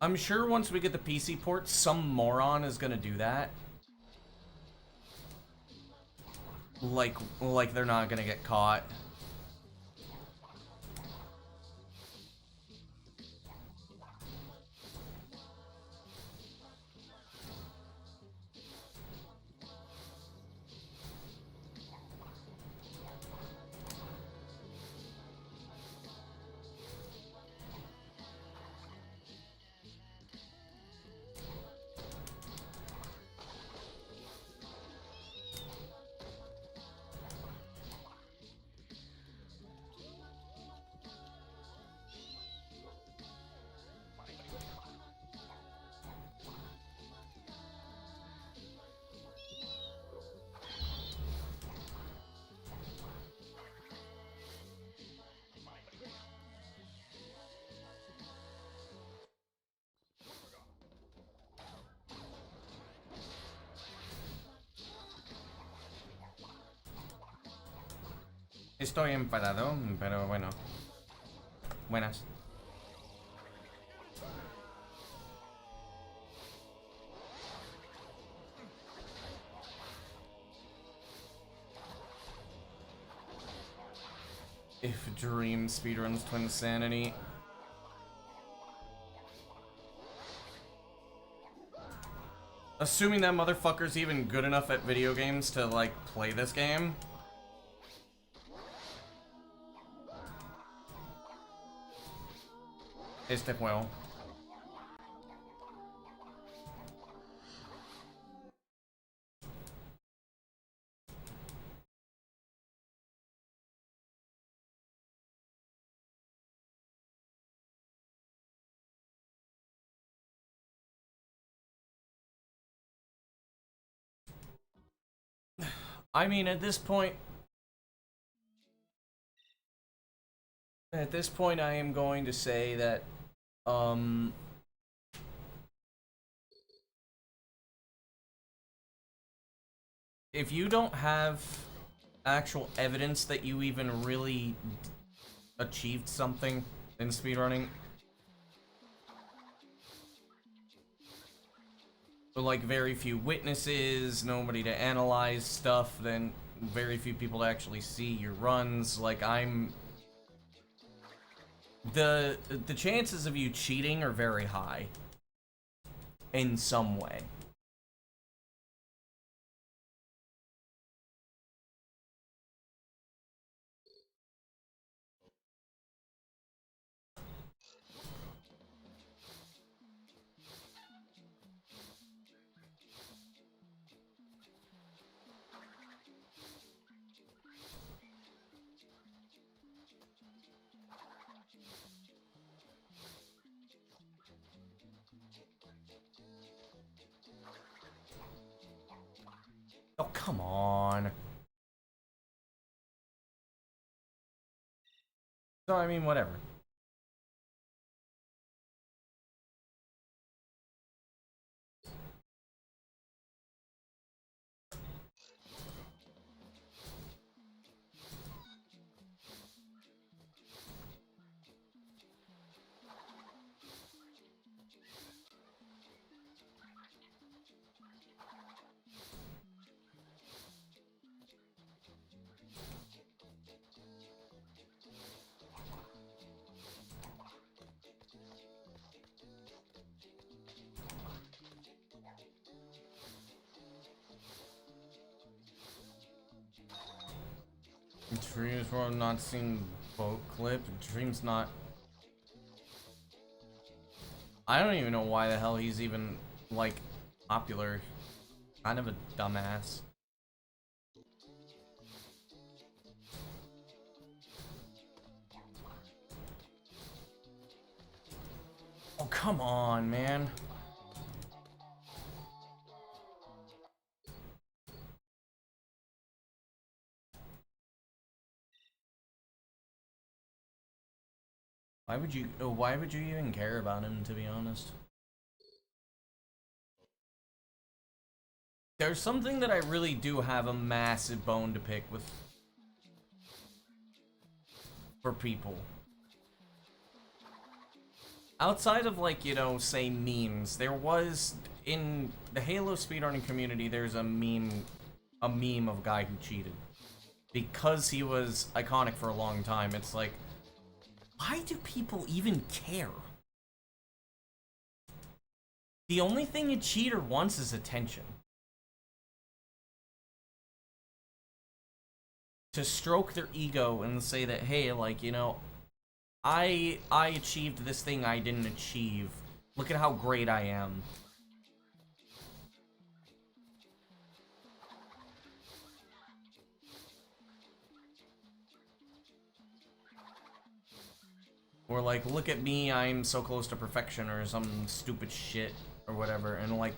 I'm sure once we get the PC port, some moron is gonna do that. Like they're not gonna get caught. Estoy enfadado, pero bueno. Buenas. If Dream speedruns Twinsanity. Assuming that motherfucker's even good enough at video games to, like, play this game. Este juego. I mean, at this point, I am going to say that, if you don't have actual evidence that you even really achieved something in speedrunning, but like very few witnesses, nobody to analyze stuff, then very few people to actually see your runs, like the chances of you cheating are very high in some way. Oh, come on. So, I mean, whatever. Dreams were not seen boat clip. Dream's not. I don't even know why the hell he's even, like, popular. Kind of a dumbass. come on, man. Why would you even care about him, to be honest? There's something that I really do have a massive bone to pick with for people. Outside of, like, you know, say memes, there was in the Halo speedrunning community, there's a meme of a guy who cheated because he was iconic for a long time. It's like, why do people even care? The only thing a cheater wants is attention. To stroke their ego and say that, hey, like, you know, I achieved this thing I didn't achieve. Look at how great I am. Or like, look at me, I'm so close to perfection, or some stupid shit, or whatever, and like,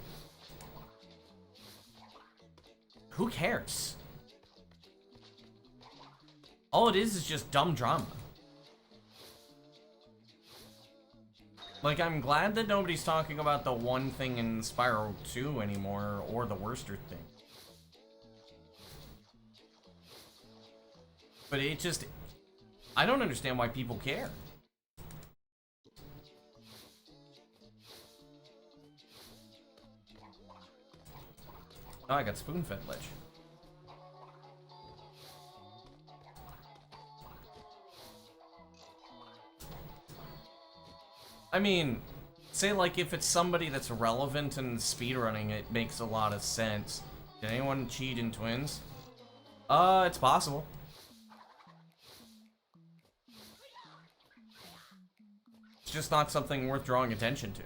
who cares? All it is just dumb drama. Like, I'm glad that nobody's talking about the one thing in Spyro 2 anymore, or the Worcester thing. But it just, I don't understand why people care. Oh, I got spoon-fed lich. I mean, say like if it's somebody that's relevant in speedrunning, it makes a lot of sense. Did anyone cheat in Twins? It's possible. It's just not something worth drawing attention to.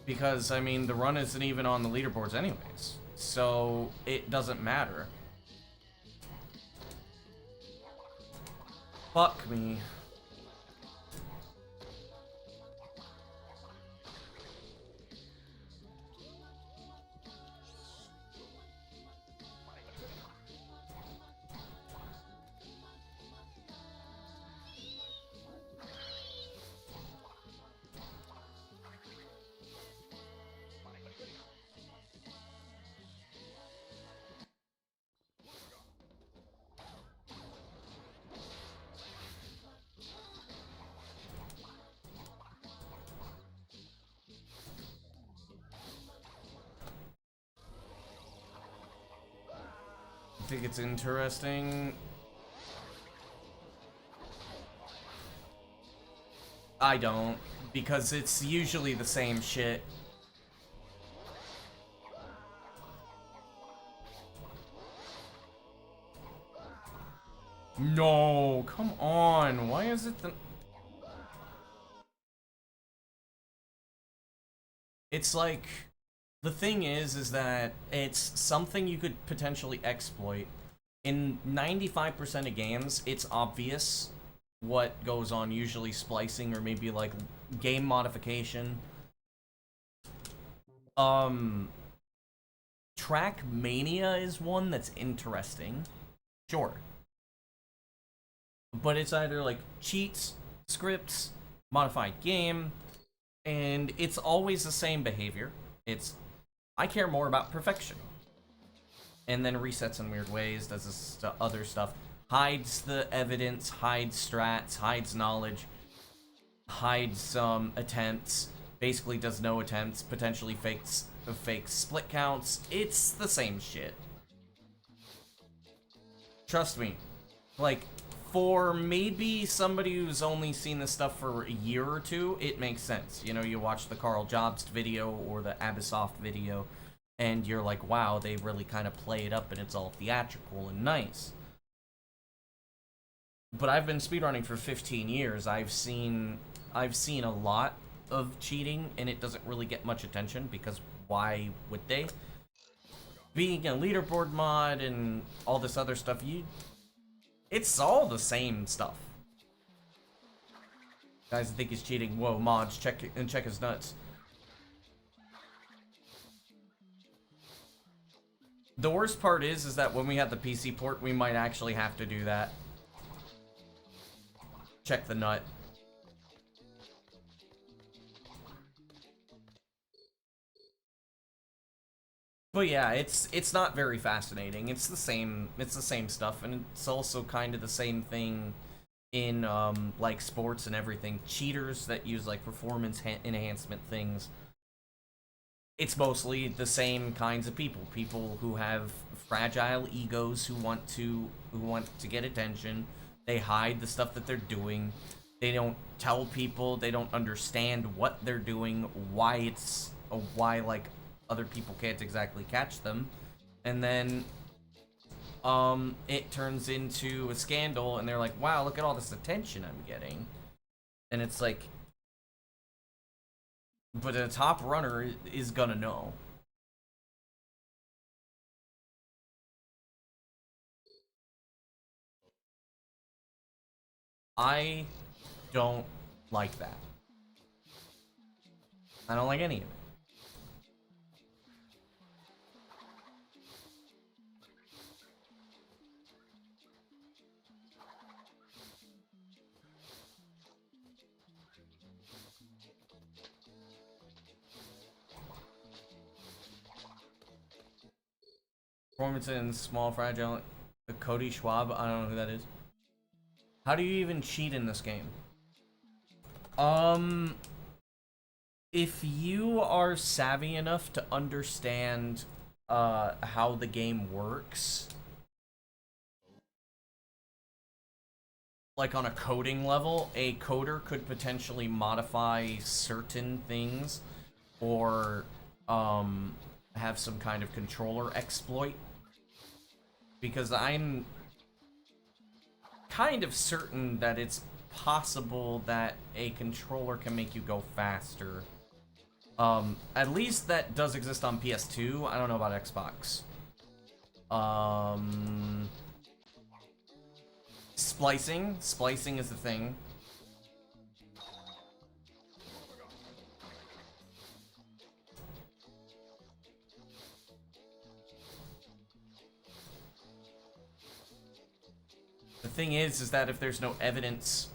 Because, I mean, the run isn't even on the leaderboards anyways. So, it doesn't matter. Fuck me. I think it's interesting. I don't, because it's usually the same shit. No, come on. Why is it the... It's like... The thing is that it's something you could potentially exploit. In 95% of games, it's obvious what goes on, usually splicing or maybe like game modification. Trackmania is one that's interesting. Sure. But it's either like cheats, scripts, modified game, and it's always the same behavior. It's, I care more about perfection. And then resets in weird ways, does this other stuff. Hides the evidence, hides strats, hides knowledge, hides attempts, basically does no attempts, potentially fakes split counts. It's the same shit. Trust me. Like, for maybe somebody who's only seen this stuff for a year or two, it makes sense. You know, you watch the Carl Jobst video or the Abysoft video, and you're like, wow, they really kind of play it up and it's all theatrical and nice. But I've been speedrunning for 15 years. I've seen a lot of cheating, and it doesn't really get much attention, because why would they? Being a leaderboard mod and all this other stuff, it's all the same stuff. Guys, I think he's cheating. Whoa, mods, check his nuts. The worst part is that when we have the PC port, we might actually have to do that. Check the nut. But yeah, it's not very fascinating. It's the same stuff, and it's also kind of the same thing in like sports and everything. Cheaters that use like performance enhancement things. It's mostly the same kinds of people. People who have fragile egos, who want to get attention. They hide the stuff that they're doing. They don't tell people. They don't understand what they're doing, why like other people can't exactly catch them. And then it turns into a scandal, and they're like, wow, look at all this attention I'm getting. And it's like, but a top runner is gonna know. I don't like that. I don't like any of it. Performance in small, fragile. Cody Schwab, I don't know who that is. How do you even cheat in this game? If you are savvy enough to understand how the game works, like on a coding level, a coder could potentially modify certain things, or have some kind of controller exploit. Because I'm kind of certain that it's possible that a controller can make you go faster. At least that does exist on PS2. I don't know about Xbox. Splicing is the thing. The thing is that if there's no evidence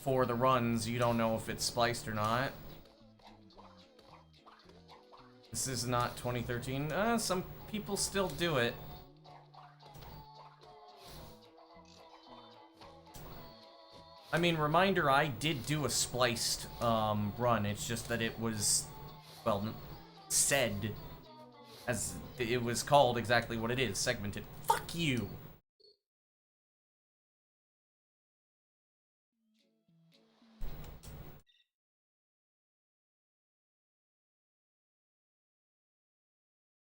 for the runs, you don't know if it's spliced or not. This is not 2013. Some people still do it. I mean, reminder, I did do a spliced run. It's just that it was, well, said as it was called exactly what it is, segmented. Fuck you!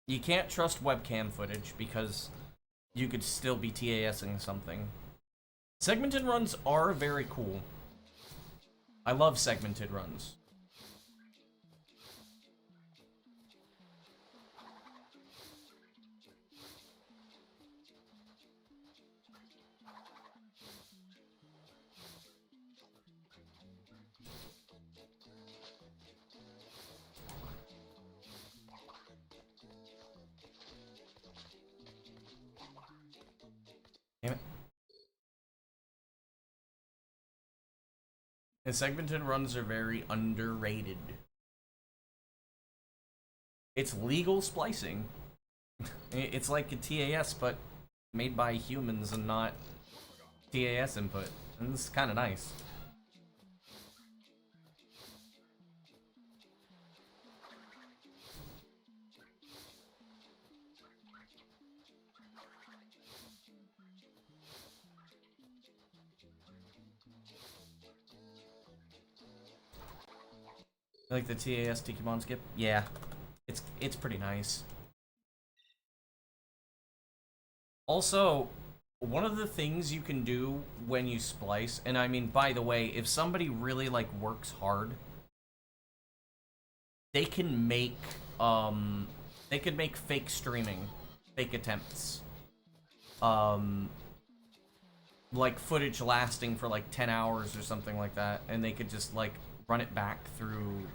You can't trust webcam footage because you could still be TASing something. Segmented runs are very cool. I love segmented runs. Damn it. And segmented runs are very underrated. It's legal splicing. It's like a TAS, but made by humans and not TAS input. And this is kind of nice. Like the TAS Tikimon skip? Yeah. it's pretty nice. Also, one of the things you can do when you splice, and I mean, by the way, if somebody really, like, works hard, they can make fake streaming, fake attempts. Like, footage lasting for, like, 10 hours or something like that, and they could just, like, run it back through,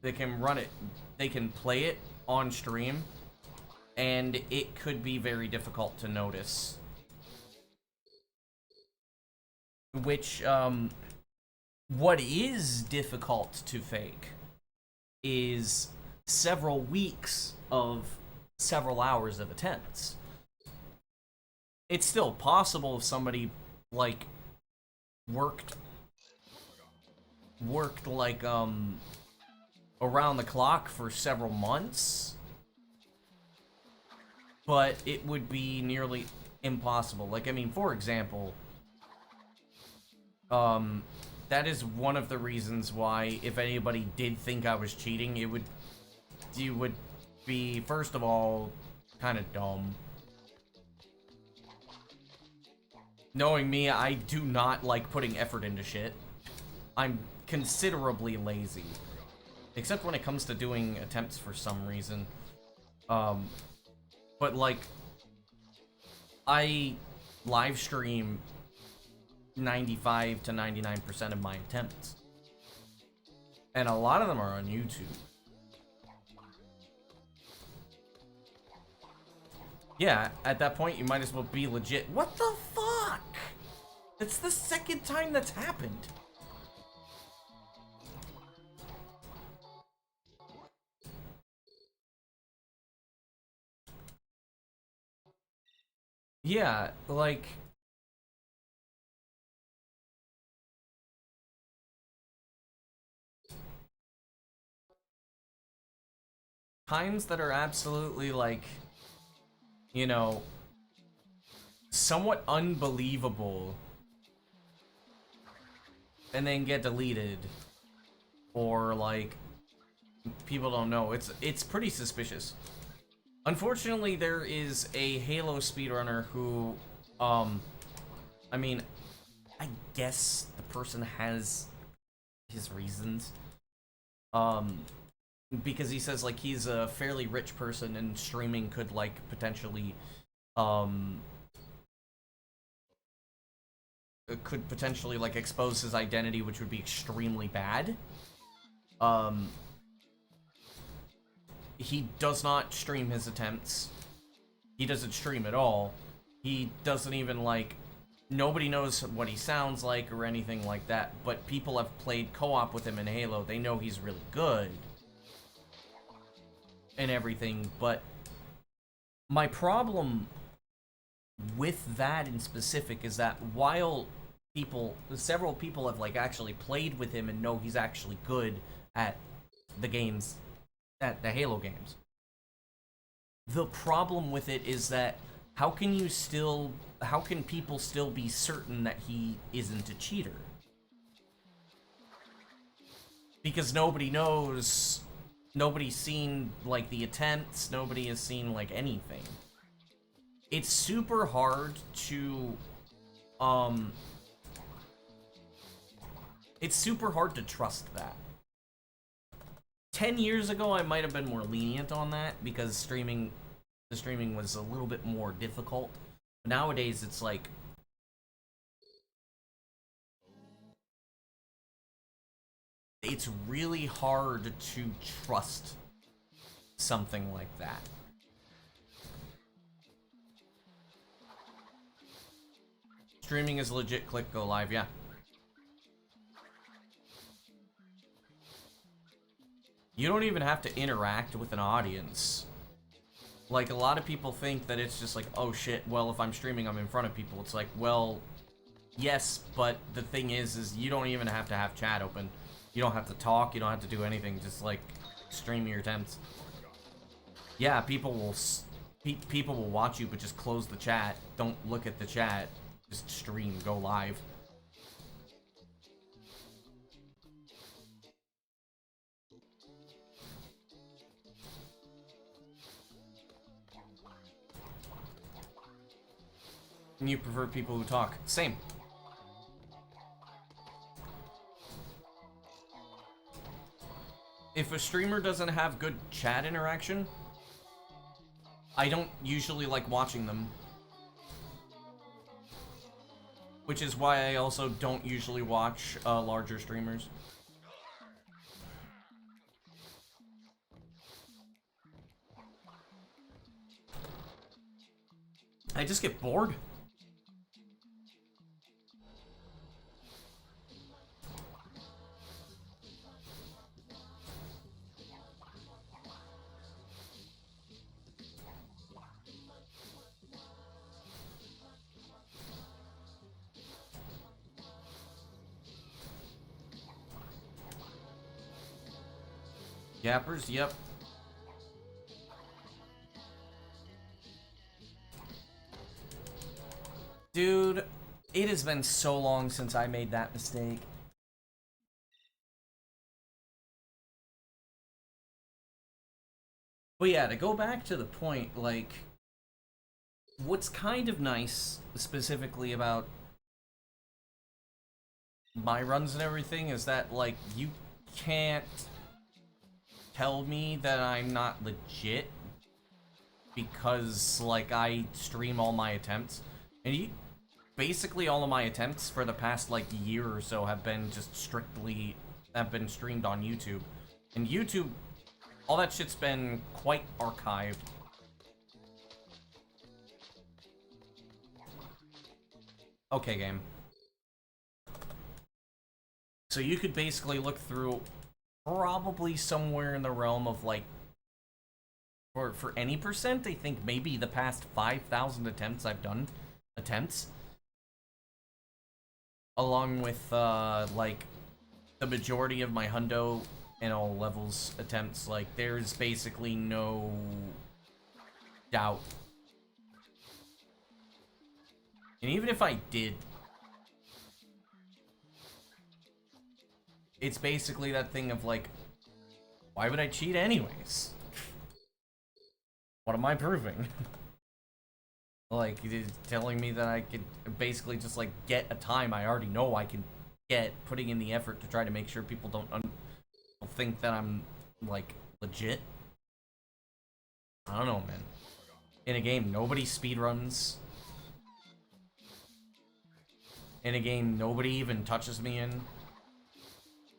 they can play it on stream, and it could be very difficult to notice. Which, what is difficult to fake is several weeks of several hours of attempts. It's still possible if somebody, like, worked like, around the clock for several months, but it would be nearly impossible. Like, I mean, for example, that is one of the reasons why, if anybody did think I was cheating, you would be, first of all, kind of dumb. Knowing me, I do not like putting effort into shit. I'm considerably lazy. Except when it comes to doing attempts for some reason. But, like, I live stream 95 to 99% of my attempts. And a lot of them are on YouTube. Yeah, at that point, you might as well be legit. What the fuck? It's the second time that's happened. Yeah, like... times that are absolutely, like... you know, somewhat unbelievable, and then get deleted, or, like, people don't know. It's pretty suspicious. Unfortunately, there is a Halo speedrunner who, I mean, I guess the person has his reasons, because he says, like, he's a fairly rich person and streaming could, like, potentially, like, expose his identity, which would be extremely bad. He does not stream his attempts. He doesn't stream at all. He doesn't even, like, nobody knows what he sounds like or anything like that, but people have played co-op with him in Halo. They know he's really good and everything, but my problem with that in specific is that while several people have, like, actually played with him and know he's actually good at the games, at the Halo games, the problem with it is that how can people still be certain that he isn't a cheater? Because nobody knows, nobody's seen, like, the attempts, nobody has seen, like, anything. It's super hard to, it's super hard to trust that. 10 years ago, I might have been more lenient on that, because the streaming was a little bit more difficult. But nowadays, it's like, it's really hard to trust something like that. Streaming is legit, click go live, yeah. You don't even have to interact with an audience. Like, a lot of people think that it's just like, oh shit, well, if I'm streaming, I'm in front of people. It's like, well, yes, but the thing is you don't even have to have chat open. You don't have to talk, you don't have to do anything, just, like, stream your attempts. Yeah, people will watch you, but just close the chat. Don't look at the chat. Just stream, go live. And you prefer people who talk. Same. If a streamer doesn't have good chat interaction, I don't usually like watching them. Which is why I also don't usually watch larger streamers. I just get bored. Yappers, yep. Dude, it has been so long since I made that mistake. But yeah, to go back to the point, like, what's kind of nice, specifically about my runs and everything, is that, like, you can't tell me that I'm not legit because, like, I stream all my attempts. And basically all of my attempts for the past, like, year or so have been just strictly, have been streamed on YouTube. And YouTube, all that shit's been quite archived. Okay, game. So you could basically look through probably somewhere in the realm of, like, for any percent, I think maybe the past 5,000 attempts I've done. Along with, like, the majority of my hundo and all levels attempts. Like, there's basically no doubt. And even if I did, it's basically that thing of, like, why would I cheat anyways? What am I proving? Like, telling me that I could basically just, like, get a time I already know I can get, putting in the effort to try to make sure people don't think that I'm, like, legit. I don't know, man. In a game, nobody speedruns. In a game, nobody even touches me in.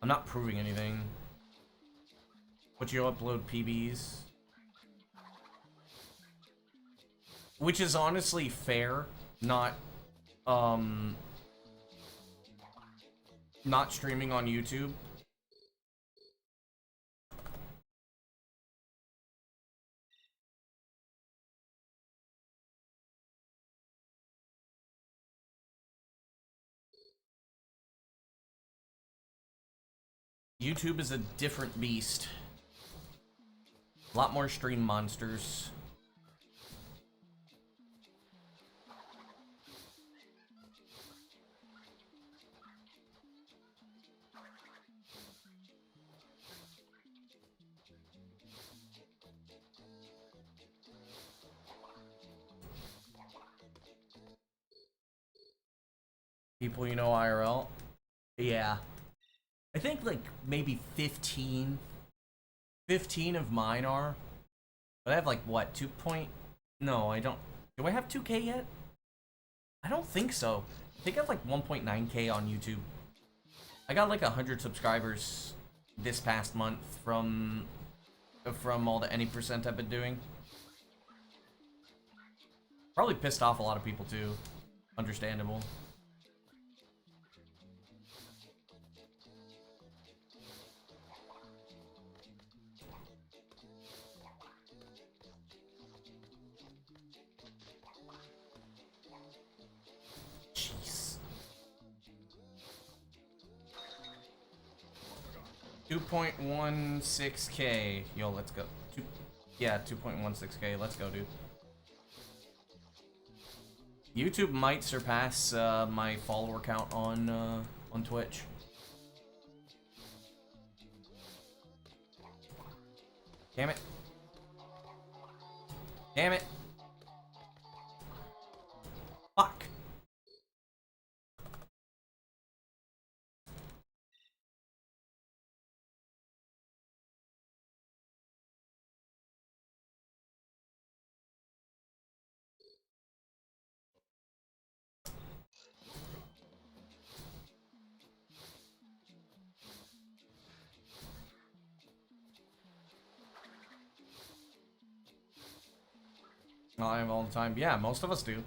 I'm not proving anything. But you upload PBs. Which is honestly fair, not streaming on YouTube. YouTube is a different beast. A lot more stream monsters. People you know IRL? Yeah. I think like maybe 15 of mine are. But I have like what, No, I don't. Do I have 2K yet? I don't think so. I think I have like 1.9K on YouTube. I got like 100 subscribers this past month from all the any percent I've been doing. Probably pissed off a lot of people too. Understandable. Jeez. 2.16K. Yo, let's go. Yeah, 2.16K. Let's go, dude. YouTube might surpass my follower count on Twitch. Damn it. Damn it. Fuck. live all the time. Yeah, most of us do.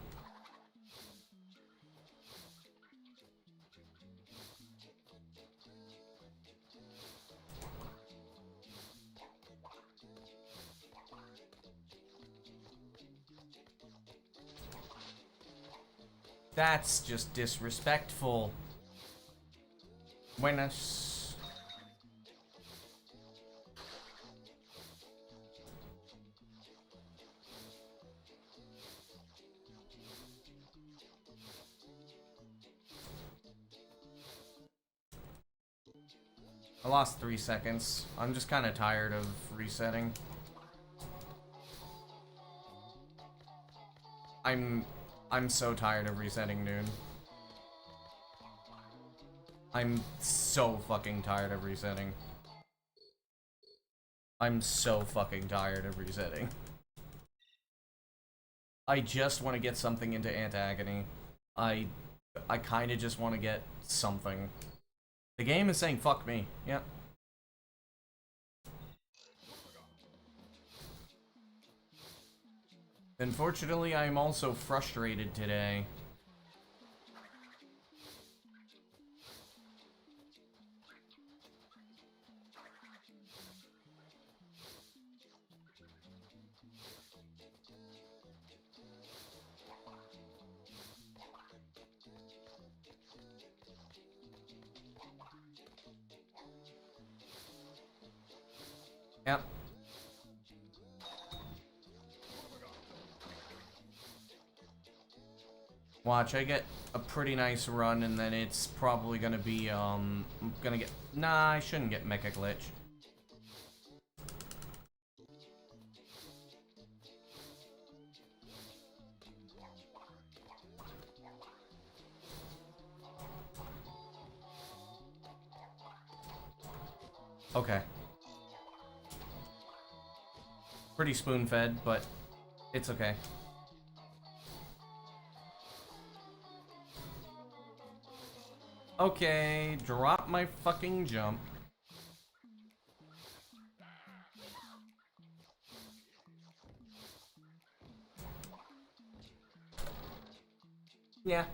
That's just disrespectful. Buenas. I lost 3 seconds. I'm just kind of tired of resetting. I'm so tired of resetting, dude. I'm so fucking tired of resetting. I'm so fucking tired of resetting. I just want to get something into Antagony. I kind of just want to get something. The game is saying fuck me. Yeah. Unfortunately, I am also frustrated today. Yep. Watch, I get a pretty nice run, and then it's probably gonna be, I'm gonna get... Nah, I shouldn't get Mecha Glitch. Okay. Pretty spoon-fed, but it's okay. Okay, drop my fucking jump. Yeah.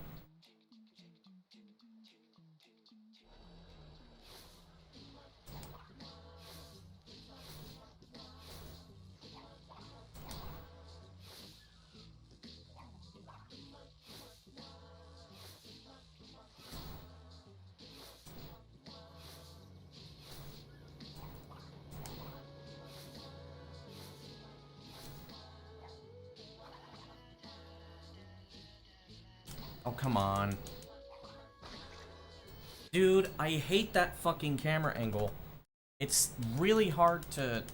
Oh, come on. Dude, I hate that fucking camera angle. It's really hard to...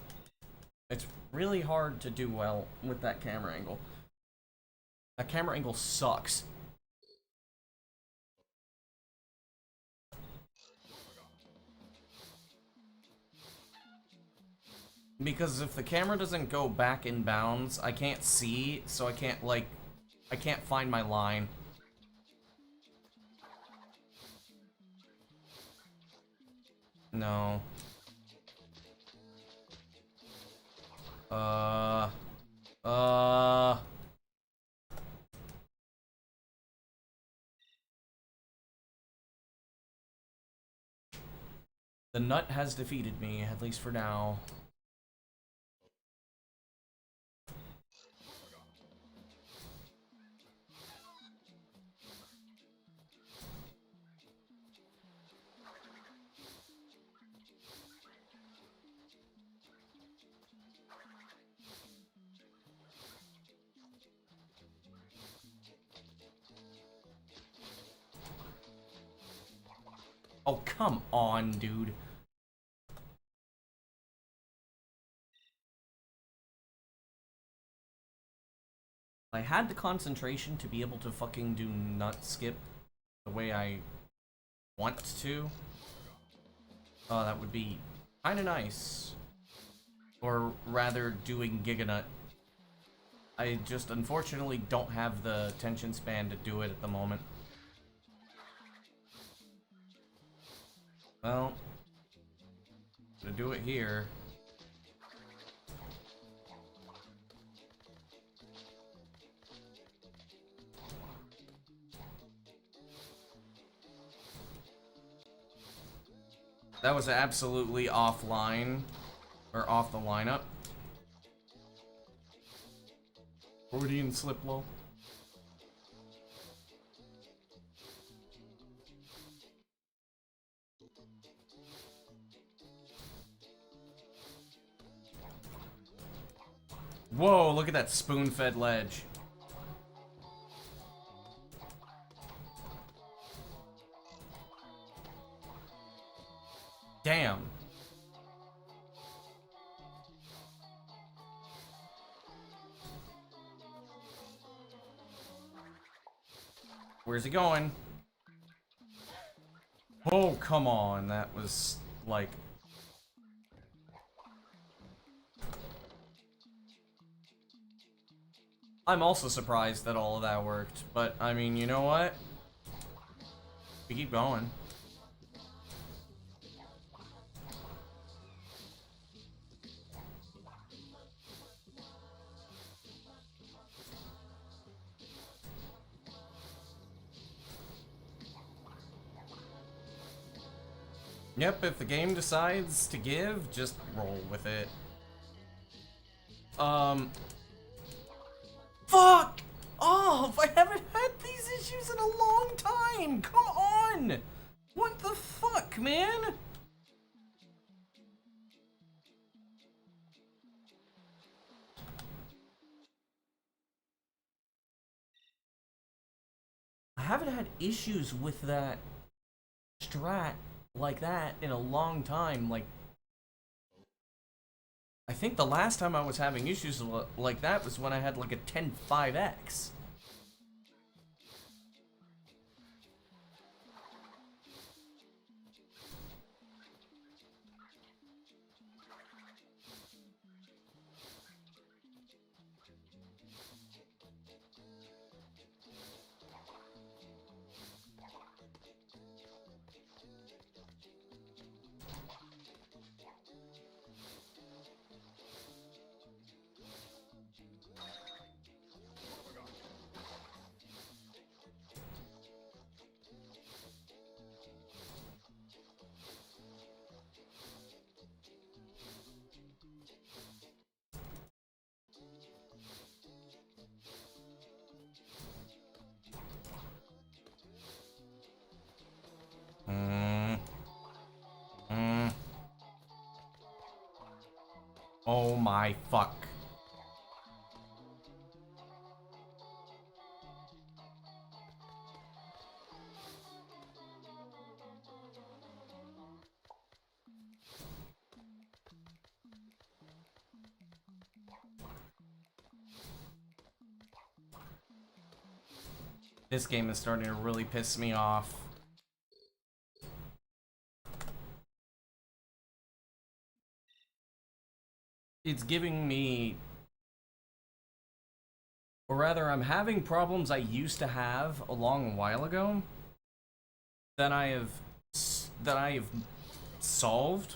It's really hard to do well with that camera angle. That camera angle sucks. Because if the camera doesn't go back in bounds, I can't see, so I can't, like... I can't find my line. No. The nut has defeated me, at least for now. Oh, come on, dude. I had the concentration to be able to fucking do nut skip the way I want to. Oh, that would be kinda nice. Or rather, doing Giga Nut. I just unfortunately don't have the attention span to do it at the moment. Well, to do it here. That was absolutely offline. Or off the lineup. Freudian slip low. Whoa, look at that spoon-fed ledge. Damn. Where's he going? Oh, come on. That was, like... I'm also surprised that all of that worked, but, I mean, you know what? We keep going. Yep, if the game decides to give, just roll with it. Fuck off! I haven't had these issues in a long time! Come on! What the fuck, man? I haven't had issues with that strat like that in a long time. Like, I think the last time I was having issues like that was when I had like a 10.5x. Oh my fuck. This game is starting to really piss me off. It's giving me... Or rather, I'm having problems I used to have a long while ago that I have solved.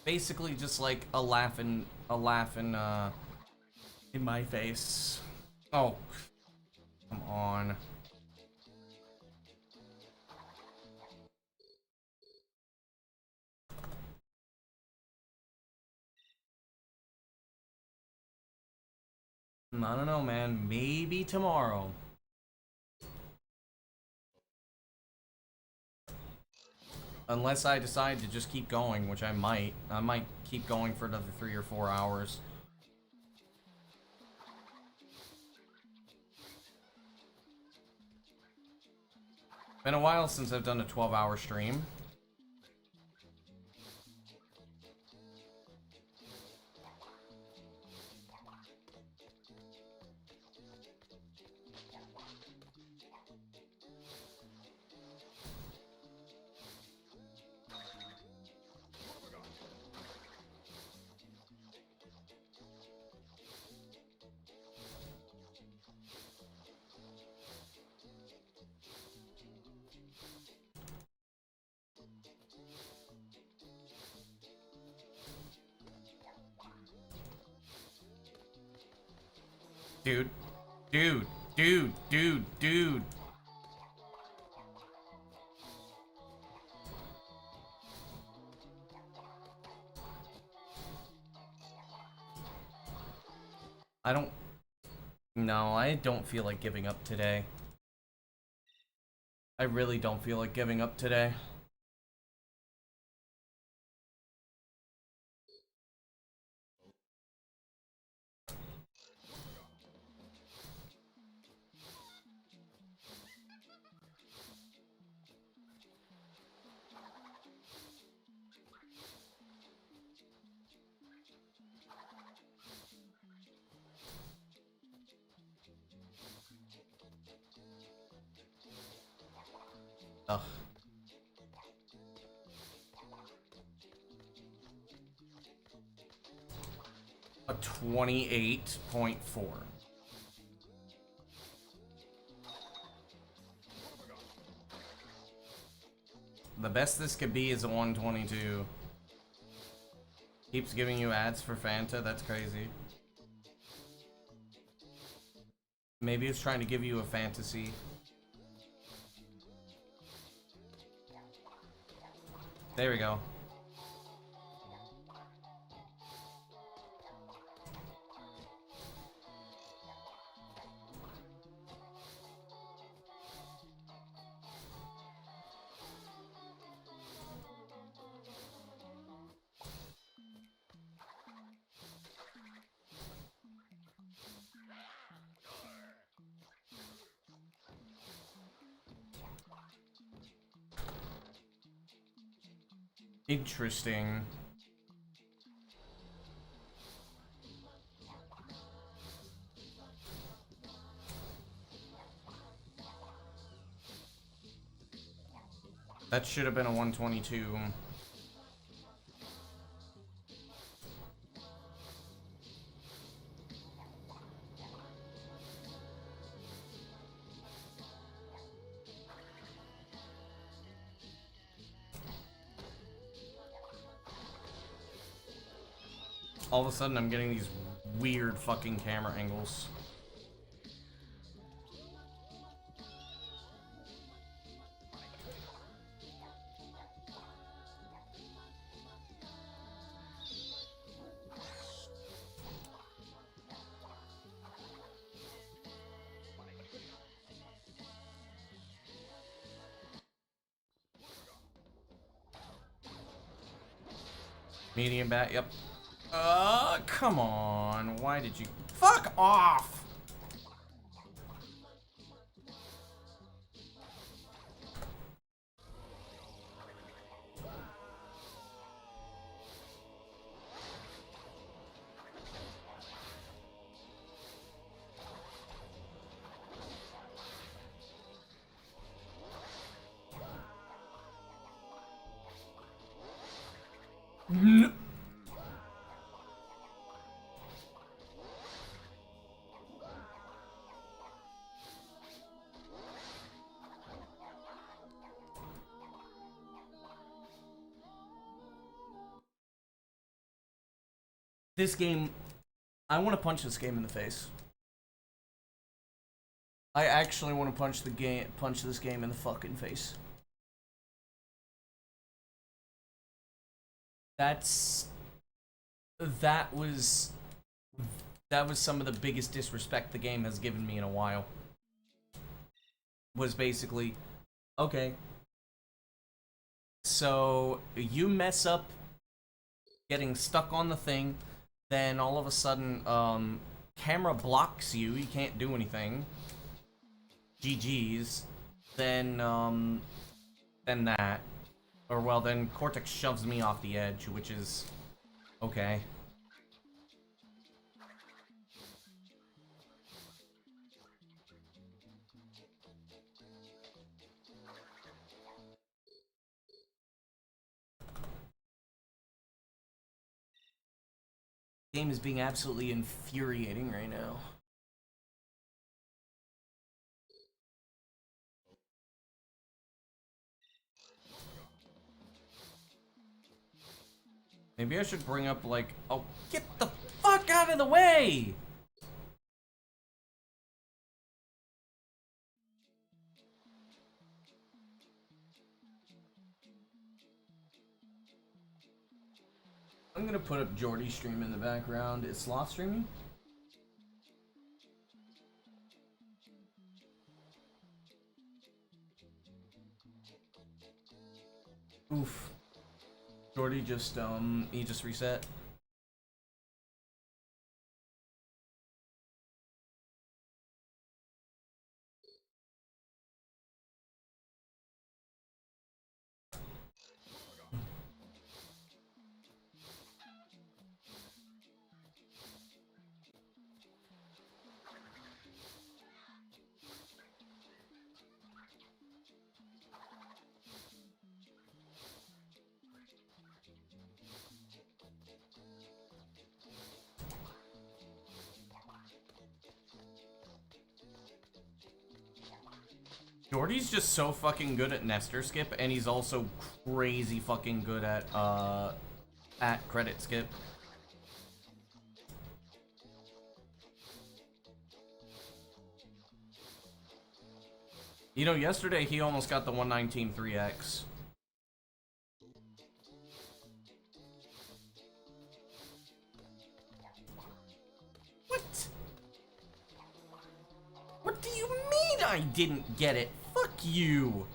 Basically just like a laugh in my face. Oh, come on. I don't know, man. Maybe tomorrow. Unless I decide to just keep going, which I might. I might keep going for another 3 or 4 hours. Been a while since I've done a 12-hour stream. Dude, Dude, dude, dude, dude. No, I don't feel like giving up today. I really don't feel like giving up today. Ugh. A 28.4. The best this could be is a 122. Keeps giving you ads for Fanta, that's crazy. Maybe it's trying to give you a fantasy. There we go. Interesting. That should have been a 122. All of a sudden, I'm getting these weird fucking camera angles. Medium bat, yep. Come on. Why did you... Fuck off! No. This game, I want to punch this game in the face. I actually want to punch this game in the fucking face. That was some of the biggest disrespect the game has given me in a while. Was basically, okay, so you mess up getting stuck on the thing, then all of a sudden, camera blocks you, you can't do anything. GG's. Then that. Or, well, then Cortex shoves me off the edge, which is okay. The game is being absolutely infuriating right now. Maybe I should bring up, like, oh, get the fuck out of the way! I'm gonna put up Jordy's stream in the background. Is Sloth streaming? Oof. Jordy just he just reset. Jordy's just so fucking good at Nestor skip, and he's also crazy fucking good at credit skip. You know, yesterday he almost got the 119 3x. What? What do you mean I didn't get it? Fuck you!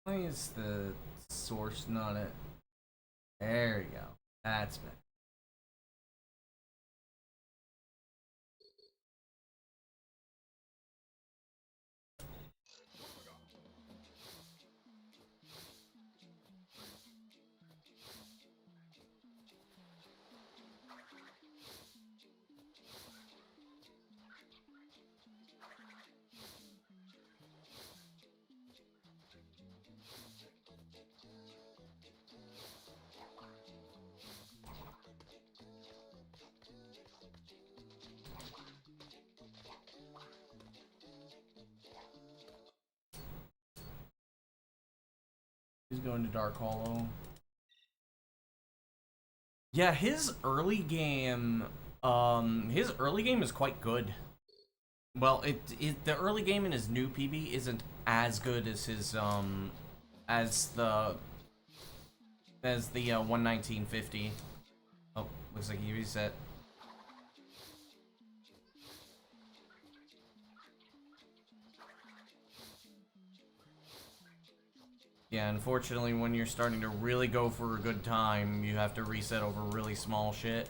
Why is the source not it? There we go. That's better. He's going to Dark Hollow. Yeah, his early game is quite good. Well, the early game in his new PB isn't as good as his as the 11950. Oh, looks like he reset. Yeah, unfortunately, when you're starting to really go for a good time, you have to reset over really small shit.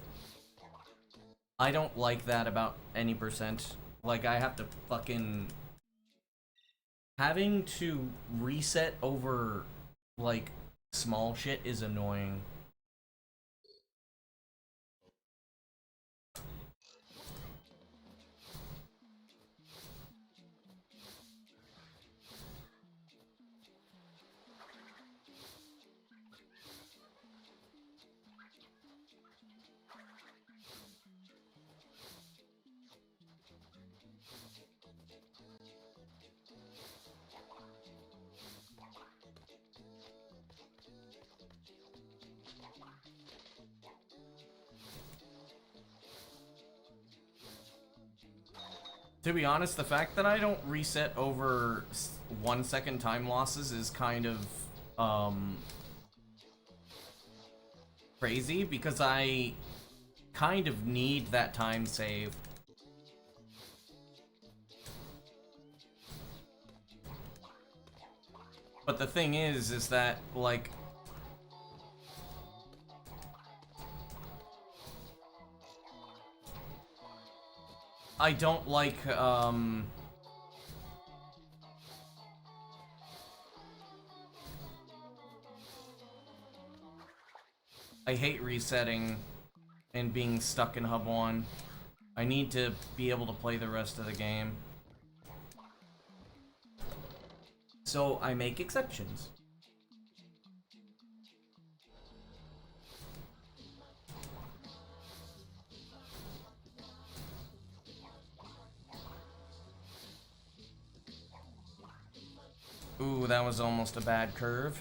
I don't like that about any percent. Like, I have to fucking... Having to reset over, like, small shit is annoying. To be honest, the fact that I don't reset over 1 second time losses is kind of, crazy, because I kind of need that time save. But the thing is that, like... I don't like, I hate resetting and being stuck in hub 1. I need to be able to play the rest of the game. So I make exceptions. Ooh, that was almost a bad curve.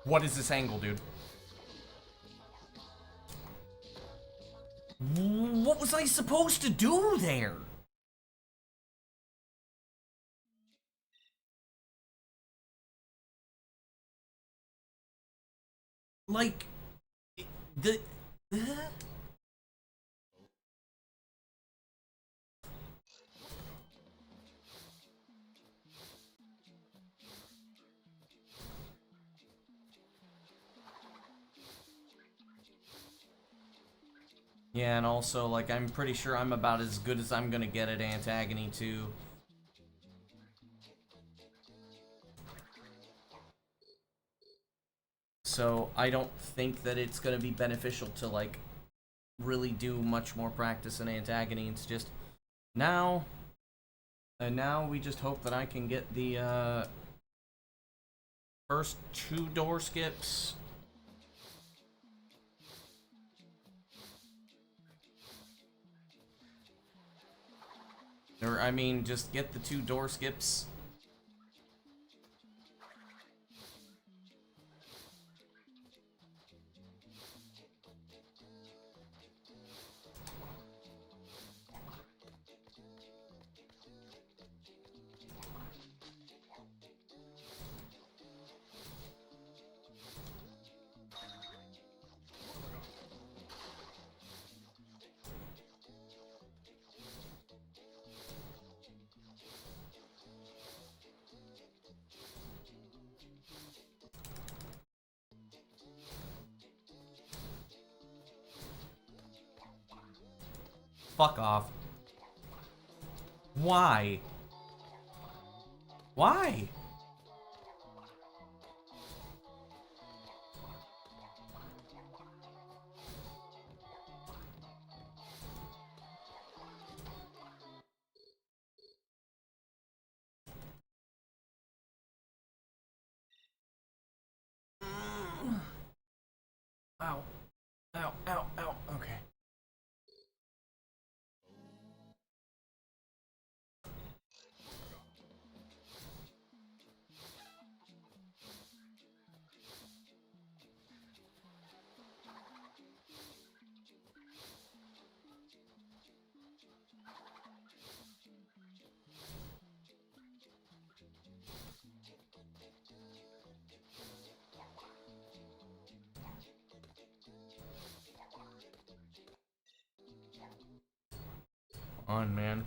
What is this angle, dude? What was I supposed to do there? Like, the... Yeah, and also, like, I'm pretty sure I'm about as good as I'm gonna get at Antagony, too. So, I don't think that it's gonna be beneficial to, like, really do much more practice in Antagony. It's just, now... And now we just hope that I can get the, first 2 door skips. Or, I mean, just get the 2 door skips. Fuck off. Why? Why? Ow. Ow, ow, ow. Okay. On, man.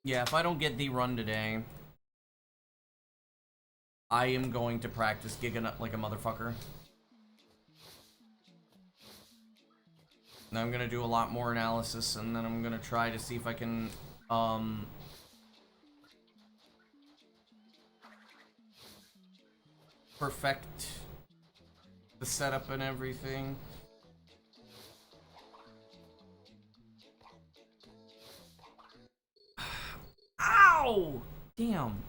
Yeah, if I don't get the run today, I am going to practice gigging up like a motherfucker. And I'm gonna do a lot more analysis, and then I'm gonna try to see if I can, perfect the setup and everything. Ow! Damn.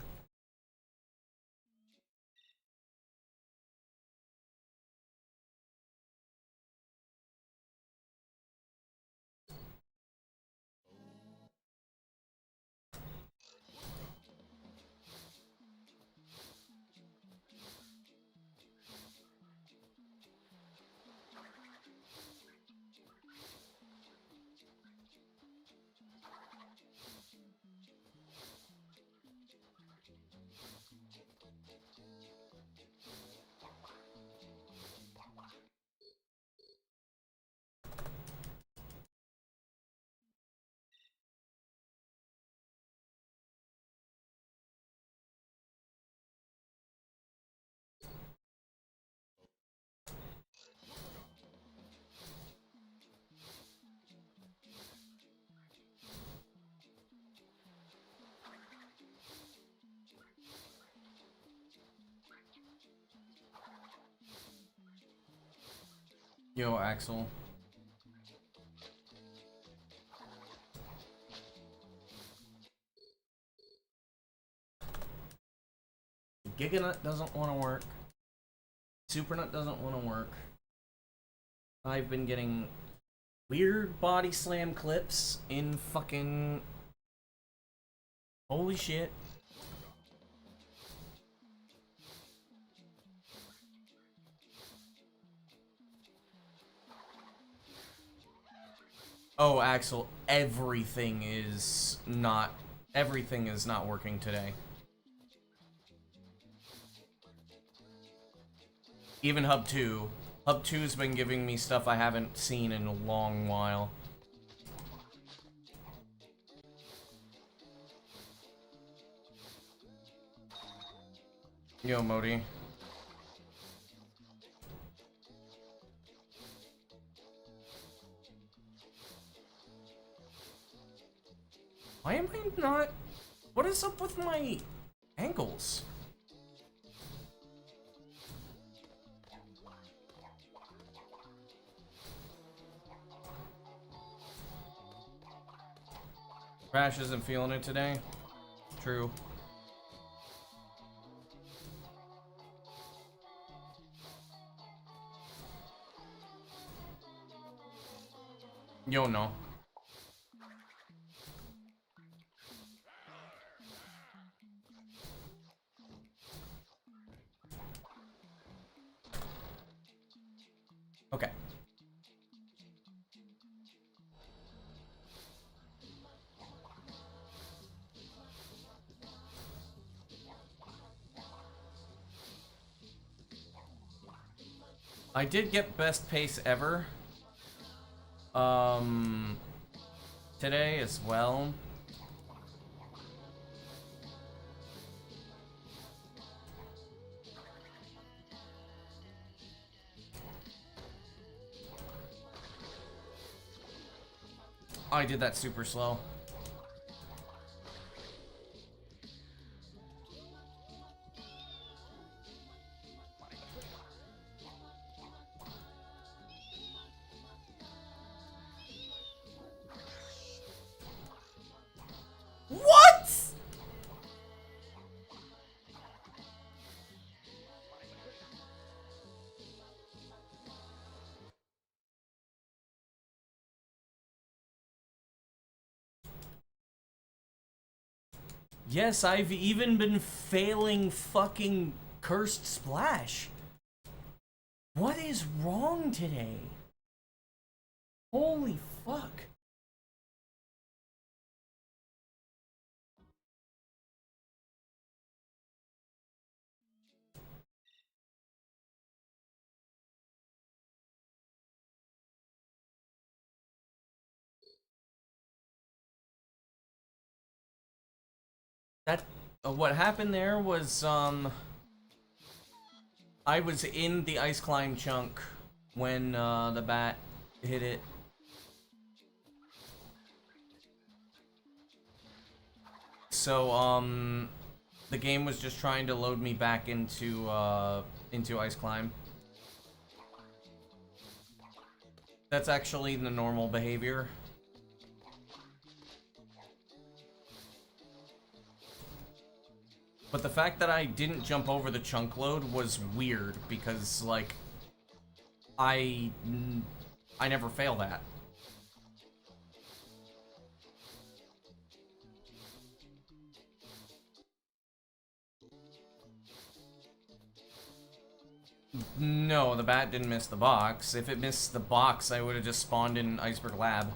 Yo, Axel. Giganut doesn't want to work. Supernut doesn't want to work. I've been getting weird body slam clips in fucking... Holy shit. Oh, Axel, everything is not working today. Even Hub 2. Hub 2's been giving me stuff I haven't seen in a long while. Yo, Modi. Why am I not... What is up with my ankles? Crash isn't feeling it today. True. Yo, no. Okay. I did get best pace ever. Today as well. I did that super slow. What? Yes, I've even been failing fucking Cursed Splash. What is wrong today? Holy fuck. That what happened there was I was in the ice climb chunk when the bat hit it. So the game was just trying to load me back into ice climb. That's actually the normal behavior. But the fact that I didn't jump over the chunk load was weird because, like, I never fail that. No, the bat didn't miss the box. If it missed the box, I would have just spawned in Iceberg Lab.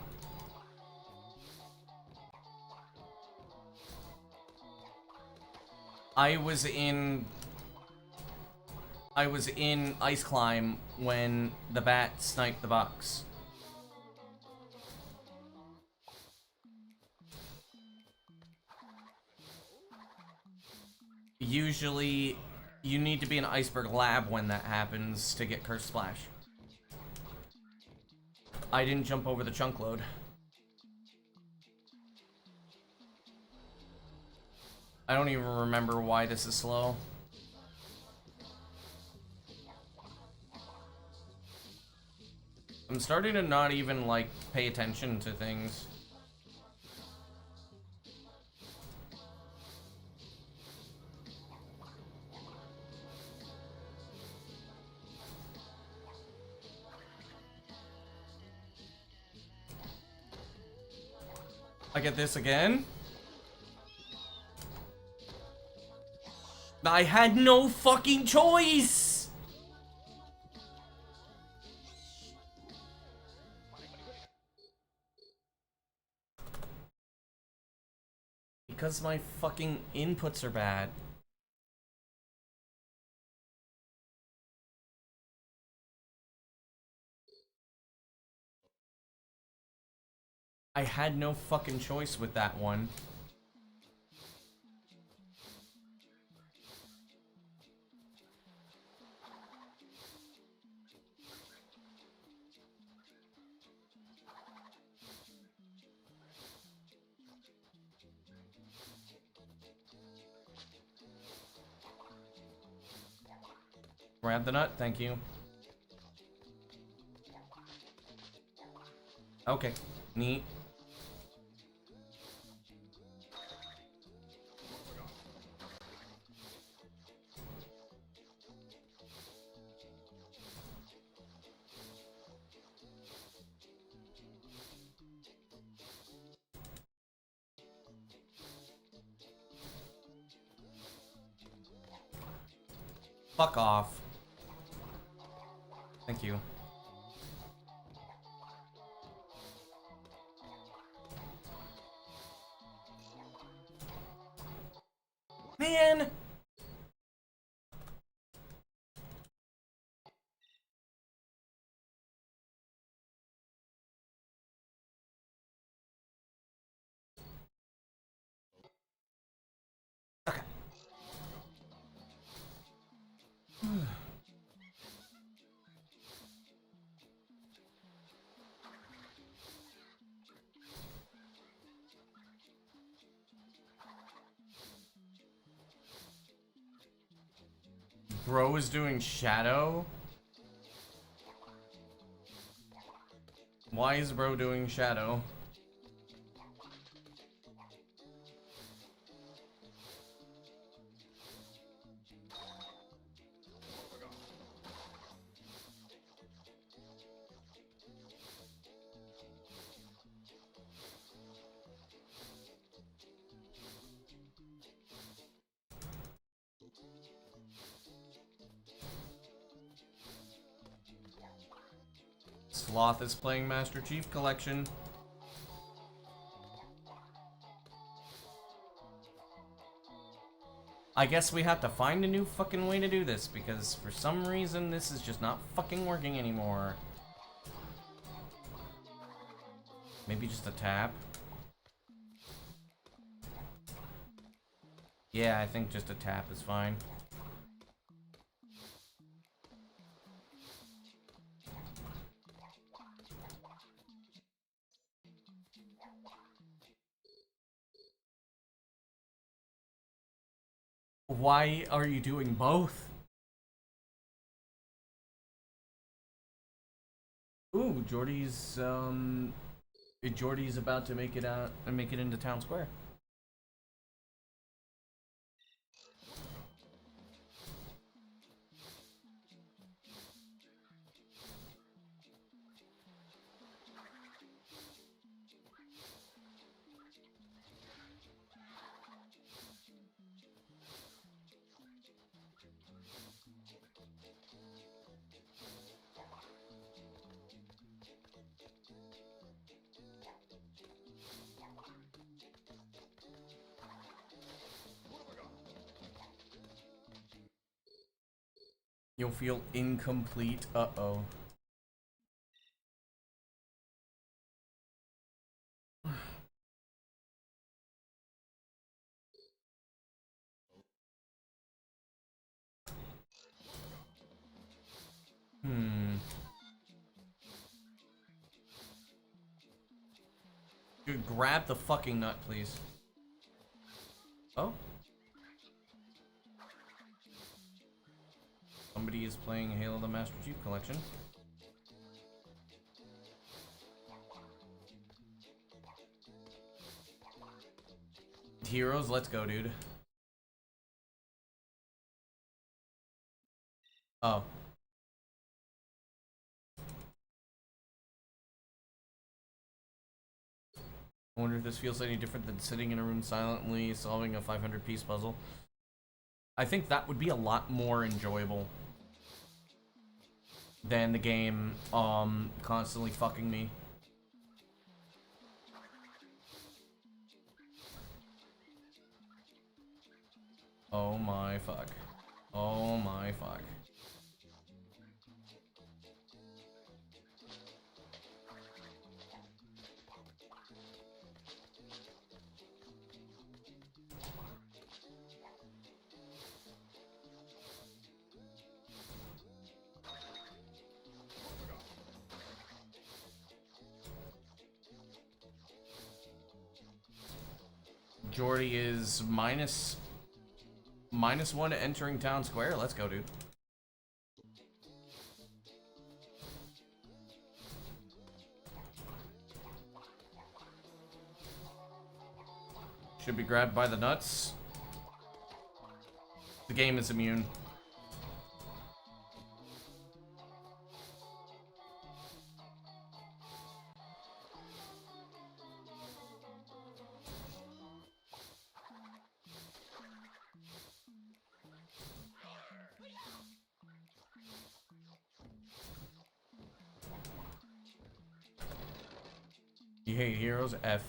I was in Ice Climb when the bat sniped the box. Usually, you need to be in Iceberg Lab when that happens to get Cursed Splash. I didn't jump over the chunk load. I don't even remember why this is slow. I'm starting to not even, like, pay attention to things. I get this again? I had no fucking choice! Because my fucking inputs are bad. I had no fucking choice with that one. Grab the nut, thank you. Okay, neat. Fuck off. Thank you. Man! Okay. Bro is doing shadow? Why is bro doing shadow? Sloth is playing Master Chief Collection. I guess we have to find a new fucking way to do this, because for some reason this is just not fucking working anymore. Maybe just a tap? Yeah, I think just a tap is fine. Why are you doing both? Ooh, Jordy's about to make it out and make it into town square. You'll feel incomplete. Uh-oh. Dude, grab the fucking nut, please. Oh? Somebody is playing Halo the Master Chief Collection. heroes, let's go, dude. Oh. I wonder if this feels any different than sitting in a room silently solving a 500-piece puzzle. I think that would be a lot more enjoyable than the game constantly fucking me. Oh my fuck. Oh my fuck. Jordy is -1 entering town square. Let's go, dude. Should be grabbed by the nuts. The game is immune. You hate heroes? F.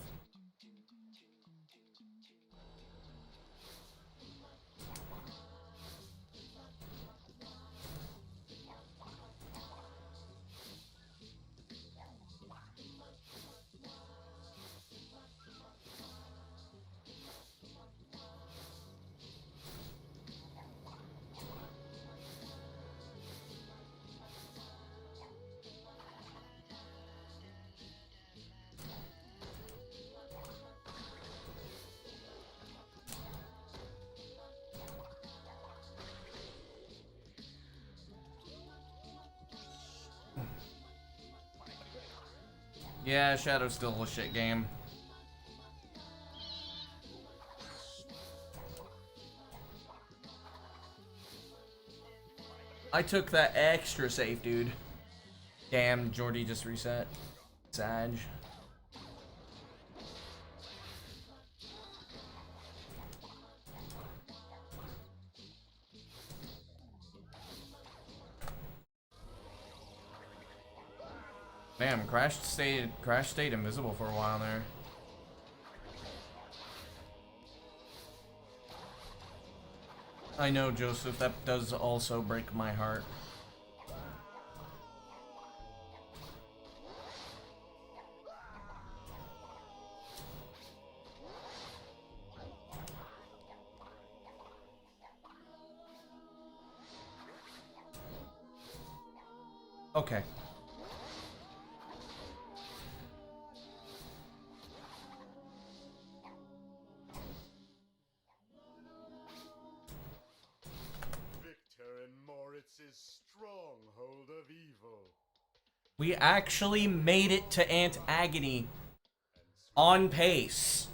Yeah, Shadow's still a shit game. I took that extra safe, dude. Damn, Jordy just reset. Sag. Damn, Crash stayed invisible for a while there. I know, Joseph, that does also break my heart. Okay. Stronghold of evil. We actually made it to Ant Agony on pace.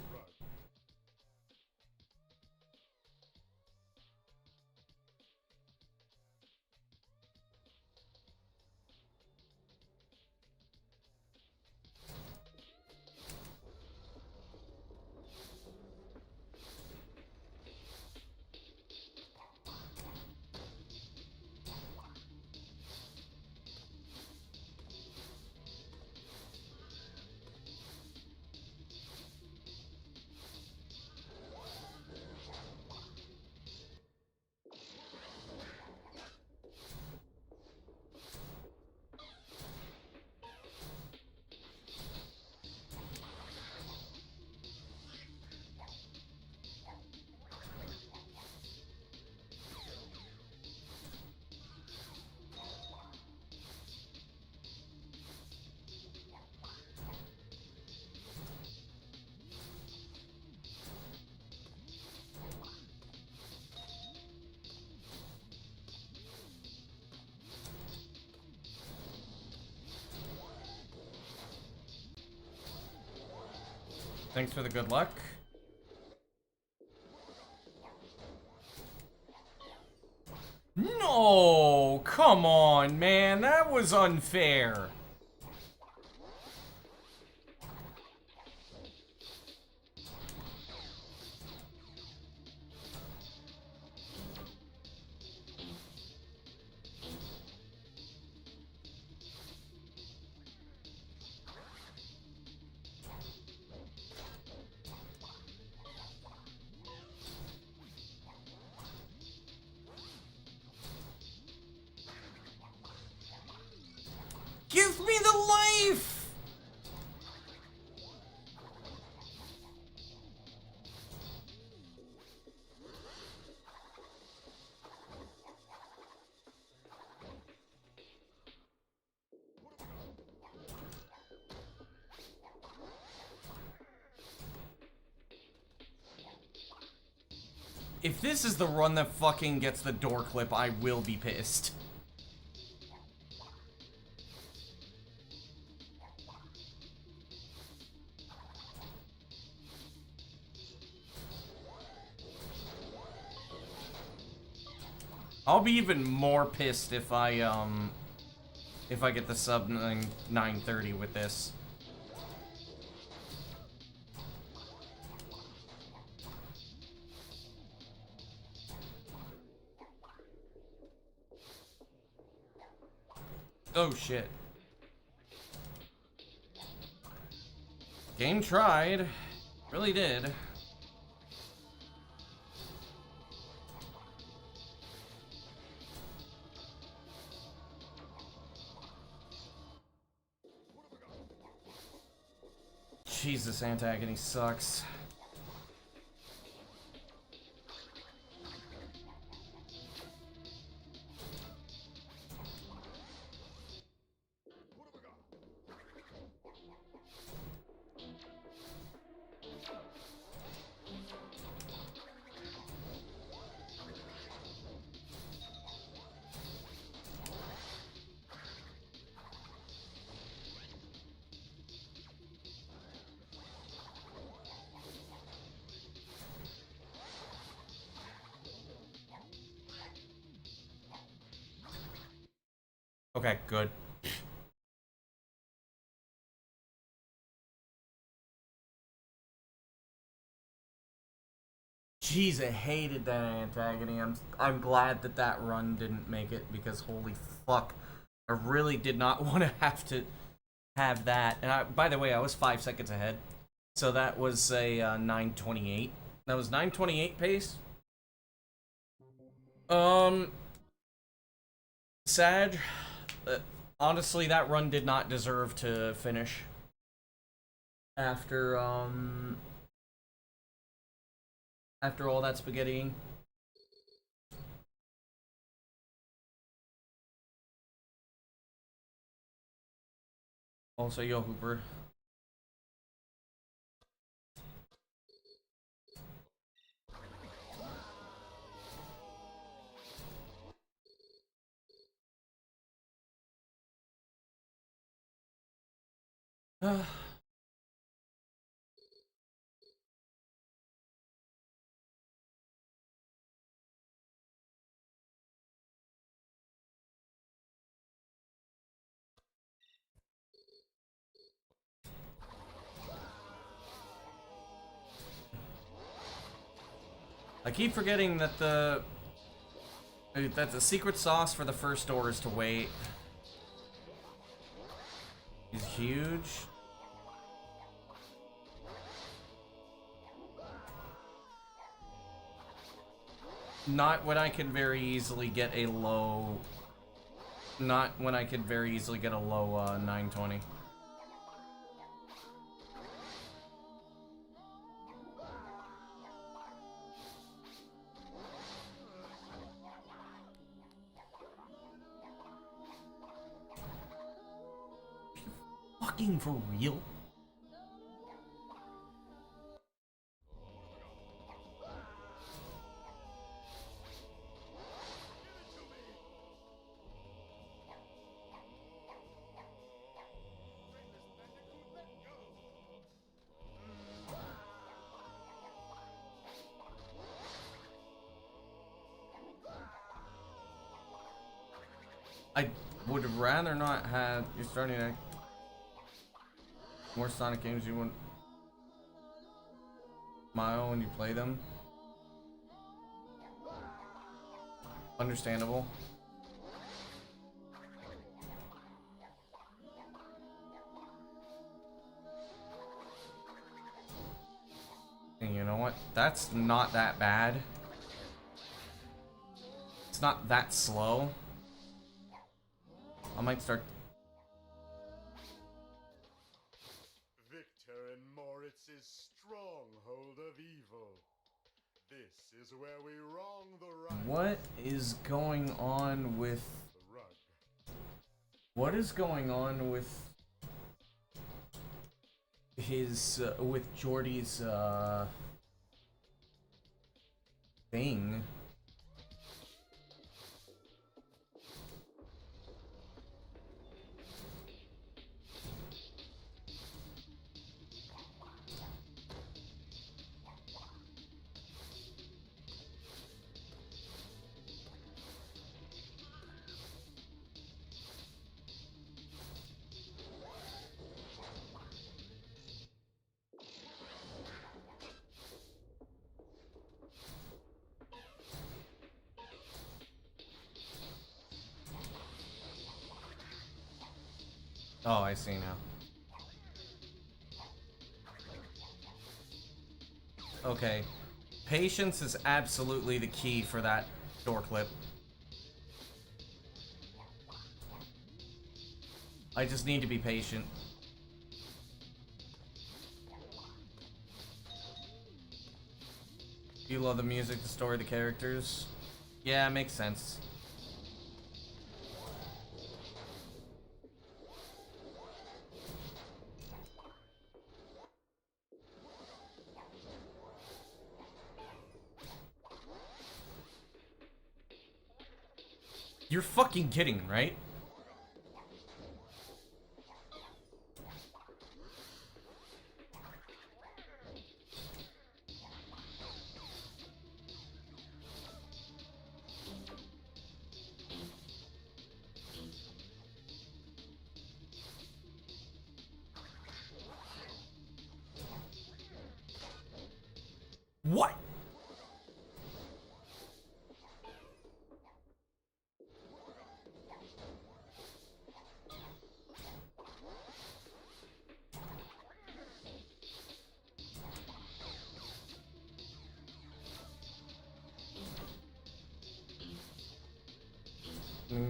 Thanks for the good luck. No, come on, man. That was unfair. Give me the life! If this is the run that fucking gets the door clip, I will be pissed. I'll be even more pissed if I get the sub 930 with this. Oh shit. Game tried. Really did. Jesus, antagony sucks. Okay, good. Jeez, I hated that antagony. I'm glad that that run didn't make it because holy fuck, I really did not want to have that. And by the way, I was 5 seconds ahead, so that was a 9:28. That was 9:28 pace. Sag. Honestly, that run did not deserve to finish. After all that spaghettiing. Also, yo, Hooper. I keep forgetting that the secret sauce for the first door is to wait. Is huge. Not when I can very easily get a low. Not when I could very easily get a low 920. Fucking for real? I would rather not have you're starting to more Sonic games you want smile when you play them. Understandable. And you know what? That's not that bad. It's not that slow. I might start. Victor and Moritz's stronghold of evil. This is where we wrong the right. What is going on with? The rug. What is going on with his with Jordy's thing? Oh, I see now. Okay. Patience is absolutely the key for that door clip. I just need to be patient. You love the music, the story, the characters. Yeah, it makes sense. You're fucking kidding, right? What?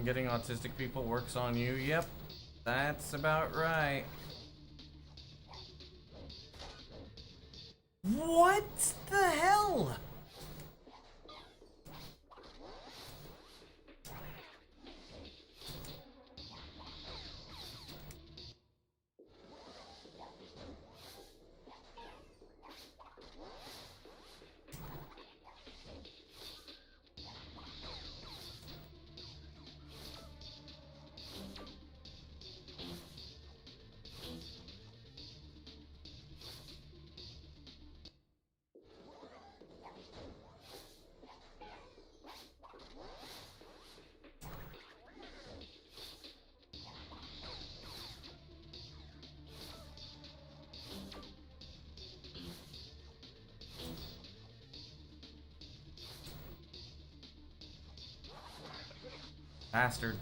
Getting autistic people works on you. Yep, that's about right. What the hell? Bastard.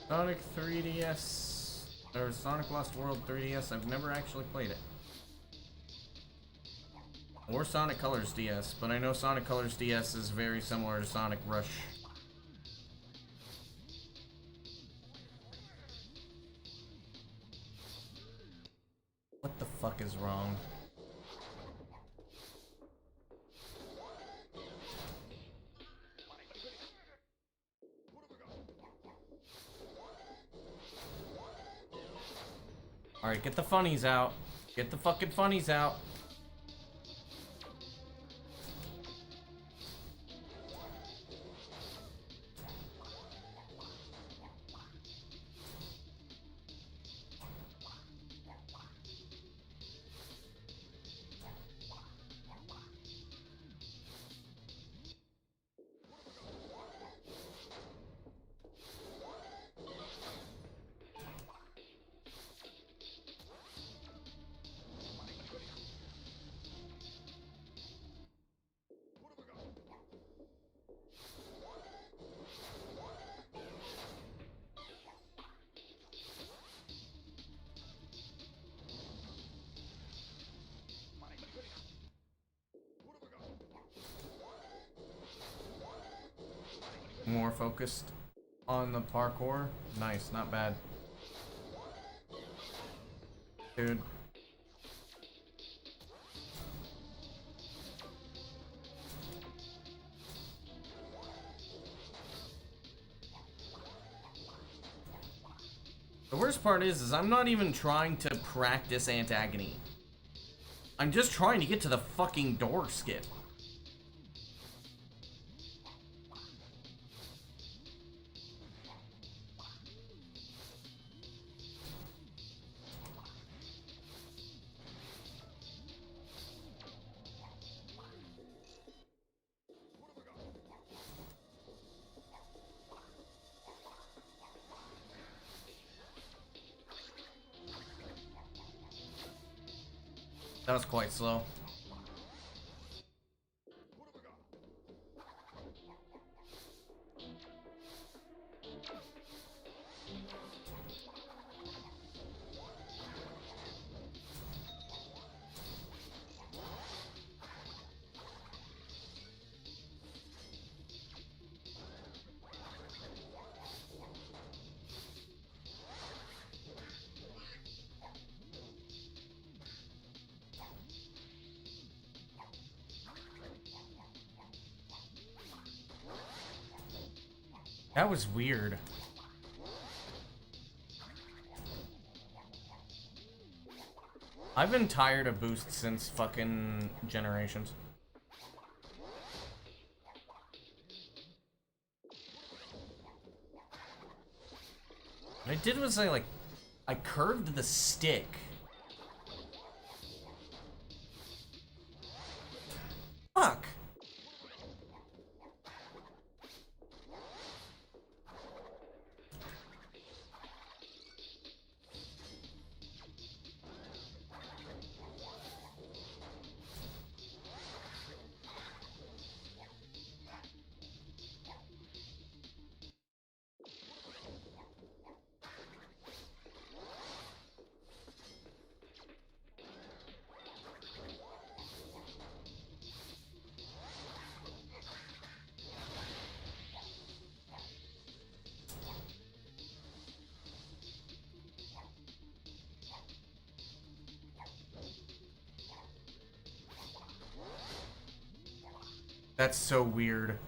Sonic 3DS, or Sonic Lost World 3DS, I've never actually played it. Or Sonic Colors DS, but I know Sonic Colors DS is very similar to Sonic Rush. What the fuck is wrong? Alright, get the funnies out. Get the fucking funnies out. More focused on the parkour. Nice, not bad. Dude. The worst part is I'm not even trying to practice antagony. I'm just trying to get to the fucking door skip. That was quite slow. That was weird. I've been tired of boosts since fucking Generations. What I did was I curved the stick. Fuck. That's so weird.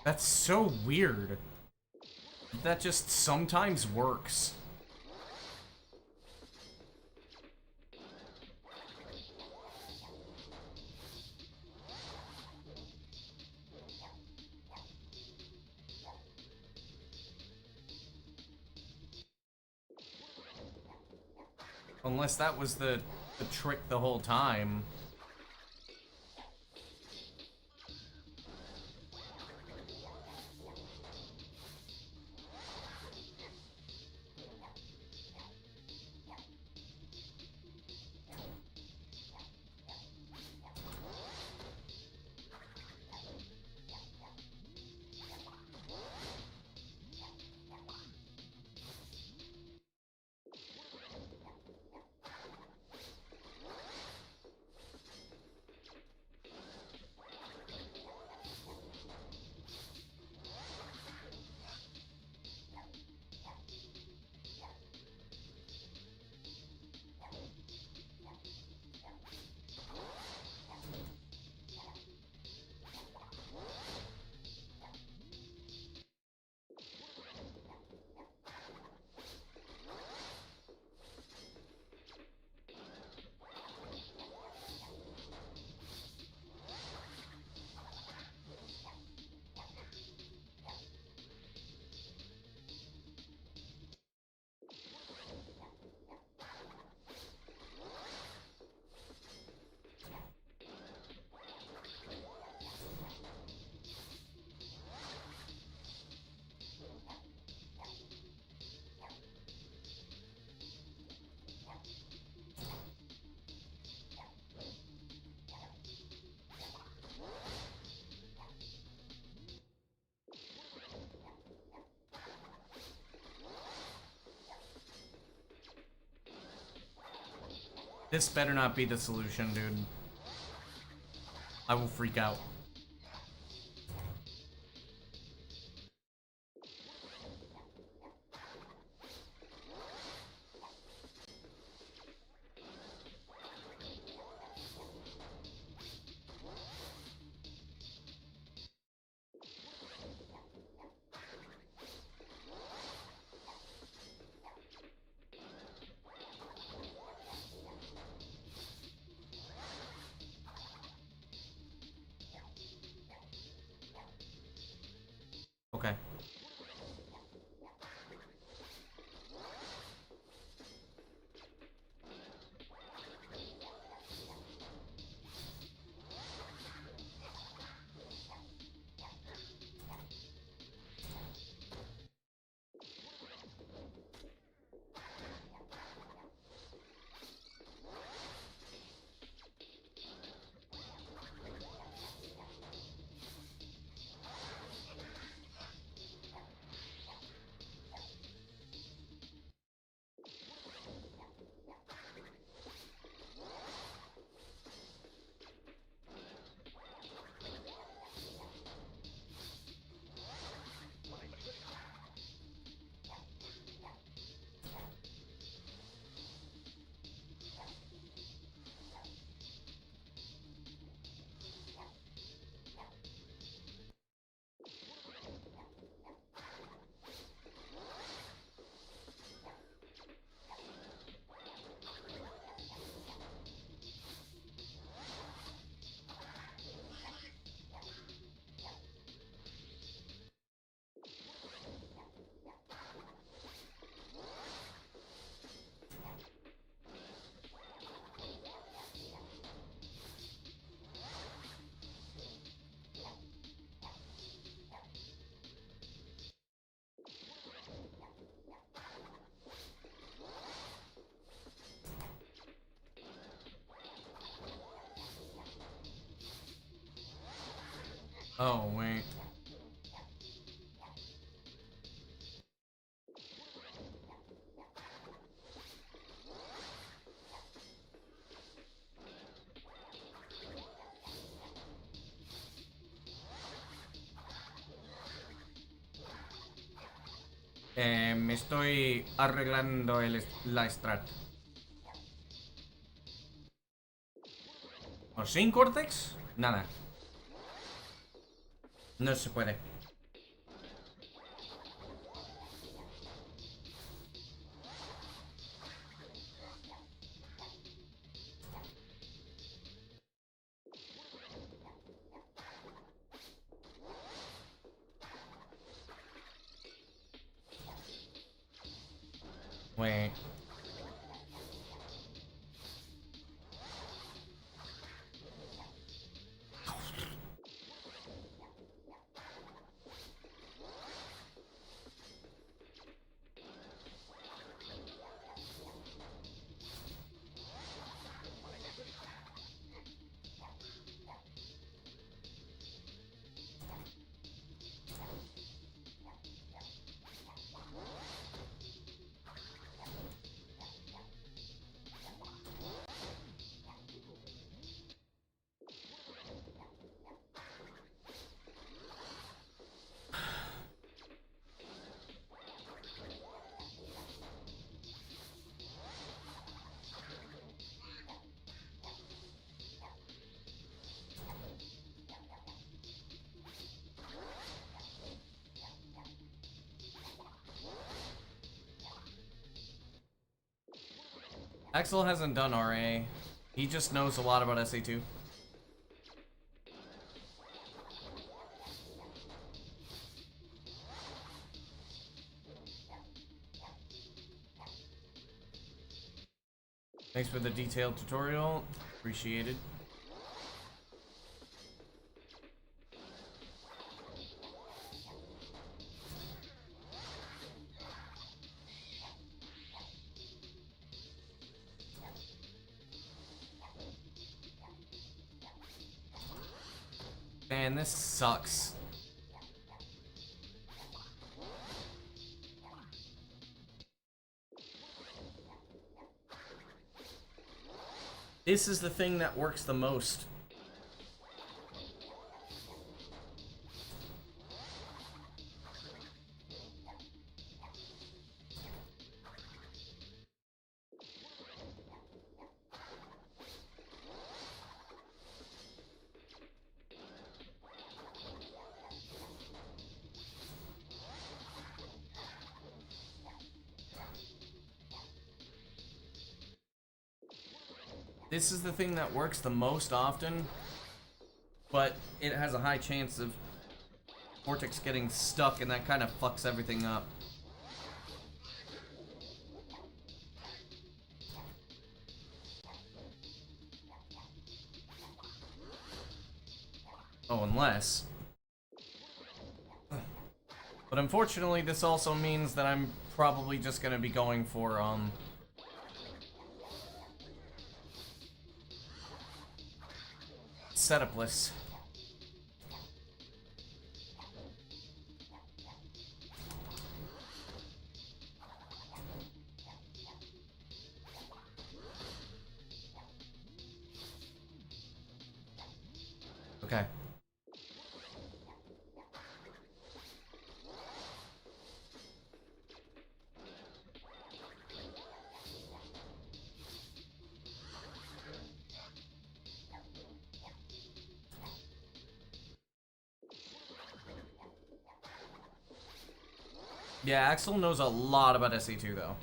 That's so weird. That just sometimes works. Unless that was the trick the whole time. This better not be the solution, dude. I will freak out. Okay. Oh, wait. Me estoy arreglando la strat. ¿O sin Cortex? Nada. No se puede. Wait. Axel hasn't done RA. He just knows a lot about SA2. Thanks for the detailed tutorial. Appreciated. Man, this sucks. This is the thing that works the most. This is the thing that works the most often, but it has a high chance of Vortex getting stuck, and that kind of fucks everything up. Oh, unless. But unfortunately, this also means that I'm probably just gonna be going for, setupless. Okay. Yeah, Axel knows a lot about SE2 though.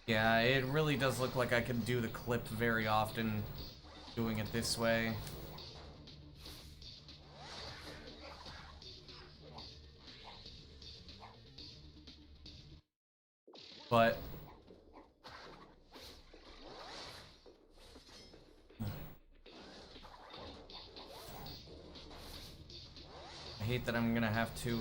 Yeah, it really does look like I can do the clip very often doing it this way. But I hate that I'm gonna have to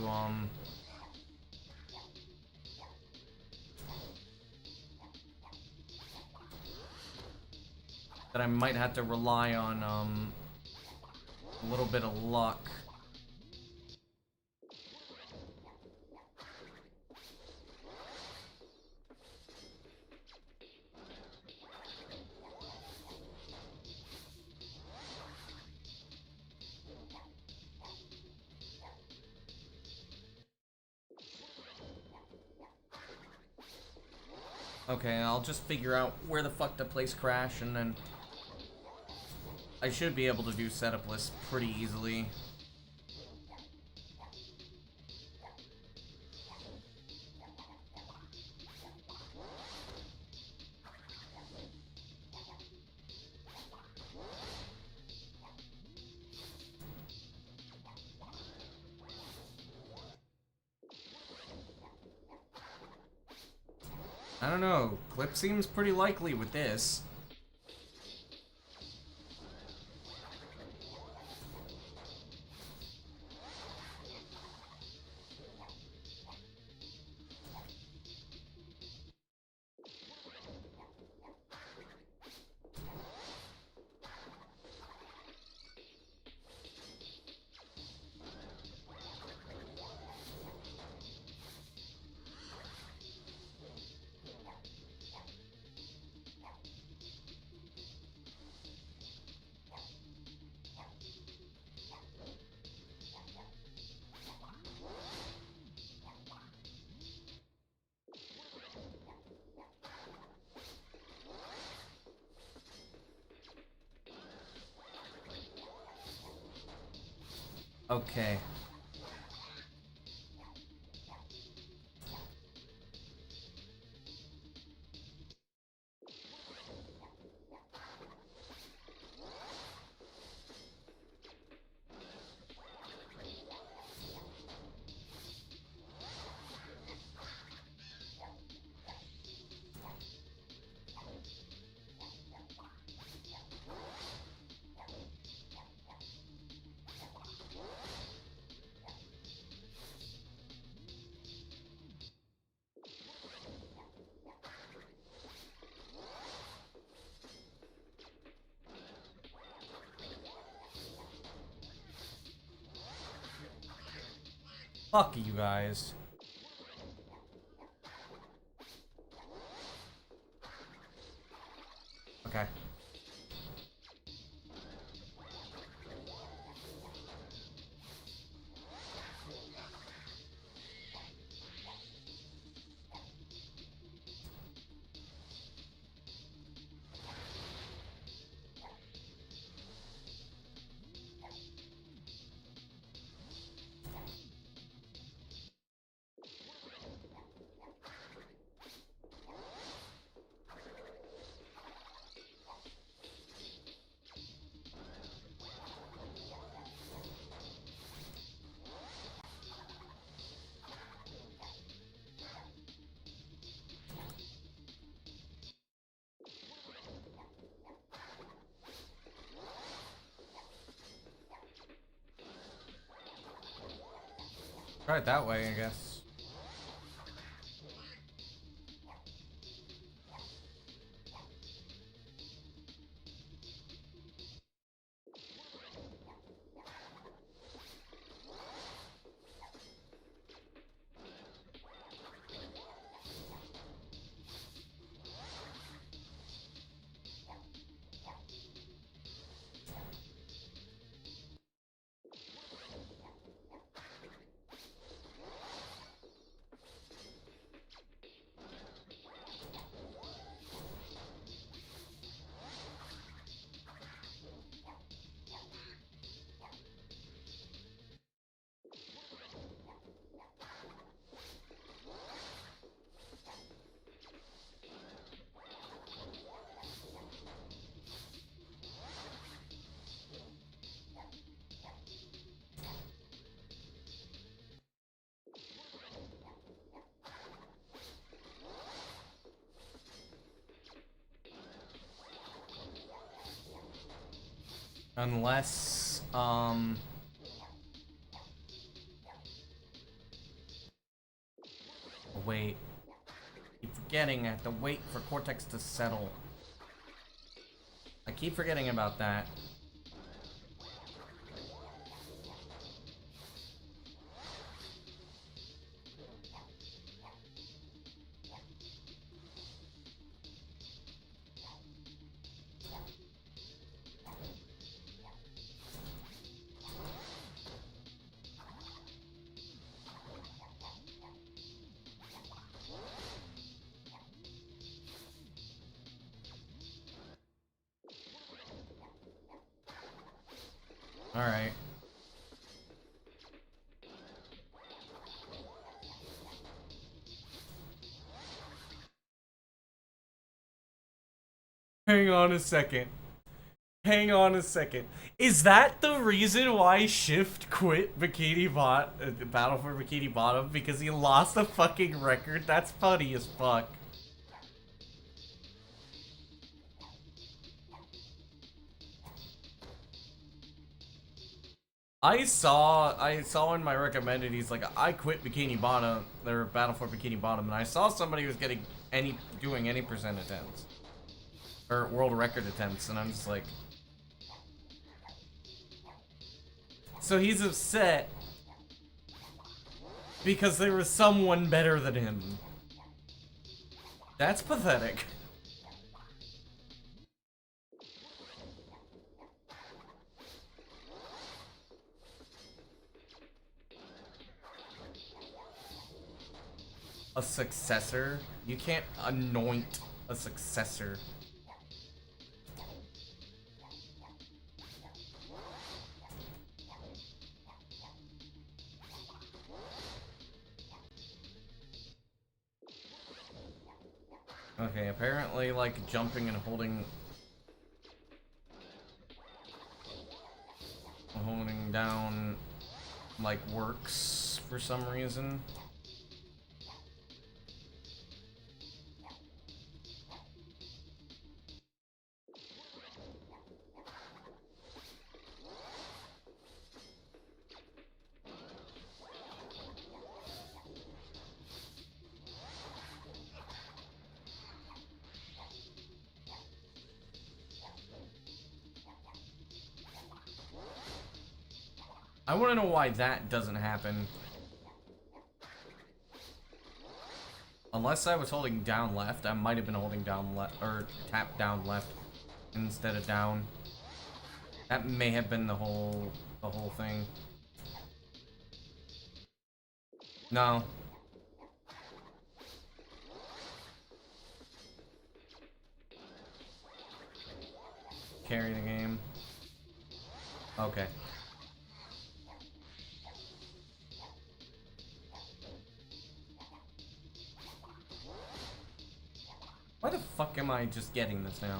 that I might have to rely on a little bit of luck. Okay, I'll just figure out where the fuck to place Crash, and then I should be able to do setupless pretty easily. I don't know, clip seems pretty likely with this. Okay. Fuck you guys. Okay. Try it that way, I guess. Unless, wait. Keep forgetting I have to wait for Cortex to settle. I keep forgetting about that. Alright. Hang on a second. Hang on a second. Is that the reason why Shift quit Battle for Bikini Bottom? Because he lost the fucking record? That's funny as fuck. I saw in my recommended, he's like, I quit Bikini Bottom, or Battle for Bikini Bottom, and I saw somebody who was doing any percent attempts. Or world record attempts, and I'm just like... So he's upset because there was someone better than him. That's pathetic. A successor? You can't anoint a successor. Okay, apparently, like, jumping and holding down, like, works for some reason. I want to know why that doesn't happen. Unless I was holding down left, I might have been holding down left, or tap down left instead of down. That may have been the whole thing. No. Carry the game. Okay. Why the fuck am I just getting this now?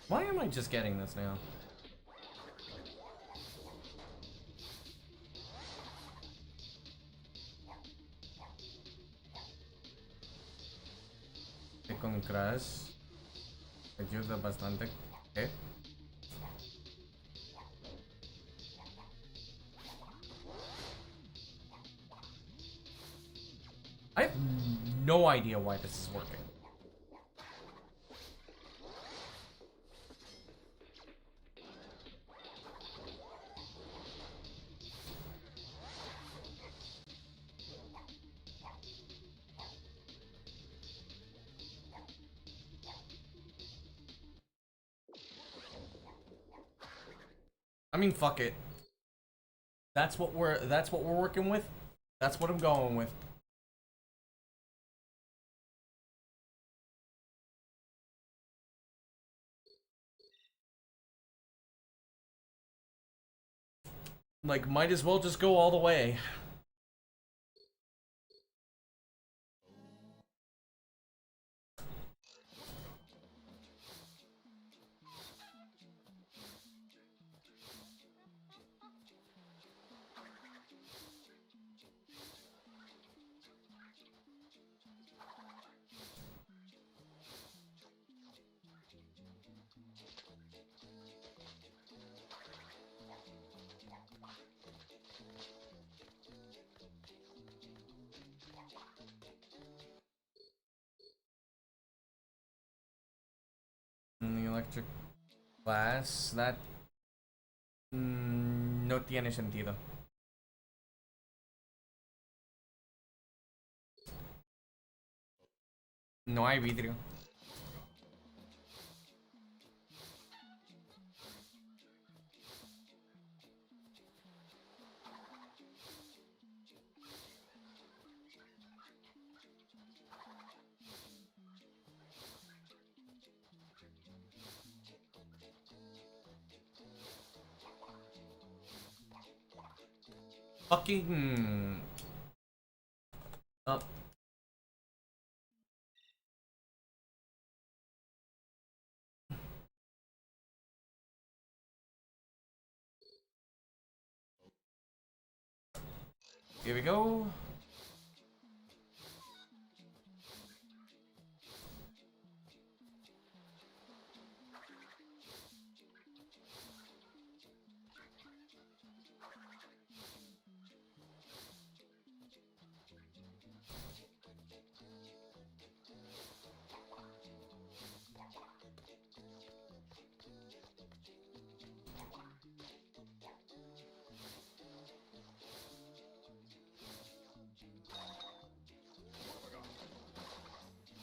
Why am I just getting this now? Con crash ayuda bastante. ¿Qué? I have no idea why this is working. I mean, fuck it. That's what we're working with. That's what I'm going with. Like, might as well just go all the way. In the electric glass, that no tiene sentido. No hay vidrio. Fucking up. Here we go.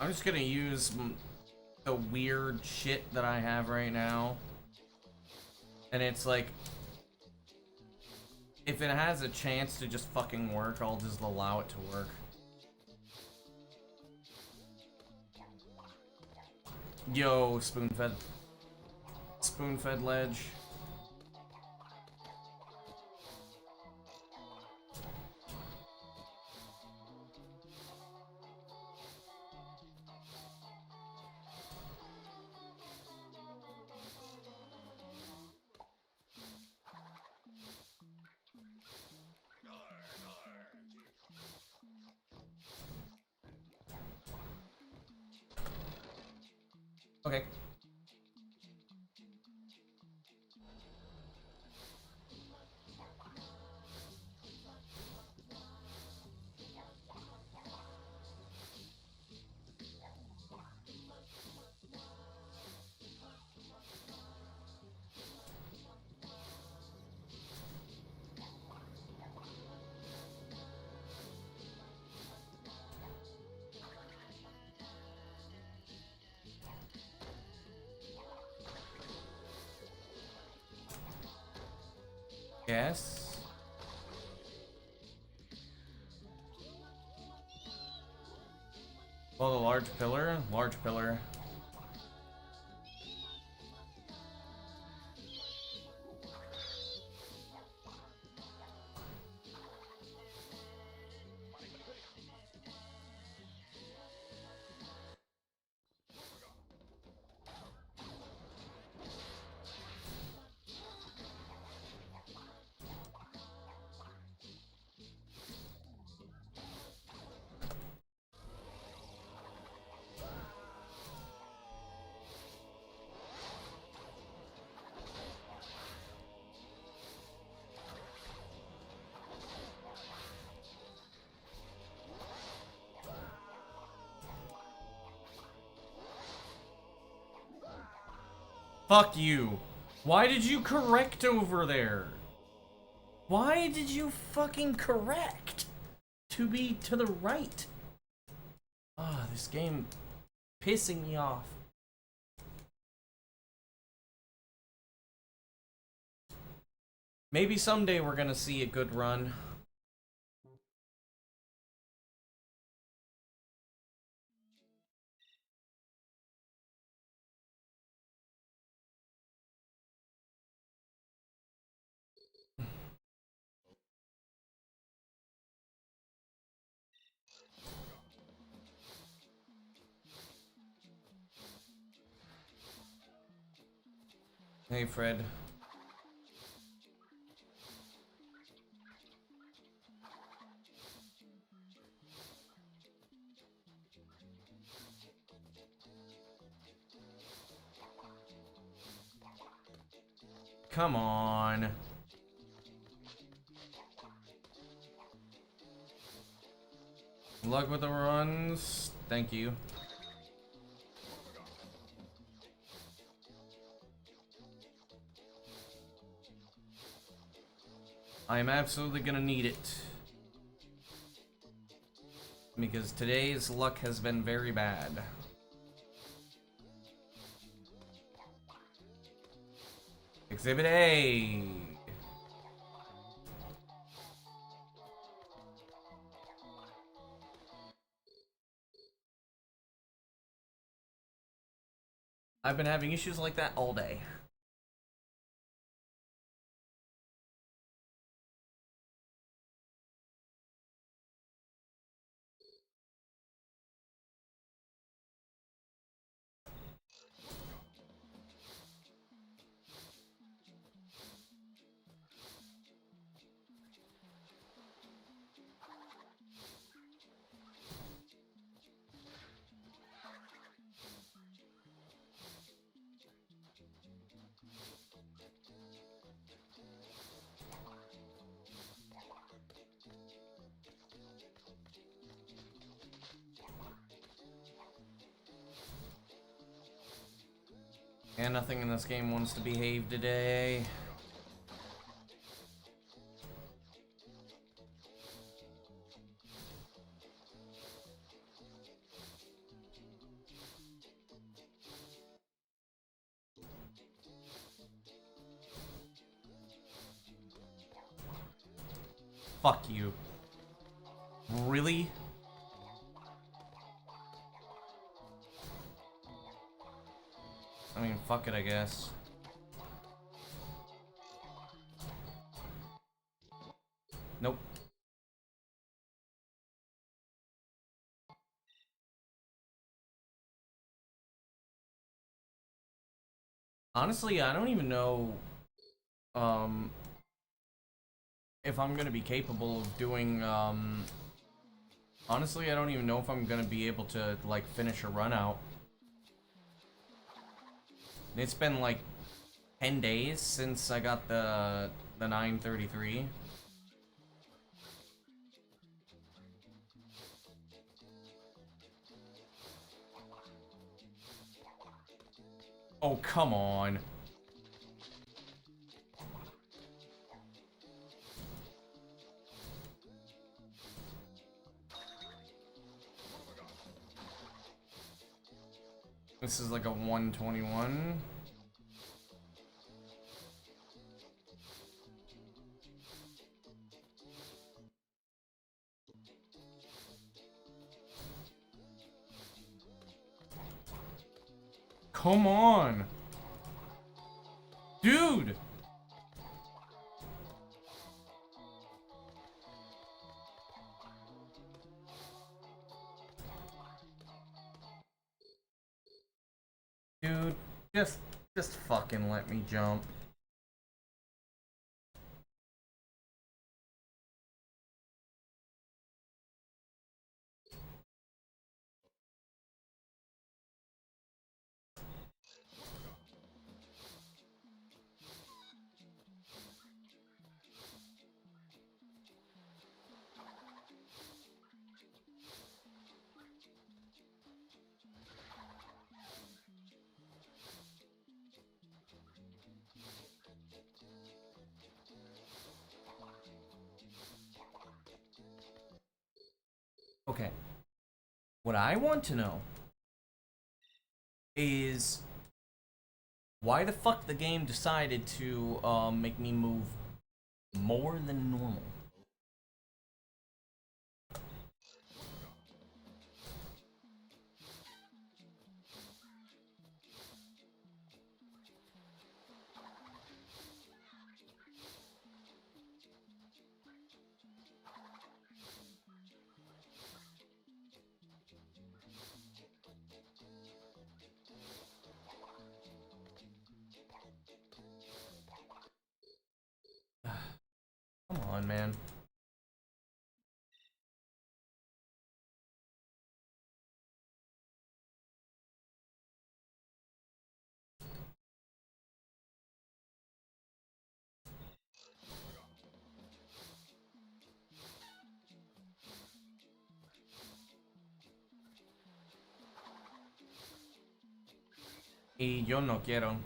I'm just gonna use the weird shit that I have right now. And it's like, if it has a chance to just fucking work, I'll just allow it to work. Yo, spoon-fed. Spoon-fed ledge. Okay. Yes. Well, the large pillar. Large pillar. Fuck you. Why did you correct over there? Why did you fucking correct? To be to the right. Ah, this game pissing me off. Maybe someday we're gonna see a good run. Hey, Fred. Come on. Luck with the runs. Thank you. I am absolutely gonna need it. Because today's luck has been very bad. Exhibit A. I've been having issues like that all day. And nothing in this game wants to behave today. Fuck you. Really? I mean, fuck it, I guess. Nope. Honestly, I don't even know, if I'm gonna be capable of doing, honestly, I don't even know if I'm gonna be able to, like, finish a run out. It's been like 10 days since I got the 933. Oh, come on. This is like a 121. Come on. Dude. Dude, just fucking let me jump. Okay. What I want to know is why the fuck the game decided to make me move more than normal. Come on, man. Y yo no quiero.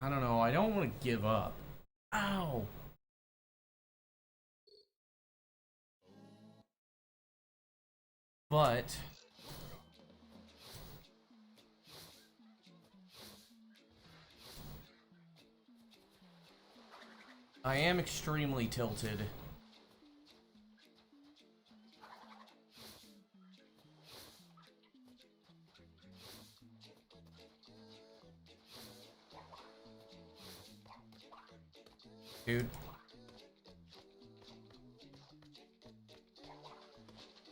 I don't know. I don't want to give up. Ow. But I am extremely tilted. Dude.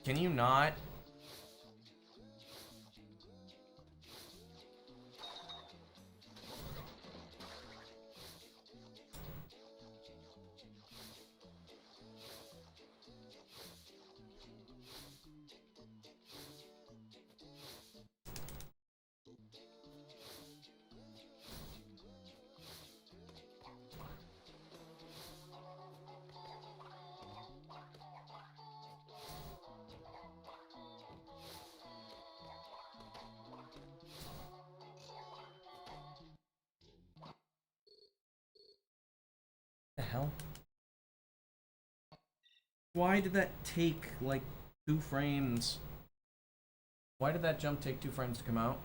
Can you not? Why did that take, like, 2 frames? Why did that jump take 2 frames to come out?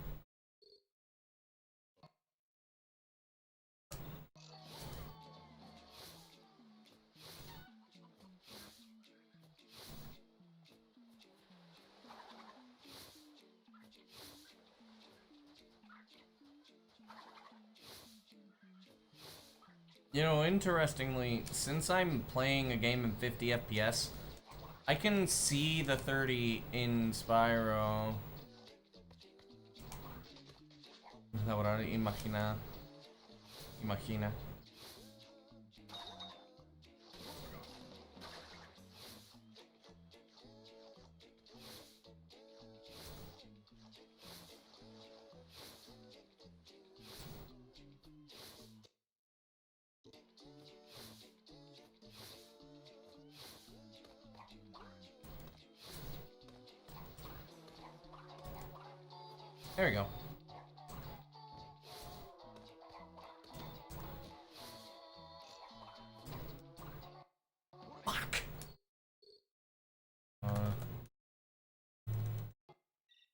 You know, interestingly, since I'm playing a game in 50 FPS, I can see the 30 in Spyro. Ahora imagina. Imagina. There we go. Fuck.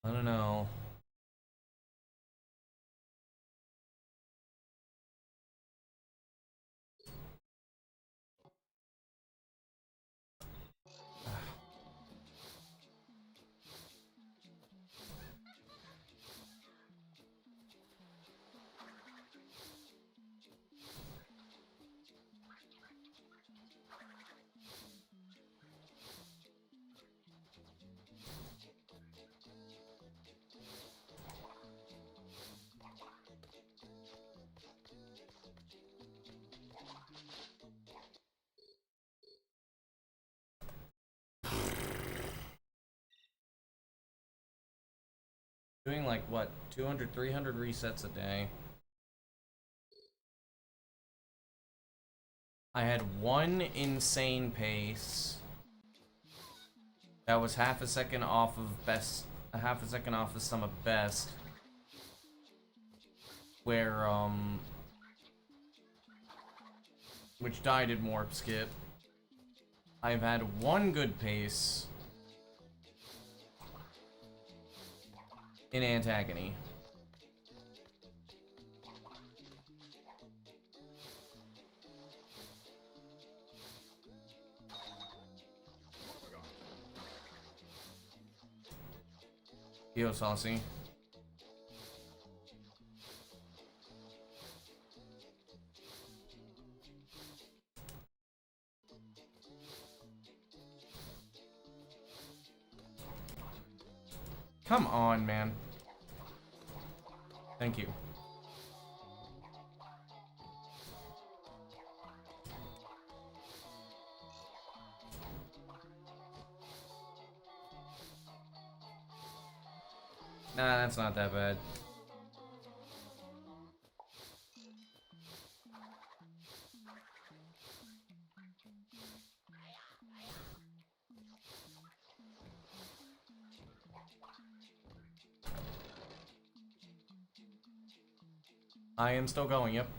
I don't know. Doing like what, 200, 300 resets a day. I had one insane pace that was half a second off of best, half a second off the sum of best, where which died in warp skip. I've had one good pace in Antagony. Yo, Saucy. Come on, man. Thank you. Nah, that's not that bad. I am still going, yep.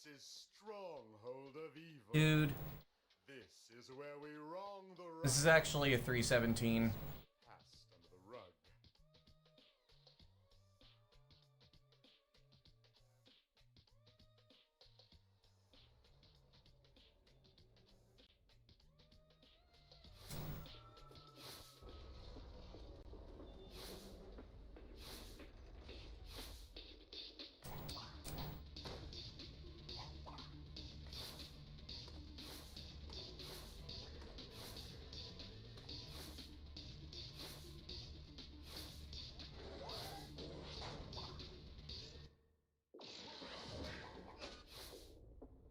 Moritz's stronghold of evil. Dude, This is where we wrong the right. this is actually a 317. Passed under the rug.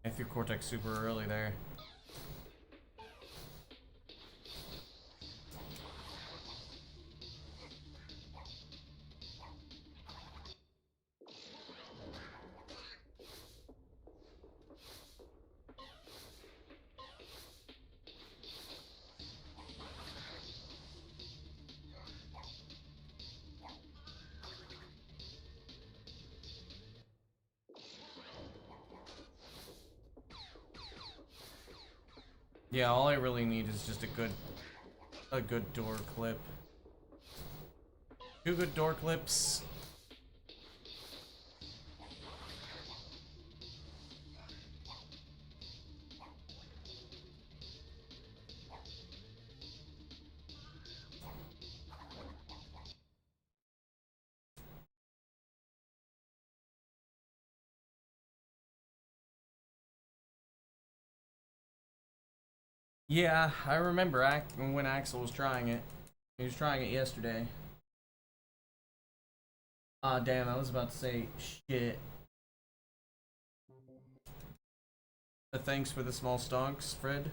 I threw Cortex super early there. Yeah, all I really need is just a good door clip. 2 good door clips. Yeah, I remember when Axel was trying it. He was trying it yesterday. Ah, damn, I was about to say shit. But thanks for the small stonks, Fred.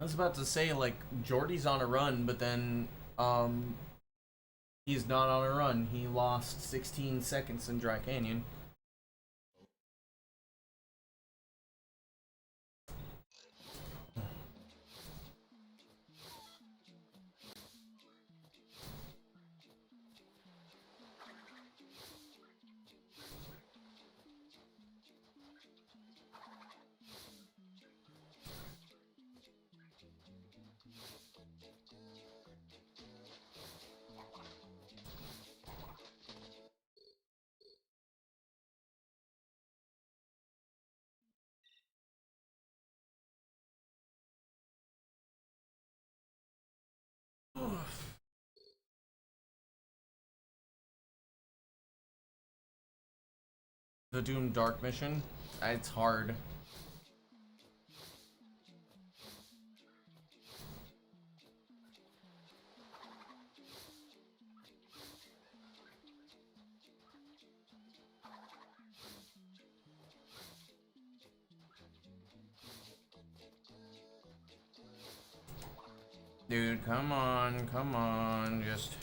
I was about to say, like, Jordy's on a run, but then, he's not on a run. He lost 16 seconds in Dry Canyon. The Doom Dark mission, it's hard. Dude, come on, just...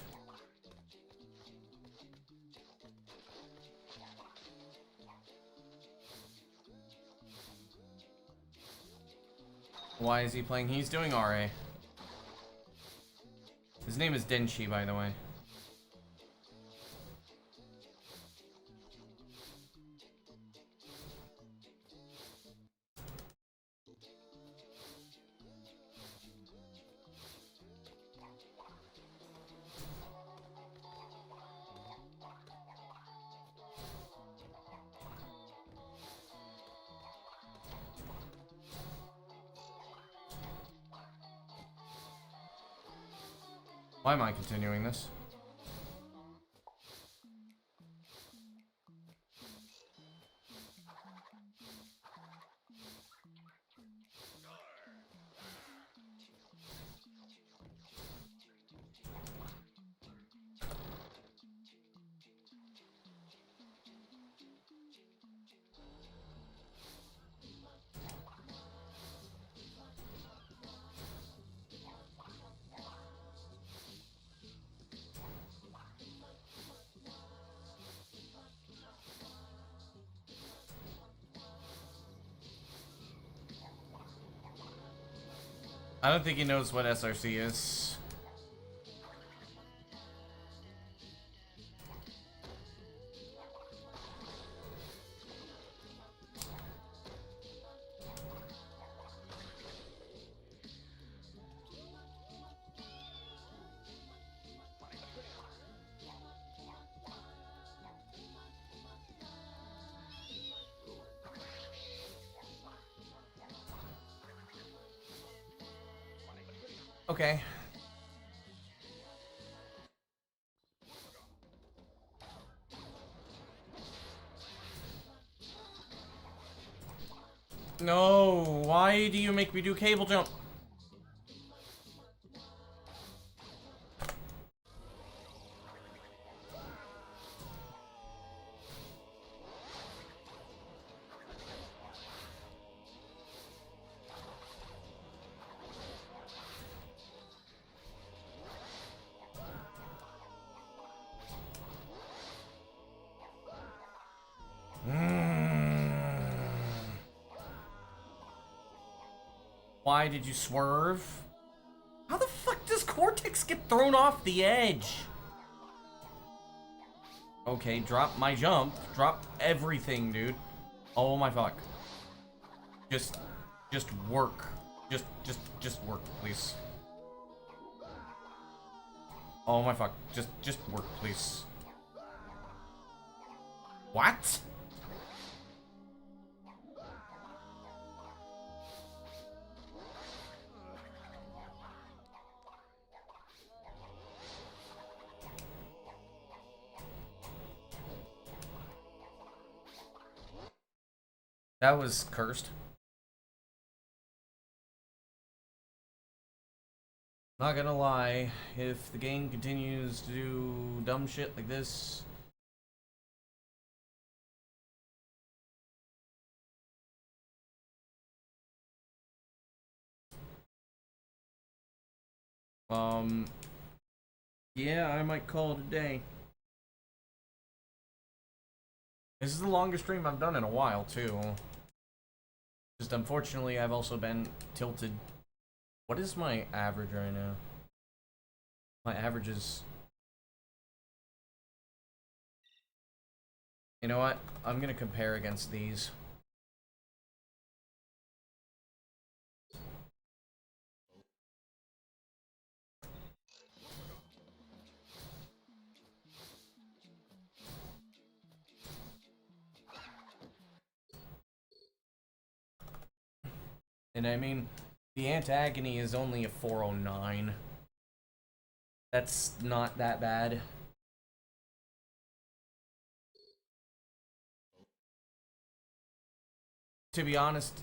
Why is he playing? He's doing RA. His name is Denshi, by the way. Why am I continuing this? I don't think he knows what SRC is. Okay. No, why do you make me do cable jump? Why did you swerve? How the fuck does Cortex get thrown off the edge? Okay, drop my jump. Drop everything, dude. Oh my fuck. Just work. Just work, please. Oh my fuck. Just work, please. What? That was cursed. Not gonna lie, if the game continues to do dumb shit like this, yeah, I might call it a day. This is the longest stream I've done in a while, too. Just unfortunately, I've also been tilted. What is my average right now? My average is... You know what? I'm gonna compare against these. And I mean, the Antagony is only a 409. That's not that bad. To be honest,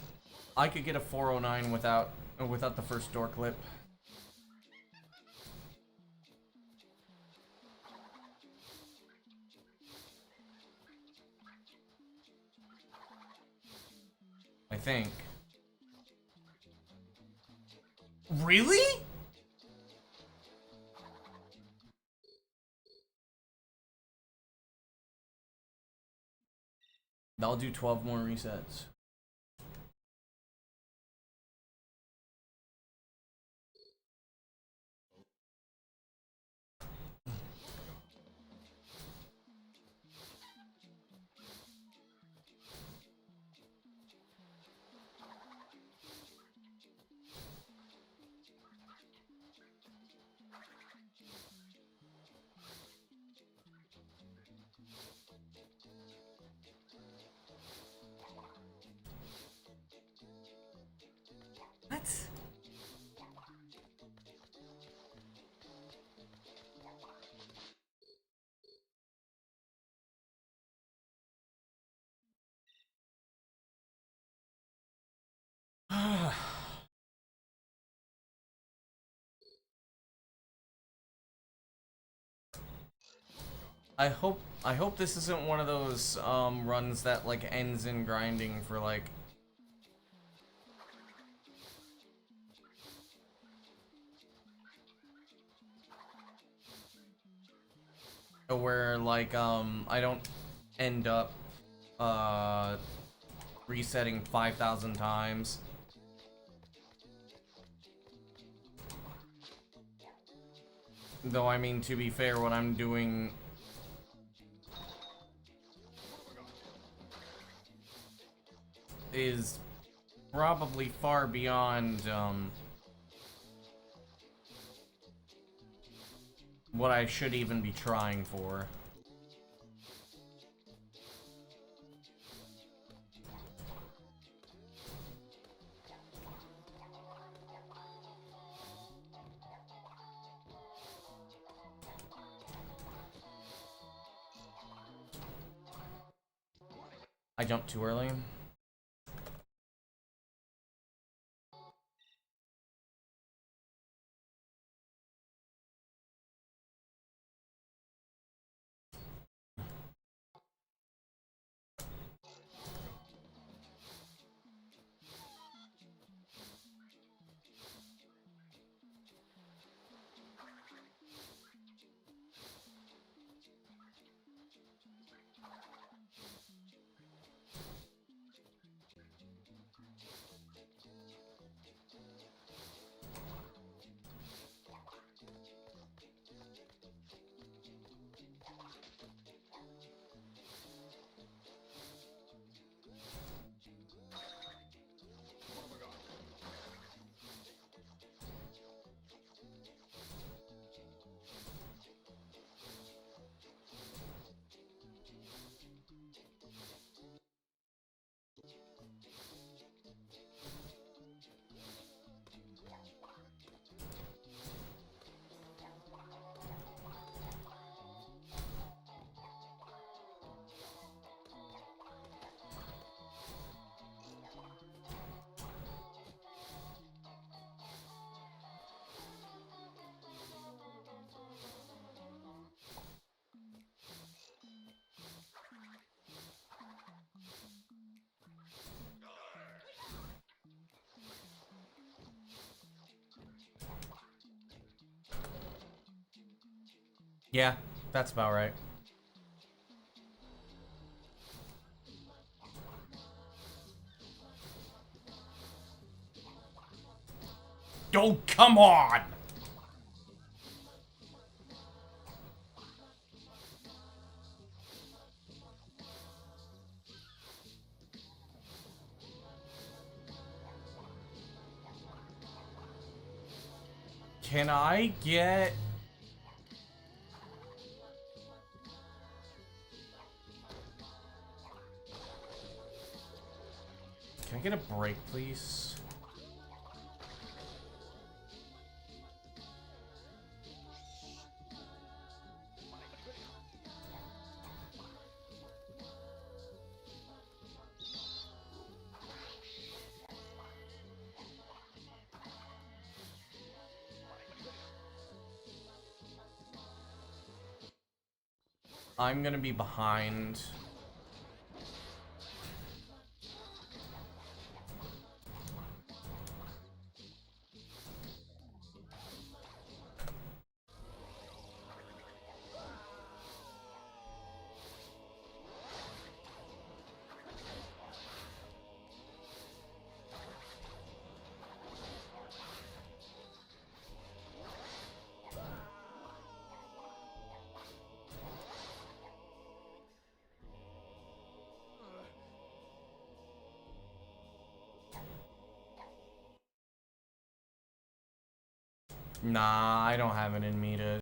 I could get a 409 without the first door clip. I think. Really? I'll do 12 more resets. What? I hope this isn't one of those runs that like ends in grinding for like where like I don't end up resetting 5,000 times. Though I mean, to be fair, what I'm doing is probably far beyond what I should even be trying for. I jumped too early. Yeah, that's about right. Oh, come on! Can I get... Can I get a break, please? I'm gonna be behind. Nah, I don't have it in me to